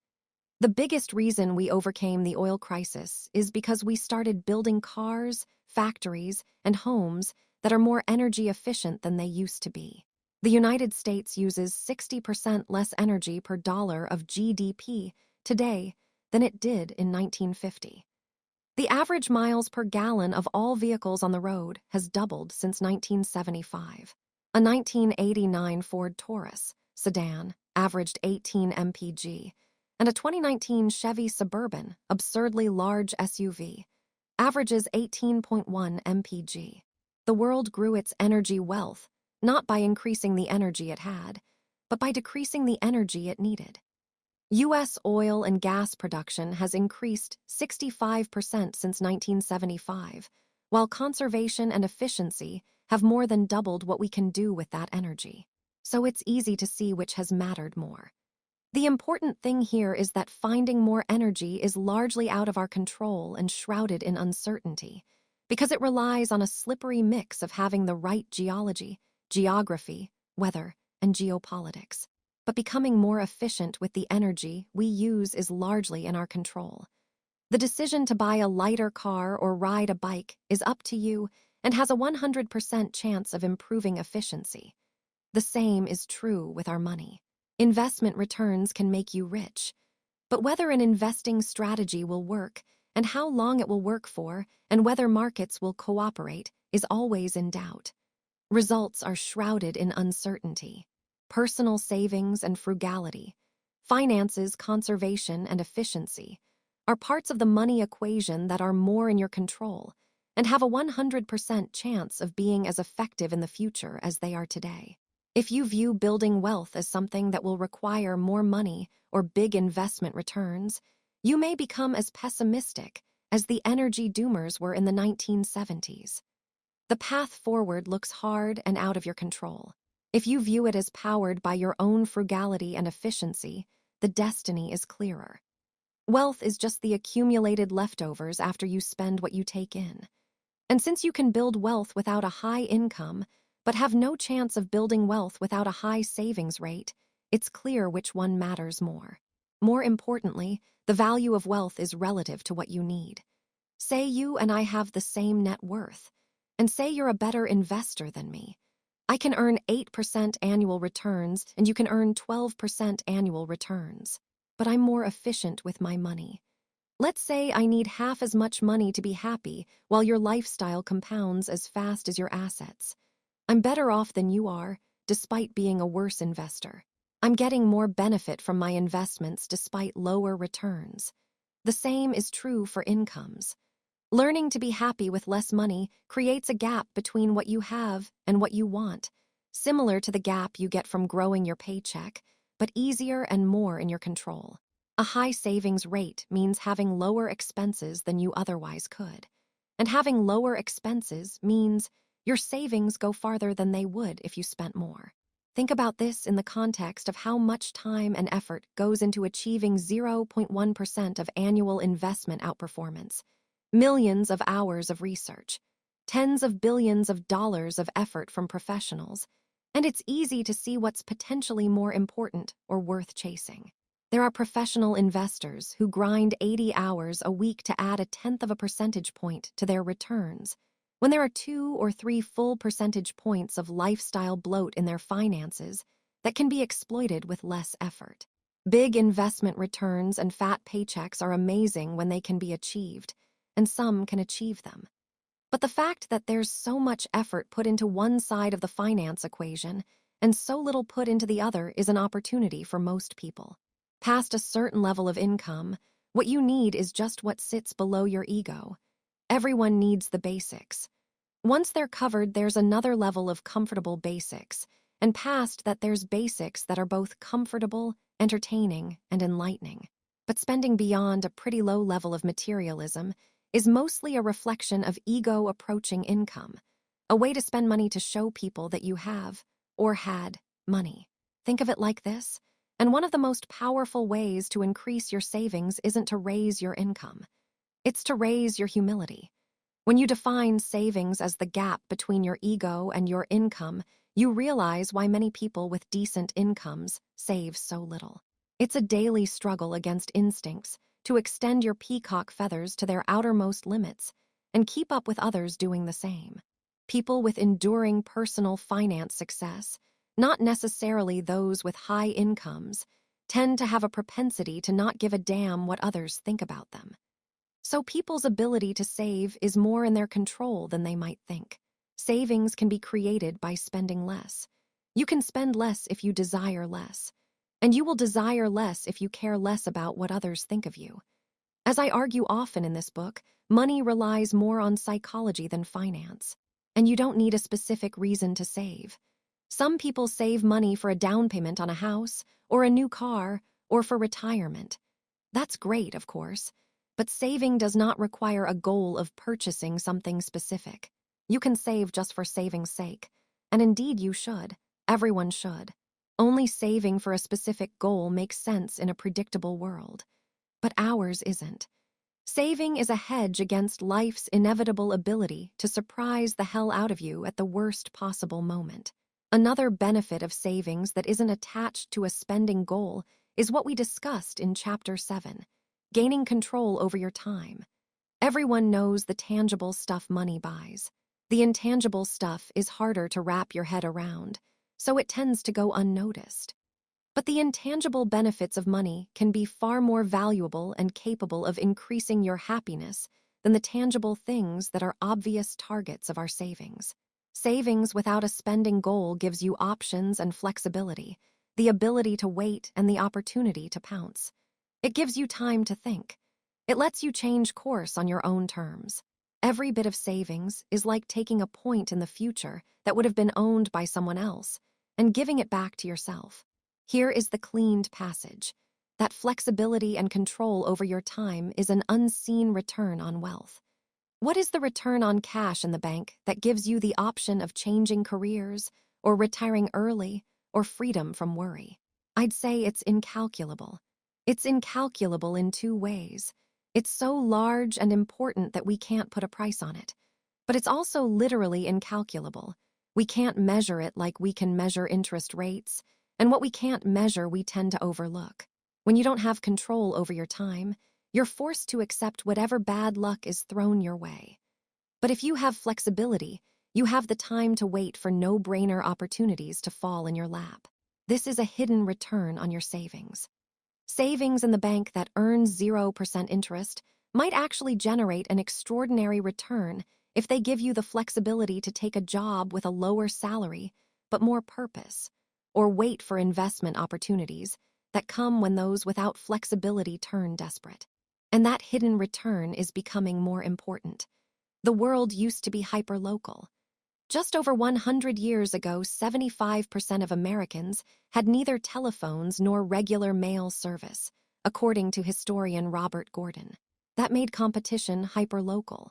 The biggest reason we overcame the oil crisis is because we started building cars, factories, and homes that are more energy efficient than they used to be. The United States uses 60% less energy per dollar of GDP today than it did in 1950. The average miles per gallon of all vehicles on the road has doubled since 1975. A 1989 Ford Taurus sedan averaged 18 mpg, and a 2019 Chevy Suburban, absurdly large SUV, averages 18.1 mpg. The world grew its energy wealth, not by increasing the energy it had, but by decreasing the energy it needed. U.S. oil and gas production has increased 65% since 1975, while conservation and efficiency have more than doubled what we can do with that energy. So it's easy to see which has mattered more. The important thing here is that finding more energy is largely out of our control and shrouded in uncertainty, because it relies on a slippery mix of having the right geology, geography, weather, and geopolitics. But becoming more efficient with the energy we use is largely in our control. The decision to buy a lighter car or ride a bike is up to you and has a 100% chance of improving efficiency. The same is true with our money. Investment returns can make you rich, but whether an investing strategy will work and how long it will work for and whether markets will cooperate is always in doubt. Results are shrouded in uncertainty. Personal savings and frugality, finances, conservation, and efficiency are parts of the money equation that are more in your control and have a 100% chance of being as effective in the future as they are today. If you view building wealth as something that will require more money or big investment returns, you may become as pessimistic as the energy doomers were in the 1970s. The path forward looks hard and out of your control. If you view it as powered by your own frugality and efficiency, the destiny is clearer. Wealth is just the accumulated leftovers after you spend what you take in. And since you can build wealth without a high income, but have no chance of building wealth without a high savings rate, it's clear which one matters more. More importantly, the value of wealth is relative to what you need. Say you and I have the same net worth, and say you're a better investor than me. I can earn 8% annual returns and you can earn 12% annual returns. But I'm more efficient with my money. Let's say I need half as much money to be happy while your lifestyle compounds as fast as your assets. I'm better off than you are, despite being a worse investor. I'm getting more benefit from my investments despite lower returns. The same is true for incomes. Learning to be happy with less money creates a gap between what you have and what you want, similar to the gap you get from growing your paycheck, but easier and more in your control. A high savings rate means having lower expenses than you otherwise could. And having lower expenses means your savings go farther than they would if you spent more. Think about this in the context of how much time and effort goes into achieving 0.1% of annual investment outperformance. Millions of hours of research, tens of billions of dollars of effort from professionals, and it's easy to see what's potentially more important or worth chasing. There are professional investors who grind 80 hours a week to add 1/10 of a percentage point to their returns, when there are 2 or 3 full percentage points of lifestyle bloat in their finances that can be exploited with less effort. Big investment returns and fat paychecks are amazing when they can be achieved, and some can achieve them. But the fact that there's so much effort put into one side of the finance equation and so little put into the other is an opportunity for most people. Past a certain level of income, what you need is just what sits below your ego. Everyone needs the basics. Once they're covered, there's another level of comfortable basics, and past that there's basics that are both comfortable, entertaining, and enlightening. But spending beyond a pretty low level of materialism is mostly a reflection of ego approaching income, a way to spend money to show people that you have, or had, money. Think of it like this, and one of the most powerful ways to increase your savings isn't to raise your income. It's to raise your humility. When you define savings as the gap between your ego and your income, you realize why many people with decent incomes save so little. It's a daily struggle against instincts to extend your peacock feathers to their outermost limits and keep up with others doing the same. People with enduring personal finance success, not necessarily those with high incomes, tend to have a propensity to not give a damn what others think about them. So people's ability to save is more in their control than they might think. Savings can be created by spending less. You can spend less if you desire less. And you will desire less if you care less about what others think of you. As I argue often in this book, money relies more on psychology than finance. And you don't need a specific reason to save. Some people save money for a down payment on a house, or a new car, or for retirement. That's great, of course, but saving does not require a goal of purchasing something specific. You can save just for saving's sake, and indeed you should. Everyone should. Only saving for a specific goal makes sense in a predictable world. But ours isn't. Saving is a hedge against life's inevitable ability to surprise the hell out of you at the worst possible moment. Another benefit of savings that isn't attached to a spending goal is what we discussed in Chapter 7, gaining control over your time. Everyone knows the tangible stuff money buys. The intangible stuff is harder to wrap your head around, so it tends to go unnoticed. But the intangible benefits of money can be far more valuable and capable of increasing your happiness than the tangible things that are obvious targets of our savings. Savings without a spending goal gives you options and flexibility, the ability to wait and the opportunity to pounce. It gives you time to think. It lets you change course on your own terms. Every bit of savings is like taking a point in the future that would have been owned by someone else and giving it back to yourself. Here is the cleaned passage. That flexibility and control over your time is an unseen return on wealth. What is the return on cash in the bank that gives you the option of changing careers, or retiring early, or freedom from worry? I'd say it's incalculable. It's incalculable in two ways. It's so large and important that we can't put a price on it. But it's also literally incalculable. We can't measure it like we can measure interest rates, and what we can't measure we tend to overlook. When you don't have control over your time, you're forced to accept whatever bad luck is thrown your way. But if you have flexibility, you have the time to wait for no-brainer opportunities to fall in your lap. This is a hidden return on your savings. Savings in the bank that earns 0% interest might actually generate an extraordinary return if they give you the flexibility to take a job with a lower salary but more purpose, or wait for investment opportunities that come when those without flexibility turn desperate. And that hidden return is becoming more important. The world used to be hyperlocal. Just over 100 years ago, 75% of Americans had neither telephones nor regular mail service, according to historian Robert Gordon. That made competition hyperlocal.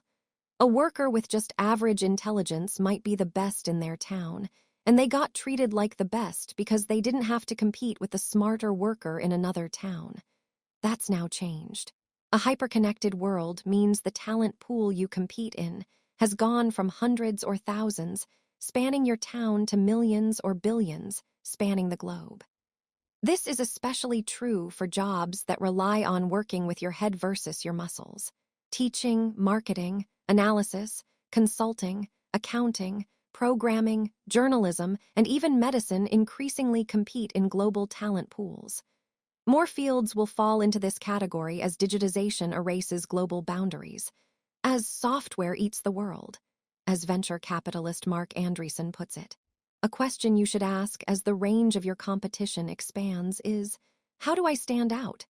A worker with just average intelligence might be the best in their town, and they got treated like the best because they didn't have to compete with the smarter worker in another town. That's now changed. A hyperconnected world means the talent pool you compete in has gone from hundreds or thousands, spanning your town, to millions or billions, spanning the globe. This is especially true for jobs that rely on working with your head versus your muscles. Teaching, marketing, analysis, consulting, accounting, programming, journalism, and even medicine increasingly compete in global talent pools. More fields will fall into this category as digitization erases global boundaries, as software eats the world, as venture capitalist Mark Andreessen puts it. A question you should ask as the range of your competition expands is, how do I stand out?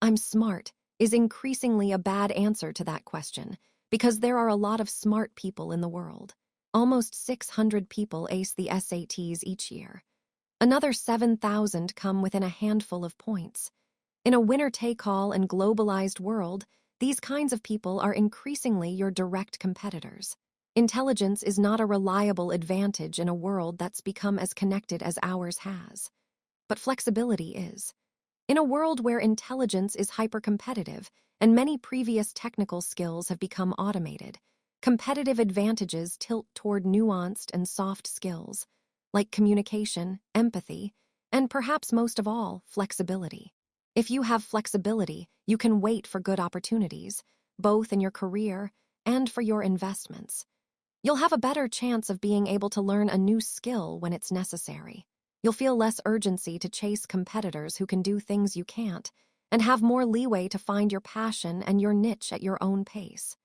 I'm smart is increasingly a bad answer to that question, because there are a lot of smart people in the world. Almost 600 people ace the SATs each year. Another 7,000 come within a handful of points. In a winner-take-all and globalized world, these kinds of people are increasingly your direct competitors. Intelligence is not a reliable advantage in a world that's become as connected as ours has. But flexibility is. In a world where intelligence is hyper-competitive and many previous technical skills have become automated, competitive advantages tilt toward nuanced and soft skills, like communication, empathy, and perhaps most of all, flexibility. If you have flexibility, you can wait for good opportunities, both in your career and for your investments. You'll have a better chance of being able to learn a new skill when it's necessary. You'll feel less urgency to chase competitors who can do things you can't, and have more leeway to find your passion and your niche at your own pace.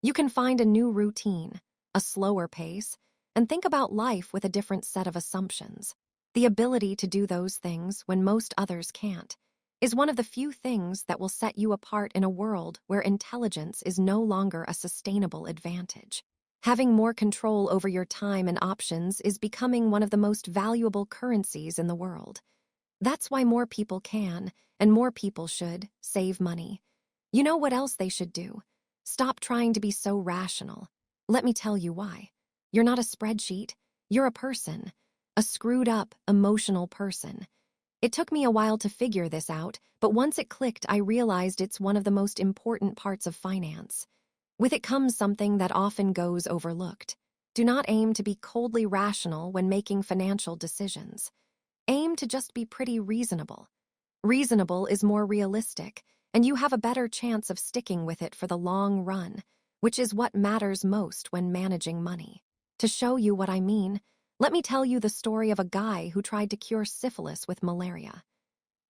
You can find a new routine, a slower pace, and think about life with a different set of assumptions. The ability to do those things when most others can't is one of the few things that will set you apart in a world where intelligence is no longer a sustainable advantage. Having more control over your time and options is becoming one of the most valuable currencies in the world. That's why more people can, and more people should, save money. You know what else they should do? Stop trying to be so rational. Let me tell you why. You're not a spreadsheet. You're a person. A screwed up, emotional person. It took me a while to figure this out, but once it clicked, I realized it's one of the most important parts of finance. With it comes something that often goes overlooked. Do not aim to be coldly rational when making financial decisions. Aim to just be pretty reasonable. Reasonable is more realistic, and you have a better chance of sticking with it for the long run, which is what matters most when managing money. To show you what I mean, let me tell you the story of a guy who tried to cure syphilis with malaria.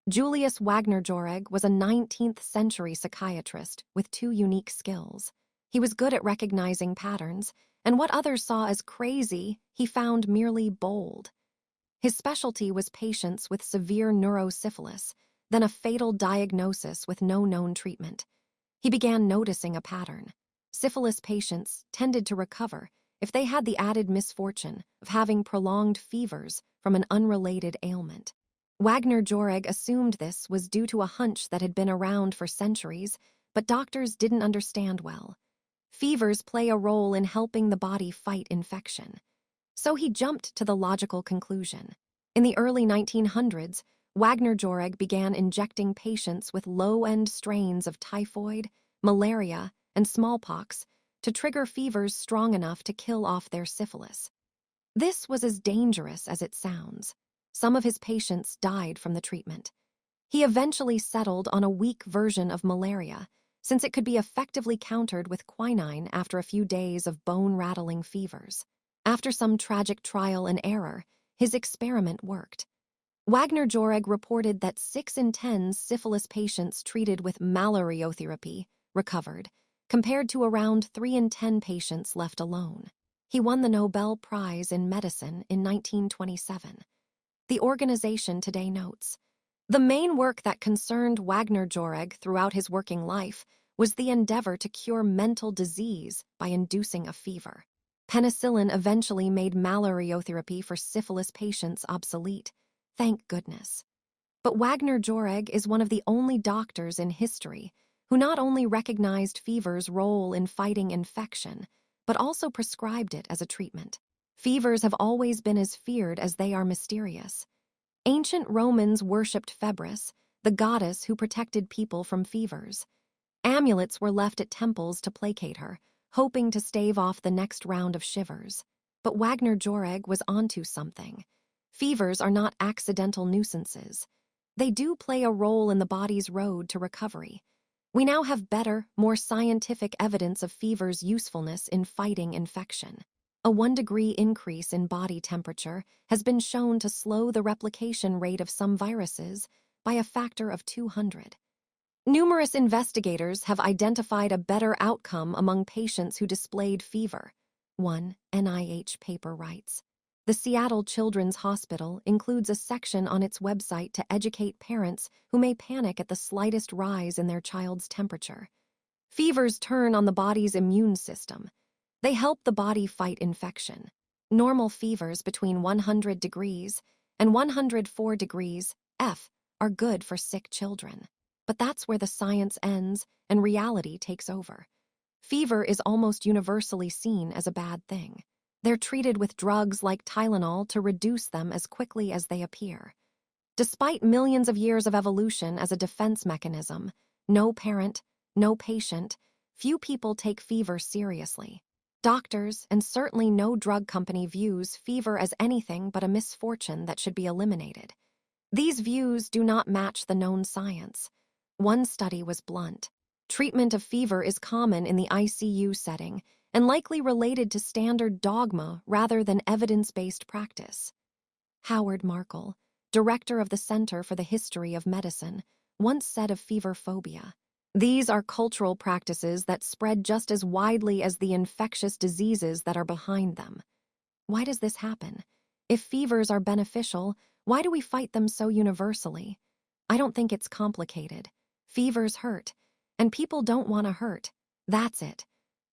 Julius Wagner-Jauregg was a 19th century psychiatrist with two unique skills. He was good at recognizing patterns, and what others saw as crazy, he found merely bold. His specialty was patients with severe neurosyphilis, then a fatal diagnosis with no known treatment. He began noticing a pattern. Syphilis patients tended to recover if they had the added misfortune of having prolonged fevers from an unrelated ailment. Wagner-Jauregg assumed this was due to a hunch that had been around for centuries, but doctors didn't understand well. Fevers play a role in helping the body fight infection. So he jumped to the logical conclusion. In the early 1900s, Wagner-Jauregg began injecting patients with low-end strains of typhoid, malaria, and smallpox to trigger fevers strong enough to kill off their syphilis. This was as dangerous as it sounds. Some of his patients died from the treatment. He eventually settled on a weak version of malaria, since it could be effectively countered with quinine after a few days of bone-rattling fevers. After some tragic trial and error, his experiment worked. Wagner-Jauregg reported that 6 in 10 syphilis patients treated with malariotherapy recovered, compared to around 3 in 10 patients left alone. He won the Nobel Prize in Medicine in 1927. The organization today notes, the main work that concerned Wagner-Jauregg throughout his working life was the endeavor to cure mental disease by inducing a fever. Penicillin eventually made malariotherapy for syphilis patients obsolete. Thank goodness. But Wagner-Jauregg is one of the only doctors in history who not only recognized fever's role in fighting infection, but also prescribed it as a treatment. Fevers have always been as feared as they are mysterious. Ancient Romans worshipped Febris, the goddess who protected people from fevers. Amulets were left at temples to placate her, hoping to stave off the next round of shivers. But Wagner-Jauregg was onto something. Fevers are not accidental nuisances. They do play a role in the body's road to recovery. We now have better, more scientific evidence of fever's usefulness in fighting infection. A 1-degree increase in body temperature has been shown to slow the replication rate of some viruses by a factor of 200. Numerous investigators have identified a better outcome among patients who displayed fever. One NIH paper writes, the Seattle Children's Hospital includes a section on its website to educate parents who may panic at the slightest rise in their child's temperature. Fevers turn on the body's immune system. They help the body fight infection. Normal fevers between 100 degrees and 104 degrees F are good for sick children. But that's where the science ends and reality takes over. Fever is almost universally seen as a bad thing. They're treated with drugs like Tylenol to reduce them as quickly as they appear. Despite millions of years of evolution as a defense mechanism, no parent, no patient, few people take fever seriously. Doctors, and certainly no drug company, views fever as anything but a misfortune that should be eliminated. These views do not match the known science. One study was blunt. Treatment of fever is common in the ICU setting and likely related to standard dogma rather than evidence-based practice. Howard Markle, director of the Center for the History of Medicine, once said of fever phobia. These are cultural practices that spread just as widely as the infectious diseases that are behind them. Why does this happen? If fevers are beneficial, why do we fight them so universally? I don't think it's complicated. Fevers hurt, and people don't want to hurt. That's it.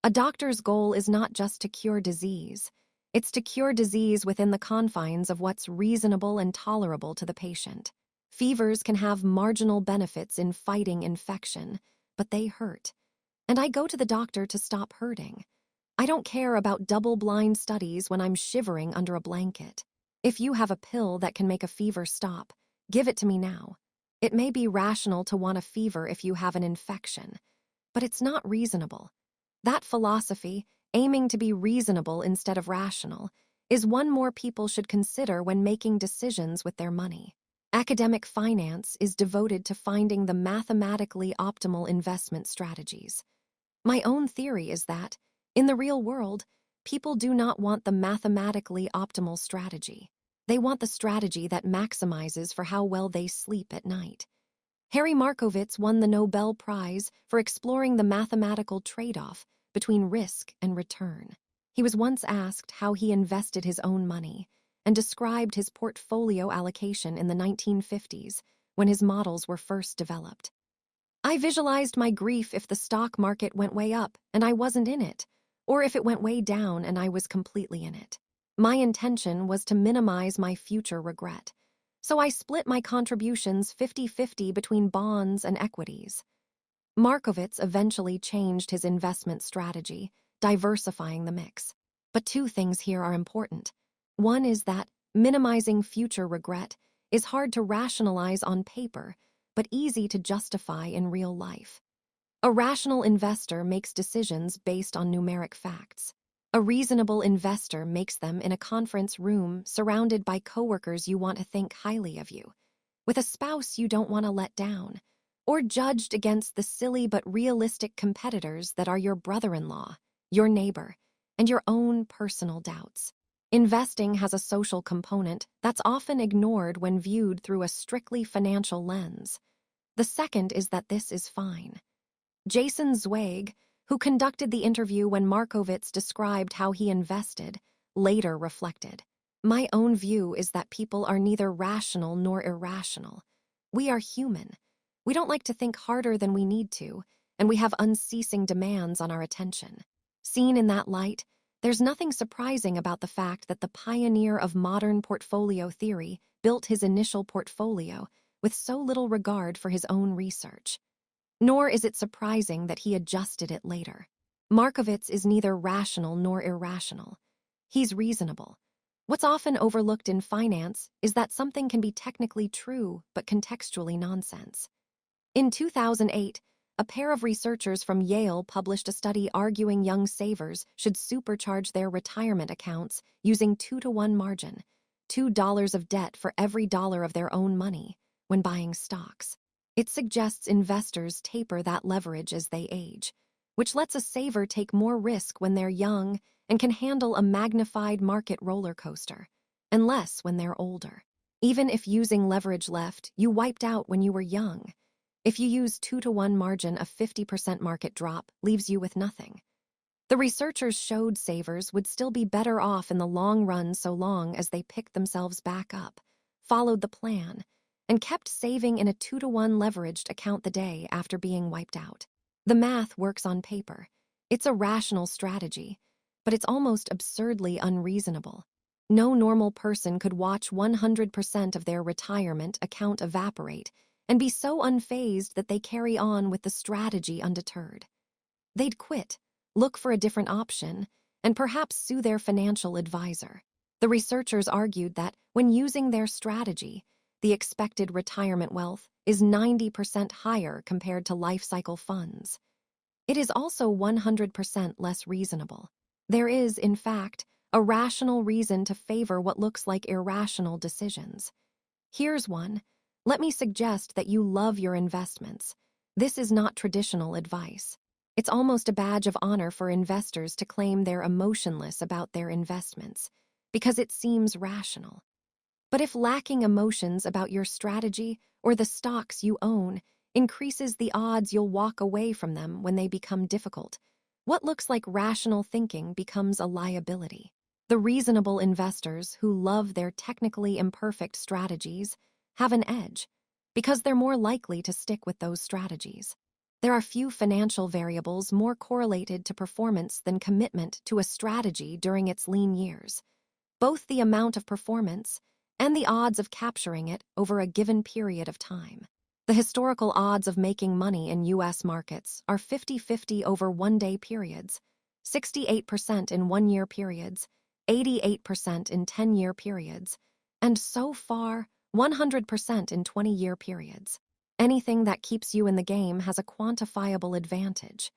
A doctor's goal is not just to cure disease. It's to cure disease within the confines of what's reasonable and tolerable to the patient. Fevers can have marginal benefits in fighting infection, but they hurt. And I go to the doctor to stop hurting. I don't care about double-blind studies when I'm shivering under a blanket. If you have a pill that can make a fever stop, give it to me now. It may be rational to want a fever if you have an infection, but it's not reasonable. That philosophy, aiming to be reasonable instead of rational, is one more people should consider when making decisions with their money. Academic finance is devoted to finding the mathematically optimal investment strategies. My own theory is that, in the real world, people do not want the mathematically optimal strategy. They want the strategy that maximizes for how well they sleep at night. Harry Markowitz won the Nobel Prize for exploring the mathematical trade-off between risk and return. He was once asked how he invested his own money and described his portfolio allocation in the 1950s when his models were first developed. I visualized my grief if the stock market went way up and I wasn't in it, or if it went way down and I was completely in it. My intention was to minimize my future regret, so I split my contributions 50-50 between bonds and equities. Markowitz eventually changed his investment strategy, diversifying the mix. But two things here are important. One is that minimizing future regret is hard to rationalize on paper, but easy to justify in real life. A rational investor makes decisions based on numeric facts. A reasonable investor makes them in a conference room surrounded by coworkers you want to think highly of you, with a spouse you don't want to let down, or judged against the silly but realistic competitors that are your brother-in-law, your neighbor, and your own personal doubts. Investing has a social component that's often ignored when viewed through a strictly financial lens. The second is that this is fine. Jason Zweig, who conducted the interview when Markowitz described how he invested, later reflected, "My own view is that people are neither rational nor irrational. We are human. We don't like to think harder than we need to, and we have unceasing demands on our attention." Seen in that light, there's nothing surprising about the fact that the pioneer of modern portfolio theory built his initial portfolio with so little regard for his own research. Nor is it surprising that he adjusted it later. Markowitz is neither rational nor irrational. He's reasonable. What's often overlooked in finance is that something can be technically true but contextually nonsense. In 2008, a pair of researchers from Yale published a study arguing young savers should supercharge their retirement accounts using 2-to-1 margin, $2 of debt for every dollar of their own money, when buying stocks. It suggests investors taper that leverage as they age, which lets a saver take more risk when they're young and can handle a magnified market roller coaster, and less when they're older. Even if using leverage left, you wiped out when you were young. If you use 2-to-1 margin, a 50% market drop leaves you with nothing. The researchers showed savers would still be better off in the long run so long as they picked themselves back up, followed the plan, and kept saving in a 2-to-1 leveraged account the day after being wiped out. The math works on paper. It's a rational strategy, but it's almost absurdly unreasonable. No normal person could watch 100% of their retirement account evaporate and be so unfazed that they carry on with the strategy undeterred. They'd quit, look for a different option, and perhaps sue their financial advisor. The researchers argued that when using their strategy, the expected retirement wealth is 90% higher compared to life cycle funds. It is also 100% less reasonable. There is, in fact, a rational reason to favor what looks like irrational decisions. Here's one. Let me suggest that you love your investments. This is not traditional advice. It's almost a badge of honor for investors to claim they're emotionless about their investments, because it seems rational. But if lacking emotions about your strategy or the stocks you own increases the odds you'll walk away from them when they become difficult, what looks like rational thinking becomes a liability. The reasonable investors who love their technically imperfect strategies have an edge because they're more likely to stick with those strategies. There are few financial variables more correlated to performance than commitment to a strategy during its lean years. Both the amount of performance and the odds of capturing it over a given period of time. The historical odds of making money in U.S. markets are 50-50 over one-day periods, 68% in one-year periods, 88% in 10-year periods, and so far, 100% in 20-year periods. Anything that keeps you in the game has a quantifiable advantage.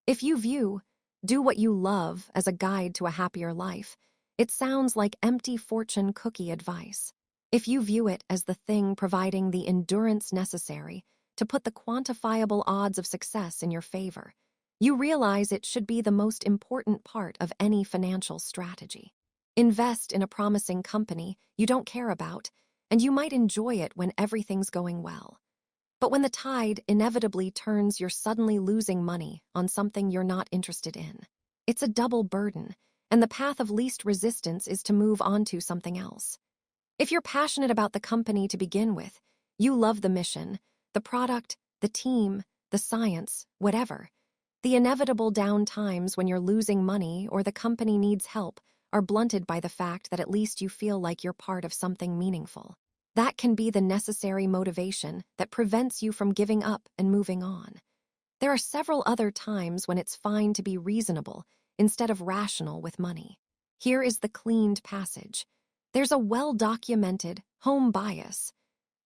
If you view "do what you love" as a guide to a happier life, it sounds like empty fortune cookie advice. If you view it as the thing providing the endurance necessary to put the quantifiable odds of success in your favor, you realize it should be the most important part of any financial strategy. Invest in a promising company you don't care about, and you might enjoy it when everything's going well. But when the tide inevitably turns, you're suddenly losing money on something you're not interested in. It's a double burden, and the path of least resistance is to move on to something else. If you're passionate about the company to begin with, you love the mission, the product, the team, the science, whatever, the inevitable down times when you're losing money or the company needs help are blunted by the fact that at least you feel like you're part of something meaningful. That can be the necessary motivation that prevents you from giving up and moving on. There are several other times when it's fine to be reasonable instead of rational with money. Here is the cleaned passage. There's a well-documented home bias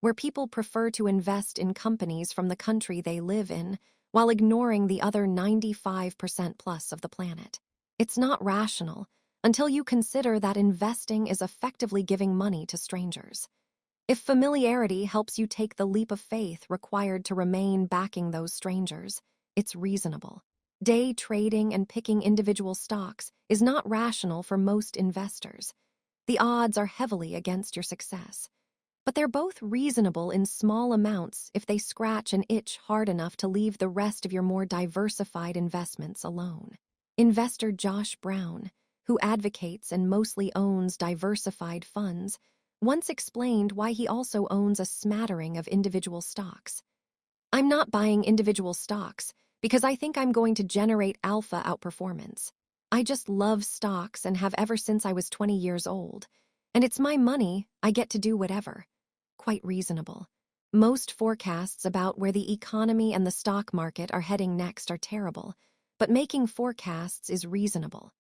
where people prefer to invest in companies from the country they live in while ignoring the other 95% plus of the planet. It's not rational until you consider that investing is effectively giving money to strangers. If familiarity helps you take the leap of faith required to remain backing those strangers, it's reasonable. Day trading and picking individual stocks is not rational for most investors. The odds are heavily against your success. But they're both reasonable in small amounts if they scratch an itch hard enough to leave the rest of your more diversified investments alone. Investor Josh Brown, who advocates and mostly owns diversified funds, once explained why he also owns a smattering of individual stocks. "I'm not buying individual stocks because I think I'm going to generate alpha outperformance. I just love stocks and have ever since I was 20 years old. And it's my money, I get to do whatever." Quite reasonable. Most forecasts about where the economy and the stock market are heading next are terrible, but making forecasts is reasonable.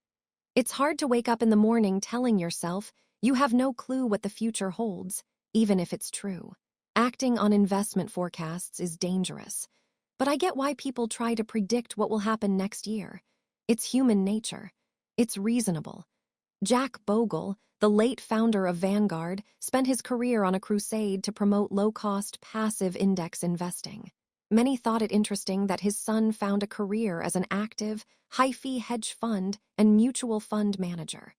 It's hard to wake up in the morning telling yourself you have no clue what the future holds, even if it's true. Acting on investment forecasts is dangerous, but I get why people try to predict what will happen next year. It's human nature. It's reasonable. Jack Bogle, the late founder of Vanguard, spent his career on a crusade to promote low-cost passive index investing. Many thought it interesting that his son found a career as an active, high-fee hedge fund and mutual fund manager.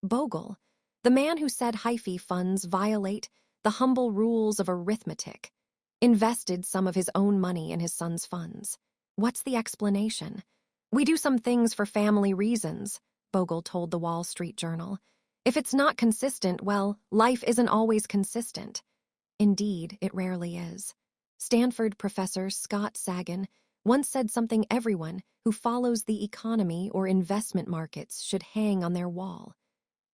Bogle, the man who said high-fee funds violate the humble rules of arithmetic, invested some of his own money in his son's funds. What's the explanation? "We do some things for family reasons," Bogle told the Wall Street Journal. "If it's not consistent, well, life isn't always consistent." Indeed, it rarely is. Stanford professor Scott Sagan once said something everyone who follows the economy or investment markets should hang on their wall.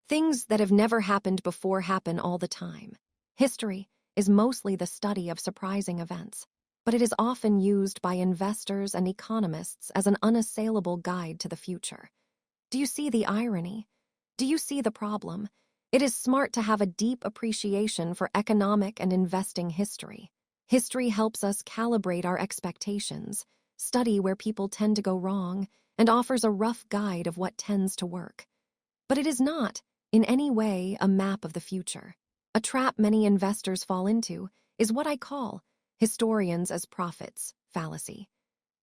Things that have never happened before happen all the time. History is mostly the study of surprising events, but it is often used by investors and economists as an unassailable guide to the future. Do you see the irony? Do you see the problem? It is smart to have a deep appreciation for economic and investing history. History helps us calibrate our expectations, study where people tend to go wrong, and offers a rough guide of what tends to work. But it is not, in any way, a map of the future. A trap many investors fall into is what I call historians as prophets fallacy.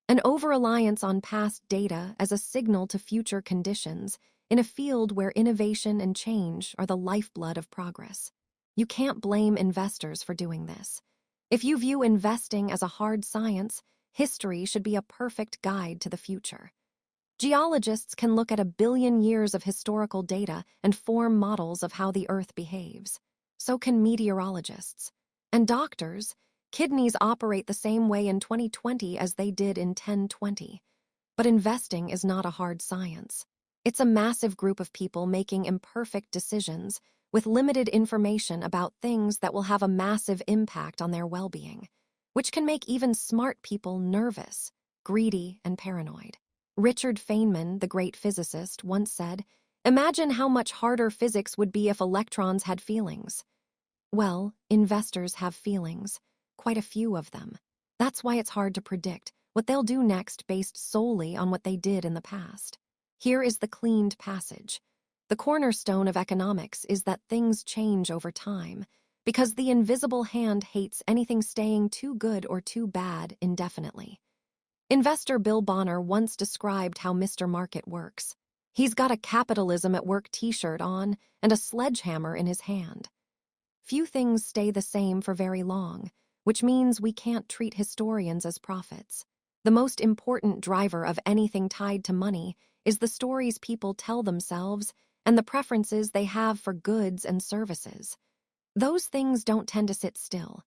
An over-reliance on past data as a signal to future conditions in a field where innovation and change are the lifeblood of progress. You can't blame investors for doing this. If you view investing as a hard science, history should be a perfect guide to the future. Geologists can look at 1 billion years of historical data and form models of how the Earth behaves. So can meteorologists. And doctors, kidneys operate the same way in 2020 as they did in 1020. But investing is not a hard science. It's a massive group of people making imperfect decisions with limited information about things that will have a massive impact on their well-being, which can make even smart people nervous, greedy, and paranoid. Richard Feynman, the great physicist, once said, "Imagine how much harder physics would be if electrons had feelings." Well, investors have feelings, quite a few of them. That's why it's hard to predict what they'll do next based solely on what they did in the past. Here is the cleaned passage. The cornerstone of economics is that things change over time, because the invisible hand hates anything staying too good or too bad indefinitely. Investor Bill Bonner once described how Mr. Market works. He's got a capitalism at work t-shirt on and a sledgehammer in his hand. Few things stay the same for very long, which means we can't treat historians as prophets. The most important driver of anything tied to money is the stories people tell themselves and the preferences they have for goods and services. Those things don't tend to sit still.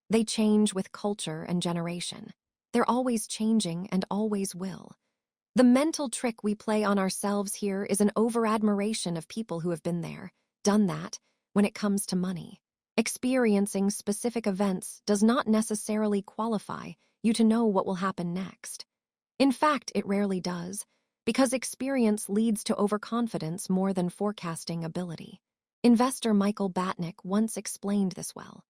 They change with culture and generation. They're always changing and always will. The mental trick we play on ourselves here is an over-admiration of people who have been there, done that, when it comes to money. Experiencing specific events does not necessarily qualify you to know what will happen next. In fact, it rarely does, because experience leads to overconfidence more than forecasting ability. Investor Michael Batnick once explained this well.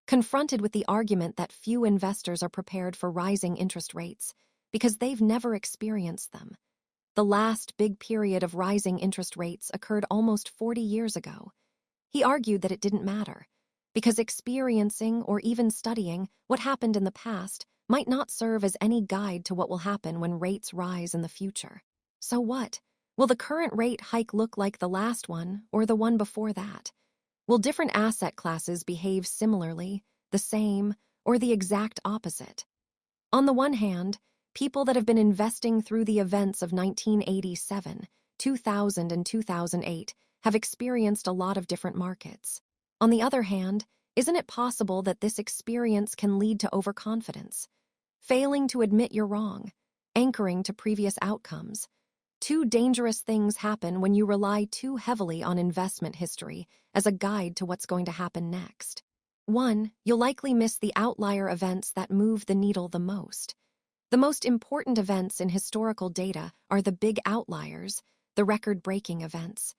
Confronted with the argument that few investors are prepared for rising interest rates because they've never experienced them. The last big period of rising interest rates occurred almost 40 years ago. He argued that it didn't matter, because experiencing or even studying what happened in the past might not serve as any guide to what will happen when rates rise in the future. So what? Will the current rate hike look like the last one or the one before that? Will different asset classes behave similarly, the same, or the exact opposite? On the one hand, people that have been investing through the events of 1987, 2000, and 2008 have experienced a lot of different markets. On the other hand, isn't it possible that this experience can lead to overconfidence? Failing to admit you're wrong, anchoring to previous outcomes. Two dangerous things happen when you rely too heavily on investment history as a guide to what's going to happen next. One, you'll likely miss the outlier events that move the needle the most. The most important events in historical data are the big outliers, the record-breaking events.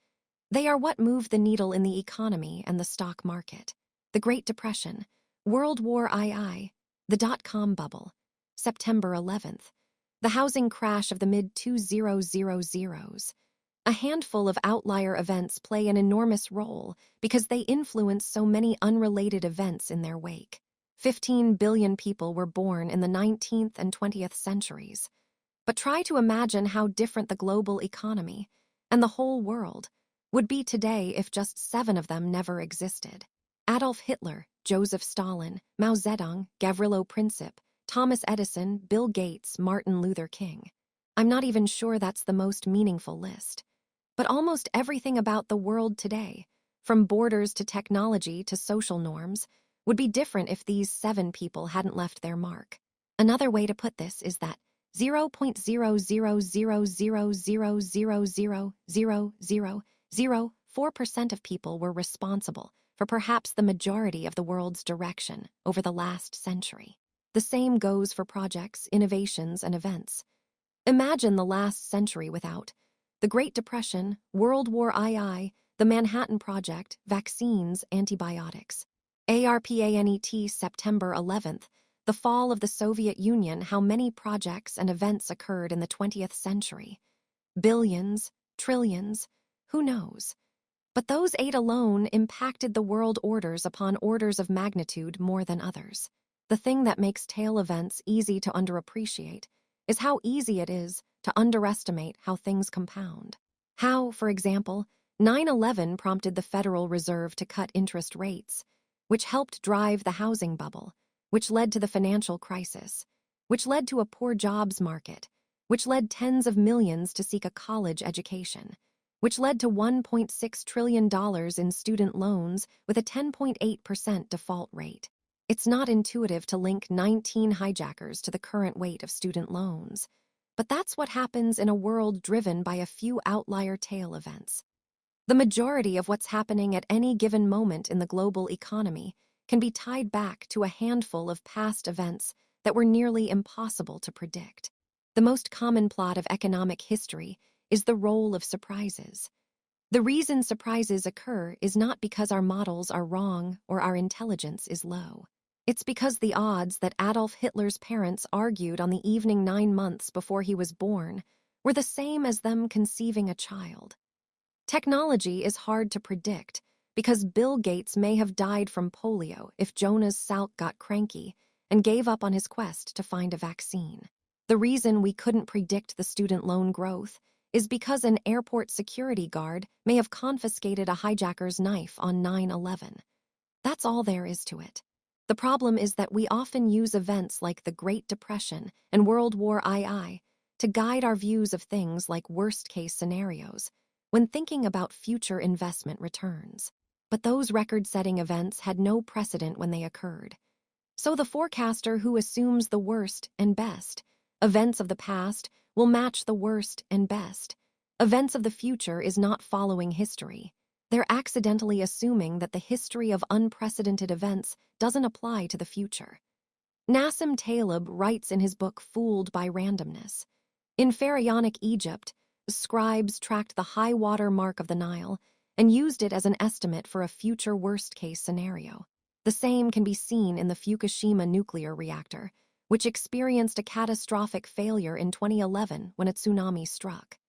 They are what move the needle in the economy and the stock market. The Great Depression, World War II, the dot-com bubble, September 11th, the housing crash of the mid-2000s. A handful of outlier events play an enormous role because they influence so many unrelated events in their wake. 15 billion people were born in the 19th and 20th centuries. But try to imagine how different the global economy and the whole world would be today if just 7 of them never existed. Adolf Hitler, Joseph Stalin, Mao Zedong, Gavrilo Princip, Thomas Edison, Bill Gates, Martin Luther King. I'm not even sure that's the most meaningful list. But almost everything about the world today, from borders to technology to social norms, would be different if these 7 people hadn't left their mark. Another way to put this is that 0.000000004% of people were responsible for perhaps the majority of the world's direction over the last century. The same goes for projects, innovations, and events. Imagine the last century without the Great Depression, World War II, the Manhattan Project, vaccines, antibiotics. ARPANET September 11th, the fall of the Soviet Union, how many projects and events occurred in the 20th century. Billions, trillions, who knows? But those 8 alone impacted the world orders upon orders of magnitude more than others. The thing that makes tail events easy to underappreciate is how easy it is to underestimate how things compound. How, for example, 9/11 prompted the Federal Reserve to cut interest rates, which helped drive the housing bubble, which led to the financial crisis, which led to a poor jobs market, which led tens of millions to seek a college education, which led to $1.6 trillion in student loans with a 10.8% default rate. It's not intuitive to link 19 hijackers to the current weight of student loans, but that's what happens in a world driven by a few outlier tail events. The majority of what's happening at any given moment in the global economy can be tied back to a handful of past events that were nearly impossible to predict. The most common plot of economic history is the role of surprises. The reason surprises occur is not because our models are wrong or our intelligence is low. It's because the odds that Adolf Hitler's parents argued on the evening 9 months before he was born were the same as them conceiving a child. Technology is hard to predict because Bill Gates may have died from polio if Jonas Salk got cranky and gave up on his quest to find a vaccine. The reason we couldn't predict the student loan growth is because an airport security guard may have confiscated a hijacker's knife on 9/11. That's all there is to it. The problem is that we often use events like the Great Depression and World War II to guide our views of things like worst-case scenarios when thinking about future investment returns. But those record-setting events had no precedent when they occurred. So the forecaster who assumes the worst and best events of the past will match the worst and best events of the future is not following history. They're accidentally assuming that the history of unprecedented events doesn't apply to the future. Nassim Taleb writes in his book Fooled by Randomness, in Pharaonic Egypt, scribes tracked the high water mark of the Nile and used it as an estimate for a future worst-case scenario. The same can be seen in the Fukushima nuclear reactor, which experienced a catastrophic failure in 2011 when a tsunami struck.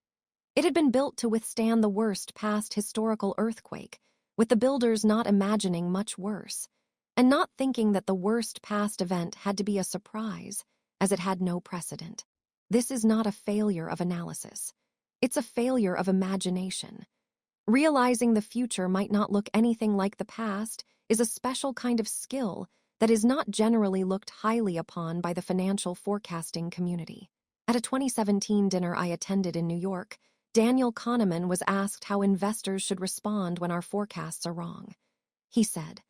It had been built to withstand the worst past historical earthquake, with the builders not imagining much worse, and not thinking that the worst past event had to be a surprise, as it had no precedent. This is not a failure of analysis. It's a failure of imagination. Realizing the future might not look anything like the past is a special kind of skill that is not generally looked highly upon by the financial forecasting community. At a 2017 dinner I attended in New York, Daniel Kahneman was asked how investors should respond when our forecasts are wrong. He said,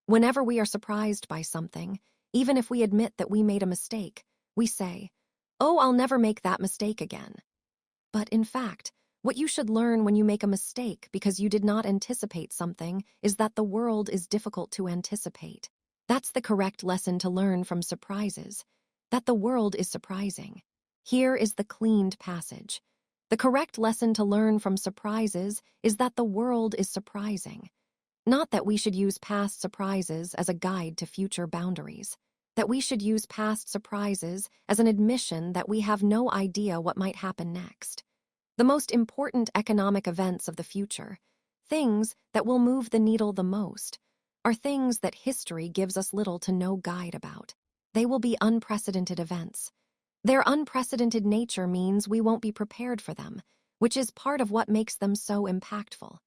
"Whenever we are surprised by something, even if we admit that we made a mistake, we say, 'Oh, I'll never make that mistake again.' But in fact, what you should learn when you make a mistake because you did not anticipate something is that the world is difficult to anticipate. That's the correct lesson to learn from surprises, that the world is surprising. Here is the cleaned passage. The correct lesson to learn from surprises is that the world is surprising. Not that we should use past surprises as a guide to future boundaries. That we should use past surprises as an admission that we have no idea what might happen next. The most important economic events of the future, things that will move the needle the most, are things that history gives us little to no guide about. They will be unprecedented events. Their unprecedented nature means we won't be prepared for them, which is part of what makes them so impactful.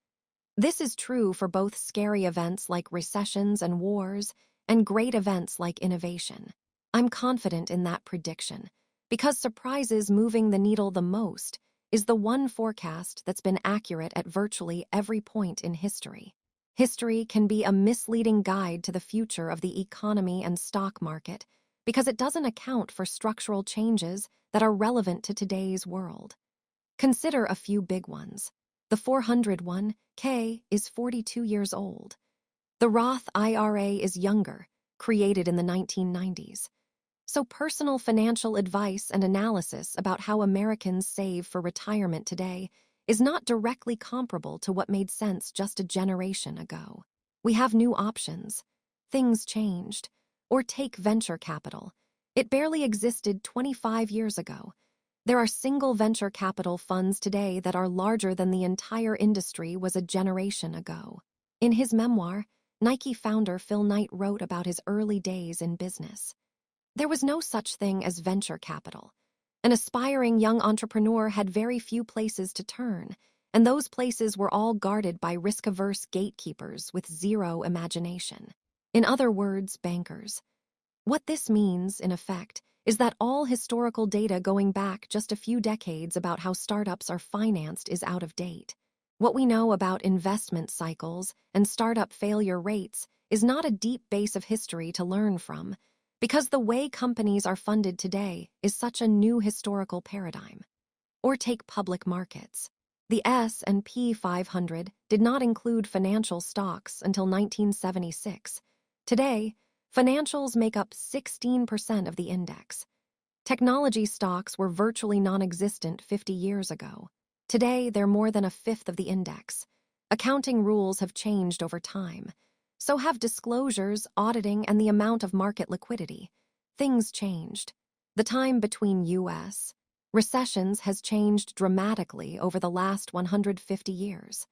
This is true for both scary events like recessions and wars and great events like innovation. I'm confident in that prediction, because surprises moving the needle the most is the one forecast that's been accurate at virtually every point in history. History can be a misleading guide to the future of the economy and stock market because it doesn't account for structural changes that are relevant to today's world. Consider a few big ones. The 401k is 42 years old. The Roth IRA is younger, created in the 1990s. So personal financial advice and analysis about how Americans save for retirement today is not directly comparable to what made sense just a generation ago. We have new options. Things changed. Or take venture capital. It barely existed 25 years ago. There are single venture capital funds today that are larger than the entire industry was a generation ago. In his memoir, Nike founder Phil Knight wrote about his early days in business. There was no such thing as venture capital. An aspiring young entrepreneur had very few places to turn, and those places were all guarded by risk-averse gatekeepers with zero imagination. In other words, bankers. What this means, in effect, is that all historical data going back just a few decades about how startups are financed is out of date. What we know about investment cycles and startup failure rates is not a deep base of history to learn from, because the way companies are funded today is such a new historical paradigm. Or take public markets. The S&P 500 did not include financial stocks until 1976. Today, financials make up 16% of the index. Technology stocks were virtually non-existent 50 years ago. Today, they're more than a fifth of the index. Accounting rules have changed over time. So have disclosures, auditing, and the amount of market liquidity. Things changed. The time between U.S. recessions has changed dramatically over the last 150 years.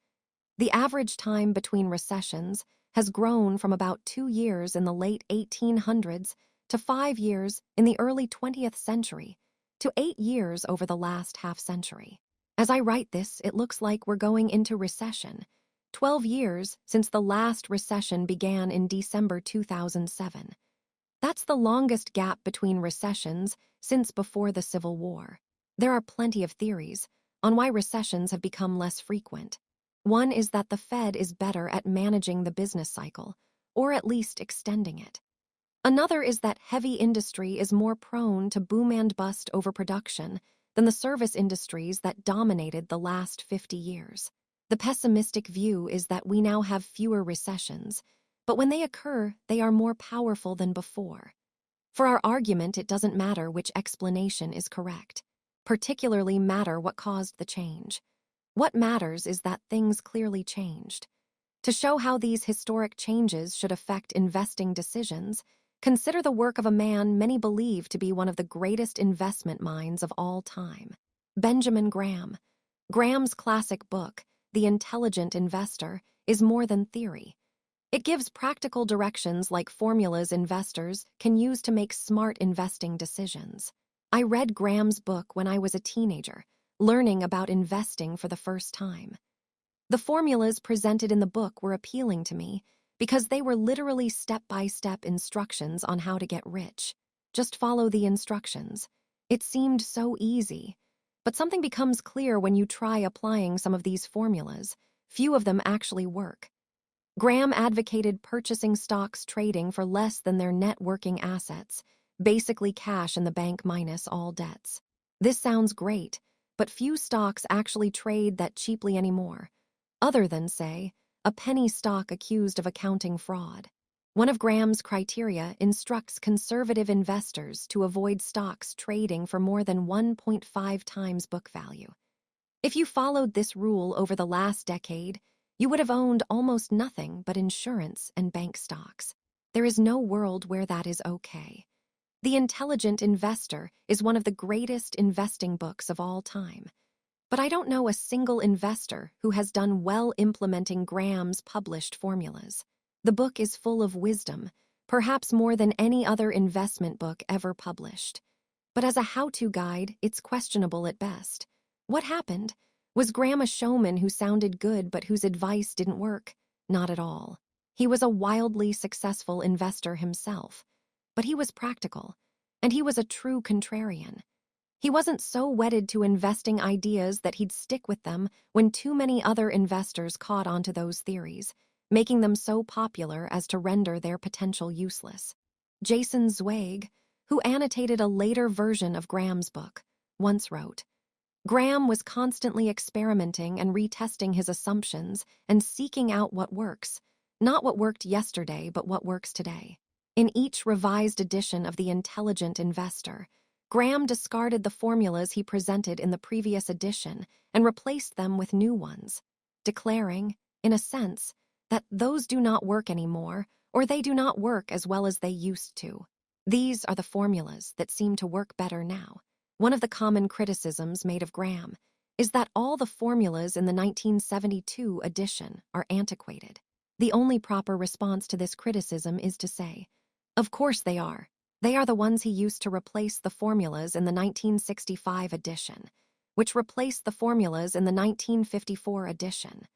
The average time between recessions has grown from about 2 years in the late 1800s to 5 years in the early 20th century to 8 years over the last half-century. As I write this, it looks like we're going into recession. 12 years since the last recession began in December 2007. That's the longest gap between recessions since before the Civil War. There are plenty of theories on why recessions have become less frequent. One is that the Fed is better at managing the business cycle, or at least extending it. Another is that heavy industry is more prone to boom and bust overproduction than the service industries that dominated the last 50 years. The pessimistic view is that we now have fewer recessions, but when they occur, they are more powerful than before. For our argument, it doesn't matter which explanation is correct, particularly matter what caused the change. What matters is that things clearly changed. To show how these historic changes should affect investing decisions, consider the work of a man many believe to be one of the greatest investment minds of all time, Benjamin Graham. Graham's classic book, The Intelligent Investor, is more than theory. It gives practical directions like formulas investors can use to make smart investing decisions. I read Graham's book when I was a teenager, learning about investing for the first time. The formulas presented in the book were appealing to me because they were literally step-by-step instructions on how to get rich. Just follow the instructions. It seemed so easy. But something becomes clear when you try applying some of these formulas. Few of them actually work. Graham advocated purchasing stocks trading for less than their net working assets, basically cash in the bank minus all debts. This sounds great, but few stocks actually trade that cheaply anymore, other than, say, a penny stock accused of accounting fraud. One of Graham's criteria instructs conservative investors to avoid stocks trading for more than 1.5 times book value. If you followed this rule over the last decade, you would have owned almost nothing but insurance and bank stocks. There is no world where that is okay. The Intelligent Investor is one of the greatest investing books of all time. But I don't know a single investor who has done well implementing Graham's published formulas. The book is full of wisdom, perhaps more than any other investment book ever published. But as a how-to guide, it's questionable at best. What happened? Was Graham a showman who sounded good but whose advice didn't work? Not at all. He was a wildly successful investor himself. But he was practical, and he was a true contrarian. He wasn't so wedded to investing ideas that he'd stick with them when too many other investors caught onto those theories, making them so popular as to render their potential useless. Jason Zweig, who annotated a later version of Graham's book, once wrote, "Graham was constantly experimenting and retesting his assumptions and seeking out what works, not what worked yesterday but what works today." In each revised edition of The Intelligent Investor, Graham discarded the formulas he presented in the previous edition and replaced them with new ones, declaring, in a sense, that those do not work anymore, or they do not work as well as they used to. These are the formulas that seem to work better now. One of the common criticisms made of Graham is that all the formulas in the 1972 edition are antiquated. The only proper response to this criticism is to say, of course they are. They are the ones he used to replace the formulas in the 1965 edition. which replaced the formulas in the 1954 edition,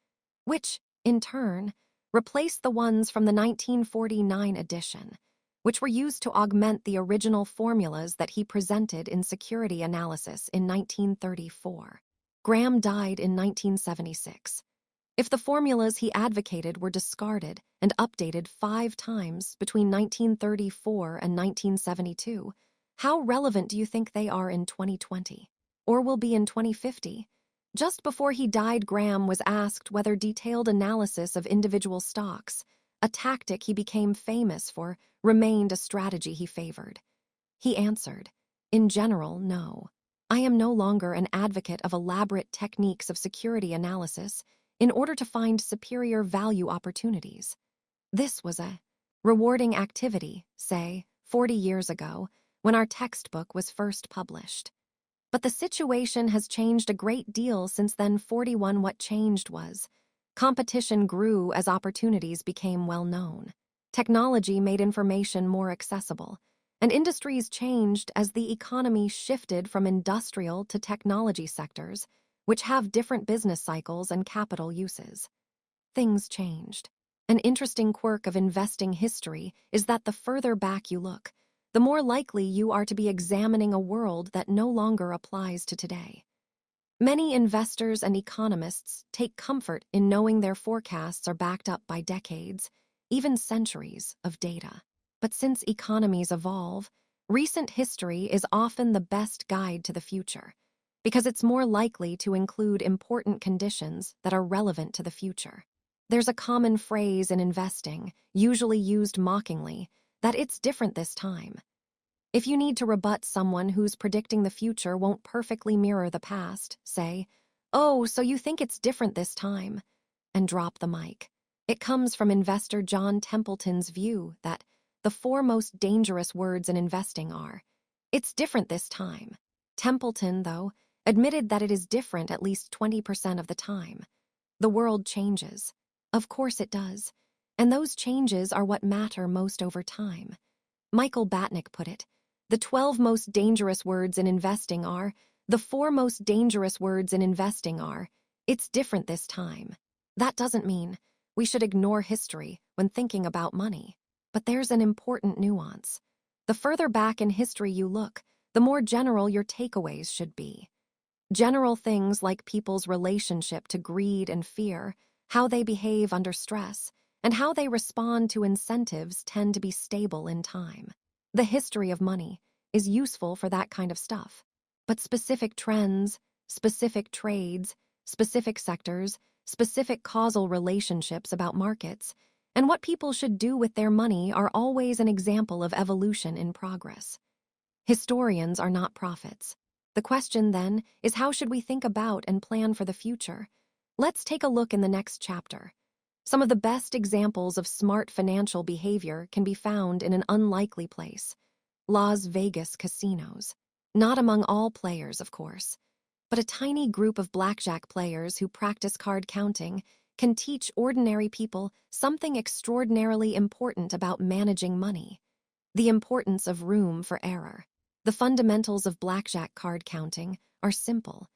which, in turn, replaced the ones from the 1949 edition, which were used to augment the original formulas that he presented in security analysis in 1934. Graham died in 1976. If the formulas he advocated were discarded and updated 5 times between 1934 and 1972, how relevant do you think they are in 2020? Or will be in 2050? Just before he died, Graham was asked whether detailed analysis of individual stocks, a tactic he became famous for, remained a strategy he favored. He answered, "In general, no. I am no longer an advocate of elaborate techniques of security analysis in order to find superior value opportunities." This was a rewarding activity, say, 40 years ago, when our textbook was first published. But the situation has changed a great deal since then. 41 What changed was, competition grew as opportunities became well known. Technology made information more accessible, and industries changed as the economy shifted from industrial to technology sectors, which have different business cycles and capital uses. Things changed. An interesting quirk of investing history is that the further back you look, the more likely you are to be examining a world that no longer applies to today. Many investors and economists take comfort in knowing their forecasts are backed up by decades, even centuries, of data. But since economies evolve, recent history is often the best guide to the future, because it's more likely to include important conditions that are relevant to the future. There's a common phrase in investing, usually used mockingly, that it's different this time. If you need to rebut someone who's predicting the future won't perfectly mirror the past, say, "Oh, so you think it's different this time," and drop the mic. It comes from investor John Templeton's view that the 4 most dangerous words in investing are, "It's different this time." Templeton, though, admitted that it is different at least 20% of the time. The world changes. Of course it does. And those changes are what matter most over time. Michael Batnick put it, "The 12 most dangerous words in investing are, the 4 most dangerous words in investing are, it's different this time." That doesn't mean we should ignore history when thinking about money. But there's an important nuance. The further back in history you look, the more general your takeaways should be. General things like people's relationship to greed and fear, how they behave under stress, and how they respond to incentives tend to be stable in time. The history of money is useful for that kind of stuff. But specific trends, specific trades, specific sectors, specific causal relationships about markets, and what people should do with their money are always an example of evolution in progress. Historians are not prophets. The question, then, is how should we think about and plan for the future? Let's take a look in the next chapter. Some of the best examples of smart financial behavior can be found in an unlikely place, Las Vegas casinos. Not among all players, of course, but a tiny group of blackjack players who practice card counting can teach ordinary people something extraordinarily important about managing money: the importance of room for error. The fundamentals of blackjack card counting are simple.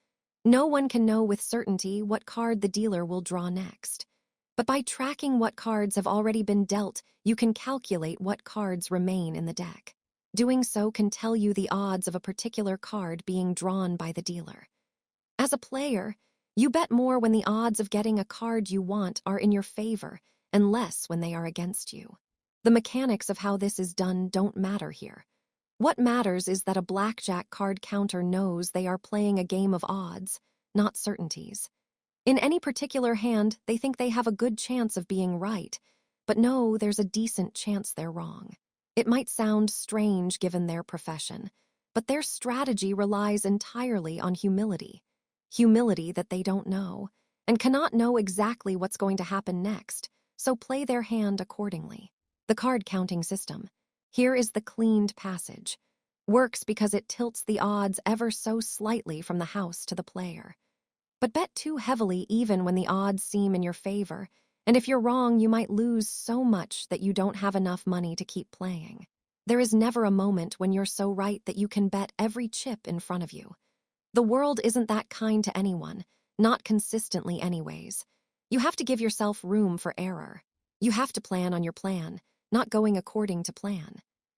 No one can know with certainty what card the dealer will draw next. But by tracking what cards have already been dealt, you can calculate what cards remain in the deck. Doing so can tell you the odds of a particular card being drawn by the dealer. As a player, you bet more when the odds of getting a card you want are in your favor and less when they are against you. The mechanics of how this is done don't matter here. What matters is that a blackjack card counter knows they are playing a game of odds, not certainties. In any particular hand, they think they have a good chance of being right, but no, there's a decent chance they're wrong. It might sound strange given their profession, but their strategy relies entirely on humility. Humility that they don't know, and cannot know exactly what's going to happen next, so play their hand accordingly. The card counting system. Here is the cleaned passage. Works because it tilts the odds ever so slightly from the house to the player. But bet too heavily even when the odds seem in your favor, and if you're wrong, you might lose so much that you don't have enough money to keep playing. There is never a moment when you're so right that you can bet every chip in front of you. The world isn't that kind to anyone, not consistently anyways. You have to give yourself room for error. You have to plan on your plan, not going according to plan.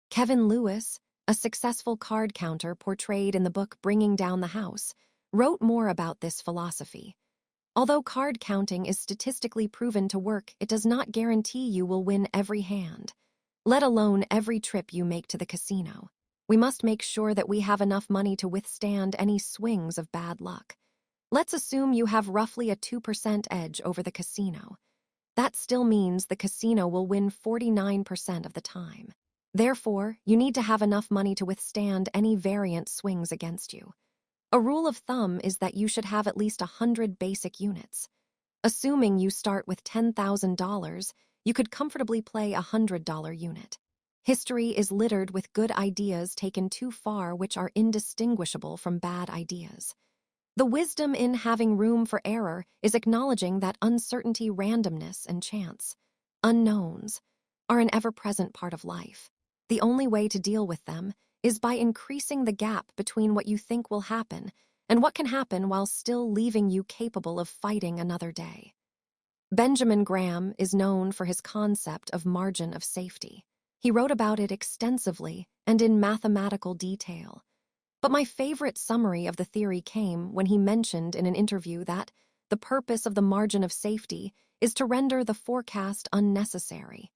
Kevin Lewis, a successful card counter portrayed in the book Bringing Down the House, wrote more about this philosophy. Although card counting is statistically proven to work, it does not guarantee you will win every hand, let alone every trip you make to the casino. We must make sure that we have enough money to withstand any swings of bad luck. Let's assume you have roughly a 2% edge over the casino. That still means the casino will win 49% of the time. Therefore, you need to have enough money to withstand any variant swings against you. A rule of thumb is that you should have at least 100 basic units. Assuming you start with $10,000, you could comfortably play a $100 unit. History is littered with good ideas taken too far which are indistinguishable from bad ideas. The wisdom in having room for error is acknowledging that uncertainty, randomness, and chance, unknowns, are an ever-present part of life. The only way to deal with them is by increasing the gap between what you think will happen and what can happen while still leaving you capable of fighting another day. Benjamin Graham is known for his concept of margin of safety. He wrote about it extensively and in mathematical detail. But my favorite summary of the theory came when he mentioned in an interview that the purpose of the margin of safety is to render the forecast unnecessary.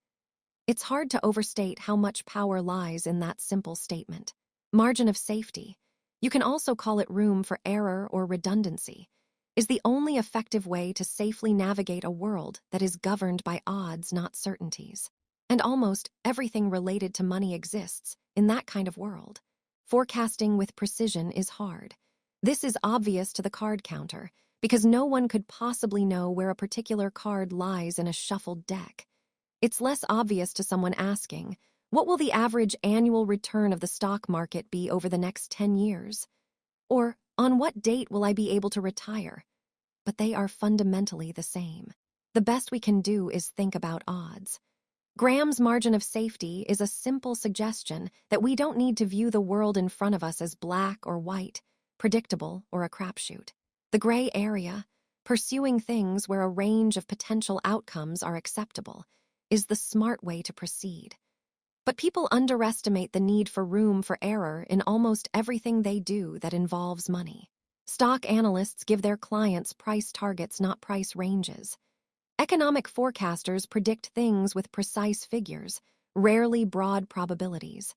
It's hard to overstate how much power lies in that simple statement. Margin of safety, you can also call it room for error or redundancy, is the only effective way to safely navigate a world that is governed by odds, not certainties. And almost everything related to money exists in that kind of world. Forecasting with precision is hard. This is obvious to the card counter because no one could possibly know where a particular card lies in a shuffled deck. It's less obvious to someone asking, what will the average annual return of the stock market be over the next 10 years? Or, on what date will I be able to retire? But they are fundamentally the same. The best we can do is think about odds. Graham's margin of safety is a simple suggestion that we don't need to view the world in front of us as black or white, predictable or a crapshoot. The gray area, pursuing things where a range of potential outcomes are acceptable, is the smart way to proceed. But people underestimate the need for room for error in almost everything they do that involves money. Stock analysts give their clients price targets, not price ranges. Economic forecasters predict things with precise figures, rarely broad probabilities.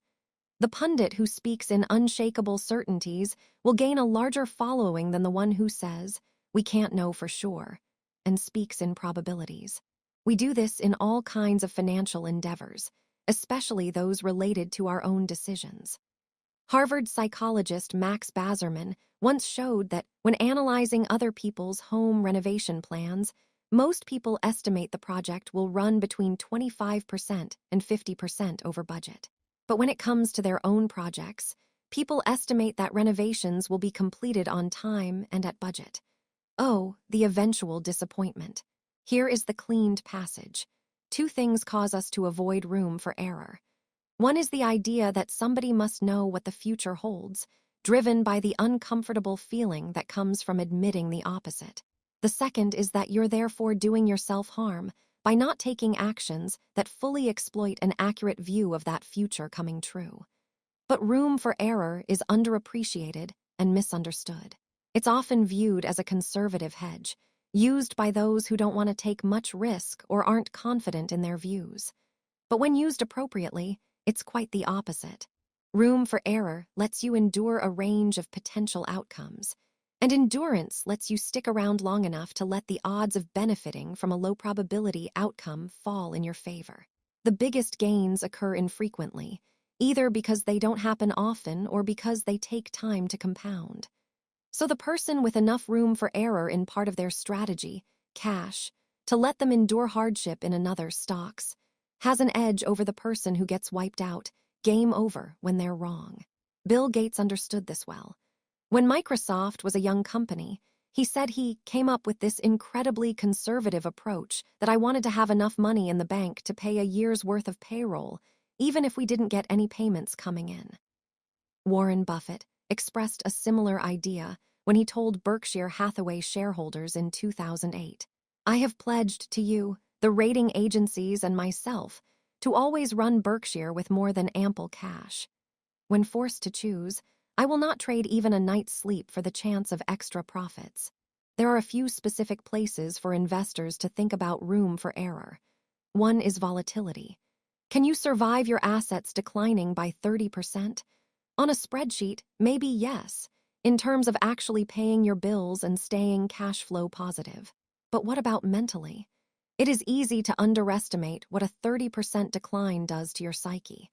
The pundit who speaks in unshakable certainties will gain a larger following than the one who says, "We can't know for sure," and speaks in probabilities. We do this in all kinds of financial endeavors, especially those related to our own decisions. Harvard psychologist Max Bazerman once showed that when analyzing other people's home renovation plans, most people estimate the project will run between 25% and 50% over budget. But when it comes to their own projects, people estimate that renovations will be completed on time and at budget. Oh, the eventual disappointment. Here is the cleaned passage. Two things cause us to avoid room for error. One is the idea that somebody must know what the future holds, driven by the uncomfortable feeling that comes from admitting the opposite. The second is that you're therefore doing yourself harm by not taking actions that fully exploit an accurate view of that future coming true. But room for error is underappreciated and misunderstood. It's often viewed as a conservative hedge, used by those who don't want to take much risk or aren't confident in their views. But when used appropriately, it's quite the opposite. Room for error lets you endure a range of potential outcomes. And endurance lets you stick around long enough to let the odds of benefiting from a low-probability outcome fall in your favor. The biggest gains occur infrequently, either because they don't happen often or because they take time to compound. So the person with enough room for error in part of their strategy, cash, to let them endure hardship in another, stocks, has an edge over the person who gets wiped out, game over, when they're wrong. Bill Gates understood this well. When Microsoft was a young company, he said he came up with this incredibly conservative approach that I wanted to have enough money in the bank to pay a year's worth of payroll, even if we didn't get any payments coming in. Warren Buffett expressed a similar idea when he told Berkshire Hathaway shareholders in 2008, "I have pledged to you, the rating agencies and myself, to always run Berkshire with more than ample cash. When forced to choose, I will not trade even a night's sleep for the chance of extra profits." There are a few specific places for investors to think about room for error. One is volatility. Can you survive your assets declining by 30%? On a spreadsheet, maybe yes, in terms of actually paying your bills and staying cash flow positive. But what about mentally? It is easy to underestimate what a 30% decline does to your psyche.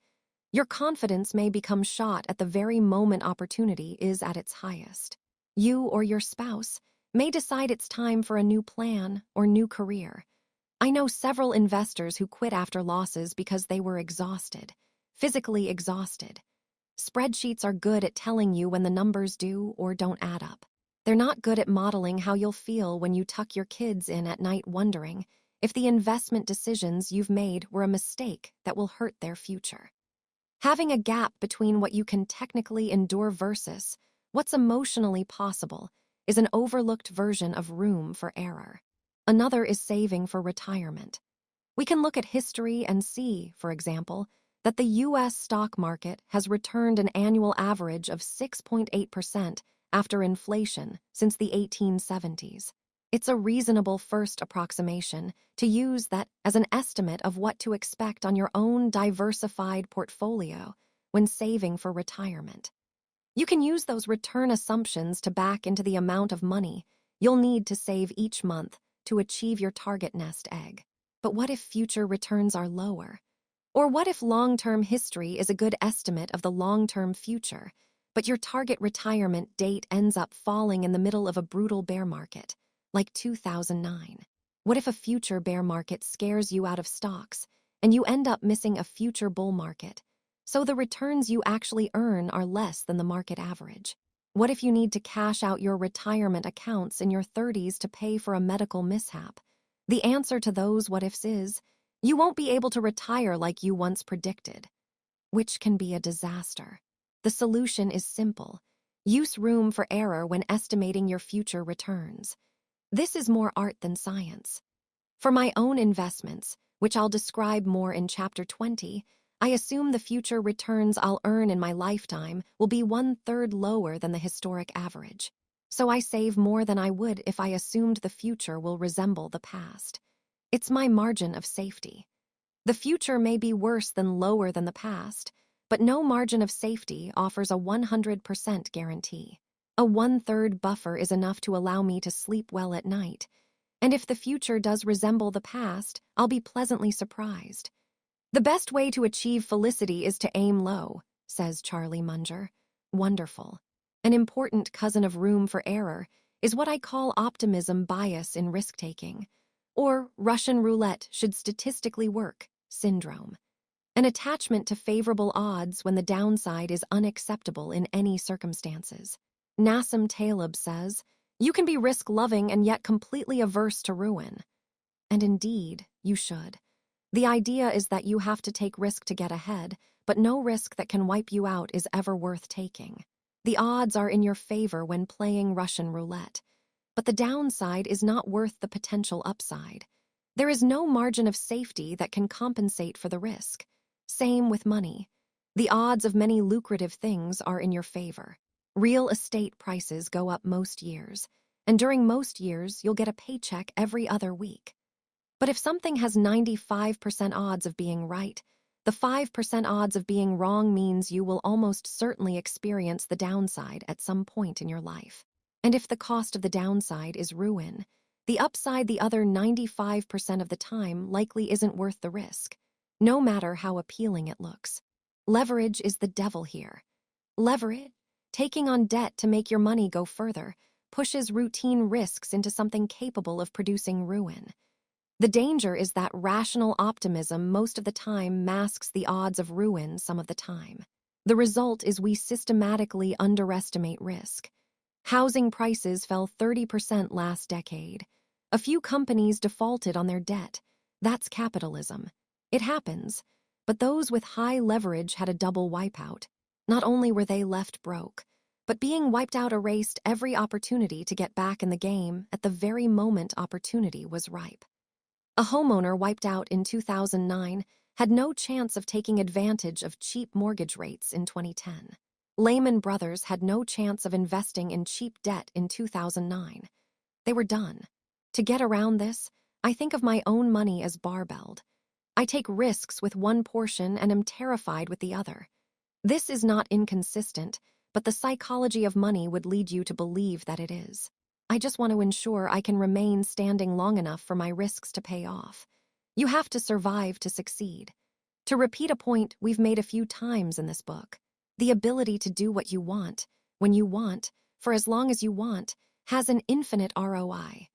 Your confidence may become shot at the very moment opportunity is at its highest. You or your spouse may decide it's time for a new plan or new career. I know several investors who quit after losses because they were exhausted, physically exhausted. Spreadsheets are good at telling you when the numbers do or don't add up. They're not good at modeling how you'll feel when you tuck your kids in at night wondering if the investment decisions you've made were a mistake that will hurt their future. Having a gap between what you can technically endure versus what's emotionally possible is an overlooked version of room for error. Another is saving for retirement. We can look at history and see, for example, that the U.S. stock market has returned an annual average of 6.8% after inflation since the 1870s. It's a reasonable first approximation to use that as an estimate of what to expect on your own diversified portfolio when saving for retirement. You can use those return assumptions to back into the amount of money you'll need to save each month to achieve your target nest egg. But what if future returns are lower? Or what if long-term history is a good estimate of the long-term future, but your target retirement date ends up falling in the middle of a brutal bear market, like 2009? What if a future bear market scares you out of stocks, and you end up missing a future bull market, so the returns you actually earn are less than the market average? What if you need to cash out your retirement accounts in your 30s to pay for a medical mishap? The answer to those what-ifs is, you won't be able to retire like you once predicted, which can be a disaster. The solution is simple. Use room for error when estimating your future returns. This is more art than science. For my own investments, which I'll describe more in Chapter 20, I assume the future returns I'll earn in my lifetime will be 1/3 lower than the historic average. So I save more than I would if I assumed the future will resemble the past. It's my margin of safety. The future may be worse than lower than the past, but no margin of safety offers a 100% guarantee. A 1/3 buffer is enough to allow me to sleep well at night, and if the future does resemble the past, I'll be pleasantly surprised. The best way to achieve felicity is to aim low, says Charlie Munger. Wonderful. An important cousin of room for error is what I call optimism bias in risk-taking, or Russian roulette should statistically work syndrome. An attachment to favorable odds when the downside is unacceptable in any circumstances. Nassim Taleb says, "You can be risk-loving and yet completely averse to ruin." And indeed, you should. The idea is that you have to take risk to get ahead, but no risk that can wipe you out is ever worth taking. The odds are in your favor when playing Russian roulette, but the downside is not worth the potential upside. There is no margin of safety that can compensate for the risk. Same with money. The odds of many lucrative things are in your favor. Real estate prices go up most years, and during most years you'll get a paycheck every other week. But if something has 95% odds of being right, the 5% odds of being wrong means you will almost certainly experience the downside at some point in your life. And if the cost of the downside is ruin, the upside the other 95% of the time likely isn't worth the risk, no matter how appealing it looks. Leverage is the devil here. Leverage, taking on debt to make your money go further, pushes routine risks into something capable of producing ruin. The danger is that rational optimism most of the time masks the odds of ruin some of the time. The result is we systematically underestimate risk. Housing prices fell 30% last decade. A few companies defaulted on their debt. That's capitalism. It happens. But those with high leverage had a double wipeout. Not only were they left broke, But being wiped out erased every opportunity to get back in the game at the very moment opportunity was ripe. A homeowner wiped out in 2009 had no chance of taking advantage of cheap mortgage rates in 2010. Lehman Brothers had no chance of investing in cheap debt in 2009. They were done. To get around this, I think of my own money as barbelled. I take risks with one portion and am terrified with the other. This is not inconsistent, but the psychology of money would lead you to believe that it is. I just want to ensure I can remain standing long enough for my risks to pay off. You have to survive to succeed. To repeat a point we've made a few times in this book, the ability to do what you want, when you want, for as long as you want, has an infinite ROI.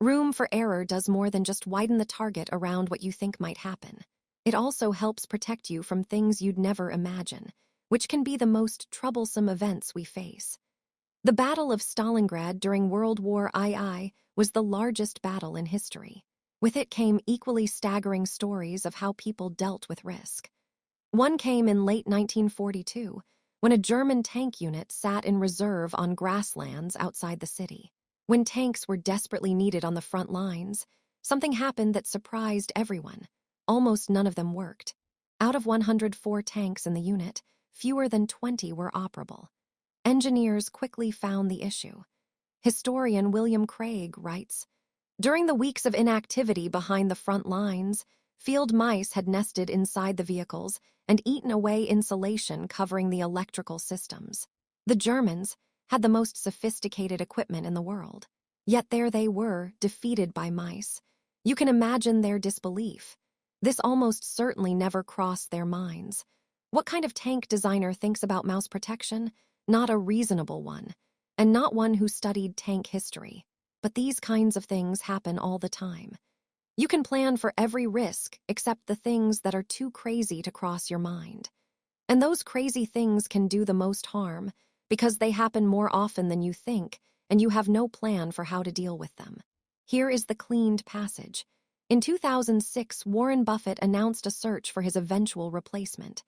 Room for error does more than just widen the target around what you think might happen. It also helps protect you from things you'd never imagine, which can be the most troublesome events we face. The Battle of Stalingrad during World War II was the largest battle in history. With it came equally staggering stories of how people dealt with risk. One came in late 1942, when a German tank unit sat in reserve on grasslands outside the city. When tanks were desperately needed on the front lines, something happened that surprised everyone. Almost none of them worked. Out of 104 tanks in the unit, fewer than 20 were operable. Engineers quickly found the issue. Historian William Craig writes, "During the weeks of inactivity behind the front lines, field mice had nested inside the vehicles and eaten away insulation covering the electrical systems. The Germans had the most sophisticated equipment in the world. Yet there they were, defeated by mice. You can imagine their disbelief. This almost certainly never crossed their minds. What kind of tank designer thinks about mouse protection? Not a reasonable one, and not one who studied tank history. But these kinds of things happen all the time. You can plan for every risk except the things that are too crazy to cross your mind. And those crazy things can do the most harm because they happen more often than you think, and you have no plan for how to deal with them. Here is the cleaned passage. In 2006, Warren Buffett announced a search for his eventual replacement.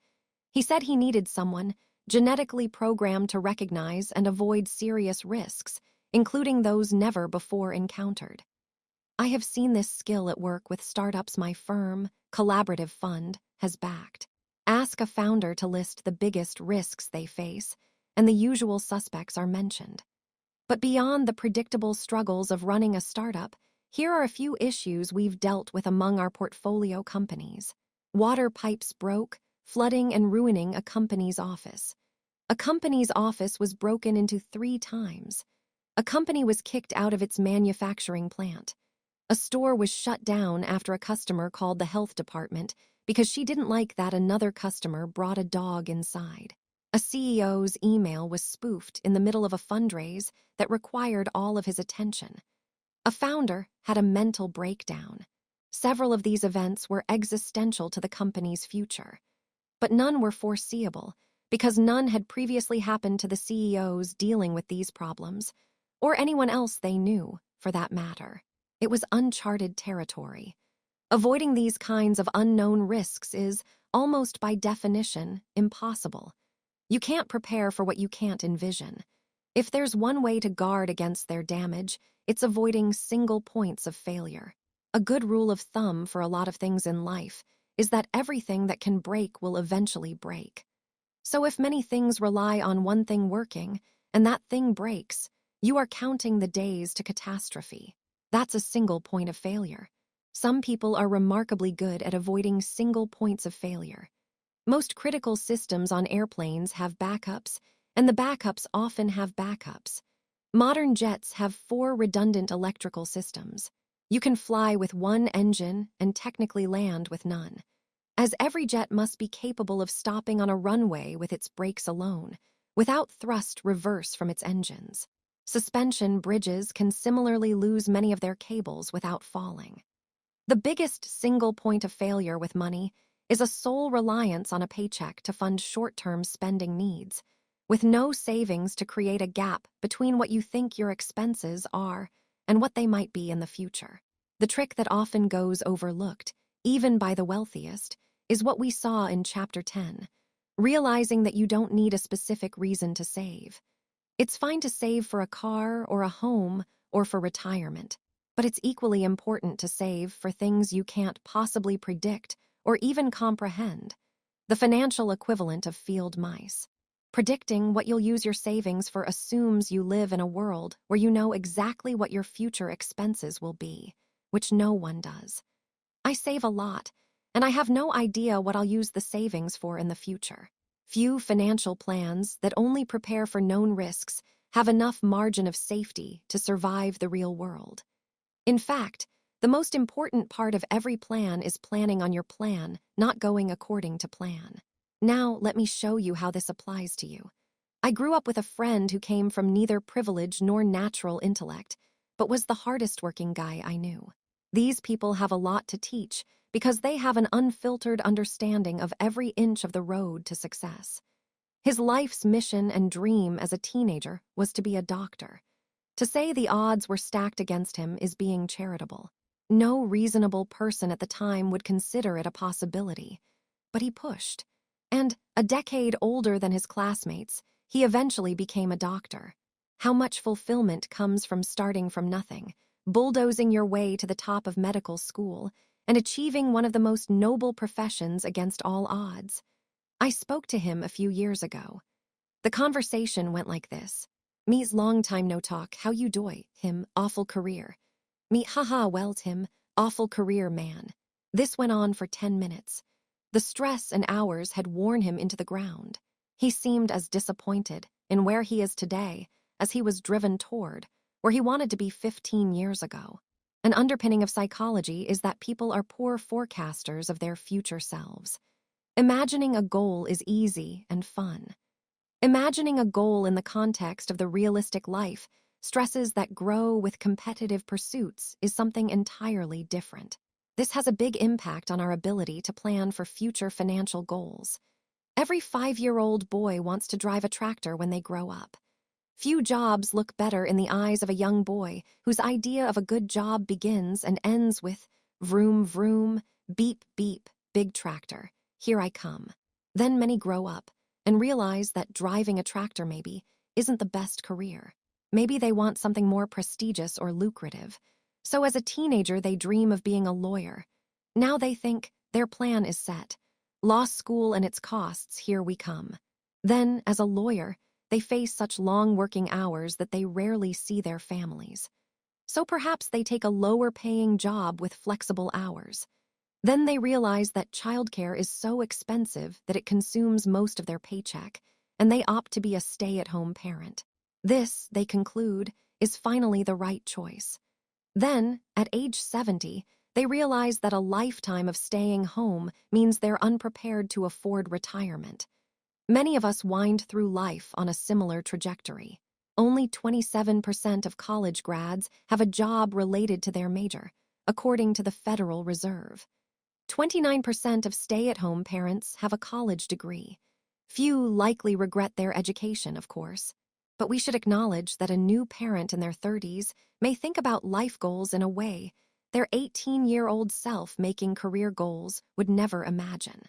He said he needed someone genetically programmed to recognize and avoid serious risks, including those never before encountered. I have seen this skill at work with startups my firm, Collaborative Fund, has backed. Ask a founder to list the biggest risks they face, and the usual suspects are mentioned. But beyond the predictable struggles of running a startup, here are a few issues we've dealt with among our portfolio companies. Water pipes broke, flooding and ruining a company's office. A company's office was broken into 3 times. A company was kicked out of its manufacturing plant. A store was shut down after a customer called the health department because she didn't like that another customer brought a dog inside. A CEO's email was spoofed in the middle of a fundraise that required all of his attention. A founder had a mental breakdown. Several of these events were existential to the company's future. But none were foreseeable, because none had previously happened to the CEOs dealing with these problems, or anyone else they knew, for that matter. It was uncharted territory. Avoiding these kinds of unknown risks is, almost by definition, impossible. You can't prepare for what you can't envision. If there's one way to guard against their damage, it's avoiding single points of failure. A good rule of thumb for a lot of things in life is that everything that can break will eventually break. So if many things rely on one thing working, and that thing breaks, you are counting the days to catastrophe. That's a single point of failure. Some people are remarkably good at avoiding single points of failure. Most critical systems on airplanes have backups, and the backups often have backups. Modern jets have 4 redundant electrical systems. You can fly with one engine and technically land with none, as every jet must be capable of stopping on a runway with its brakes alone, without thrust reverse from its engines. Suspension bridges can similarly lose many of their cables without falling. The biggest single point of failure with money is a sole reliance on a paycheck to fund short-term spending needs, with no savings to create a gap between what you think your expenses are and what they might be in the future. The trick that often goes overlooked, even by the wealthiest, is what we saw in Chapter 10, realizing that you don't need a specific reason to save. It's fine to save for a car or a home or for retirement, but it's equally important to save for things you can't possibly predict or even comprehend, the financial equivalent of field mice. Predicting what you'll use your savings for assumes you live in a world where you know exactly what your future expenses will be, which no one does. I save a lot, and I have no idea what I'll use the savings for in the future. Few financial plans that only prepare for known risks have enough margin of safety to survive the real world. In fact, the most important part of every plan is planning on your plan, not going according to plan. Now, let me show you how this applies to you. I grew up with a friend who came from neither privilege nor natural intellect, but was the hardest working guy I knew. These people have a lot to teach because they have an unfiltered understanding of every inch of the road to success. His life's mission and dream as a teenager was to be a doctor. To say the odds were stacked against him is being charitable. No reasonable person at the time would consider it a possibility. But he pushed. And, a decade older than his classmates, he eventually became a doctor. How much fulfillment comes from starting from nothing, bulldozing your way to the top of medical school, and achieving one of the most noble professions against all odds. I spoke to him a few years ago. The conversation went like this. Me's long time no talk, how you doy? Him, awful career. Me, haha, well, Tim, awful career, man. This went on for 10 minutes. The stress and hours had worn him into the ground. He seemed as disappointed in where he is today as he was driven toward where he wanted to be 15 years ago. An underpinning of psychology is that people are poor forecasters of their future selves. Imagining a goal is easy and fun. Imagining a goal in the context of the realistic life stresses that grow with competitive pursuits is something entirely different. This has a big impact on our ability to plan for future financial goals. Every 5-year-old boy wants to drive a tractor when they grow up. Few jobs look better in the eyes of a young boy whose idea of a good job begins and ends with vroom vroom, beep beep, big tractor, here I come. Then many grow up and realize that driving a tractor maybe isn't the best career. Maybe they want something more prestigious or lucrative. So as a teenager they dream of being a lawyer. Now they think their plan is set. Law school and its costs, here we come. Then, as a lawyer, they face such long working hours that they rarely see their families. So perhaps they take a lower-paying job with flexible hours. Then they realize that childcare is so expensive that it consumes most of their paycheck, and they opt to be a stay-at-home parent. This, they conclude, is finally the right choice. Then, at age 70, they realize that a lifetime of staying home means they're unprepared to afford retirement. Many of us wind through life on a similar trajectory. Only 27% of college grads have a job related to their major, according to the Federal Reserve. 29% of stay-at-home parents have a college degree. Few likely regret their education, of course. But we should acknowledge that a new parent in their 30s may think about life goals in a way their 18-year-old self making career goals would never imagine.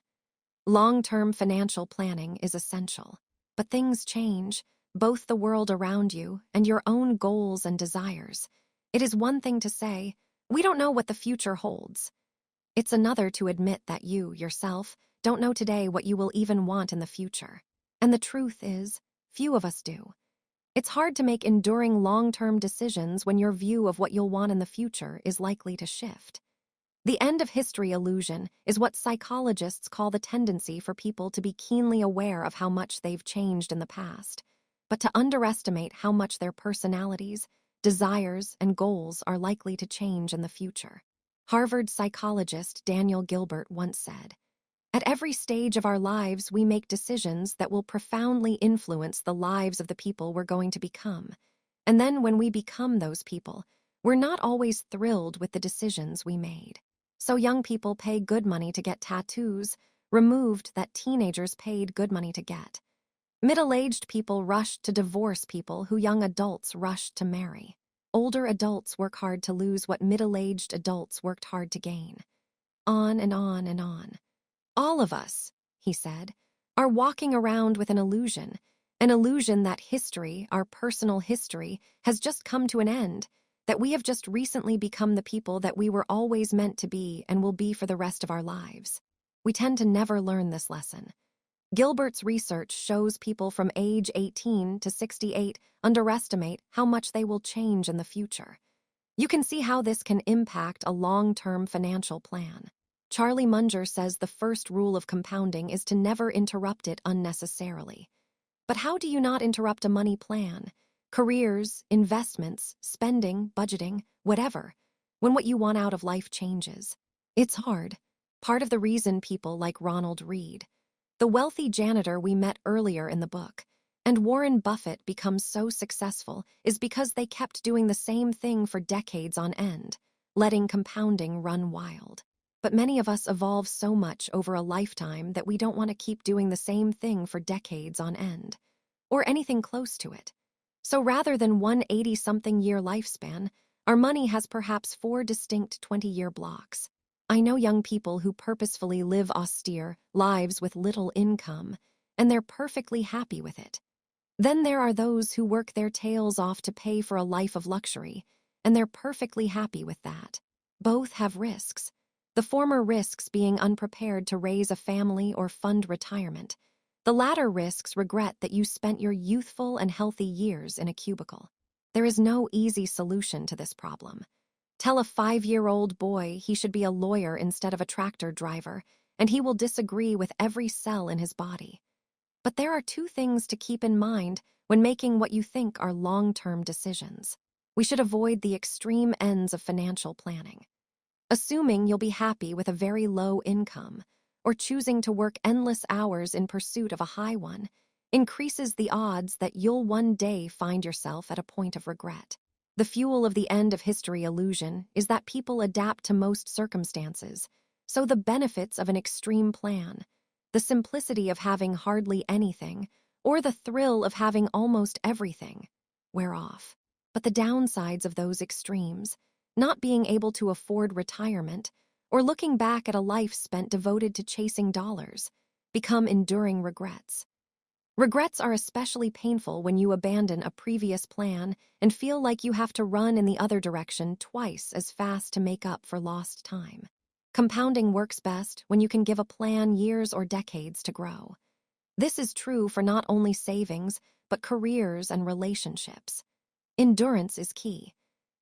Long-term financial planning is essential, but things change, both the world around you and your own goals and desires. It is one thing to say, we don't know what the future holds. It's another to admit that you, yourself, don't know today what you will even want in the future. And the truth is, few of us do. It's hard to make enduring long-term decisions when your view of what you'll want in the future is likely to shift. The end of history illusion is what psychologists call the tendency for people to be keenly aware of how much they've changed in the past, but to underestimate how much their personalities, desires, and goals are likely to change in the future. Harvard psychologist Daniel Gilbert once said, "At every stage of our lives, we make decisions that will profoundly influence the lives of the people we're going to become. And then when we become those people, we're not always thrilled with the decisions we made." So young people pay good money to get tattoos, removed that teenagers paid good money to get. Middle-aged people rush to divorce people who young adults rushed to marry. Older adults work hard to lose what middle-aged adults worked hard to gain. On and on and on. All of us, he said, are walking around with an illusion, An illusion that history, our personal history, has just come to an end, that we have just recently become the people that we were always meant to be and will be for the rest of our lives. We tend to never learn this lesson. Gilbert's research shows people from age 18 to 68 underestimate how much they will change in the future. You can see how this can impact a long-term financial plan. Charlie Munger says the first rule of compounding is to never interrupt it unnecessarily. But how do you not interrupt a money plan? Careers, investments, spending, budgeting, whatever, when what you want out of life changes? It's hard. Part of the reason people like Ronald Reed, the wealthy janitor we met earlier in the book, and Warren Buffett becomes so successful is because they kept doing the same thing for decades on end, letting compounding run wild. But many of us evolve so much over a lifetime that we don't want to keep doing the same thing for decades on end, or anything close to it. So rather than one 80-something-year lifespan, our money has perhaps 4 distinct 20-year blocks. I know young people who purposefully live austere lives with little income, and they're perfectly happy with it. Then there are those who work their tails off to pay for a life of luxury, and they're perfectly happy with that. Both have risks. The former risks being unprepared to raise a family or fund retirement. The latter risks regret that you spent your youthful and healthy years in a cubicle. There is no easy solution to this problem. Tell a 5-year-old boy he should be a lawyer instead of a tractor driver, and he will disagree with every cell in his body. But there are 2 things to keep in mind when making what you think are long-term decisions. We should avoid the extreme ends of financial planning. Assuming you'll be happy with a very low income, or choosing to work endless hours in pursuit of a high one, increases the odds that you'll one day find yourself at a point of regret. The fuel of the end of history illusion is that people adapt to most circumstances, so the benefits of an extreme plan, the simplicity of having hardly anything, or the thrill of having almost everything, wear off. But the downsides of those extremes, not being able to afford retirement, or looking back at a life spent devoted to chasing dollars, become enduring regrets. Regrets are especially painful when you abandon a previous plan and feel like you have to run in the other direction twice as fast to make up for lost time. Compounding works best when you can give a plan years or decades to grow. This is true for not only savings, but careers and relationships. Endurance is key.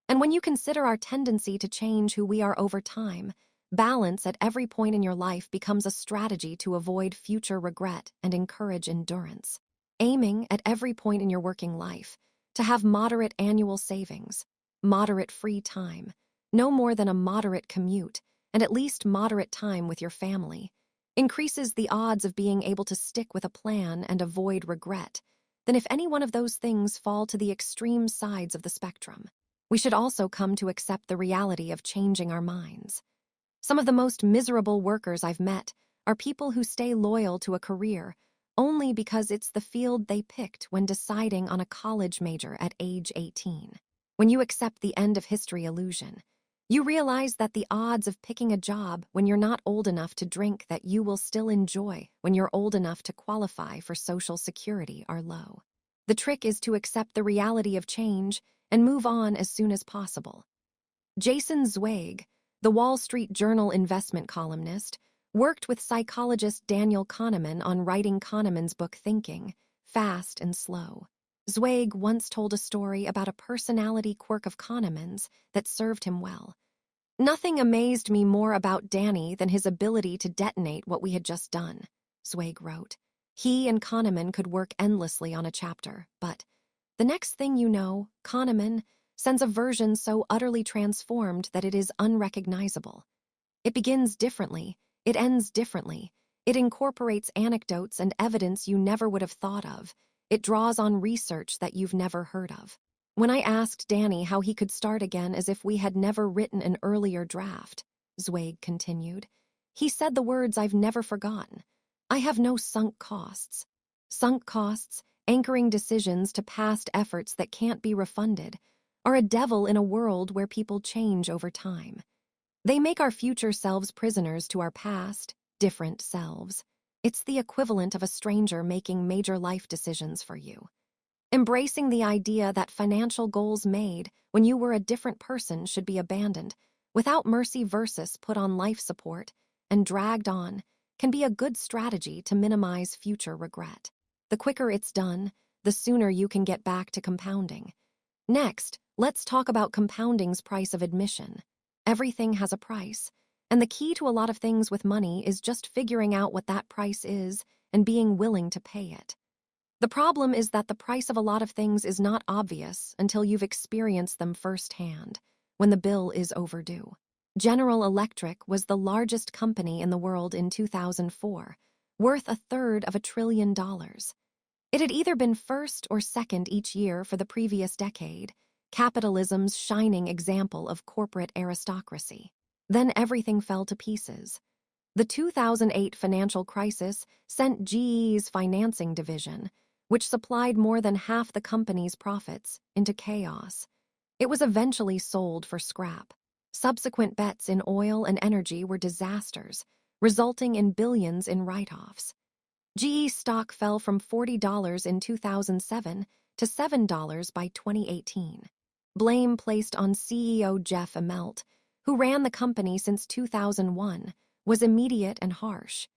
And when you consider our tendency to change who we are over time, balance at every point in your life becomes a strategy to avoid future regret and encourage endurance. Aiming at every point in your working life to have moderate annual savings, moderate free time, no more than a moderate commute, and at least moderate time with your family, increases the odds of being able to stick with a plan and avoid regret than if any one of those things fall to the extreme sides of the spectrum. We should also come to accept the reality of changing our minds. Some of the most miserable workers I've met are people who stay loyal to a career only because it's the field they picked when deciding on a college major at age 18. When you accept the end of history illusion, you realize that the odds of picking a job when you're not old enough to drink that you will still enjoy when you're old enough to qualify for Social Security are low. The trick is to accept the reality of change and move on as soon as possible. Jason Zweig, the Wall Street Journal investment columnist, worked with psychologist Daniel Kahneman on writing Kahneman's book Thinking, Fast and Slow. Zweig once told a story about a personality quirk of Kahneman's that served him well. "Nothing amazed me more about Danny than his ability to detonate what we had just done," Zweig wrote. He and Kahneman could work endlessly on a chapter, but the next thing you know, Kahneman sends a version so utterly transformed that it is unrecognizable. It begins differently, it ends differently, it incorporates anecdotes and evidence you never would have thought of, it draws on research that you've never heard of. When I asked Danny how he could start again as if we had never written an earlier draft, Zweig continued, he said the words I've never forgotten. I have no sunk costs. Sunk costs, anchoring decisions to past efforts that can't be refunded, are a devil in a world where people change over time. They make our future selves prisoners to our past, different selves. It's the equivalent of a stranger making major life decisions for you. Embracing the idea that financial goals made when you were a different person should be abandoned, without mercy versus put on life support and dragged on, can be a good strategy to minimize future regret. The quicker it's done, the sooner you can get back to compounding. Next, let's talk about compounding's price of admission. Everything has a price, and the key to a lot of things with money is just figuring out what that price is and being willing to pay it. The problem is that the price of a lot of things is not obvious until you've experienced them firsthand, when the bill is overdue. General Electric was the largest company in the world in 2004, worth $1/3 trillion. It had either been first or second each year for the previous decade, capitalism's shining example of corporate aristocracy. Then everything fell to pieces. The 2008 financial crisis sent GE's financing division, which supplied more than half the company's profits, into chaos. It was eventually sold for scrap. Subsequent bets in oil and energy were disasters, resulting in billions in write-offs. GE stock fell from $40 in 2007 to $7 by 2018. Blame placed on CEO Jeff Immelt, who ran the company since 2001, was immediate and harsh.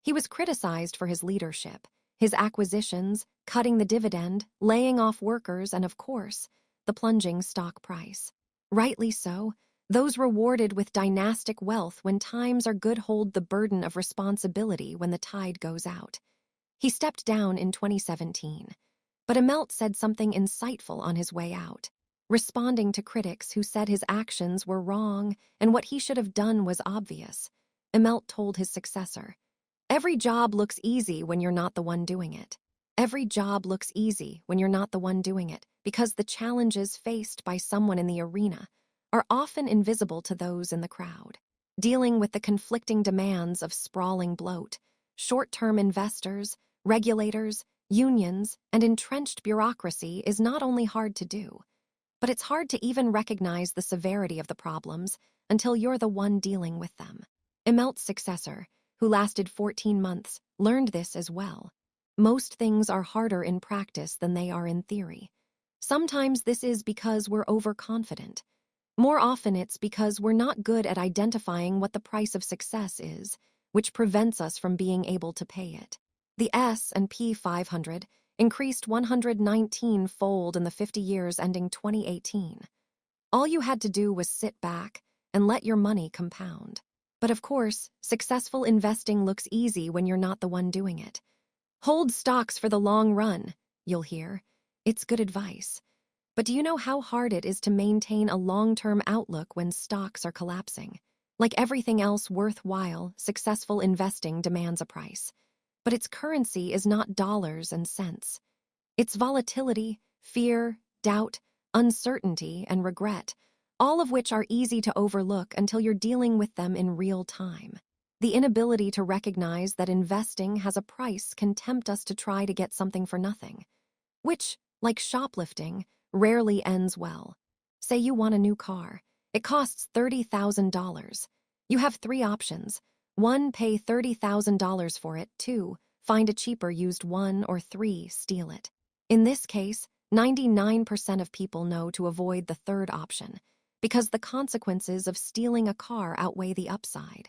He was criticized for his leadership, his acquisitions, cutting the dividend, laying off workers, and of course, the plunging stock price. Rightly so, those rewarded with dynastic wealth when times are good hold the burden of responsibility when the tide goes out. He stepped down in 2017, but Immelt said something insightful on his way out, responding to critics who said his actions were wrong and what he should have done was obvious. Immelt told his successor, "Every job looks easy when you're not the one doing it. Every job looks easy when you're not the one doing it, because the challenges faced by someone in the arena are often invisible to those in the crowd. Dealing with the conflicting demands of sprawling bloat, short-term investors, regulators, unions, and entrenched bureaucracy is not only hard to do, but it's hard to even recognize the severity of the problems until you're the one dealing with them." Immelt's successor, who lasted 14 months, learned this as well. Most things are harder in practice than they are in theory. Sometimes this is because we're overconfident. More often it's because we're not good at identifying what the price of success is, which prevents us from being able to pay it. The S&P 500 increased 119-fold in the 50 years ending 2018. All you had to do was sit back and let your money compound. But of course, successful investing looks easy when you're not the one doing it. Hold stocks for the long run, you'll hear. It's good advice. But do you know how hard it is to maintain a long-term outlook when stocks are collapsing? Like everything else worthwhile, successful investing demands a price. But its currency is not dollars and cents. It's volatility, fear, doubt, uncertainty, and regret, all of which are easy to overlook until you're dealing with them in real time. The inability to recognize that investing has a price can tempt us to try to get something for nothing, which, like shoplifting, rarely ends well. Say you want a new car. It costs $30,000. You have 3 options. 1, pay $30,000 for it. 2, find a cheaper used one, or 3, steal it. In this case, 99% of people know to avoid the third option, because the consequences of stealing a car outweigh the upside.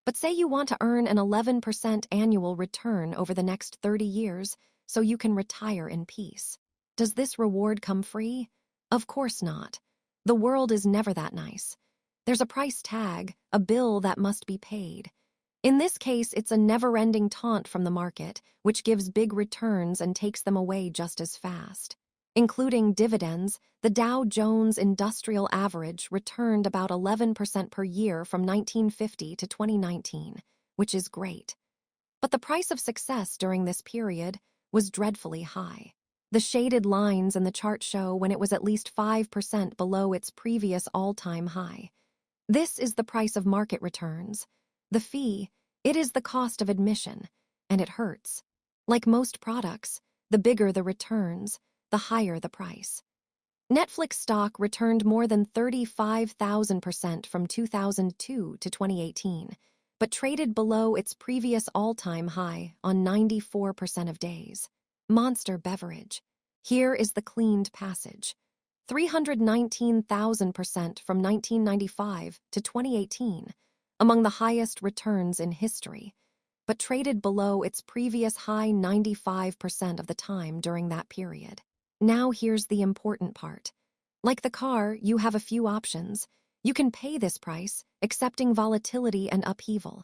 But say you want to earn an 11% annual return over the next 30 years so you can retire in peace. Does this reward come free? Of course not. The world is never that nice. There's a price tag, a bill that must be paid. In this case, it's a never-ending taunt from the market, which gives big returns and takes them away just as fast. Including dividends, the Dow Jones Industrial Average returned about 11% per year from 1950 to 2019, which is great. But the price of success during this period was dreadfully high. The shaded lines in the chart show when it was at least 5% below its previous all-time high. This is the price of market returns. The fee, it is the cost of admission, and it hurts. Like most products, the bigger the returns, the higher the price. Netflix stock returned more than 35,000% from 2002 to 2018, but traded below its previous all-time high on 94% of days. Monster Beverage. Here is the cleaned passage. 319,000% from 1995 to 2018, among the highest returns in history, but traded below its previous high 95% of the time during that period. Now here's the important part. Like the car, you have a few options. You can pay this price, accepting volatility and upheaval.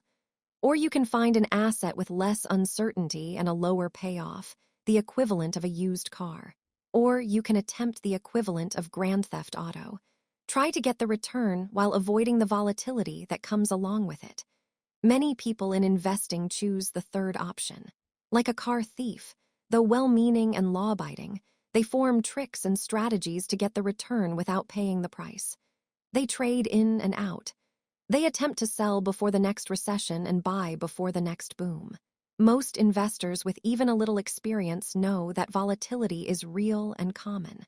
Or you can find an asset with less uncertainty and a lower payoff, the equivalent of a used car. Or you can attempt the equivalent of Grand Theft Auto. Try to get the return while avoiding the volatility that comes along with it. Many people in investing choose the third option. Like a car thief, though well-meaning and law-abiding, they form tricks and strategies to get the return without paying the price. They trade in and out. They attempt to sell before the next recession and buy before the next boom. Most investors with even a little experience know that volatility is real and common.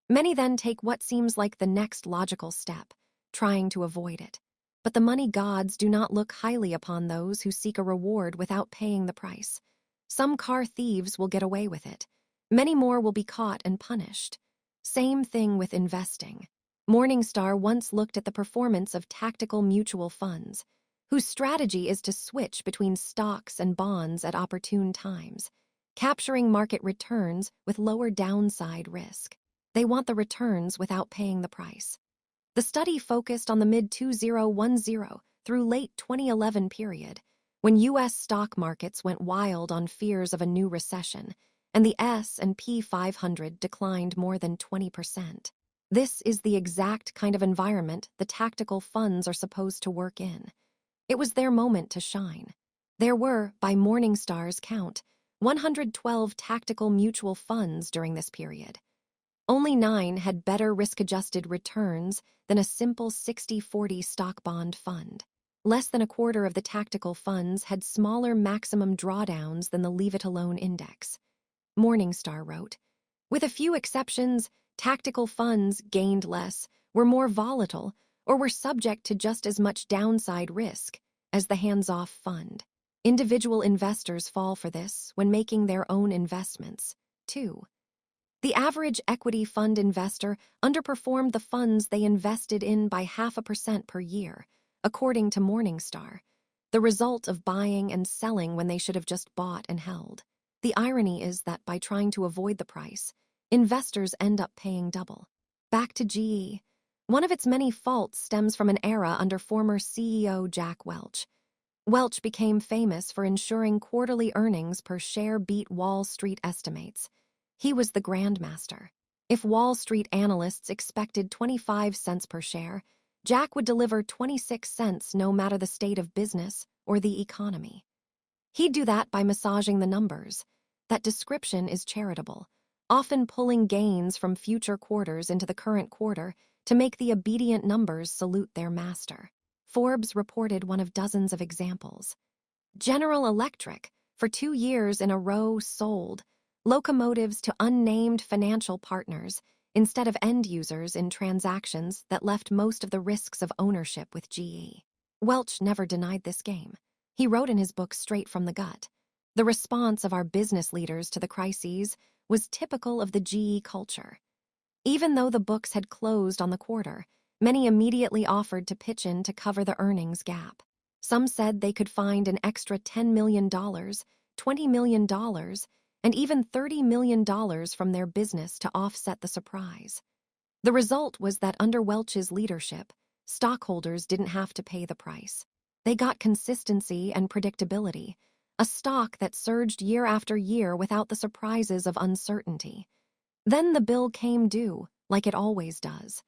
Many then take what seems like the next logical step, trying to avoid it. But the money gods do not look highly upon those who seek a reward without paying the price. Some car thieves will get away with it. Many more will be caught and punished. Same thing with investing. Morningstar once looked at the performance of tactical mutual funds, whose strategy is to switch between stocks and bonds at opportune times, capturing market returns with lower downside risk. They want the returns without paying the price. The study focused on the mid-2010 through late 2011 period, when U.S. stock markets went wild on fears of a new recession, and the S&P 500 declined more than 20%. This is the exact kind of environment the tactical funds are supposed to work in. It was their moment to shine. There were, by Morningstar's count, 112 tactical mutual funds during this period. Only 9 had better risk-adjusted returns than a simple 60-40 stock bond fund. Less than a quarter of the tactical funds had smaller maximum drawdowns than the Leave-It-Alone index. Morningstar wrote, with a few exceptions, tactical funds gained less, were more volatile, or were subject to just as much downside risk as the hands-off fund. Individual investors fall for this when making their own investments, too. The average equity fund investor underperformed the funds they invested in by 0.5% per year, according to Morningstar, the result of buying and selling when they should have just bought and held. The irony is that by trying to avoid the price, investors end up paying double. Back to GE. One of its many faults stems from an era under former CEO Jack Welch. Welch became famous for ensuring quarterly earnings per share beat Wall Street estimates. He was the grandmaster. If Wall Street analysts expected 25 cents per share, Jack would deliver 26 cents no matter the state of business or the economy. He'd do that by massaging the numbers. That description is charitable, often pulling gains from future quarters into the current quarter to make the obedient numbers salute their master. Forbes reported one of dozens of examples. General Electric, for 2 years in a row, sold locomotives to unnamed financial partners instead of end users in transactions that left most of the risks of ownership with GE. Welch never denied this game. He wrote in his book Straight from the Gut, the response of our business leaders to the crises was typical of the GE culture. Even though the books had closed on the quarter, many immediately offered to pitch in to cover the earnings gap. Some said they could find an extra $10 million, $20 million, and even $30 million from their business to offset the surprise. The result was that under Welch's leadership, stockholders didn't have to pay the price. They got consistency and predictability, a stock that surged year after year without the surprises of uncertainty. Then the bill came due, like it always does.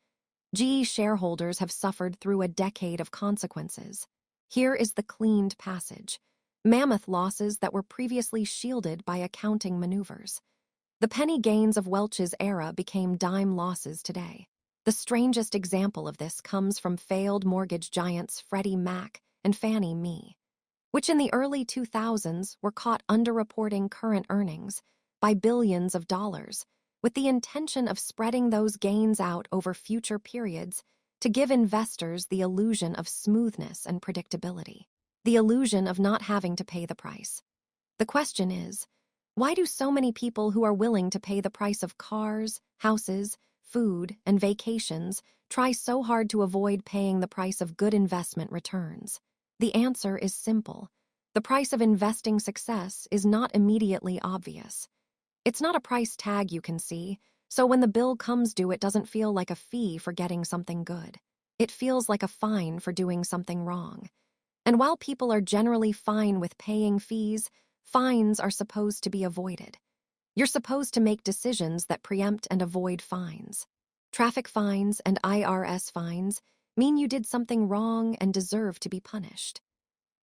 GE shareholders have suffered through a decade of consequences. Here is the cleaned passage. Mammoth losses that were previously shielded by accounting maneuvers. The penny gains of Welch's era became dime losses today. The strangest example of this comes from failed mortgage giants Freddie Mac and Fannie Mae, which in the early 2000s were caught underreporting current earnings by billions of dollars, with the intention of spreading those gains out over future periods to give investors the illusion of smoothness and predictability. the illusion of not having to pay the price. The question is, why do so many people who are willing to pay the price of cars, houses, food, and vacations try so hard to avoid paying the price of good investment returns? The answer is simple. The price of investing success is not immediately obvious. It's not a price tag you can see, so when the bill comes due, it doesn't feel like a fee for getting something good. It feels like a fine for doing something wrong. And while people are generally fine with paying fees, fines are supposed to be avoided. You're supposed to make decisions that preempt and avoid fines. Traffic fines and IRS fines mean you did something wrong and deserve to be punished.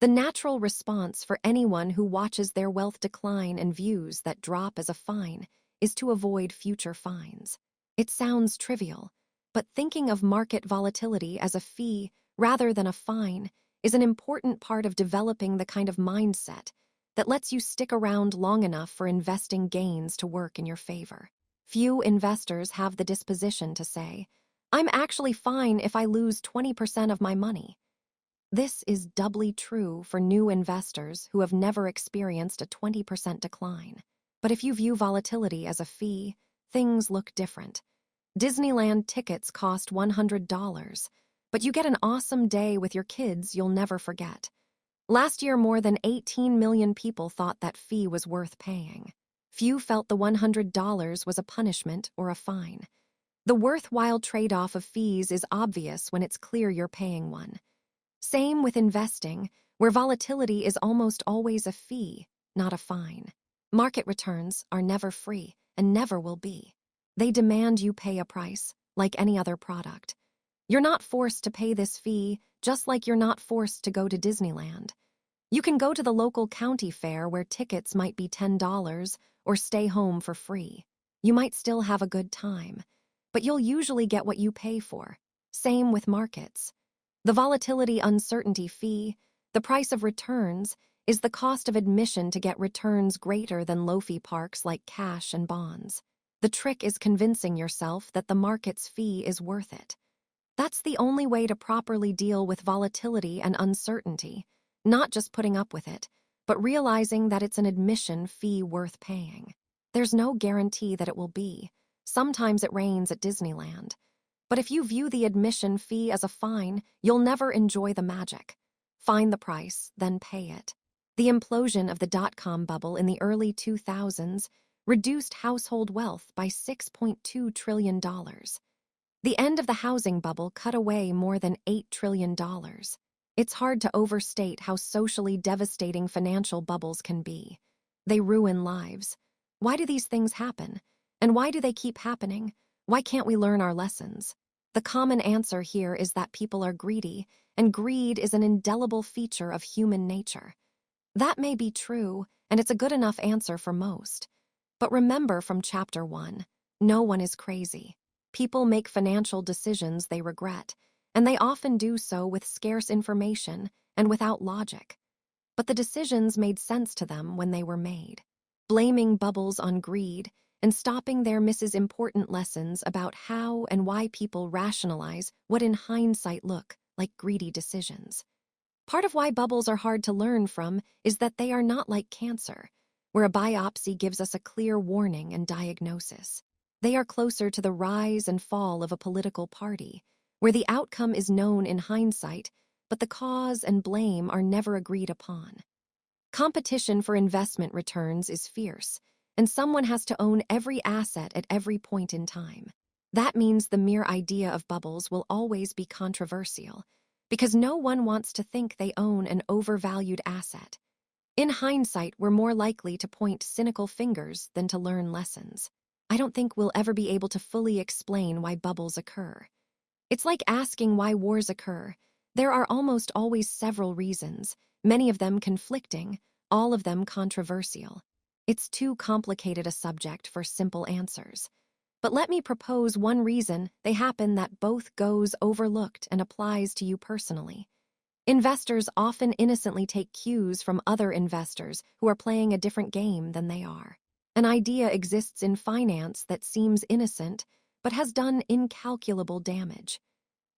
The natural response for anyone who watches their wealth decline and views that drop as a fine is to avoid future fines. It sounds trivial, but thinking of market volatility as a fee rather than a fine is an important part of developing the kind of mindset that lets you stick around long enough for investing gains to work in your favor. Few investors have the disposition to say, "I'm actually fine if I lose 20% of my money." This is doubly true for new investors who have never experienced a 20% decline. But if you view volatility as a fee, things look different. Disneyland tickets cost $100, but you get an awesome day with your kids you'll never forget. Last year, more than 18 million people thought that fee was worth paying. Few felt the $100 was a punishment or a fine. The worthwhile trade-off of fees is obvious when it's clear you're paying one. Same with investing, where volatility is almost always a fee, not a fine. Market returns are never free and never will be. They demand you pay a price, like any other product. You're not forced to pay this fee, just like you're not forced to go to Disneyland. You can go to the local county fair where tickets might be $10 or stay home for free. You might still have a good time, but you'll usually get what you pay for. Same with markets. The volatility uncertainty fee, the price of returns, is the cost of admission to get returns greater than low-fee parks like cash and bonds. The trick is convincing yourself that the market's fee is worth it. That's the only way to properly deal with volatility and uncertainty, not just putting up with it, but realizing that it's an admission fee worth paying. There's no guarantee that it will be. Sometimes it rains at Disneyland. But if you view the admission fee as a fine, you'll never enjoy the magic. Find the price, then pay it. The implosion of the dot-com bubble in the early 2000s reduced household wealth by $6.2 trillion. The end of the housing bubble cut away more than $8 trillion. It's hard to overstate how socially devastating financial bubbles can be. They ruin lives. Why do these things happen? And why do they keep happening? Why can't we learn our lessons? The common answer here is that people are greedy, and greed is an indelible feature of human nature. That may be true, and it's a good enough answer for most. But remember from Chapter 1, no one is crazy. People make financial decisions they regret, and they often do so with scarce information and without logic. But the decisions made sense to them when they were made. Blaming bubbles on greed and stopping there misses important lessons about how and why people rationalize what in hindsight look like greedy decisions. Part of why bubbles are hard to learn from is that they are not like cancer, where a biopsy gives us a clear warning and diagnosis. They are closer to the rise and fall of a political party, where the outcome is known in hindsight, but the cause and blame are never agreed upon. Competition for investment returns is fierce, and someone has to own every asset at every point in time. That means the mere idea of bubbles will always be controversial, because no one wants to think they own an overvalued asset. In hindsight, we're more likely to point cynical fingers than to learn lessons. I don't think we'll ever be able to fully explain why bubbles occur. It's like asking why wars occur. There are almost always several reasons, many of them conflicting, all of them controversial. It's too complicated a subject for simple answers. But let me propose one reason they happen that both goes overlooked and applies to you personally. Investors often innocently take cues from other investors who are playing a different game than they are. An idea exists in finance that seems innocent, but has done incalculable damage.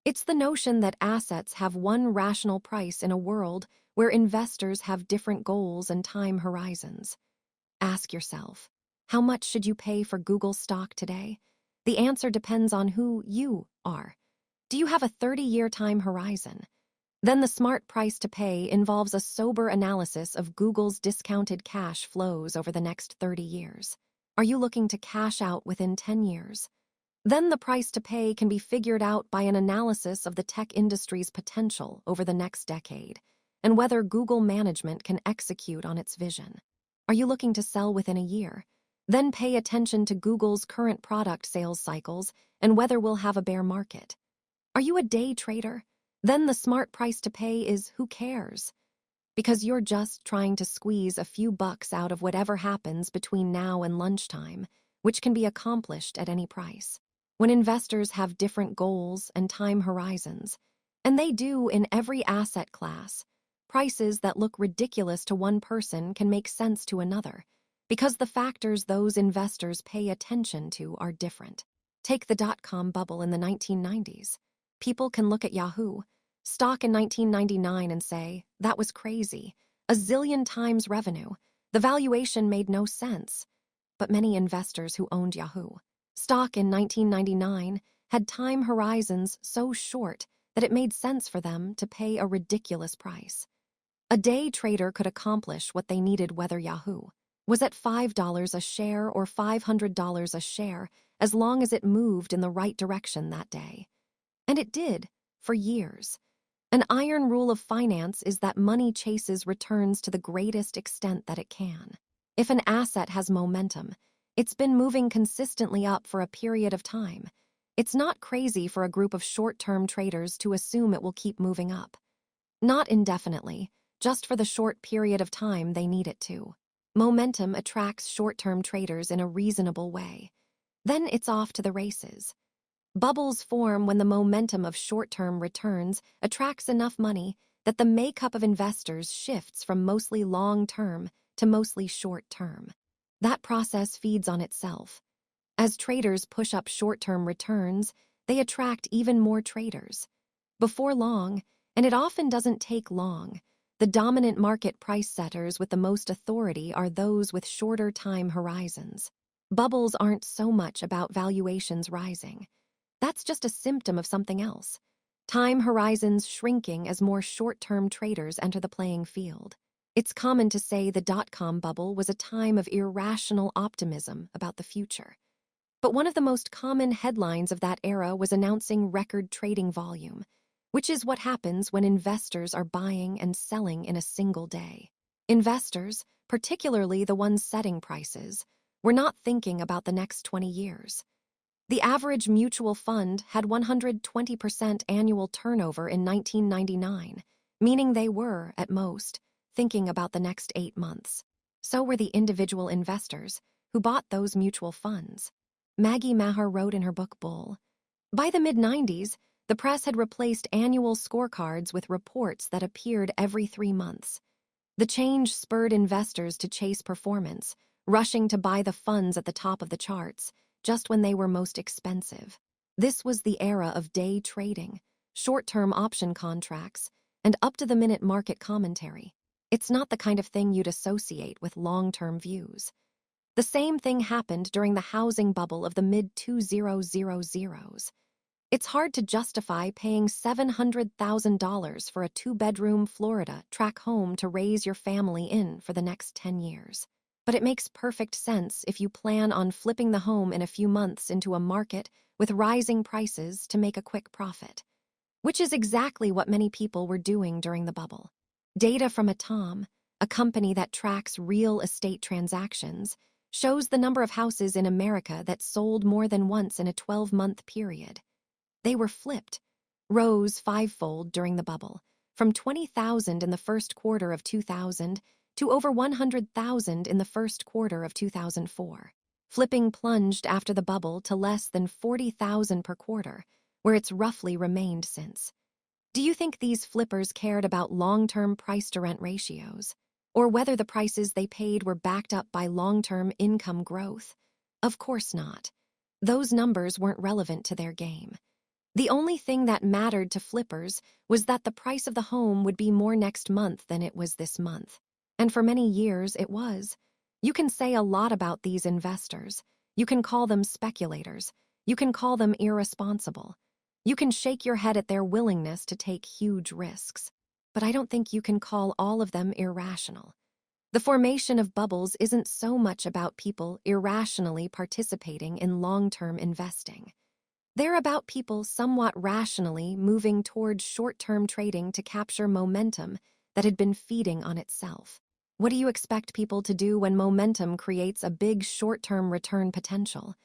It's the notion that assets have one rational price in a world where investors have different goals and time horizons. Ask yourself, how much should you pay for Google stock today? The answer depends on who you are. Do you have a 30-year time horizon? Then the smart price to pay involves a sober analysis of Google's discounted cash flows over the next 30 years. Are you looking to cash out within 10 years? Then the price to pay can be figured out by an analysis of the tech industry's potential over the next decade and whether Google management can execute on its vision. Are you looking to sell within a year? Then pay attention to Google's current product sales cycles and whether we'll have a bear market. Are you a day trader? Then the smart price to pay is who cares? Because you're just trying to squeeze a few bucks out of whatever happens between now and lunchtime, which can be accomplished at any price. When investors have different goals and time horizons, and they do in every asset class, prices that look ridiculous to one person can make sense to another, because the factors those investors pay attention to are different. Take the dot-com bubble in the 1990s. People can look at Yahoo stock in 1999 and say, that was crazy, a zillion times revenue. The valuation made no sense. But many investors who owned Yahoo stock in 1999 had time horizons so short that it made sense for them to pay a ridiculous price. A day trader could accomplish what they needed whether Yahoo was at $5 a share or $500 a share, as long as it moved in the right direction that day. And it did, for years. An iron rule of finance is that money chases returns to the greatest extent that it can. If an asset has momentum, it's been moving consistently up for a period of time. It's not crazy for a group of short-term traders to assume it will keep moving up. Not indefinitely, just for the short period of time they need it to. Momentum attracts short-term traders in a reasonable way. Then it's off to the races. Bubbles form when the momentum of short-term returns attracts enough money that the makeup of investors shifts from mostly long-term to mostly short-term. That process feeds on itself. As traders push up short-term returns, they attract even more traders. Before long, and it often doesn't take long, the dominant market price setters with the most authority are those with shorter time horizons. Bubbles aren't so much about valuations rising. That's just a symptom of something else. Time horizons shrinking as more short-term traders enter the playing field. It's common to say the dot-com bubble was a time of irrational optimism about the future. But one of the most common headlines of that era was announcing record trading volume, which is what happens when investors are buying and selling in a single day. Investors, particularly the ones setting prices, were not thinking about the next 20 years. The average mutual fund had 120% annual turnover in 1999, meaning they were, at most, thinking about the next 8 months. So were the individual investors who bought those mutual funds. Maggie Maher wrote in her book Bull, by the mid-90s, the press had replaced annual scorecards with reports that appeared every 3 months. The change spurred investors to chase performance, rushing to buy the funds at the top of the charts, just when they were most expensive. This was the era of day trading, short-term option contracts, and up-to-the-minute market commentary. It's not the kind of thing you'd associate with long-term views. The same thing happened during the housing bubble of the mid-2000s. It's hard to justify paying $700,000 for a 2-bedroom Florida tract home to raise your family in for the next 10 years. But it makes perfect sense if you plan on flipping the home in a few months into a market with rising prices to make a quick profit, which is exactly what many people were doing during the bubble. Data from Atom, a company that tracks real estate transactions, shows the number of houses in America that sold more than once in a 12-month period. They were flipped, rose 5-fold during the bubble, from 20,000 in the first quarter of 2000 to over 100,000 in the first quarter of 2004. Flipping plunged after the bubble to less than 40,000 per quarter, where it's roughly remained since. Do you think these flippers cared about long-term price-to-rent ratios, or whether the prices they paid were backed up by long-term income growth? Of course not. Those numbers weren't relevant to their game. The only thing that mattered to flippers was that the price of the home would be more next month than it was this month. And for many years, it was. You can say a lot about these investors. You can call them speculators. You can call them irresponsible. You can shake your head at their willingness to take huge risks. But I don't think you can call all of them irrational. The formation of bubbles isn't so much about people irrationally participating in long-term investing. They're about people somewhat rationally moving towards short-term trading to capture momentum that had been feeding on itself. What do you expect people to do when momentum creates a big short-term return potential?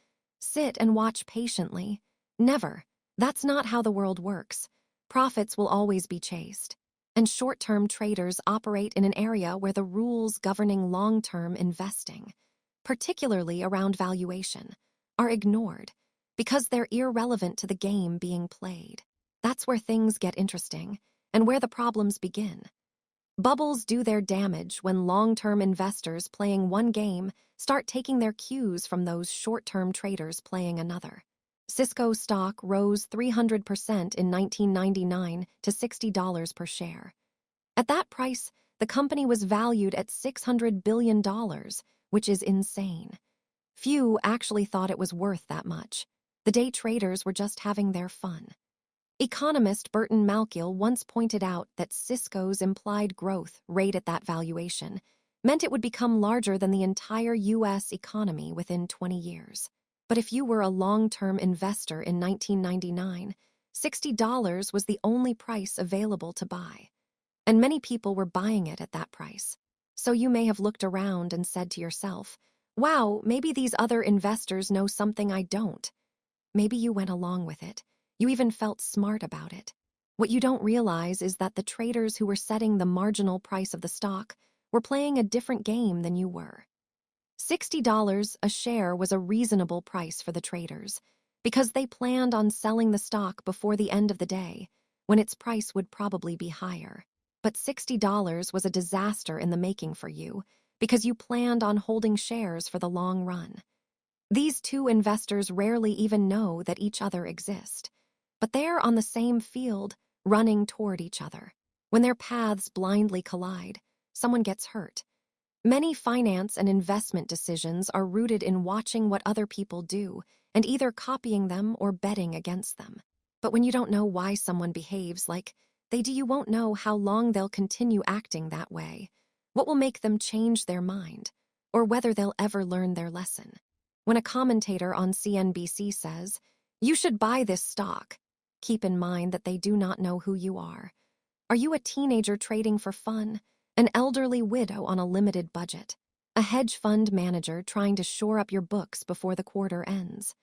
Sit and watch patiently? Never. That's not how the world works. Profits will always be chased. And short-term traders operate in an area where the rules governing long-term investing, particularly around valuation, are ignored because they're irrelevant to the game being played. That's where things get interesting and where the problems begin. Bubbles do their damage when long-term investors playing one game start taking their cues from those short-term traders playing another. Cisco stock rose 300% in 1999 to $60 per share. At that price, the company was valued at $600 billion, which is insane. Few actually thought it was worth that much. The day traders were just having their fun. Economist Burton Malkiel once pointed out that Cisco's implied growth rate at that valuation meant it would become larger than the entire U.S. economy within 20 years. But if you were a long-term investor in 1999, $60 was the only price available to buy. And many people were buying it at that price. So you may have looked around and said to yourself, wow, maybe these other investors know something I don't. Maybe you went along with it. You even felt smart about it. What you don't realize is that the traders who were setting the marginal price of the stock were playing a different game than you were. $60 a share was a reasonable price for the traders because they planned on selling the stock before the end of the day, when its price would probably be higher. But $60 was a disaster in the making for you because you planned on holding shares for the long run. These two investors rarely even know that each other exist, but they're on the same field, running toward each other. When their paths blindly collide, someone gets hurt. Many finance and investment decisions are rooted in watching what other people do and either copying them or betting against them. But when you don't know why someone behaves like they do, you won't know how long they'll continue acting that way, what will make them change their mind, or whether they'll ever learn their lesson. When a commentator on CNBC says, "You should buy this stock," keep in mind that they do not know who you are. Are you a teenager trading for fun? An elderly widow on a limited budget? A hedge fund manager trying to shore up your books before the quarter ends?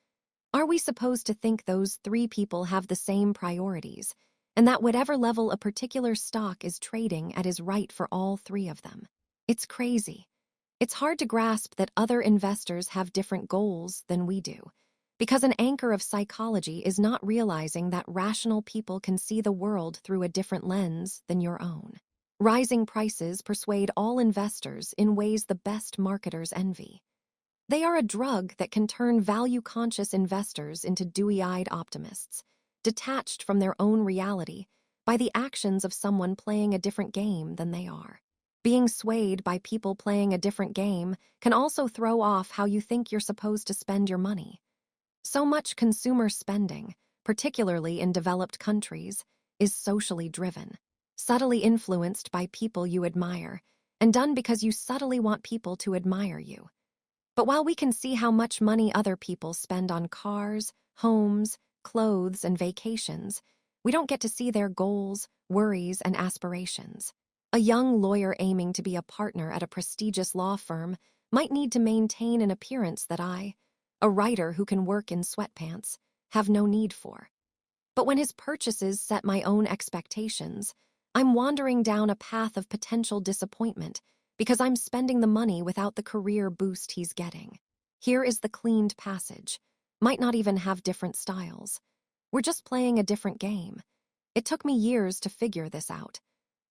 Are we supposed to think those three people have the same priorities, and that whatever level a particular stock is trading at is right for all three of them? It's crazy. It's hard to grasp that other investors have different goals than we do, because an anchor of psychology is not realizing that rational people can see the world through a different lens than your own. Rising prices persuade all investors in ways the best marketers envy. They are a drug that can turn value-conscious investors into dewy-eyed optimists, detached from their own reality by the actions of someone playing a different game than they are. Being swayed by people playing a different game can also throw off how you think you're supposed to spend your money. So much consumer spending, particularly in developed countries, is socially driven, subtly influenced by people you admire, and done because you subtly want people to admire you. But while we can see how much money other people spend on cars, homes, clothes, and vacations, we don't get to see their goals, worries, and aspirations. A young lawyer aiming to be a partner at a prestigious law firm might need to maintain an appearance that I, a writer who can work in sweatpants, have no need for. But when his purchases set my own expectations, I'm wandering down a path of potential disappointment because I'm spending the money without the career boost he's getting. Here is the cleaned passage. Might not even have different styles. We're just playing a different game. It took me years to figure this out.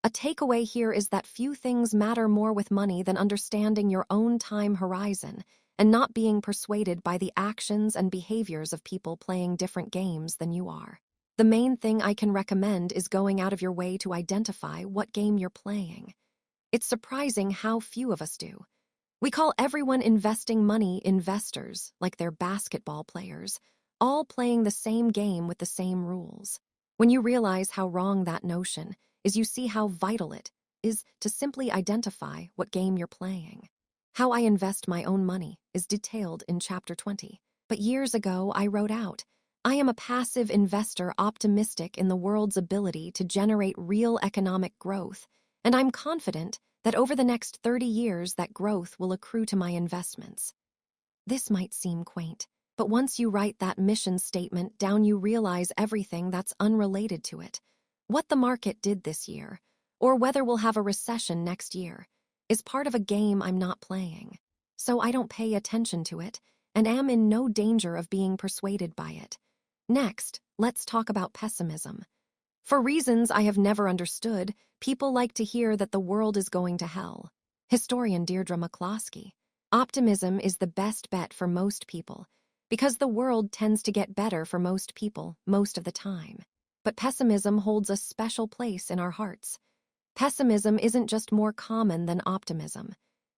A takeaway here is that few things matter more with money than understanding your own time horizon and not being persuaded by the actions and behaviors of people playing different games than you are. The main thing I can recommend is going out of your way to identify what game you're playing. It's surprising how few of us do. We call everyone investing money investors, like they're basketball players, all playing the same game with the same rules. When you realize how wrong that notion is, you see how vital it is to simply identify what game you're playing. How I invest my own money is detailed in Chapter 20. But years ago, I wrote out, I am a passive investor optimistic in the world's ability to generate real economic growth, and I'm confident that over the next 30 years that growth will accrue to my investments. This might seem quaint, but once you write that mission statement down, you realize everything that's unrelated to it. What the market did this year, or whether we'll have a recession next year, is part of a game I'm not playing. So I don't pay attention to it, and am in no danger of being persuaded by it. Next, let's talk about pessimism. For reasons I have never understood, people like to hear that the world is going to hell. Historian Deirdre McCloskey. Optimism is the best bet for most people, because the world tends to get better for most people most of the time. But pessimism holds a special place in our hearts. Pessimism isn't just more common than optimism.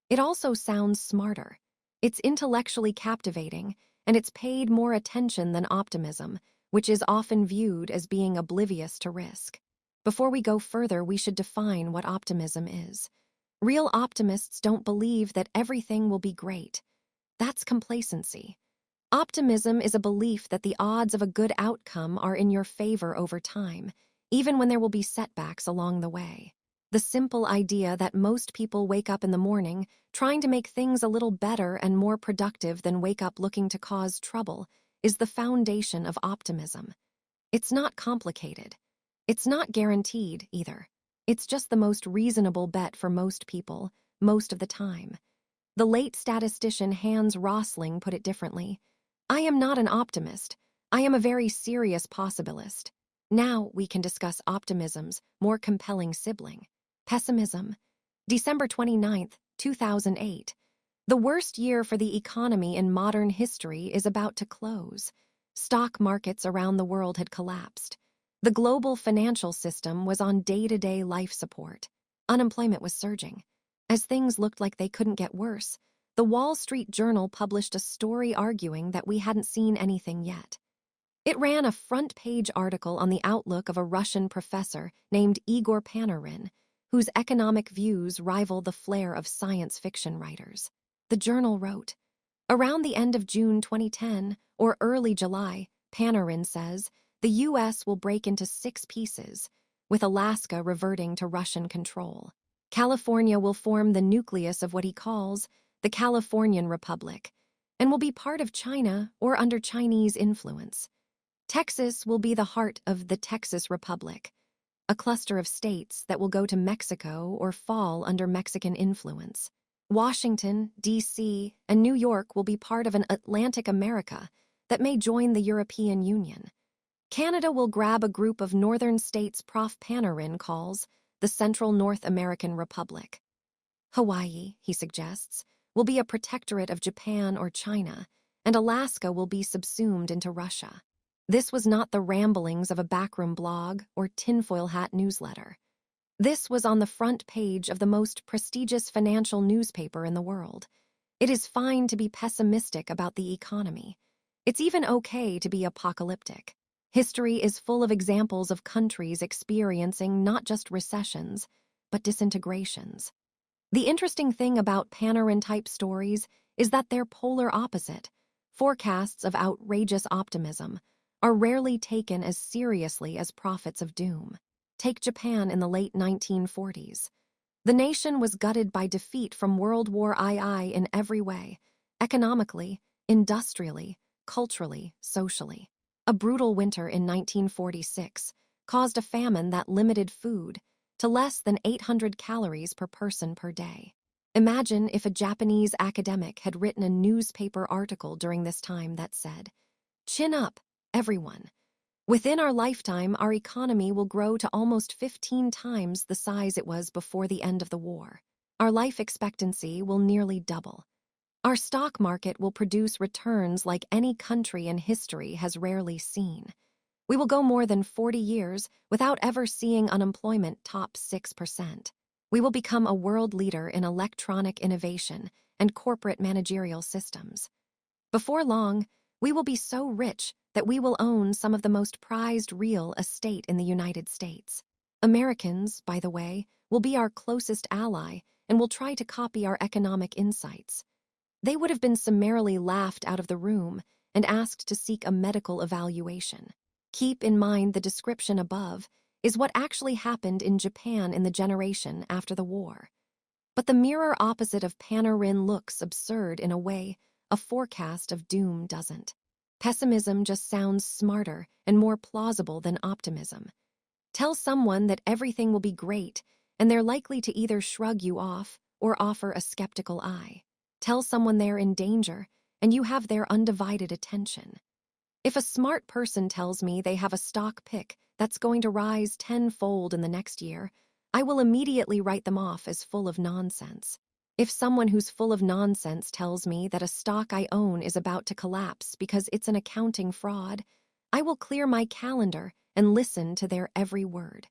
It also sounds smarter. It's intellectually captivating, and it's paid more attention than optimism, which is often viewed as being oblivious to risk. Before we go further, we should define what optimism is. Real optimists don't believe that everything will be great. That's complacency. Optimism is a belief that the odds of a good outcome are in your favor over time, even when there will be setbacks along the way. The simple idea that most people wake up in the morning trying to make things a little better and more productive than wake up looking to cause trouble is the foundation of optimism. It's not complicated. It's not guaranteed, either. It's just the most reasonable bet for most people, most of the time. The late statistician Hans Rosling put it differently. I am not an optimist. I am a very serious possibilist. Now we can discuss optimism's more compelling sibling, pessimism. December 29, 2008. The worst year for the economy in modern history is about to close. Stock markets around the world had collapsed. The global financial system was on day-to-day life support. Unemployment was surging. As things looked like they couldn't get worse, the Wall Street Journal published a story arguing that we hadn't seen anything yet. It ran a front-page article on the outlook of a Russian professor named Igor Panarin, whose economic views rival the flair of science fiction writers. The journal wrote, around the end of June 2010 or early July, Panarin says, the U.S. will break into 6 pieces, with Alaska reverting to Russian control. California will form the nucleus of what he calls the Californian Republic, and will be part of China or under Chinese influence. Texas will be the heart of the Texas Republic, a cluster of states that will go to Mexico or fall under Mexican influence. Washington, D.C., and New York will be part of an Atlantic America that may join the European Union. Canada will grab a group of northern states Prof. Panarin calls the Central North American Republic. Hawaii, he suggests, will be a protectorate of Japan or China, and Alaska will be subsumed into Russia. This was not the ramblings of a backroom blog or tinfoil hat newsletter. This was on the front page of the most prestigious financial newspaper in the world. It is fine to be pessimistic about the economy. It's even okay to be apocalyptic. History is full of examples of countries experiencing not just recessions, but disintegrations. The interesting thing about Panarin-type stories is that they're polar opposite. Forecasts of outrageous optimism are rarely taken as seriously as prophets of doom. Take Japan in the late 1940s. The nation was gutted by defeat from World War II in every way, economically, industrially, culturally, socially. A brutal winter in 1946 caused a famine that limited food to less than 800 calories per person per day. Imagine if a Japanese academic had written a newspaper article during this time that said, "Chin up, everyone. Within our lifetime, our economy will grow to almost 15 times the size it was before the end of the war. Our life expectancy will nearly double. Our stock market will produce returns like any country in history has rarely seen. We will go more than 40 years without ever seeing unemployment top 6%. We will become a world leader in electronic innovation and corporate managerial systems. Before long, we will be so rich that we will own some of the most prized real estate in the United States. Americans, by the way, will be our closest ally and will try to copy our economic insights. They would have been summarily laughed out of the room and asked to seek a medical evaluation. Keep in mind the description above is what actually happened in Japan in the generation after the war. But the mirror opposite of Panarin looks absurd in a way a forecast of doom doesn't. Pessimism just sounds smarter and more plausible than optimism. Tell someone that everything will be great, and they're likely to either shrug you off or offer a skeptical eye. Tell someone they're in danger, and you have their undivided attention. If a smart person tells me they have a stock pick that's going to rise tenfold in the next year, I will immediately write them off as full of nonsense. If someone who's full of nonsense tells me that a stock I own is about to collapse because it's an accounting fraud, I will clear my calendar and listen to their every word.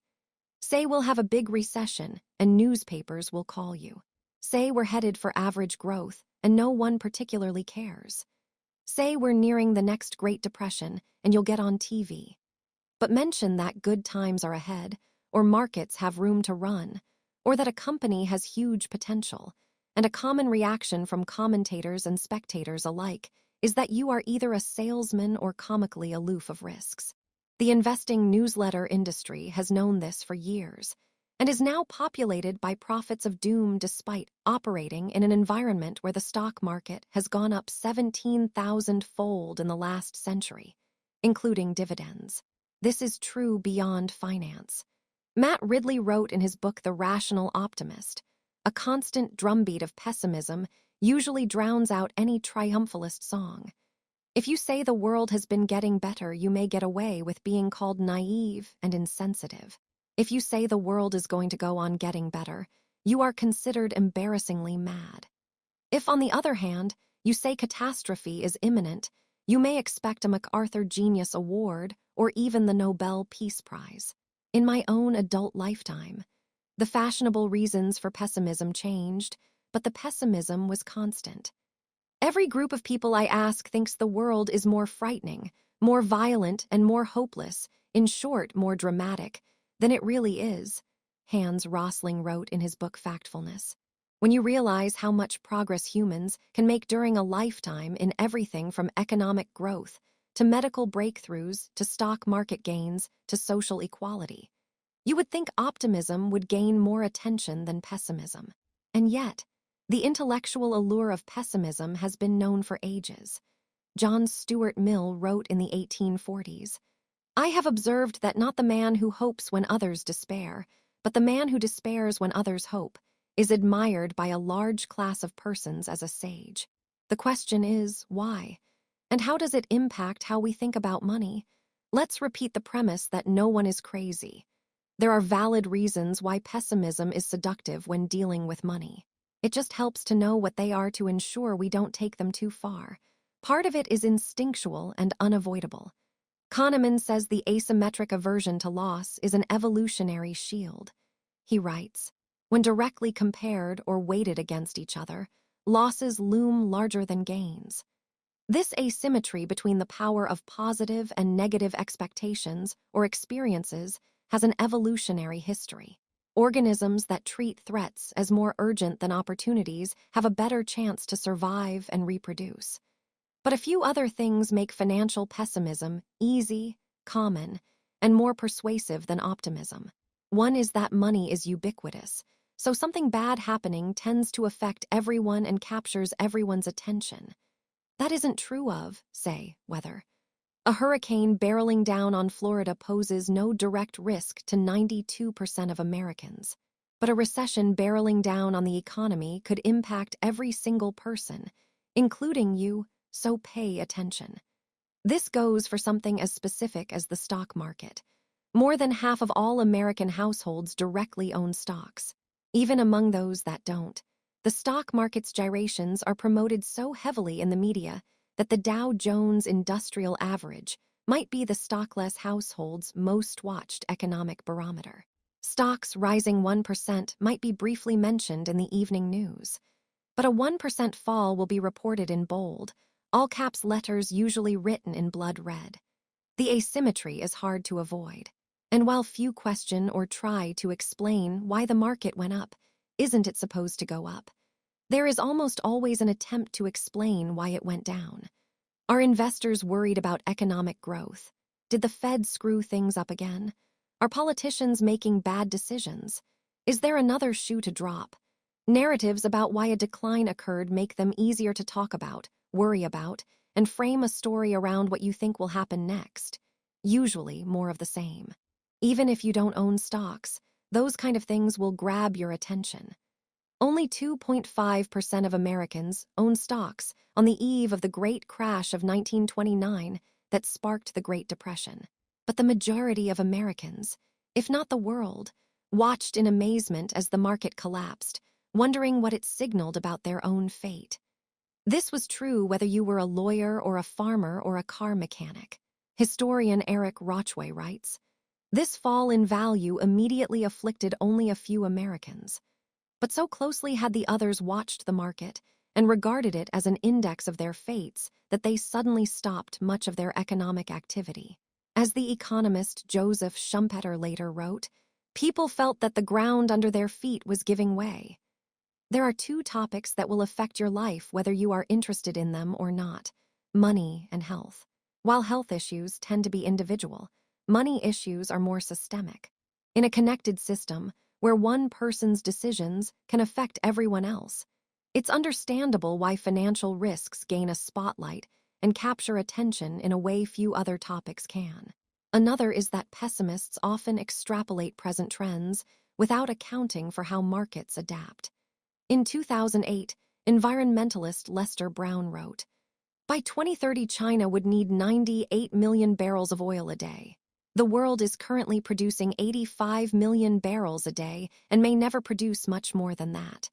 Say we'll have a big recession and newspapers will call you. Say we're headed for average growth and no one particularly cares. Say we're nearing the next Great Depression and you'll get on TV. But mention that good times are ahead, or markets have room to run, or that a company has huge potential, and a common reaction from commentators and spectators alike is that you are either a salesman or comically aloof of risks. The investing newsletter industry has known this for years, and is now populated by prophets of doom despite operating in an environment where the stock market has gone up 17,000-fold in the last century, including dividends. This is true beyond finance. Matt Ridley wrote in his book The Rational Optimist, a constant drumbeat of pessimism usually drowns out any triumphalist song. If you say the world has been getting better, you may get away with being called naive and insensitive. If you say the world is going to go on getting better, you are considered embarrassingly mad. If, on the other hand, you say catastrophe is imminent, you may expect a MacArthur Genius Award or even the Nobel Peace Prize. In my own adult lifetime, the fashionable reasons for pessimism changed, but the pessimism was constant. Every group of people I ask thinks the world is more frightening, more violent, and more hopeless, in short, more dramatic, than it really is, Hans Rosling wrote in his book Factfulness. When you realize how much progress humans can make during a lifetime in everything from economic growth to medical breakthroughs to stock market gains to social equality, you would think optimism would gain more attention than pessimism. And yet, the intellectual allure of pessimism has been known for ages. John Stuart Mill wrote in the 1840s, "I have observed that not the man who hopes when others despair, but the man who despairs when others hope, is admired by a large class of persons as a sage. The question is, why? And how does it impact how we think about money? Let's repeat the premise that no one is crazy. There are valid reasons why pessimism is seductive when dealing with money. It just helps to know what they are to ensure we don't take them too far. Part of it is instinctual and unavoidable. Kahneman says the asymmetric aversion to loss is an evolutionary shield. He writes, when directly compared or weighted against each other, losses loom larger than gains. This asymmetry between the power of positive and negative expectations or experiences has an evolutionary history. Organisms that treat threats as more urgent than opportunities have a better chance to survive and reproduce. But a few other things make financial pessimism easy, common, and more persuasive than optimism. One is that money is ubiquitous, so something bad happening tends to affect everyone and captures everyone's attention. That isn't true of, say, weather. A hurricane barreling down on Florida poses no direct risk to 92% of Americans. But a recession barreling down on the economy could impact every single person, including you, so pay attention. This goes for something as specific as the stock market. More than half of all American households directly own stocks. Even among those that don't, the stock market's gyrations are promoted so heavily in the media that the Dow Jones Industrial Average, might be the stockless household's most watched economic barometer. Stocks rising 1% might be briefly mentioned in the evening news, but a 1% fall will be reported in bold, all caps letters usually written in blood red. The asymmetry is hard to avoid, and while few question or try to explain why the market went up, isn't it supposed to go up? There is almost always an attempt to explain why it went down. Are investors worried about economic growth? Did the Fed screw things up again? Are politicians making bad decisions? Is there another shoe to drop? Narratives about why a decline occurred make them easier to talk about, worry about, and frame a story around what you think will happen next. Usually more of the same. Even if you don't own stocks, those kind of things will grab your attention. Only 2.5% of Americans own stocks on the eve of the Great Crash of 1929 that sparked the Great Depression. But the majority of Americans, if not the world, watched in amazement as the market collapsed, wondering what it signaled about their own fate. This was true whether you were a lawyer or a farmer or a car mechanic. Historian Eric Rochway writes, "This fall in value immediately afflicted only a few Americans. But so closely had the others watched the market and regarded it as an index of their fates that they suddenly stopped much of their economic activity." As the economist Joseph Schumpeter later wrote, people felt that the ground under their feet was giving way. There are two topics that will affect your life whether you are interested in them or not: money and health. While health issues tend to be individual, money issues are more systemic. In a connected system, where one person's decisions can affect everyone else, it's understandable why financial risks gain a spotlight and capture attention in a way few other topics can. Another is that pessimists often extrapolate present trends without accounting for how markets adapt. In 2008, environmentalist Lester Brown wrote, "By 2030, China would need 98 million barrels of oil a day. The world is currently producing 85 million barrels a day and may never produce much more than that.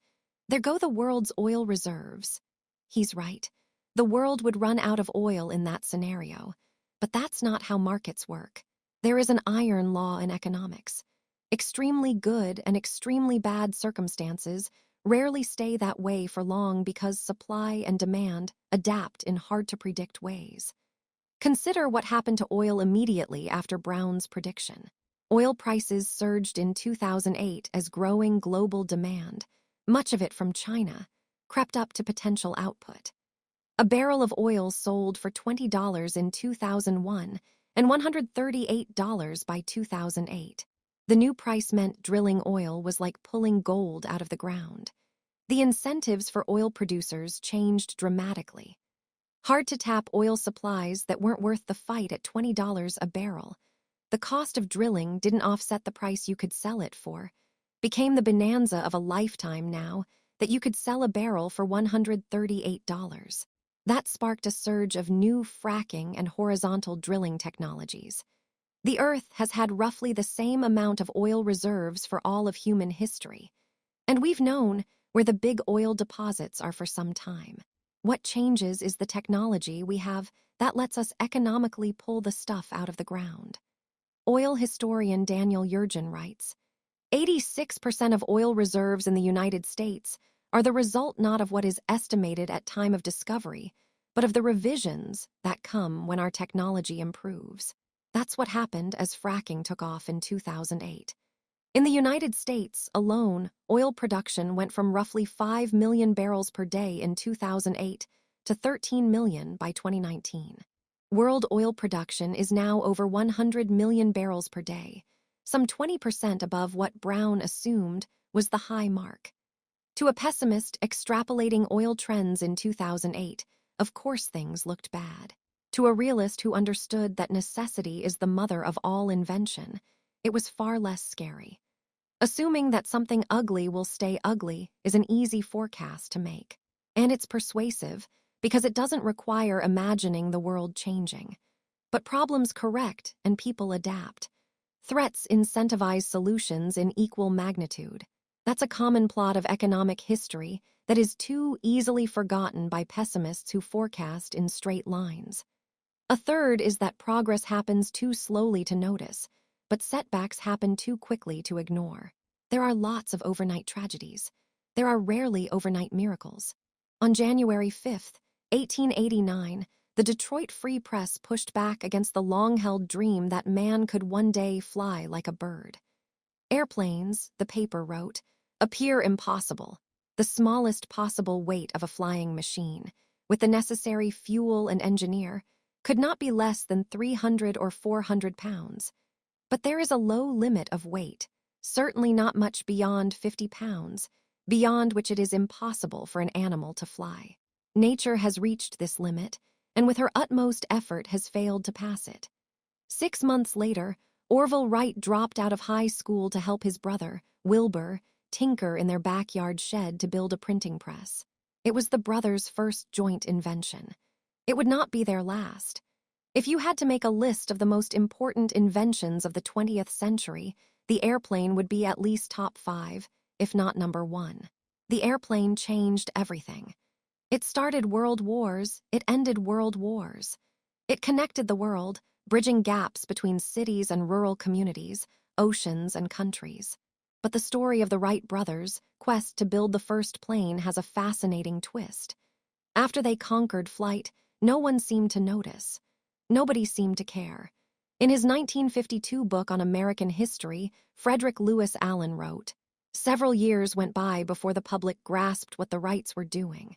There go the world's oil reserves." He's right. The world would run out of oil in that scenario. But that's not how markets work. There is an iron law in economics. Extremely good and extremely bad circumstances rarely stay that way for long because supply and demand adapt in hard-to-predict ways. Consider what happened to oil immediately after Brown's prediction. Oil prices surged in 2008 as growing global demand, much of it from China, crept up to potential output. A barrel of oil sold for $20 in 2001 and $138 by 2008. The new price meant drilling oil was like pulling gold out of the ground. The incentives for oil producers changed dramatically. Hard-to-tap oil supplies that weren't worth the fight at $20 a barrel, the cost of drilling didn't offset the price you could sell it for, became the bonanza of a lifetime now that you could sell a barrel for $138. That sparked a surge of new fracking and horizontal drilling technologies. The Earth has had roughly the same amount of oil reserves for all of human history, and we've known where the big oil deposits are for some time. What changes is the technology we have that lets us economically pull the stuff out of the ground. Oil historian Daniel Yergin writes, 86% of oil reserves in the United States are the result not of what is estimated at time of discovery, but of the revisions that come when our technology improves. That's what happened as fracking took off in 2008. In the United States alone, oil production went from roughly 5 million barrels per day in 2008 to 13 million by 2019. World oil production is now over 100 million barrels per day, some 20% above what Brown assumed was the high mark. To a pessimist extrapolating oil trends in 2008, of course things looked bad. To a realist who understood that necessity is the mother of all invention, it was far less scary. Assuming that something ugly will stay ugly is an easy forecast to make. And it's persuasive because it doesn't require imagining the world changing. But problems correct and people adapt. Threats incentivize solutions in equal magnitude. That's a common plot of economic history that is too easily forgotten by pessimists who forecast in straight lines. A third is that progress happens too slowly to notice, but setbacks happen too quickly to ignore. There are lots of overnight tragedies. There are rarely overnight miracles. On January 5th, 1889, the Detroit Free Press pushed back against the long-held dream that man could one day fly like a bird. Airplanes, the paper wrote, appear impossible, the smallest possible weight of a flying machine, with the necessary fuel and engineer, could not be less than 300 or 400 pounds. But there is a low limit of weight, certainly not much beyond 50 pounds, beyond which it is impossible for an animal to fly. Nature has reached this limit, and with her utmost effort has failed to pass it. 6 months later, Orville Wright dropped out of high school to help his brother, Wilbur, tinker in their backyard shed to build a printing press. It was the brothers' first joint invention. It would not be their last. If you had to make a list of the most important inventions of the 20th century, the airplane would be at least top 5, if not number 1. The airplane changed everything. It started world wars, it ended world wars. It connected the world, bridging gaps between cities and rural communities, oceans and countries. But the story of the Wright brothers' quest to build the first plane has a fascinating twist. After they conquered flight, no one seemed to notice. Nobody seemed to care. In his 1952 book on American history, Frederick Lewis Allen wrote, "Several years went by before the public grasped what the Wrights were doing.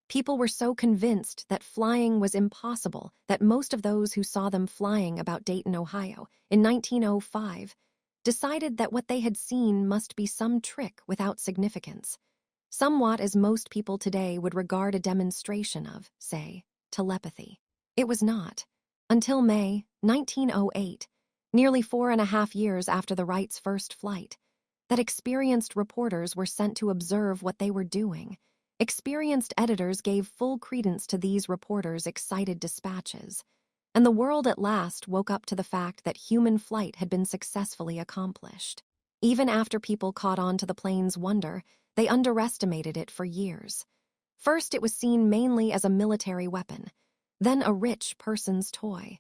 People were so convinced that flying was impossible that most of those who saw them flying about Dayton, Ohio, in 1905, decided that what they had seen must be some trick without significance, somewhat as most people today would regard a demonstration of, say, telepathy. It was not. Until May 1908, nearly 4.5 years after the Wrights' first flight, that experienced reporters were sent to observe what they were doing. Experienced editors gave full credence to these reporters' excited dispatches, and the world at last woke up to the fact that human flight had been successfully accomplished. Even after people caught on to the plane's wonder, they underestimated it for years. First, it was seen mainly as a military weapon, then a rich person's toy,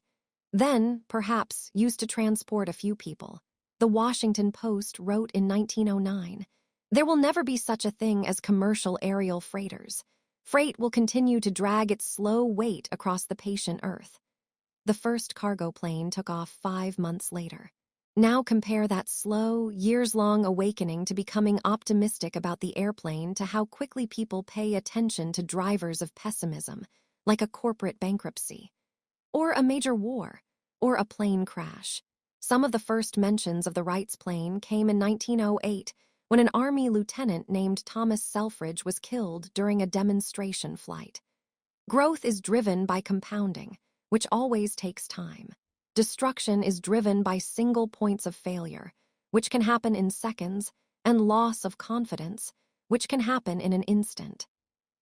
then, perhaps, used to transport a few people. The Washington Post wrote in 1909, "There will never be such a thing as commercial aerial freighters. Freight will continue to drag its slow weight across the patient earth." The first cargo plane took off 5 months later. Now compare that slow, years-long awakening to becoming optimistic about the airplane to how quickly people pay attention to drivers of pessimism, like a corporate bankruptcy, or a major war, or a plane crash. Some of the first mentions of the Wrights plane came in 1908, when an Army lieutenant named Thomas Selfridge was killed during a demonstration flight. Growth is driven by compounding, which always takes time. Destruction is driven by single points of failure, which can happen in seconds, and loss of confidence, which can happen in an instant.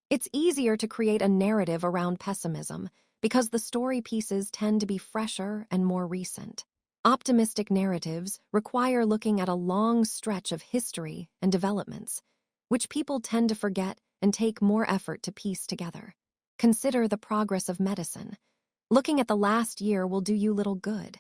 It's easier to create a narrative around pessimism because the story pieces tend to be fresher and more recent. Optimistic narratives require looking at a long stretch of history and developments, which people tend to forget and take more effort to piece together. Consider the progress of medicine. Looking at the last year will do you little good.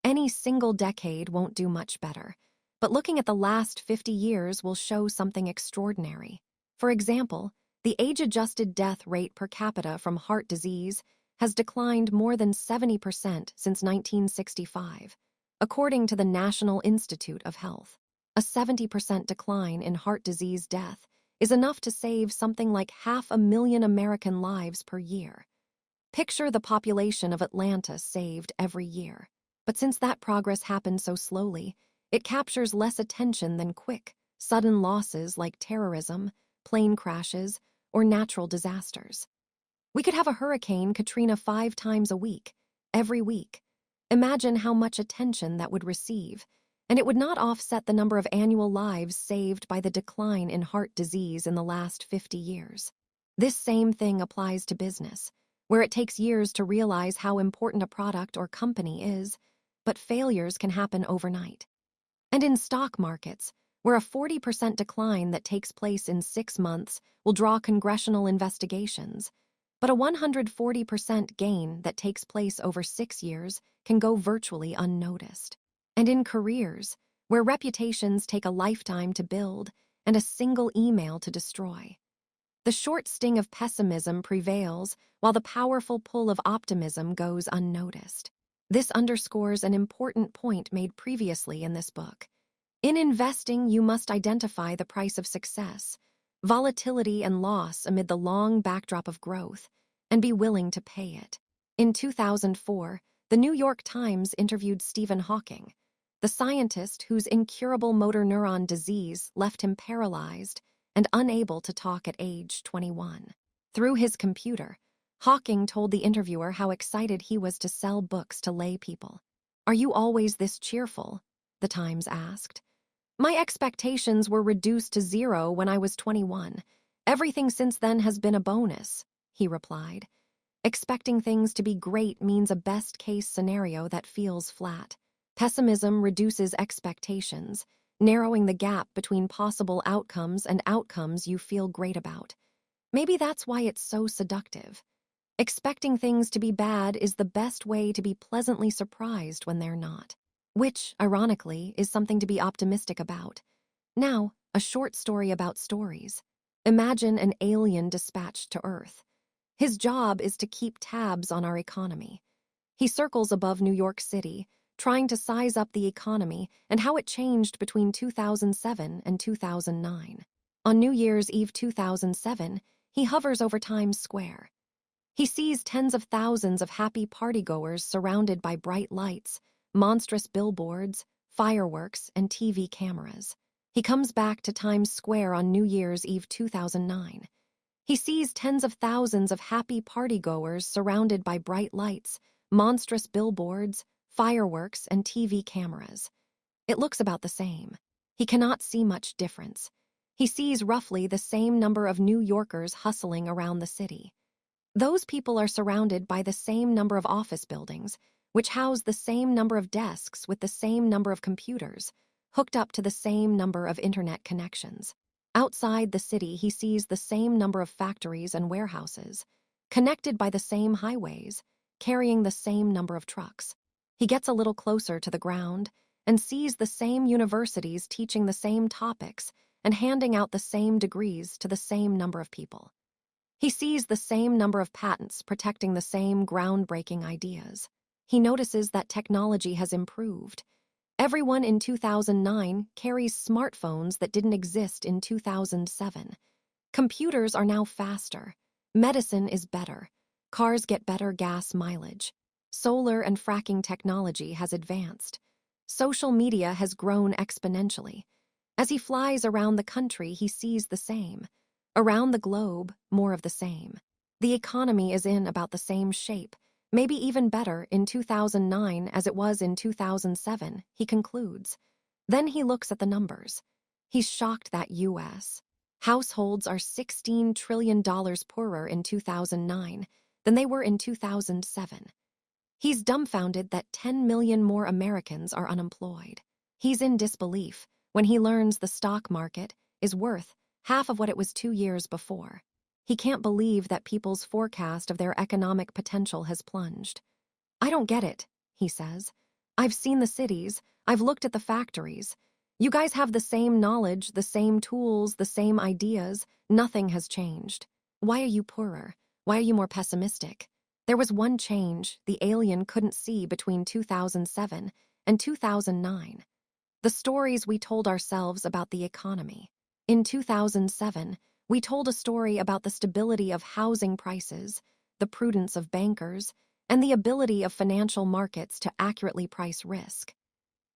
Any single decade won't do much better, but looking at the last 50 years will show something extraordinary. For example, the age-adjusted death rate per capita from heart disease has declined more than 70% since 1965, according to the National Institute of Health. A 70% decline in heart disease death is enough to save something like 500,000 American lives per year. Picture the population of Atlanta saved every year. But since that progress happened so slowly, it captures less attention than quick, sudden losses like terrorism, plane crashes, or natural disasters. We could have a Hurricane Katrina 5 times a week, every week. Imagine how much attention that would receive, and it would not offset the number of annual lives saved by the decline in heart disease in the last 50 years. This same thing applies to business, where it takes years to realize how important a product or company is, but failures can happen overnight. And in stock markets, where a 40% decline that takes place in 6 months will draw congressional investigations, But a 140% gain that takes place over 6 years can go virtually unnoticed. And in careers, where reputations take a lifetime to build and a single email to destroy, the short sting of pessimism prevails while the powerful pull of optimism goes unnoticed. This underscores an important point made previously in this book. In investing, you must identify the price of success, volatility and loss amid the long backdrop of growth, and be willing to pay it. In 2004, the New York Times interviewed Stephen Hawking, the scientist whose incurable motor neuron disease left him paralyzed and unable to talk at age 21. Through his computer, Hawking told the interviewer how excited he was to sell books to lay people. "Are you always this cheerful?" the Times asked. "My expectations were reduced to 0 when I was 21. Everything since then has been a bonus," he replied. Expecting things to be great means a best-case scenario that feels flat. Pessimism reduces expectations, narrowing the gap between possible outcomes and outcomes you feel great about. Maybe that's why it's so seductive. Expecting things to be bad is the best way to be pleasantly surprised when they're not, which, ironically, is something to be optimistic about. Now, a short story about stories. Imagine an alien dispatched to Earth. His job is to keep tabs on our economy. He circles above New York City, trying to size up the economy and how it changed between 2007 and 2009. On New Year's Eve 2007, he hovers over Times Square. He sees tens of thousands of happy partygoers surrounded by bright lights, monstrous billboards, fireworks, and TV cameras. He comes back to Times Square on New Year's Eve 2009. He sees tens of thousands of happy partygoers surrounded by bright lights, monstrous billboards, fireworks, and TV cameras. It looks about the same. He cannot see much difference. He sees roughly the same number of New Yorkers hustling around the city. Those people are surrounded by the same number of office buildings, which house the same number of desks with the same number of computers, hooked up to the same number of internet connections. Outside the city, he sees the same number of factories and warehouses, connected by the same highways, carrying the same number of trucks. He gets a little closer to the ground and sees the same universities teaching the same topics and handing out the same degrees to the same number of people. He sees the same number of patents protecting the same groundbreaking ideas. He notices that technology has improved. Everyone in 2009 carries smartphones that didn't exist in 2007. Computers are now faster. Medicine is better. Cars get better gas mileage. Solar and fracking technology has advanced. Social media has grown exponentially. As he flies around the country, he sees the same. Around the globe, more of the same. The economy is in about the same shape, maybe even better in 2009 as it was in 2007, he concludes. Then he looks at the numbers. He's shocked that U.S. households are $16 trillion poorer in 2009 than they were in 2007. He's dumbfounded that 10 million more Americans are unemployed. He's in disbelief when he learns the stock market is worth half of what it was 2 years before. He can't believe that people's forecast of their economic potential has plunged. "I don't get it," he says. "I've seen the cities, I've looked at the factories. You guys have the same knowledge, the same tools, the same ideas. Nothing has changed. Why are you poorer? Why are you more pessimistic?" There was one change the alien couldn't see between 2007 and 2009. The stories we told ourselves about the economy. In 2007, we told a story about the stability of housing prices, the prudence of bankers, and the ability of financial markets to accurately price risk.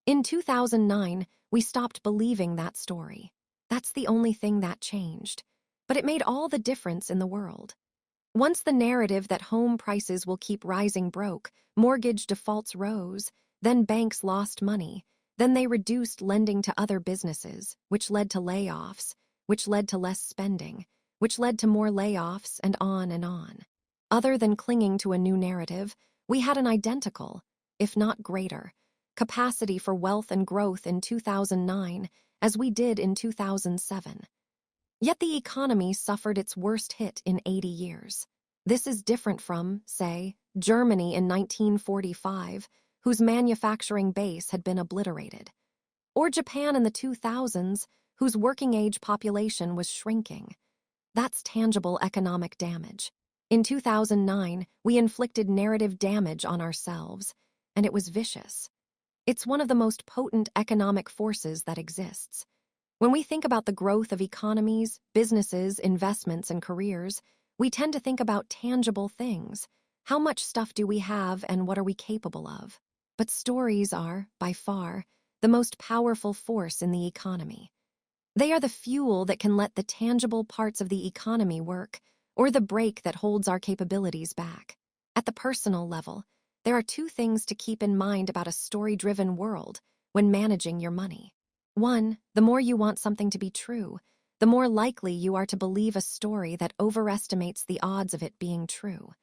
In 2009, we stopped believing that story. That's the only thing that changed. But it made all the difference in the world. Once the narrative that home prices will keep rising broke, mortgage defaults rose, then banks lost money, then they reduced lending to other businesses, which led to layoffs, which led to less spending, which led to more layoffs, and on and on. Other than clinging to a new narrative, we had an identical, if not greater, capacity for wealth and growth in 2009 as we did in 2007. Yet the economy suffered its worst hit in 80 years. This is different from, say, Germany in 1945, whose manufacturing base had been obliterated, or Japan in the 2000s, whose working-age population was shrinking. That's tangible economic damage. In 2009, we inflicted narrative damage on ourselves, and it was vicious. It's one of the most potent economic forces that exists. When we think about the growth of economies, businesses, investments, and careers, we tend to think about tangible things. How much stuff do we have and what are we capable of? But stories are, by far, the most powerful force in the economy. They are the fuel that can let the tangible parts of the economy work, or the brake that holds our capabilities back. At the personal level, there are two things to keep in mind about a story-driven world when managing your money. One, the more you want something to be true, the more likely you are to believe a story that overestimates the odds of it being true.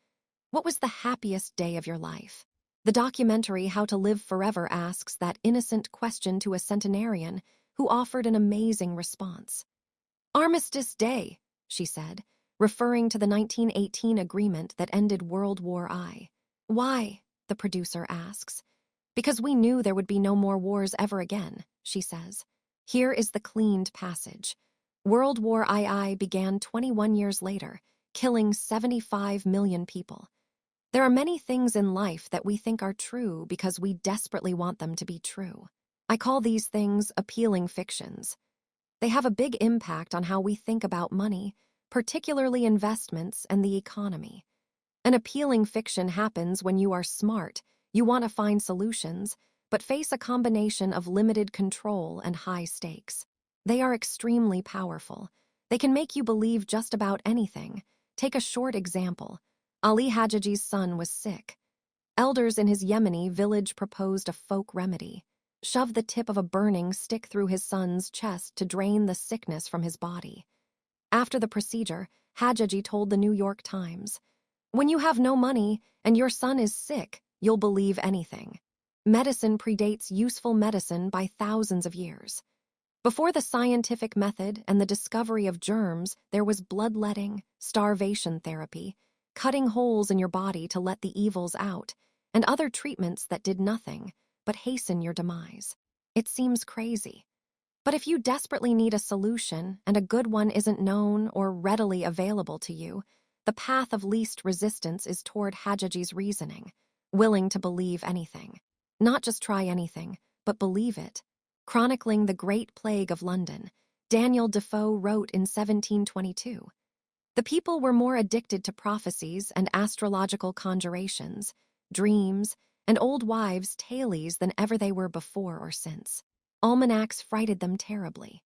What was the happiest day of your life? The documentary How to Live Forever asks that innocent question to a centenarian who offered an amazing response. Armistice Day, she said, referring to the 1918 agreement that ended World War I. Why? The producer asks. Because we knew there would be no more wars ever again, she says. Here is the cleaned passage. World War II began 21 years later, killing 75 million people. There are many things in life that we think are true because we desperately want them to be true. I call these things appealing fictions. They have a big impact on how we think about money, particularly investments and the economy. An appealing fiction happens when you are smart, you want to find solutions, but face a combination of limited control and high stakes. They are extremely powerful. They can make you believe just about anything. Take a short example. Ali Hajjaji's son was sick. Elders in his Yemeni village proposed a folk remedy. Shove the tip of a burning stick through his son's chest to drain the sickness from his body. After the procedure, Hajjaji told the New York Times, "When you have no money and your son is sick, you'll believe anything." Medicine predates useful medicine by thousands of years. Before the scientific method and the discovery of germs, there was bloodletting, starvation therapy, cutting holes in your body to let the evils out, and other treatments that did nothing but hasten your demise. It seems crazy. But if you desperately need a solution and a good one isn't known or readily available to you, the path of least resistance is toward Hajjaji's reasoning, willing to believe anything. Not just try anything, but believe it. Chronicling the Great Plague of London, Daniel Defoe wrote in 1722, "The people were more addicted to prophecies and astrological conjurations, dreams, and old wives' tales than ever they were before or since. Almanacs frighted them terribly.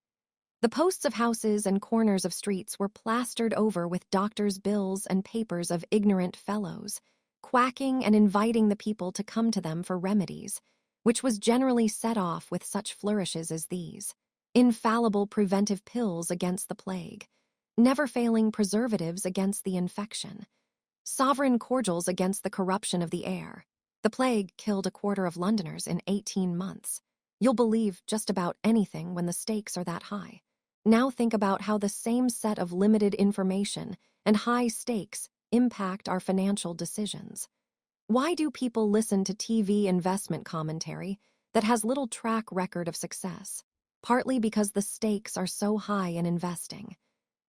The posts of houses and corners of streets were plastered over with doctors' bills and papers of ignorant fellows, quacking and inviting the people to come to them for remedies, which was generally set off with such flourishes as these: infallible preventive pills against the plague, never-failing preservatives against the infection, sovereign cordials against the corruption of the air. The plague killed 1/4 of Londoners in 18 months. You'll believe just about anything when the stakes are that high. Now think about how the same set of limited information and high stakes impact our financial decisions. Why do people listen to TV investment commentary that has little track record of success? Partly because the stakes are so high in investing.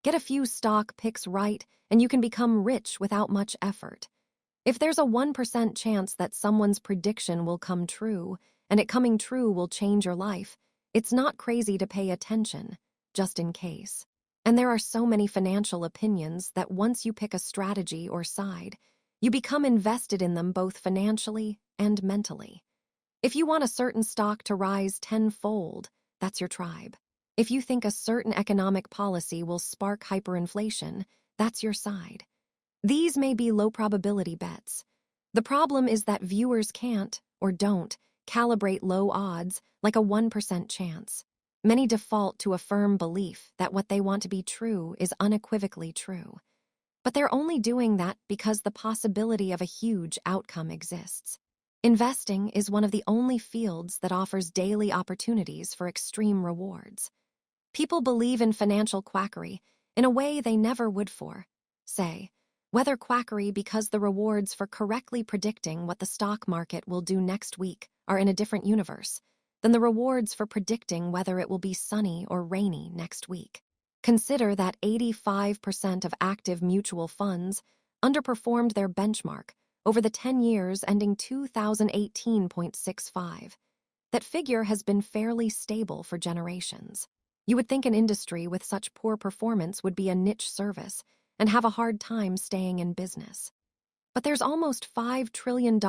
Get a few stock picks right and you can become rich without much effort. If there's a 1% chance that someone's prediction will come true, and it coming true will change your life, it's not crazy to pay attention, just in case. And there are so many financial opinions that once you pick a strategy or side, you become invested in them both financially and mentally. If you want a certain stock to rise tenfold, that's your tribe. If you think a certain economic policy will spark hyperinflation, that's your side. These may be low-probability bets. The problem is that viewers can't, or don't, calibrate low odds like a 1% chance. Many default to a firm belief that what they want to be true is unequivocally true. But they're only doing that because the possibility of a huge outcome exists. Investing is one of the only fields that offers daily opportunities for extreme rewards. People believe in financial quackery in a way they never would for, say, Whether quackery because the rewards for correctly predicting what the stock market will do next week are in a different universe than the rewards for predicting whether it will be sunny or rainy next week. Consider that 85% of active mutual funds underperformed their benchmark over the 10 years ending 2018.65. That figure has been fairly stable for generations. You would think an industry with such poor performance would be a niche service and have a hard time staying in business. But there's almost $5 trillion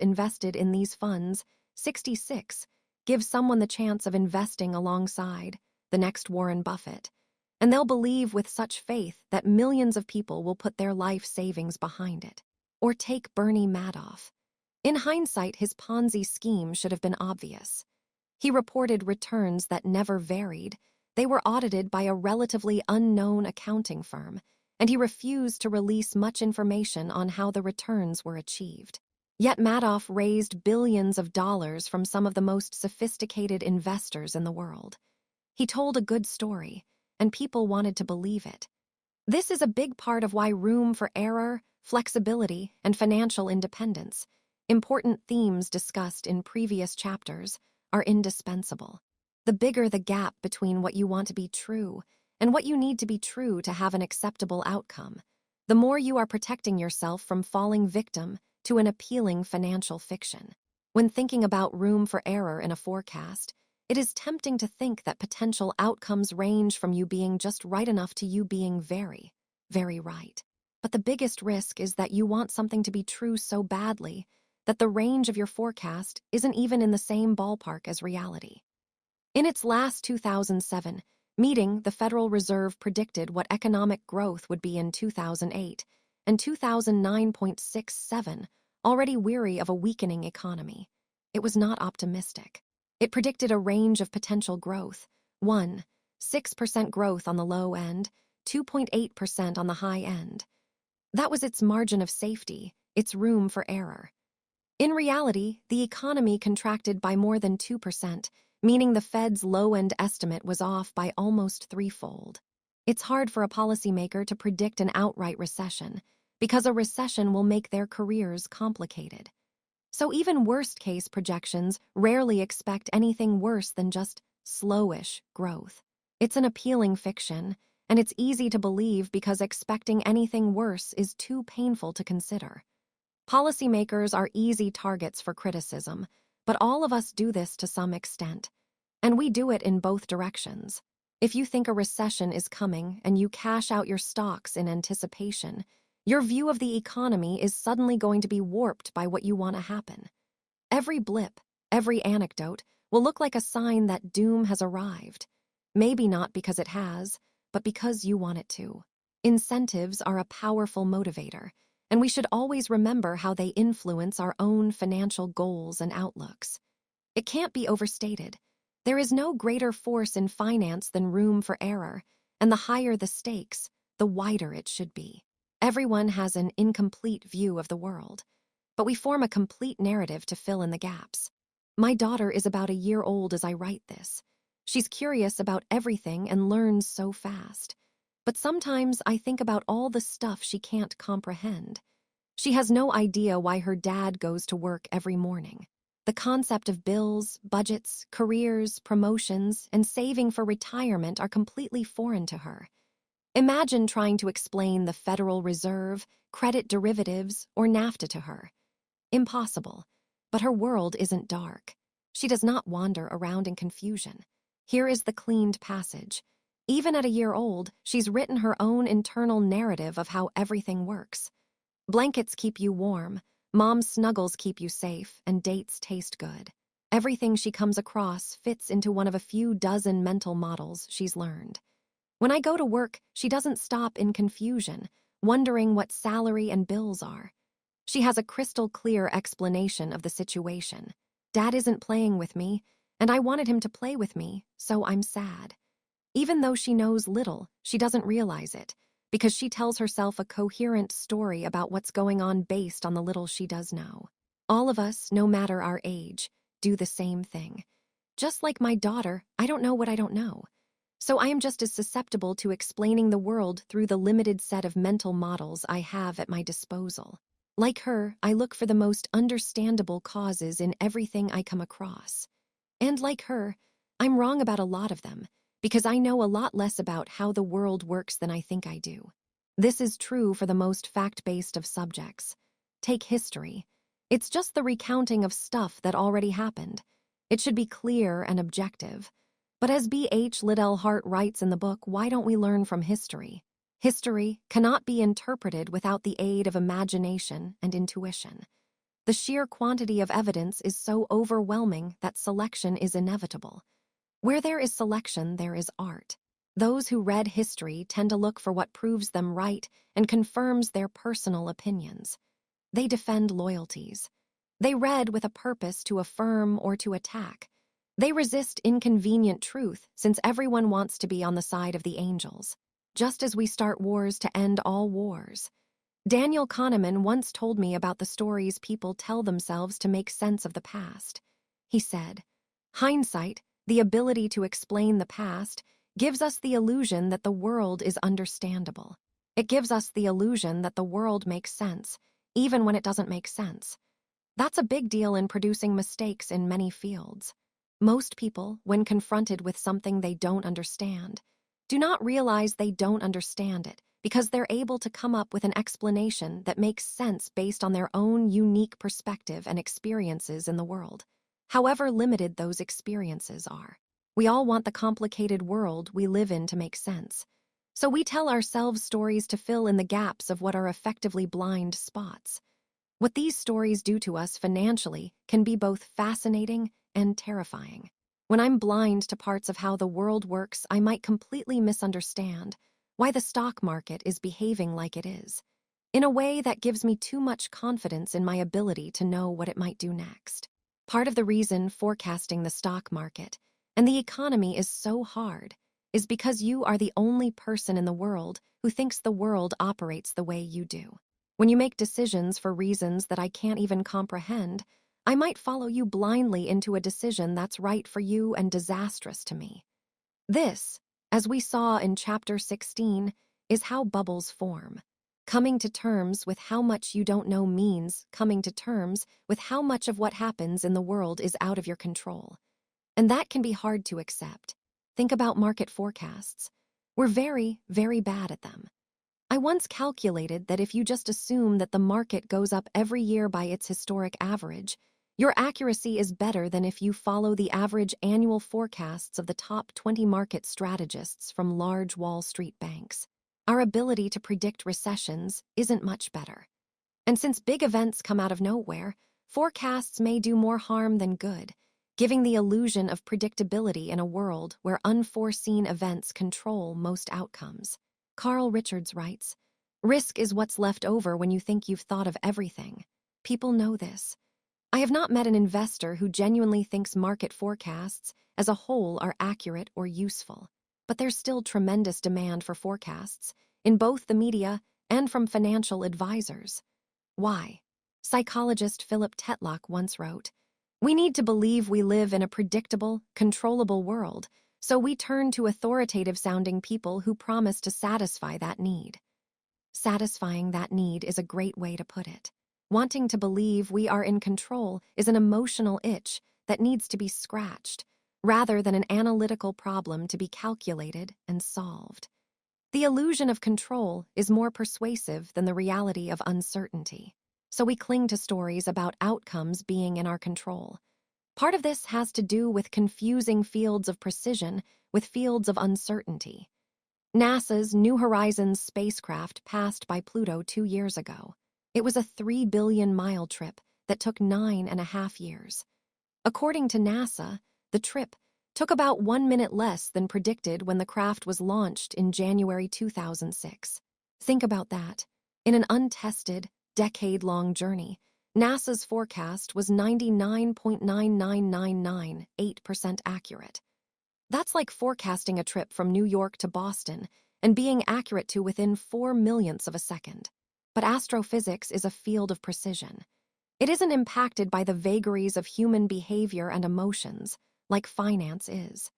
invested in these funds. 66 gives someone the chance of investing alongside the next Warren Buffett, and they'll believe with such faith that millions of people will put their life savings behind it. Or take Bernie Madoff. In hindsight, his Ponzi scheme should have been obvious. He reported returns that never varied. They were audited by a relatively unknown accounting firm, and he refused to release much information on how the returns were achieved. Yet Madoff raised billions of dollars from some of the most sophisticated investors in the world. He told a good story, and people wanted to believe it. This is a big part of why room for error, flexibility, and financial independence, important themes discussed in previous chapters, are indispensable. The bigger the gap between what you want to be true and what you need to be true to have an acceptable outcome, the more you are protecting yourself from falling victim to an appealing financial fiction. When thinking about room for error in a forecast, it is tempting to think that potential outcomes range from you being just right enough to you being very, very right. But the biggest risk is that you want something to be true so badly that the range of your forecast isn't even in the same ballpark as reality. In its last 2007 meeting, the Federal Reserve predicted what economic growth would be in 2008 and 2009.67, already weary of a weakening economy. It was not optimistic. It predicted a range of potential growth: 6% growth on the low end, 2.8% on the high end. That was its margin of safety, its room for error. In reality, the economy contracted by more than 2%, meaning the Fed's low-end estimate was off by almost threefold. It's hard for a policymaker to predict an outright recession, because a recession will make their careers complicated. So even worst-case projections rarely expect anything worse than just slowish growth. It's an appealing fiction, and it's easy to believe because expecting anything worse is too painful to consider. Policymakers are easy targets for criticism, but all of us do this to some extent, and we do it in both directions. If you think a recession is coming and you cash out your stocks in anticipation, your view of the economy is suddenly going to be warped by what you want to happen. Every blip, every anecdote will look like a sign that doom has arrived. Maybe not because it has, but because you want it to. Incentives are a powerful motivator, and we should always remember how they influence our own financial goals and outlooks. It can't be overstated. There is no greater force in finance than room for error, and the higher the stakes, the wider it should be. Everyone has an incomplete view of the world, but we form a complete narrative to fill in the gaps. My daughter is about a year old as I write this. She's curious about everything and learns so fast. But sometimes I think about all the stuff she can't comprehend. She has no idea why her dad goes to work every morning. The concept of bills, budgets, careers, promotions, and saving for retirement are completely foreign to her. Imagine trying to explain the Federal Reserve, credit derivatives, or NAFTA to her. Impossible. But her world isn't dark. She does not wander around in confusion. Here is the cleaned passage. Even at a year old, she's written her own internal narrative of how everything works. Blankets keep you warm, mom's snuggles keep you safe, and dates taste good. Everything she comes across fits into one of a few dozen mental models she's learned. When I go to work, she doesn't stop in confusion, wondering what salary and bills are. She has a crystal clear explanation of the situation. Dad isn't playing with me, and I wanted him to play with me, so I'm sad. Even though she knows little, she doesn't realize it, because she tells herself a coherent story about what's going on based on the little she does know. All of us, no matter our age, do the same thing. Just like my daughter, I don't know what I don't know. So I am just as susceptible to explaining the world through the limited set of mental models I have at my disposal. Like her, I look for the most understandable causes in everything I come across. And like her, I'm wrong about a lot of them, because I know a lot less about how the world works than I think I do. This is true for the most fact-based of subjects. Take history. It's just the recounting of stuff that already happened. It should be clear and objective. But as B.H. Liddell Hart writes in the book, Why Don't We Learn from History? History cannot be interpreted without the aid of imagination and intuition. The sheer quantity of evidence is so overwhelming that selection is inevitable. Where there is selection, there is art. Those who read history tend to look for what proves them right and confirms their personal opinions. They defend loyalties. They read with a purpose to affirm or to attack. They resist inconvenient truth since everyone wants to be on the side of the angels, just as we start wars to end all wars. Daniel Kahneman once told me about the stories people tell themselves to make sense of the past. He said, "Hindsight, the ability to explain the past, gives us the illusion that the world is understandable. It gives us the illusion that the world makes sense, even when it doesn't make sense. That's a big deal in producing mistakes in many fields. Most people, when confronted with something they don't understand, do not realize they don't understand it because they're able to come up with an explanation that makes sense based on their own unique perspective and experiences in the world, however limited those experiences are. We all want the complicated world we live in to make sense. So we tell ourselves stories to fill in the gaps of what are effectively blind spots. What these stories do to us financially can be both fascinating and terrifying. When I'm blind to parts of how the world works, I might completely misunderstand why the stock market is behaving like it is, in a way that gives me too much confidence in my ability to know what it might do next. Part of the reason forecasting the stock market and the economy is so hard is because you are the only person in the world who thinks the world operates the way you do. When you make decisions for reasons that I can't even comprehend, I might follow you blindly into a decision that's right for you and disastrous to me. This, as we saw in Chapter 16, is how bubbles form. Coming to terms with how much you don't know means coming to terms with how much of what happens in the world is out of your control. And that can be hard to accept. Think about market forecasts. We're very, very bad at them. I once calculated that if you just assume that the market goes up every year by its historic average, your accuracy is better than if you follow the average annual forecasts of the top 20 market strategists from large Wall Street banks. Our ability to predict recessions isn't much better. And since big events come out of nowhere, forecasts may do more harm than good, giving the illusion of predictability in a world where unforeseen events control most outcomes. Carl Richards writes, "Risk is what's left over when you think you've thought of everything. People know this. I have not met an investor who genuinely thinks market forecasts as a whole are accurate or useful, but there's still tremendous demand for forecasts in both the media and from financial advisors. Why?" Psychologist Philip Tetlock once wrote, "We need to believe we live in a predictable, controllable world, so we turn to authoritative-sounding people who promise to satisfy that need." Satisfying that need is a great way to put it. Wanting to believe we are in control is an emotional itch that needs to be scratched, rather than an analytical problem to be calculated and solved. The illusion of control is more persuasive than the reality of uncertainty, so we cling to stories about outcomes being in our control. Part of this has to do with confusing fields of precision with fields of uncertainty. NASA's New Horizons spacecraft passed by Pluto 2 years ago. It was a 3 billion-mile trip that took 9.5 years. According to NASA, the trip took about 1 minute less than predicted when the craft was launched in January 2006. Think about that. In an untested, decade-long journey, NASA's forecast was 99.99998% accurate. That's like forecasting a trip from New York to Boston and being accurate to within 4 millionths of a second. But astrophysics is a field of precision. It isn't impacted by the vagaries of human behavior and emotions, like finance is.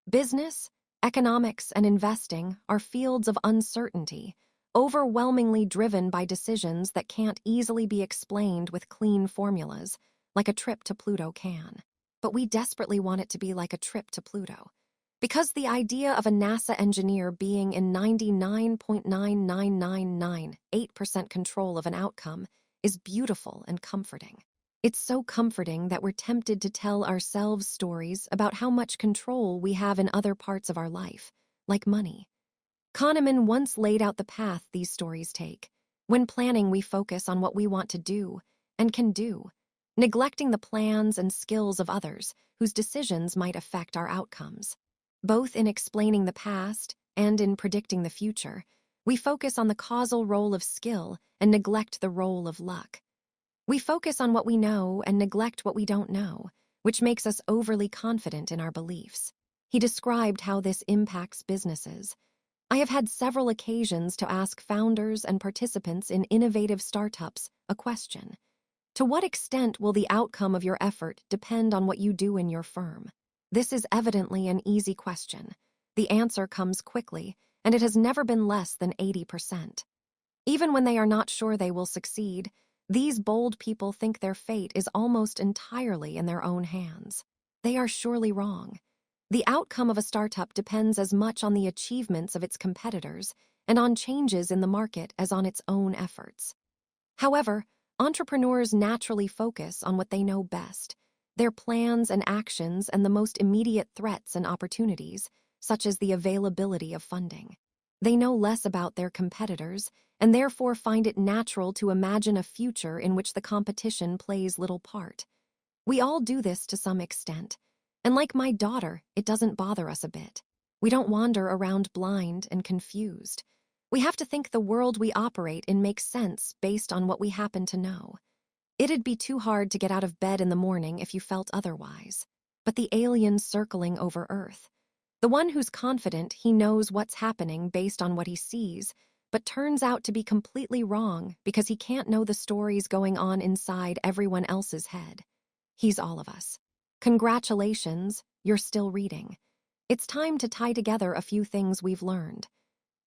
Business, Economics and investing are fields of uncertainty, overwhelmingly driven by decisions that can't easily be explained with clean formulas, like a trip to Pluto can. But we desperately want it to be like a trip to Pluto. Because the idea of a NASA engineer being in 99.99998% control of an outcome is beautiful and comforting. It's so comforting that we're tempted to tell ourselves stories about how much control we have in other parts of our life, like money. Kahneman once laid out the path these stories take. When planning, we focus on what we want to do and can do, neglecting the plans and skills of others whose decisions might affect our outcomes. Both in explaining the past and in predicting the future, we focus on the causal role of skill and neglect the role of luck. We focus on what we know and neglect what we don't know, which makes us overly confident in our beliefs. He described how this impacts businesses. I have had several occasions to ask founders and participants in innovative startups a question. To what extent will the outcome of your effort depend on what you do in your firm? This is evidently an easy question. The answer comes quickly, and it has never been less than 80%. Even when they are not sure they will succeed, these bold people think their fate is almost entirely in their own hands. They are surely wrong. The outcome of a startup depends as much on the achievements of its competitors and on changes in the market as on its own efforts. However, entrepreneurs naturally focus on what they know best, their plans and actions and the most immediate threats and opportunities, such as the availability of funding. They know less about their competitors and therefore find it natural to imagine a future in which the competition plays little part. We all do this to some extent, and like my daughter, it doesn't bother us a bit. We don't wander around blind and confused. We have to think the world we operate in makes sense based on what we happen to know. It'd be too hard to get out of bed in the morning if you felt otherwise. But the alien circling over Earth, the one who's confident he knows what's happening based on what he sees, but turns out to be completely wrong because he can't know the stories going on inside everyone else's head. He's all of us. Congratulations, you're still reading. It's time to tie together a few things we've learned.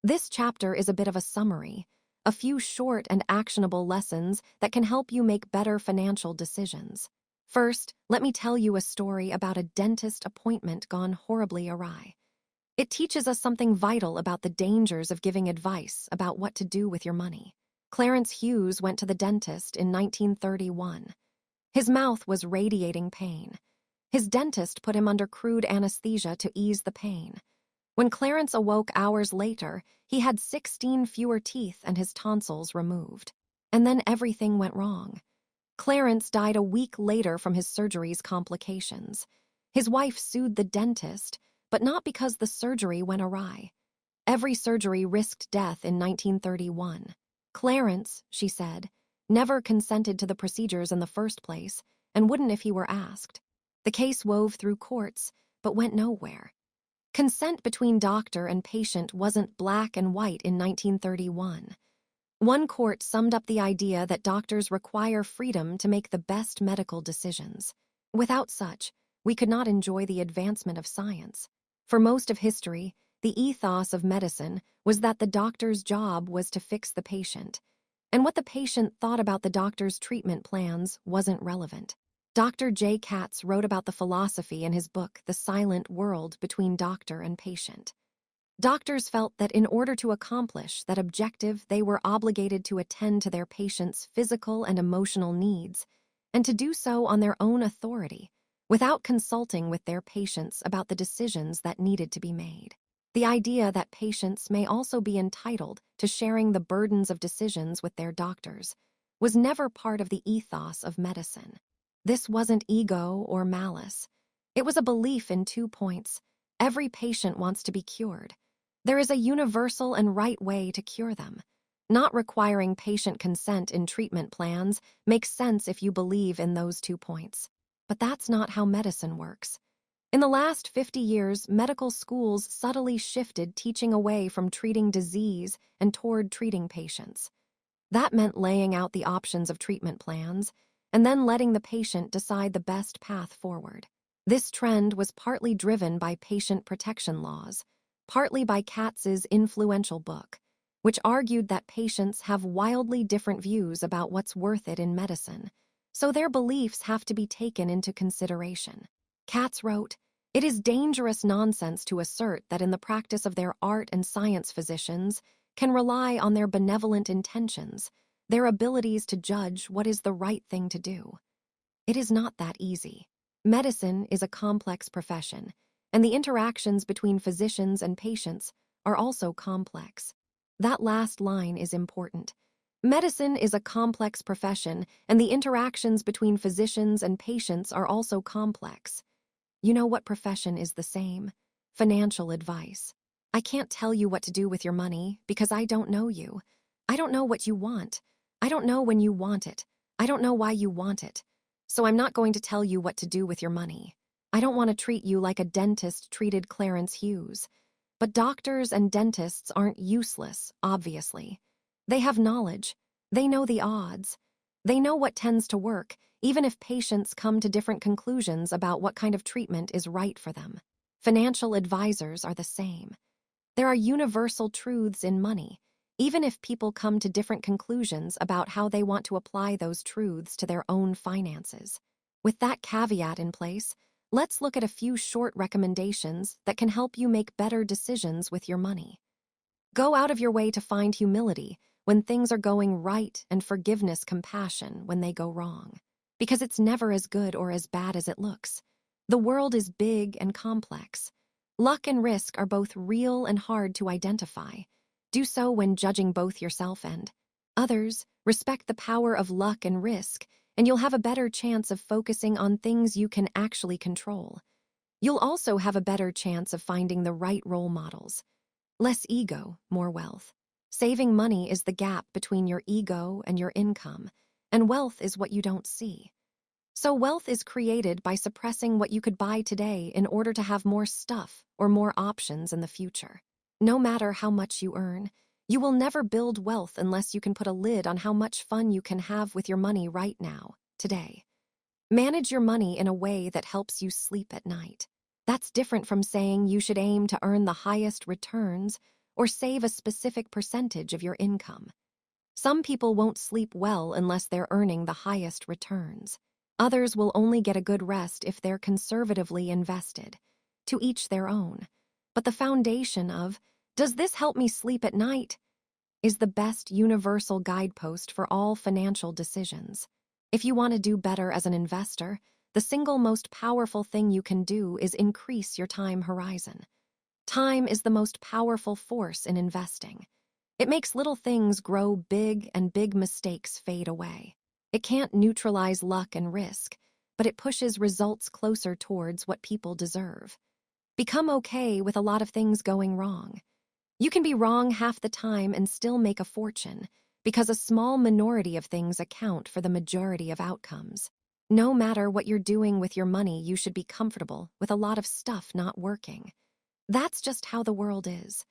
This chapter is a bit of a summary, a few short and actionable lessons that can help you make better financial decisions. First, let me tell you a story about a dentist appointment gone horribly awry. It teaches us something vital about the dangers of giving advice about what to do with your money. Clarence Hughes went to the dentist in 1931. His mouth was radiating pain. His dentist put him under crude anesthesia to ease the pain. When Clarence awoke hours later, he had 16 fewer teeth and his tonsils removed. And then everything went wrong. Clarence died a week later from his surgery's complications. His wife sued the dentist, but not because the surgery went awry. Every surgery risked death in 1931. Clarence, she said, never consented to the procedures in the first place and wouldn't if he were asked. The case wove through courts, but went nowhere. Consent between doctor and patient wasn't black and white in 1931. One court summed up the idea that doctors require freedom to make the best medical decisions. Without such, we could not enjoy the advancement of science. For most of history, the ethos of medicine was that the doctor's job was to fix the patient, and what the patient thought about the doctor's treatment plans wasn't relevant. Dr. J. Katz wrote about the philosophy in his book, The Silent World Between Doctor and Patient. Doctors felt that in order to accomplish that objective, they were obligated to attend to their patients' physical and emotional needs, and to do so on their own authority, without consulting with their patients about the decisions that needed to be made. The idea that patients may also be entitled to sharing the burdens of decisions with their doctors was never part of the ethos of medicine. This wasn't ego or malice. It was a belief in 2 points. Every patient wants to be cured. There is a universal and right way to cure them. Not requiring patient consent in treatment plans makes sense if you believe in those 2 points. But that's not how medicine works. In the last 50 years, medical schools subtly shifted teaching away from treating disease and toward treating patients. That meant laying out the options of treatment plans and then letting the patient decide the best path forward. This trend was partly driven by patient protection laws. partly by Katz's influential book, which argued that patients have wildly different views about what's worth it in medicine, so their beliefs have to be taken into consideration. Katz wrote, "It is dangerous nonsense to assert that in the practice of their art and science physicians can rely on their benevolent intentions, their abilities to judge what is the right thing to do. It is not that easy. Medicine is a complex profession, and the interactions between physicians and patients are also complex." That last line is important. Medicine is a complex profession, and the interactions between physicians and patients are also complex. You know what profession is the same? Financial advice. I can't tell you what to do with your money because I don't know you. I don't know what you want. I don't know when you want it. I don't know why you want it. So I'm not going to tell you what to do with your money. I don't want to treat you like a dentist treated Clarence Hughes. But doctors and dentists aren't useless, obviously. They have knowledge. They know the odds. They know what tends to work, even if patients come to different conclusions about what kind of treatment is right for them. Financial advisors are the same. There are universal truths in money, even if people come to different conclusions about how they want to apply those truths to their own finances. With that caveat in place, let's look at a few short recommendations that can help you make better decisions with your money. Go out of your way to find humility when things are going right and forgiveness, compassion when they go wrong. Because it's never as good or as bad as it looks. The world is big and complex. Luck and risk are both real and hard to identify. Do so when judging both yourself and others. Respect the power of luck and risk, and you'll have a better chance of focusing on things you can actually control. You'll also have a better chance of finding the right role models. Less ego, more wealth. Saving money is the gap between your ego and your income, and wealth is what you don't see. So wealth is created by suppressing what you could buy today in order to have more stuff or more options in the future. No matter how much you earn, you will never build wealth unless you can put a lid on how much fun you can have with your money right now, today. Manage your money in a way that helps you sleep at night. That's different from saying you should aim to earn the highest returns or save a specific percentage of your income. Some people won't sleep well unless they're earning the highest returns. Others will only get a good rest if they're conservatively invested. To each their own. But the foundation of, "Does this help me sleep at night?" is the best universal guidepost for all financial decisions. If you want to do better as an investor, the single most powerful thing you can do is increase your time horizon. Time is the most powerful force in investing. It makes little things grow big and big mistakes fade away. It can't neutralize luck and risk, but it pushes results closer towards what people deserve. Become okay with a lot of things going wrong. You can be wrong half the time and still make a fortune, because a small minority of things account for the majority of outcomes. No matter what you're doing with your money, you should be comfortable with a lot of stuff not working. That's just how the world is.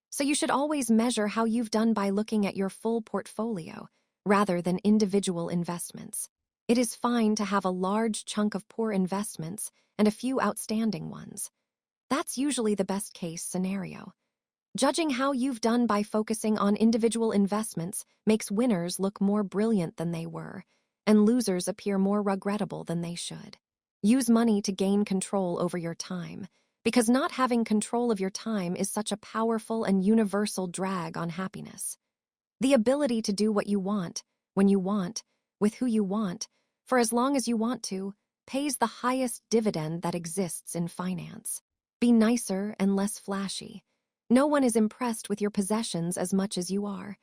So you should always measure how you've done by looking at your full portfolio, rather than individual investments. It is fine to have a large chunk of poor investments and a few outstanding ones. That's usually the best case scenario. Judging how you've done by focusing on individual investments makes winners look more brilliant than they were, and losers appear more regrettable than they should. Use money to gain control over your time, because not having control of your time is such a powerful and universal drag on happiness. The ability to do what you want, when you want, with who you want, for as long as you want to, pays the highest dividend that exists in finance. Be nicer and less flashy. No one is impressed with your possessions as much as you are.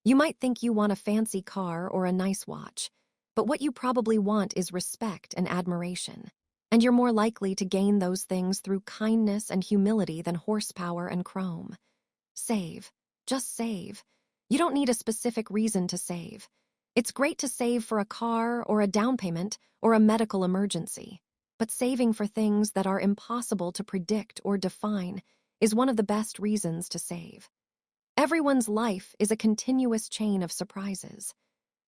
You might think you want a fancy car or a nice watch, but what you probably want is respect and admiration. And you're more likely to gain those things through kindness and humility than horsepower and chrome. Save. Just save. You don't need a specific reason to save. It's great to save for a car or a down payment or a medical emergency. But saving for things that are impossible to predict or define is one of the best reasons to save. Everyone's life is a continuous chain of surprises.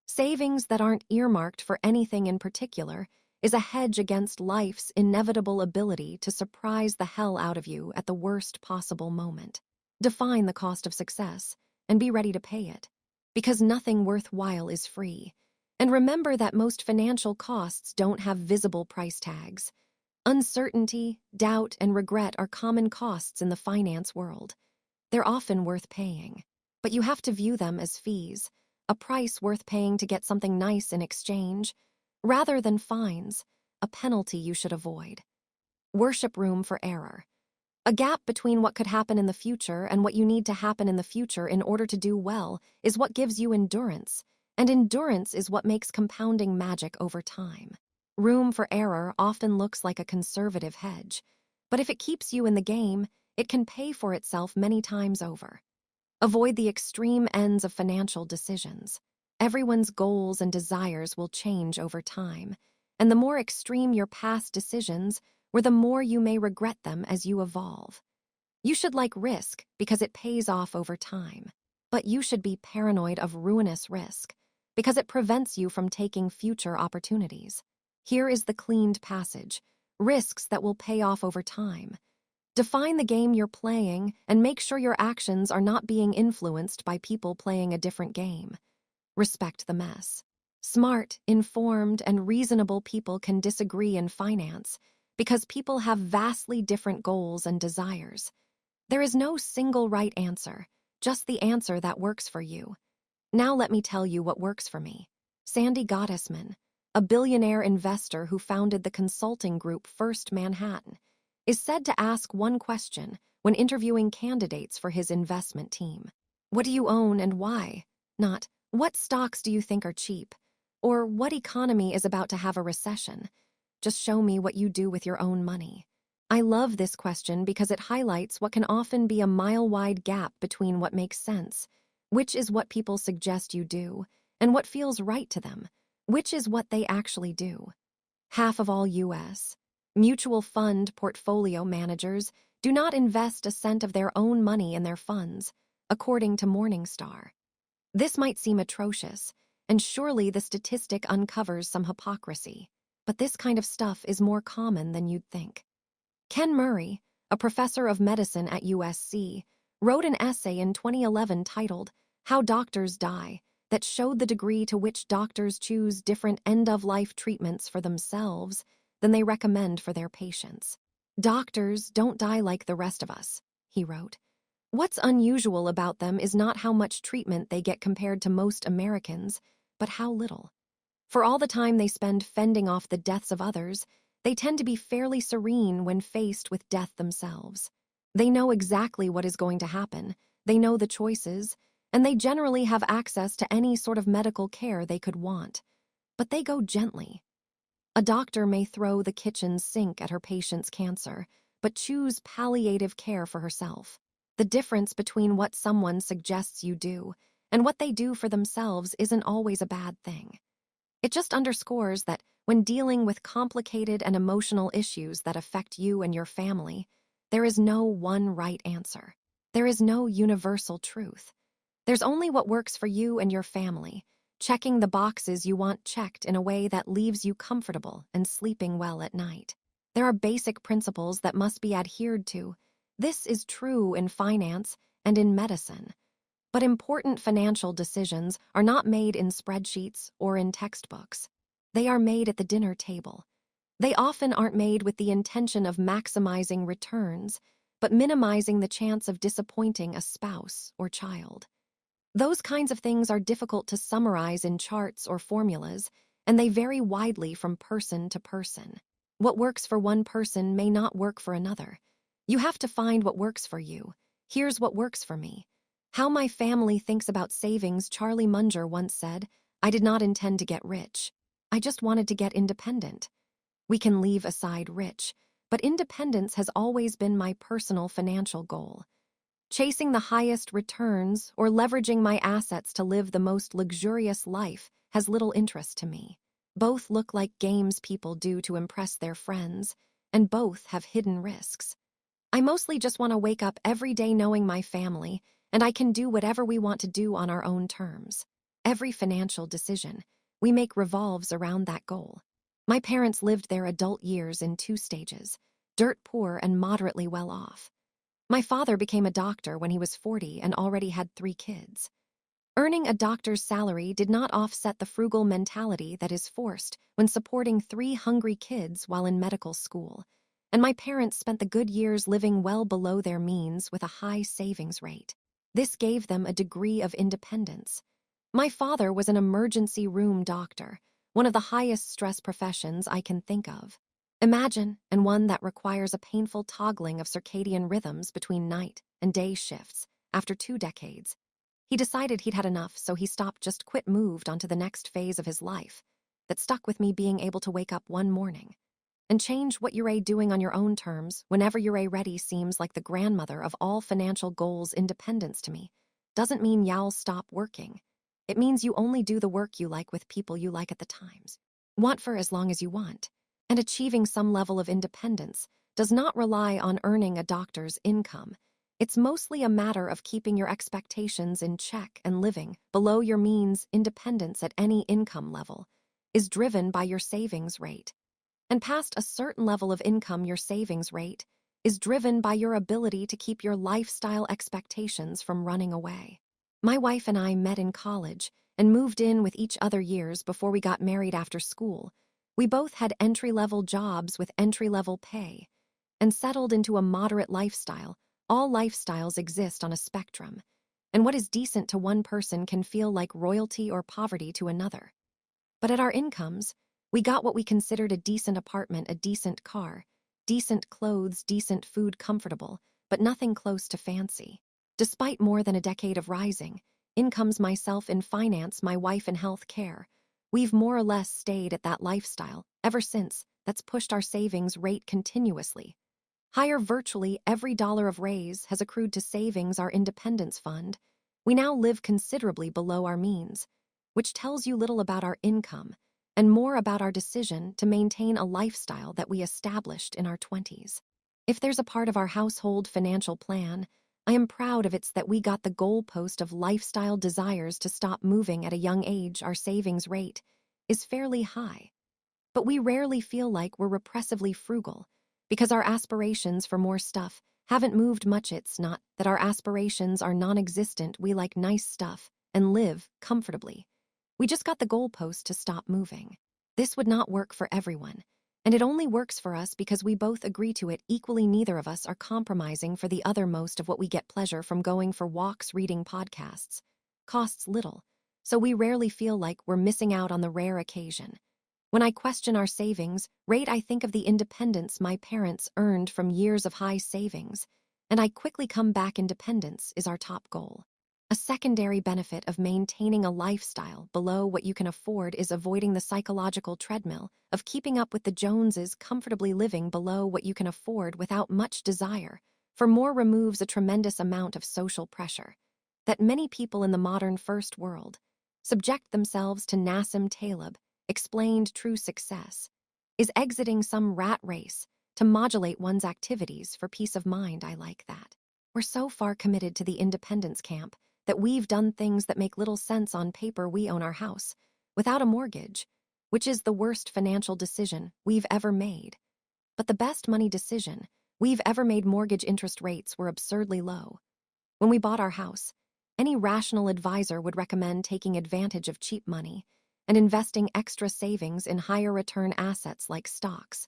Savings that aren't earmarked for anything in particular is a hedge against life's inevitable ability to surprise the hell out of you at the worst possible moment. Define the cost of success and be ready to pay it, because nothing worthwhile is free. And remember that most financial costs don't have visible price tags. Uncertainty, doubt, and regret are common costs in the finance world. They're often worth paying, but you have to view them as fees, a price worth paying to get something nice in exchange, rather than fines, a penalty you should avoid. Worship room for error. A gap between what could happen in the future and what you need to happen in the future in order to do well is what gives you endurance, and endurance is what makes compounding magic over time. Room for error often looks like a conservative hedge, but if it keeps you in the game, it can pay for itself many times over. Avoid the extreme ends of financial decisions. Everyone's goals and desires will change over time, and the more extreme your past decisions were, the more you may regret them as you evolve. You should like risk because it pays off over time, but you should be paranoid of ruinous risk because it prevents you from taking future opportunities. Here is the cleaned passage: risks that will pay off over time. Define the game you're playing and make sure your actions are not being influenced by people playing a different game. Respect the mess. Smart, informed, and reasonable people can disagree in finance because people have vastly different goals and desires. There is no single right answer, just the answer that works for you. Now let me tell you what works for me. Sandy Gottesman, a billionaire investor who founded the consulting group First Manhattan, is said to ask one question when interviewing candidates for his investment team. What do you own and why? Not, what stocks do you think are cheap? Or what economy is about to have a recession? Just show me what you do with your own money. I love this question because it highlights what can often be a mile-wide gap between what makes sense, which is what people suggest you do, and what feels right to them, which is what they actually do. Half of all U.S. mutual fund portfolio managers do not invest a cent of their own money in their funds, according to Morningstar. This might seem atrocious, and surely the statistic uncovers some hypocrisy, but this kind of stuff is more common than you'd think. Ken Murray, a professor of medicine at USC, wrote an essay in 2011 titled "How Doctors Die" that showed the degree to which doctors choose different end-of-life treatments for themselves than they recommend for their patients. Doctors don't die like the rest of us, he wrote. What's unusual about them is not how much treatment they get compared to most Americans, but how little. For all the time they spend fending off the deaths of others, they tend to be fairly serene when faced with death themselves. They know exactly what is going to happen, they know the choices, and they generally have access to any sort of medical care they could want. But they go gently. A doctor may throw the kitchen sink at her patient's cancer, but choose palliative care for herself. The difference between what someone suggests you do and what they do for themselves isn't always a bad thing. It just underscores that when dealing with complicated and emotional issues that affect you and your family, there is no one right answer. There is no universal truth. There's only what works for you and your family, checking the boxes you want checked in a way that leaves you comfortable and sleeping well at night. There are basic principles that must be adhered to. This is true in finance and in medicine. But important financial decisions are not made in spreadsheets or in textbooks. They are made at the dinner table. They often aren't made with the intention of maximizing returns, but minimizing the chance of disappointing a spouse or child. Those kinds of things are difficult to summarize in charts or formulas, and they vary widely from person to person. What works for one person may not work for another. You have to find what works for you. Here's what works for me. How my family thinks about savings. Charlie Munger once said, "I did not intend to get rich. I just wanted to get independent." We can leave aside rich, but independence has always been my personal financial goal. Chasing the highest returns or leveraging my assets to live the most luxurious life has little interest to me. Both look like games people do to impress their friends, and both have hidden risks. I mostly just want to wake up every day knowing my family, and I can do whatever we want to do on our own terms. Every financial decision we make revolves around that goal. My parents lived their adult years in 2 stages: dirt poor and moderately well off. My father became a doctor when he was 40 and already had 3 kids. Earning a doctor's salary did not offset the frugal mentality that is forced when supporting 3 hungry kids while in medical school, and my parents spent the good years living well below their means with a high savings rate. This gave them a degree of independence. My father was an emergency room doctor, one of the highest stress professions I can think of. Imagine, and one that requires a painful toggling of circadian rhythms between night and day shifts after 2 decades. He decided he'd had enough, so he moved on to the next phase of his life that stuck with me, being able to wake up one morning and change what you're doing on your own terms whenever you're ready seems like the grandmother of all financial goals. Independence to me doesn't mean y'all stop working. It means you only do the work you like with people you like at the times. Want for as long as you want. And achieving some level of independence does not rely on earning a doctor's income. It's mostly a matter of keeping your expectations in check and living below your means. Independence at any income level is driven by your savings rate. And past a certain level of income, your savings rate is driven by your ability to keep your lifestyle expectations from running away. My wife and I met in college and moved in with each other years before we got married after school. We both had entry-level jobs with entry-level pay and settled into a moderate lifestyle. All lifestyles exist on a spectrum, and what is decent to one person can feel like royalty or poverty to another. But at our incomes, we got what we considered a decent apartment, a decent car, decent clothes, decent food, comfortable, but nothing close to fancy. Despite more than a decade of rising incomes, myself in finance, my wife in health care, we've more or less stayed at that lifestyle ever since. That's pushed our savings rate continuously higher. Virtually every dollar of raise has accrued to savings, our independence fund. We now live considerably below our means, which tells you little about our income and more about our decision to maintain a lifestyle that we established in our 20s. If there's a part of our household financial plan I am proud of, it's that we got the goalpost of lifestyle desires to stop moving at a young age. Our savings rate is fairly high, but we rarely feel like we're repressively frugal because our aspirations for more stuff haven't moved much. It's not that our aspirations are non-existent. We like nice stuff and live comfortably. We just got the goalpost to stop moving. This would not work for everyone, and it only works for us because we both agree to it equally. Neither of us are compromising for the other. Most of what we get pleasure from, going for walks, reading podcasts, costs little, so we rarely feel like we're missing out on the rare occasion. When I question our savings rate, I think of the independence my parents earned from years of high savings, and I quickly come back. Independence is our top goal. A secondary benefit of maintaining a lifestyle below what you can afford is avoiding the psychological treadmill of keeping up with the Joneses. Comfortably living below what you can afford without much desire for more removes a tremendous amount of social pressure that many people in the modern first world subject themselves to. Nassim Taleb explained true success is exiting some rat race to modulate one's activities for peace of mind. I like that. We're so far committed to the independence camp that we've done things that make little sense on paper. We own our house without a mortgage, which is the worst financial decision we've ever made, but the best money decision we've ever made. Mortgage interest rates were absurdly low. When we bought our house, any rational advisor would recommend taking advantage of cheap money and investing extra savings in higher return assets like stocks.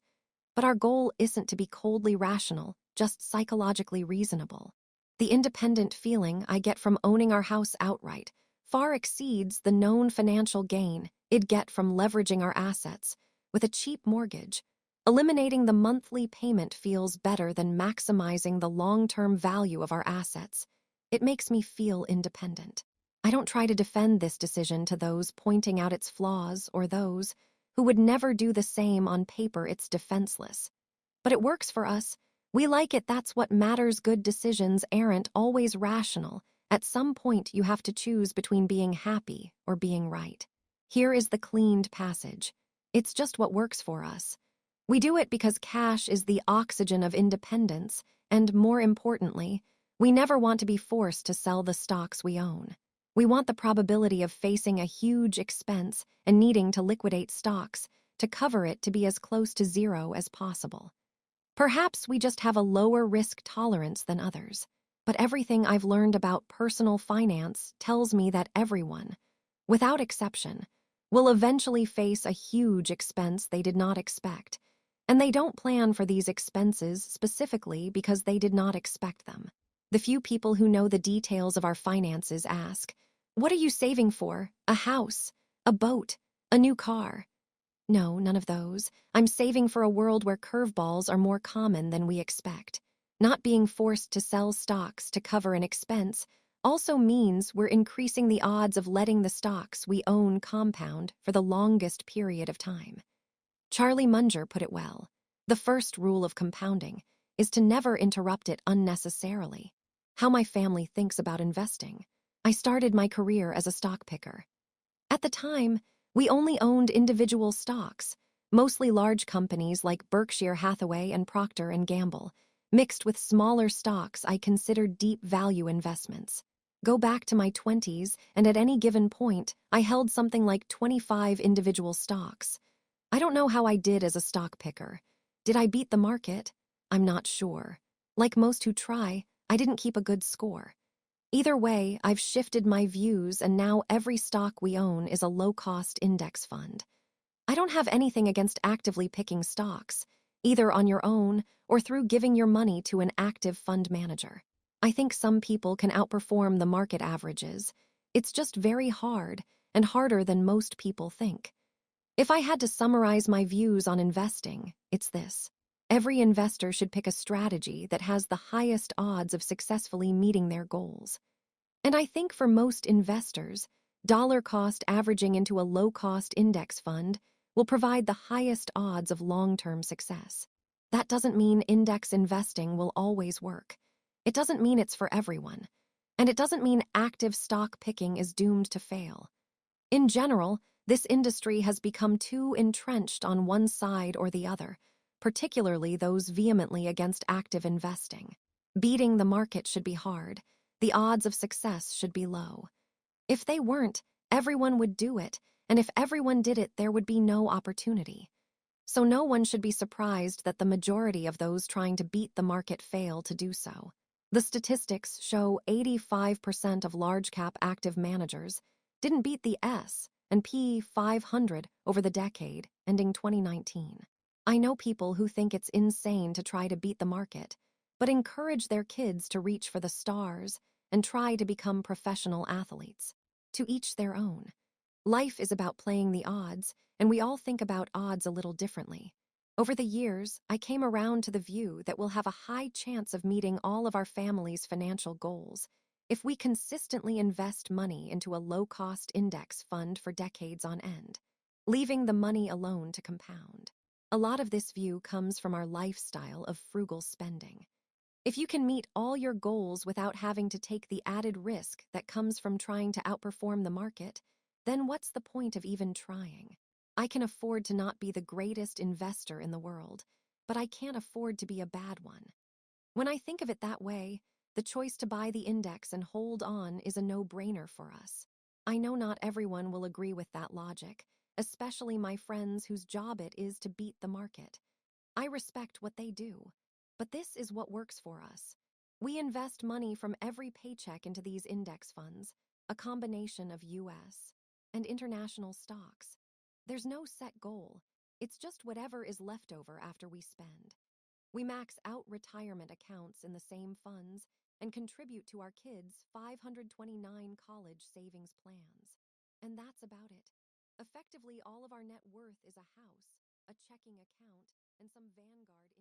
But our goal isn't to be coldly rational, just psychologically reasonable. The independent feeling I get from owning our house outright far exceeds the known financial gain I'd get from leveraging our assets with a cheap mortgage. Eliminating the monthly payment feels better than maximizing the long-term value of our assets. It makes me feel independent. I don't try to defend this decision to those pointing out its flaws or those who would never do the same. On paper, it's defenseless. But it works for us. We like it. That's what matters. Good decisions aren't always rational. At some point, you have to choose between being happy or being right. Here is the cleaned passage. It's just what works for us. We do it because cash is the oxygen of independence, and more importantly, we never want to be forced to sell the stocks we own. We want the probability of facing a huge expense and needing to liquidate stocks to cover it to be as close to zero as possible. Perhaps we just have a lower risk tolerance than others, but everything I've learned about personal finance tells me that everyone, without exception, will eventually face a huge expense they did not expect, and they don't plan for these expenses specifically because they did not expect them. The few people who know the details of our finances ask, "What are you saving for? A house? A boat? A new car?" No, none of those. I'm saving for a world where curveballs are more common than we expect. Not being forced to sell stocks to cover an expense also means we're increasing the odds of letting the stocks we own compound for the longest period of time. Charlie Munger put it well. The first rule of compounding is to never interrupt it unnecessarily. How my family thinks about investing. I started my career as a stock picker. At the time, we only owned individual stocks, mostly large companies like Berkshire Hathaway and Procter & Gamble, mixed with smaller stocks I considered deep value investments. Go back to my 20s, and at any given point, I held something like 25 individual stocks. I don't know how I did as a stock picker. Did I beat the market? I'm not sure. Like most who try, I didn't keep a good score. Either way, I've shifted my views, and now every stock we own is a low-cost index fund. I don't have anything against actively picking stocks, either on your own or through giving your money to an active fund manager. I think some people can outperform the market averages. It's just very hard, and harder than most people think. If I had to summarize my views on investing, it's this. Every investor should pick a strategy that has the highest odds of successfully meeting their goals. And I think for most investors, dollar cost averaging into a low-cost index fund will provide the highest odds of long-term success. That doesn't mean index investing will always work. It doesn't mean it's for everyone. And it doesn't mean active stock picking is doomed to fail. In general, this industry has become too entrenched on one side or the other, particularly those vehemently against active investing. Beating the market should be hard. The odds of success should be low. If they weren't, everyone would do it, and if everyone did it, there would be no opportunity. So no one should be surprised that the majority of those trying to beat the market fail to do so. The statistics show 85% of large-cap active managers didn't beat the S&P 500 over the decade ending 2019. I know people who think it's insane to try to beat the market, but encourage their kids to reach for the stars and try to become professional athletes. To each their own. Life is about playing the odds, and we all think about odds a little differently. Over the years, I came around to the view that we'll have a high chance of meeting all of our family's financial goals if we consistently invest money into a low-cost index fund for decades on end, leaving the money alone to compound. A lot of this view comes from our lifestyle of frugal spending. If you can meet all your goals without having to take the added risk that comes from trying to outperform the market, then what's the point of even trying? I can afford to not be the greatest investor in the world, but I can't afford to be a bad one. When I think of it that way, the choice to buy the index and hold on is a no-brainer for us. I know not everyone will agree with that logic, especially my friends whose job it is to beat the market. I respect what they do. But this is what works for us. We invest money from every paycheck into these index funds, a combination of U.S. and international stocks. There's no set goal. It's just whatever is left over after we spend. We max out retirement accounts in the same funds and contribute to our kids' 529 college savings plans. And that's about it. Effectively, all of our net worth is a house, a checking account, and some Vanguard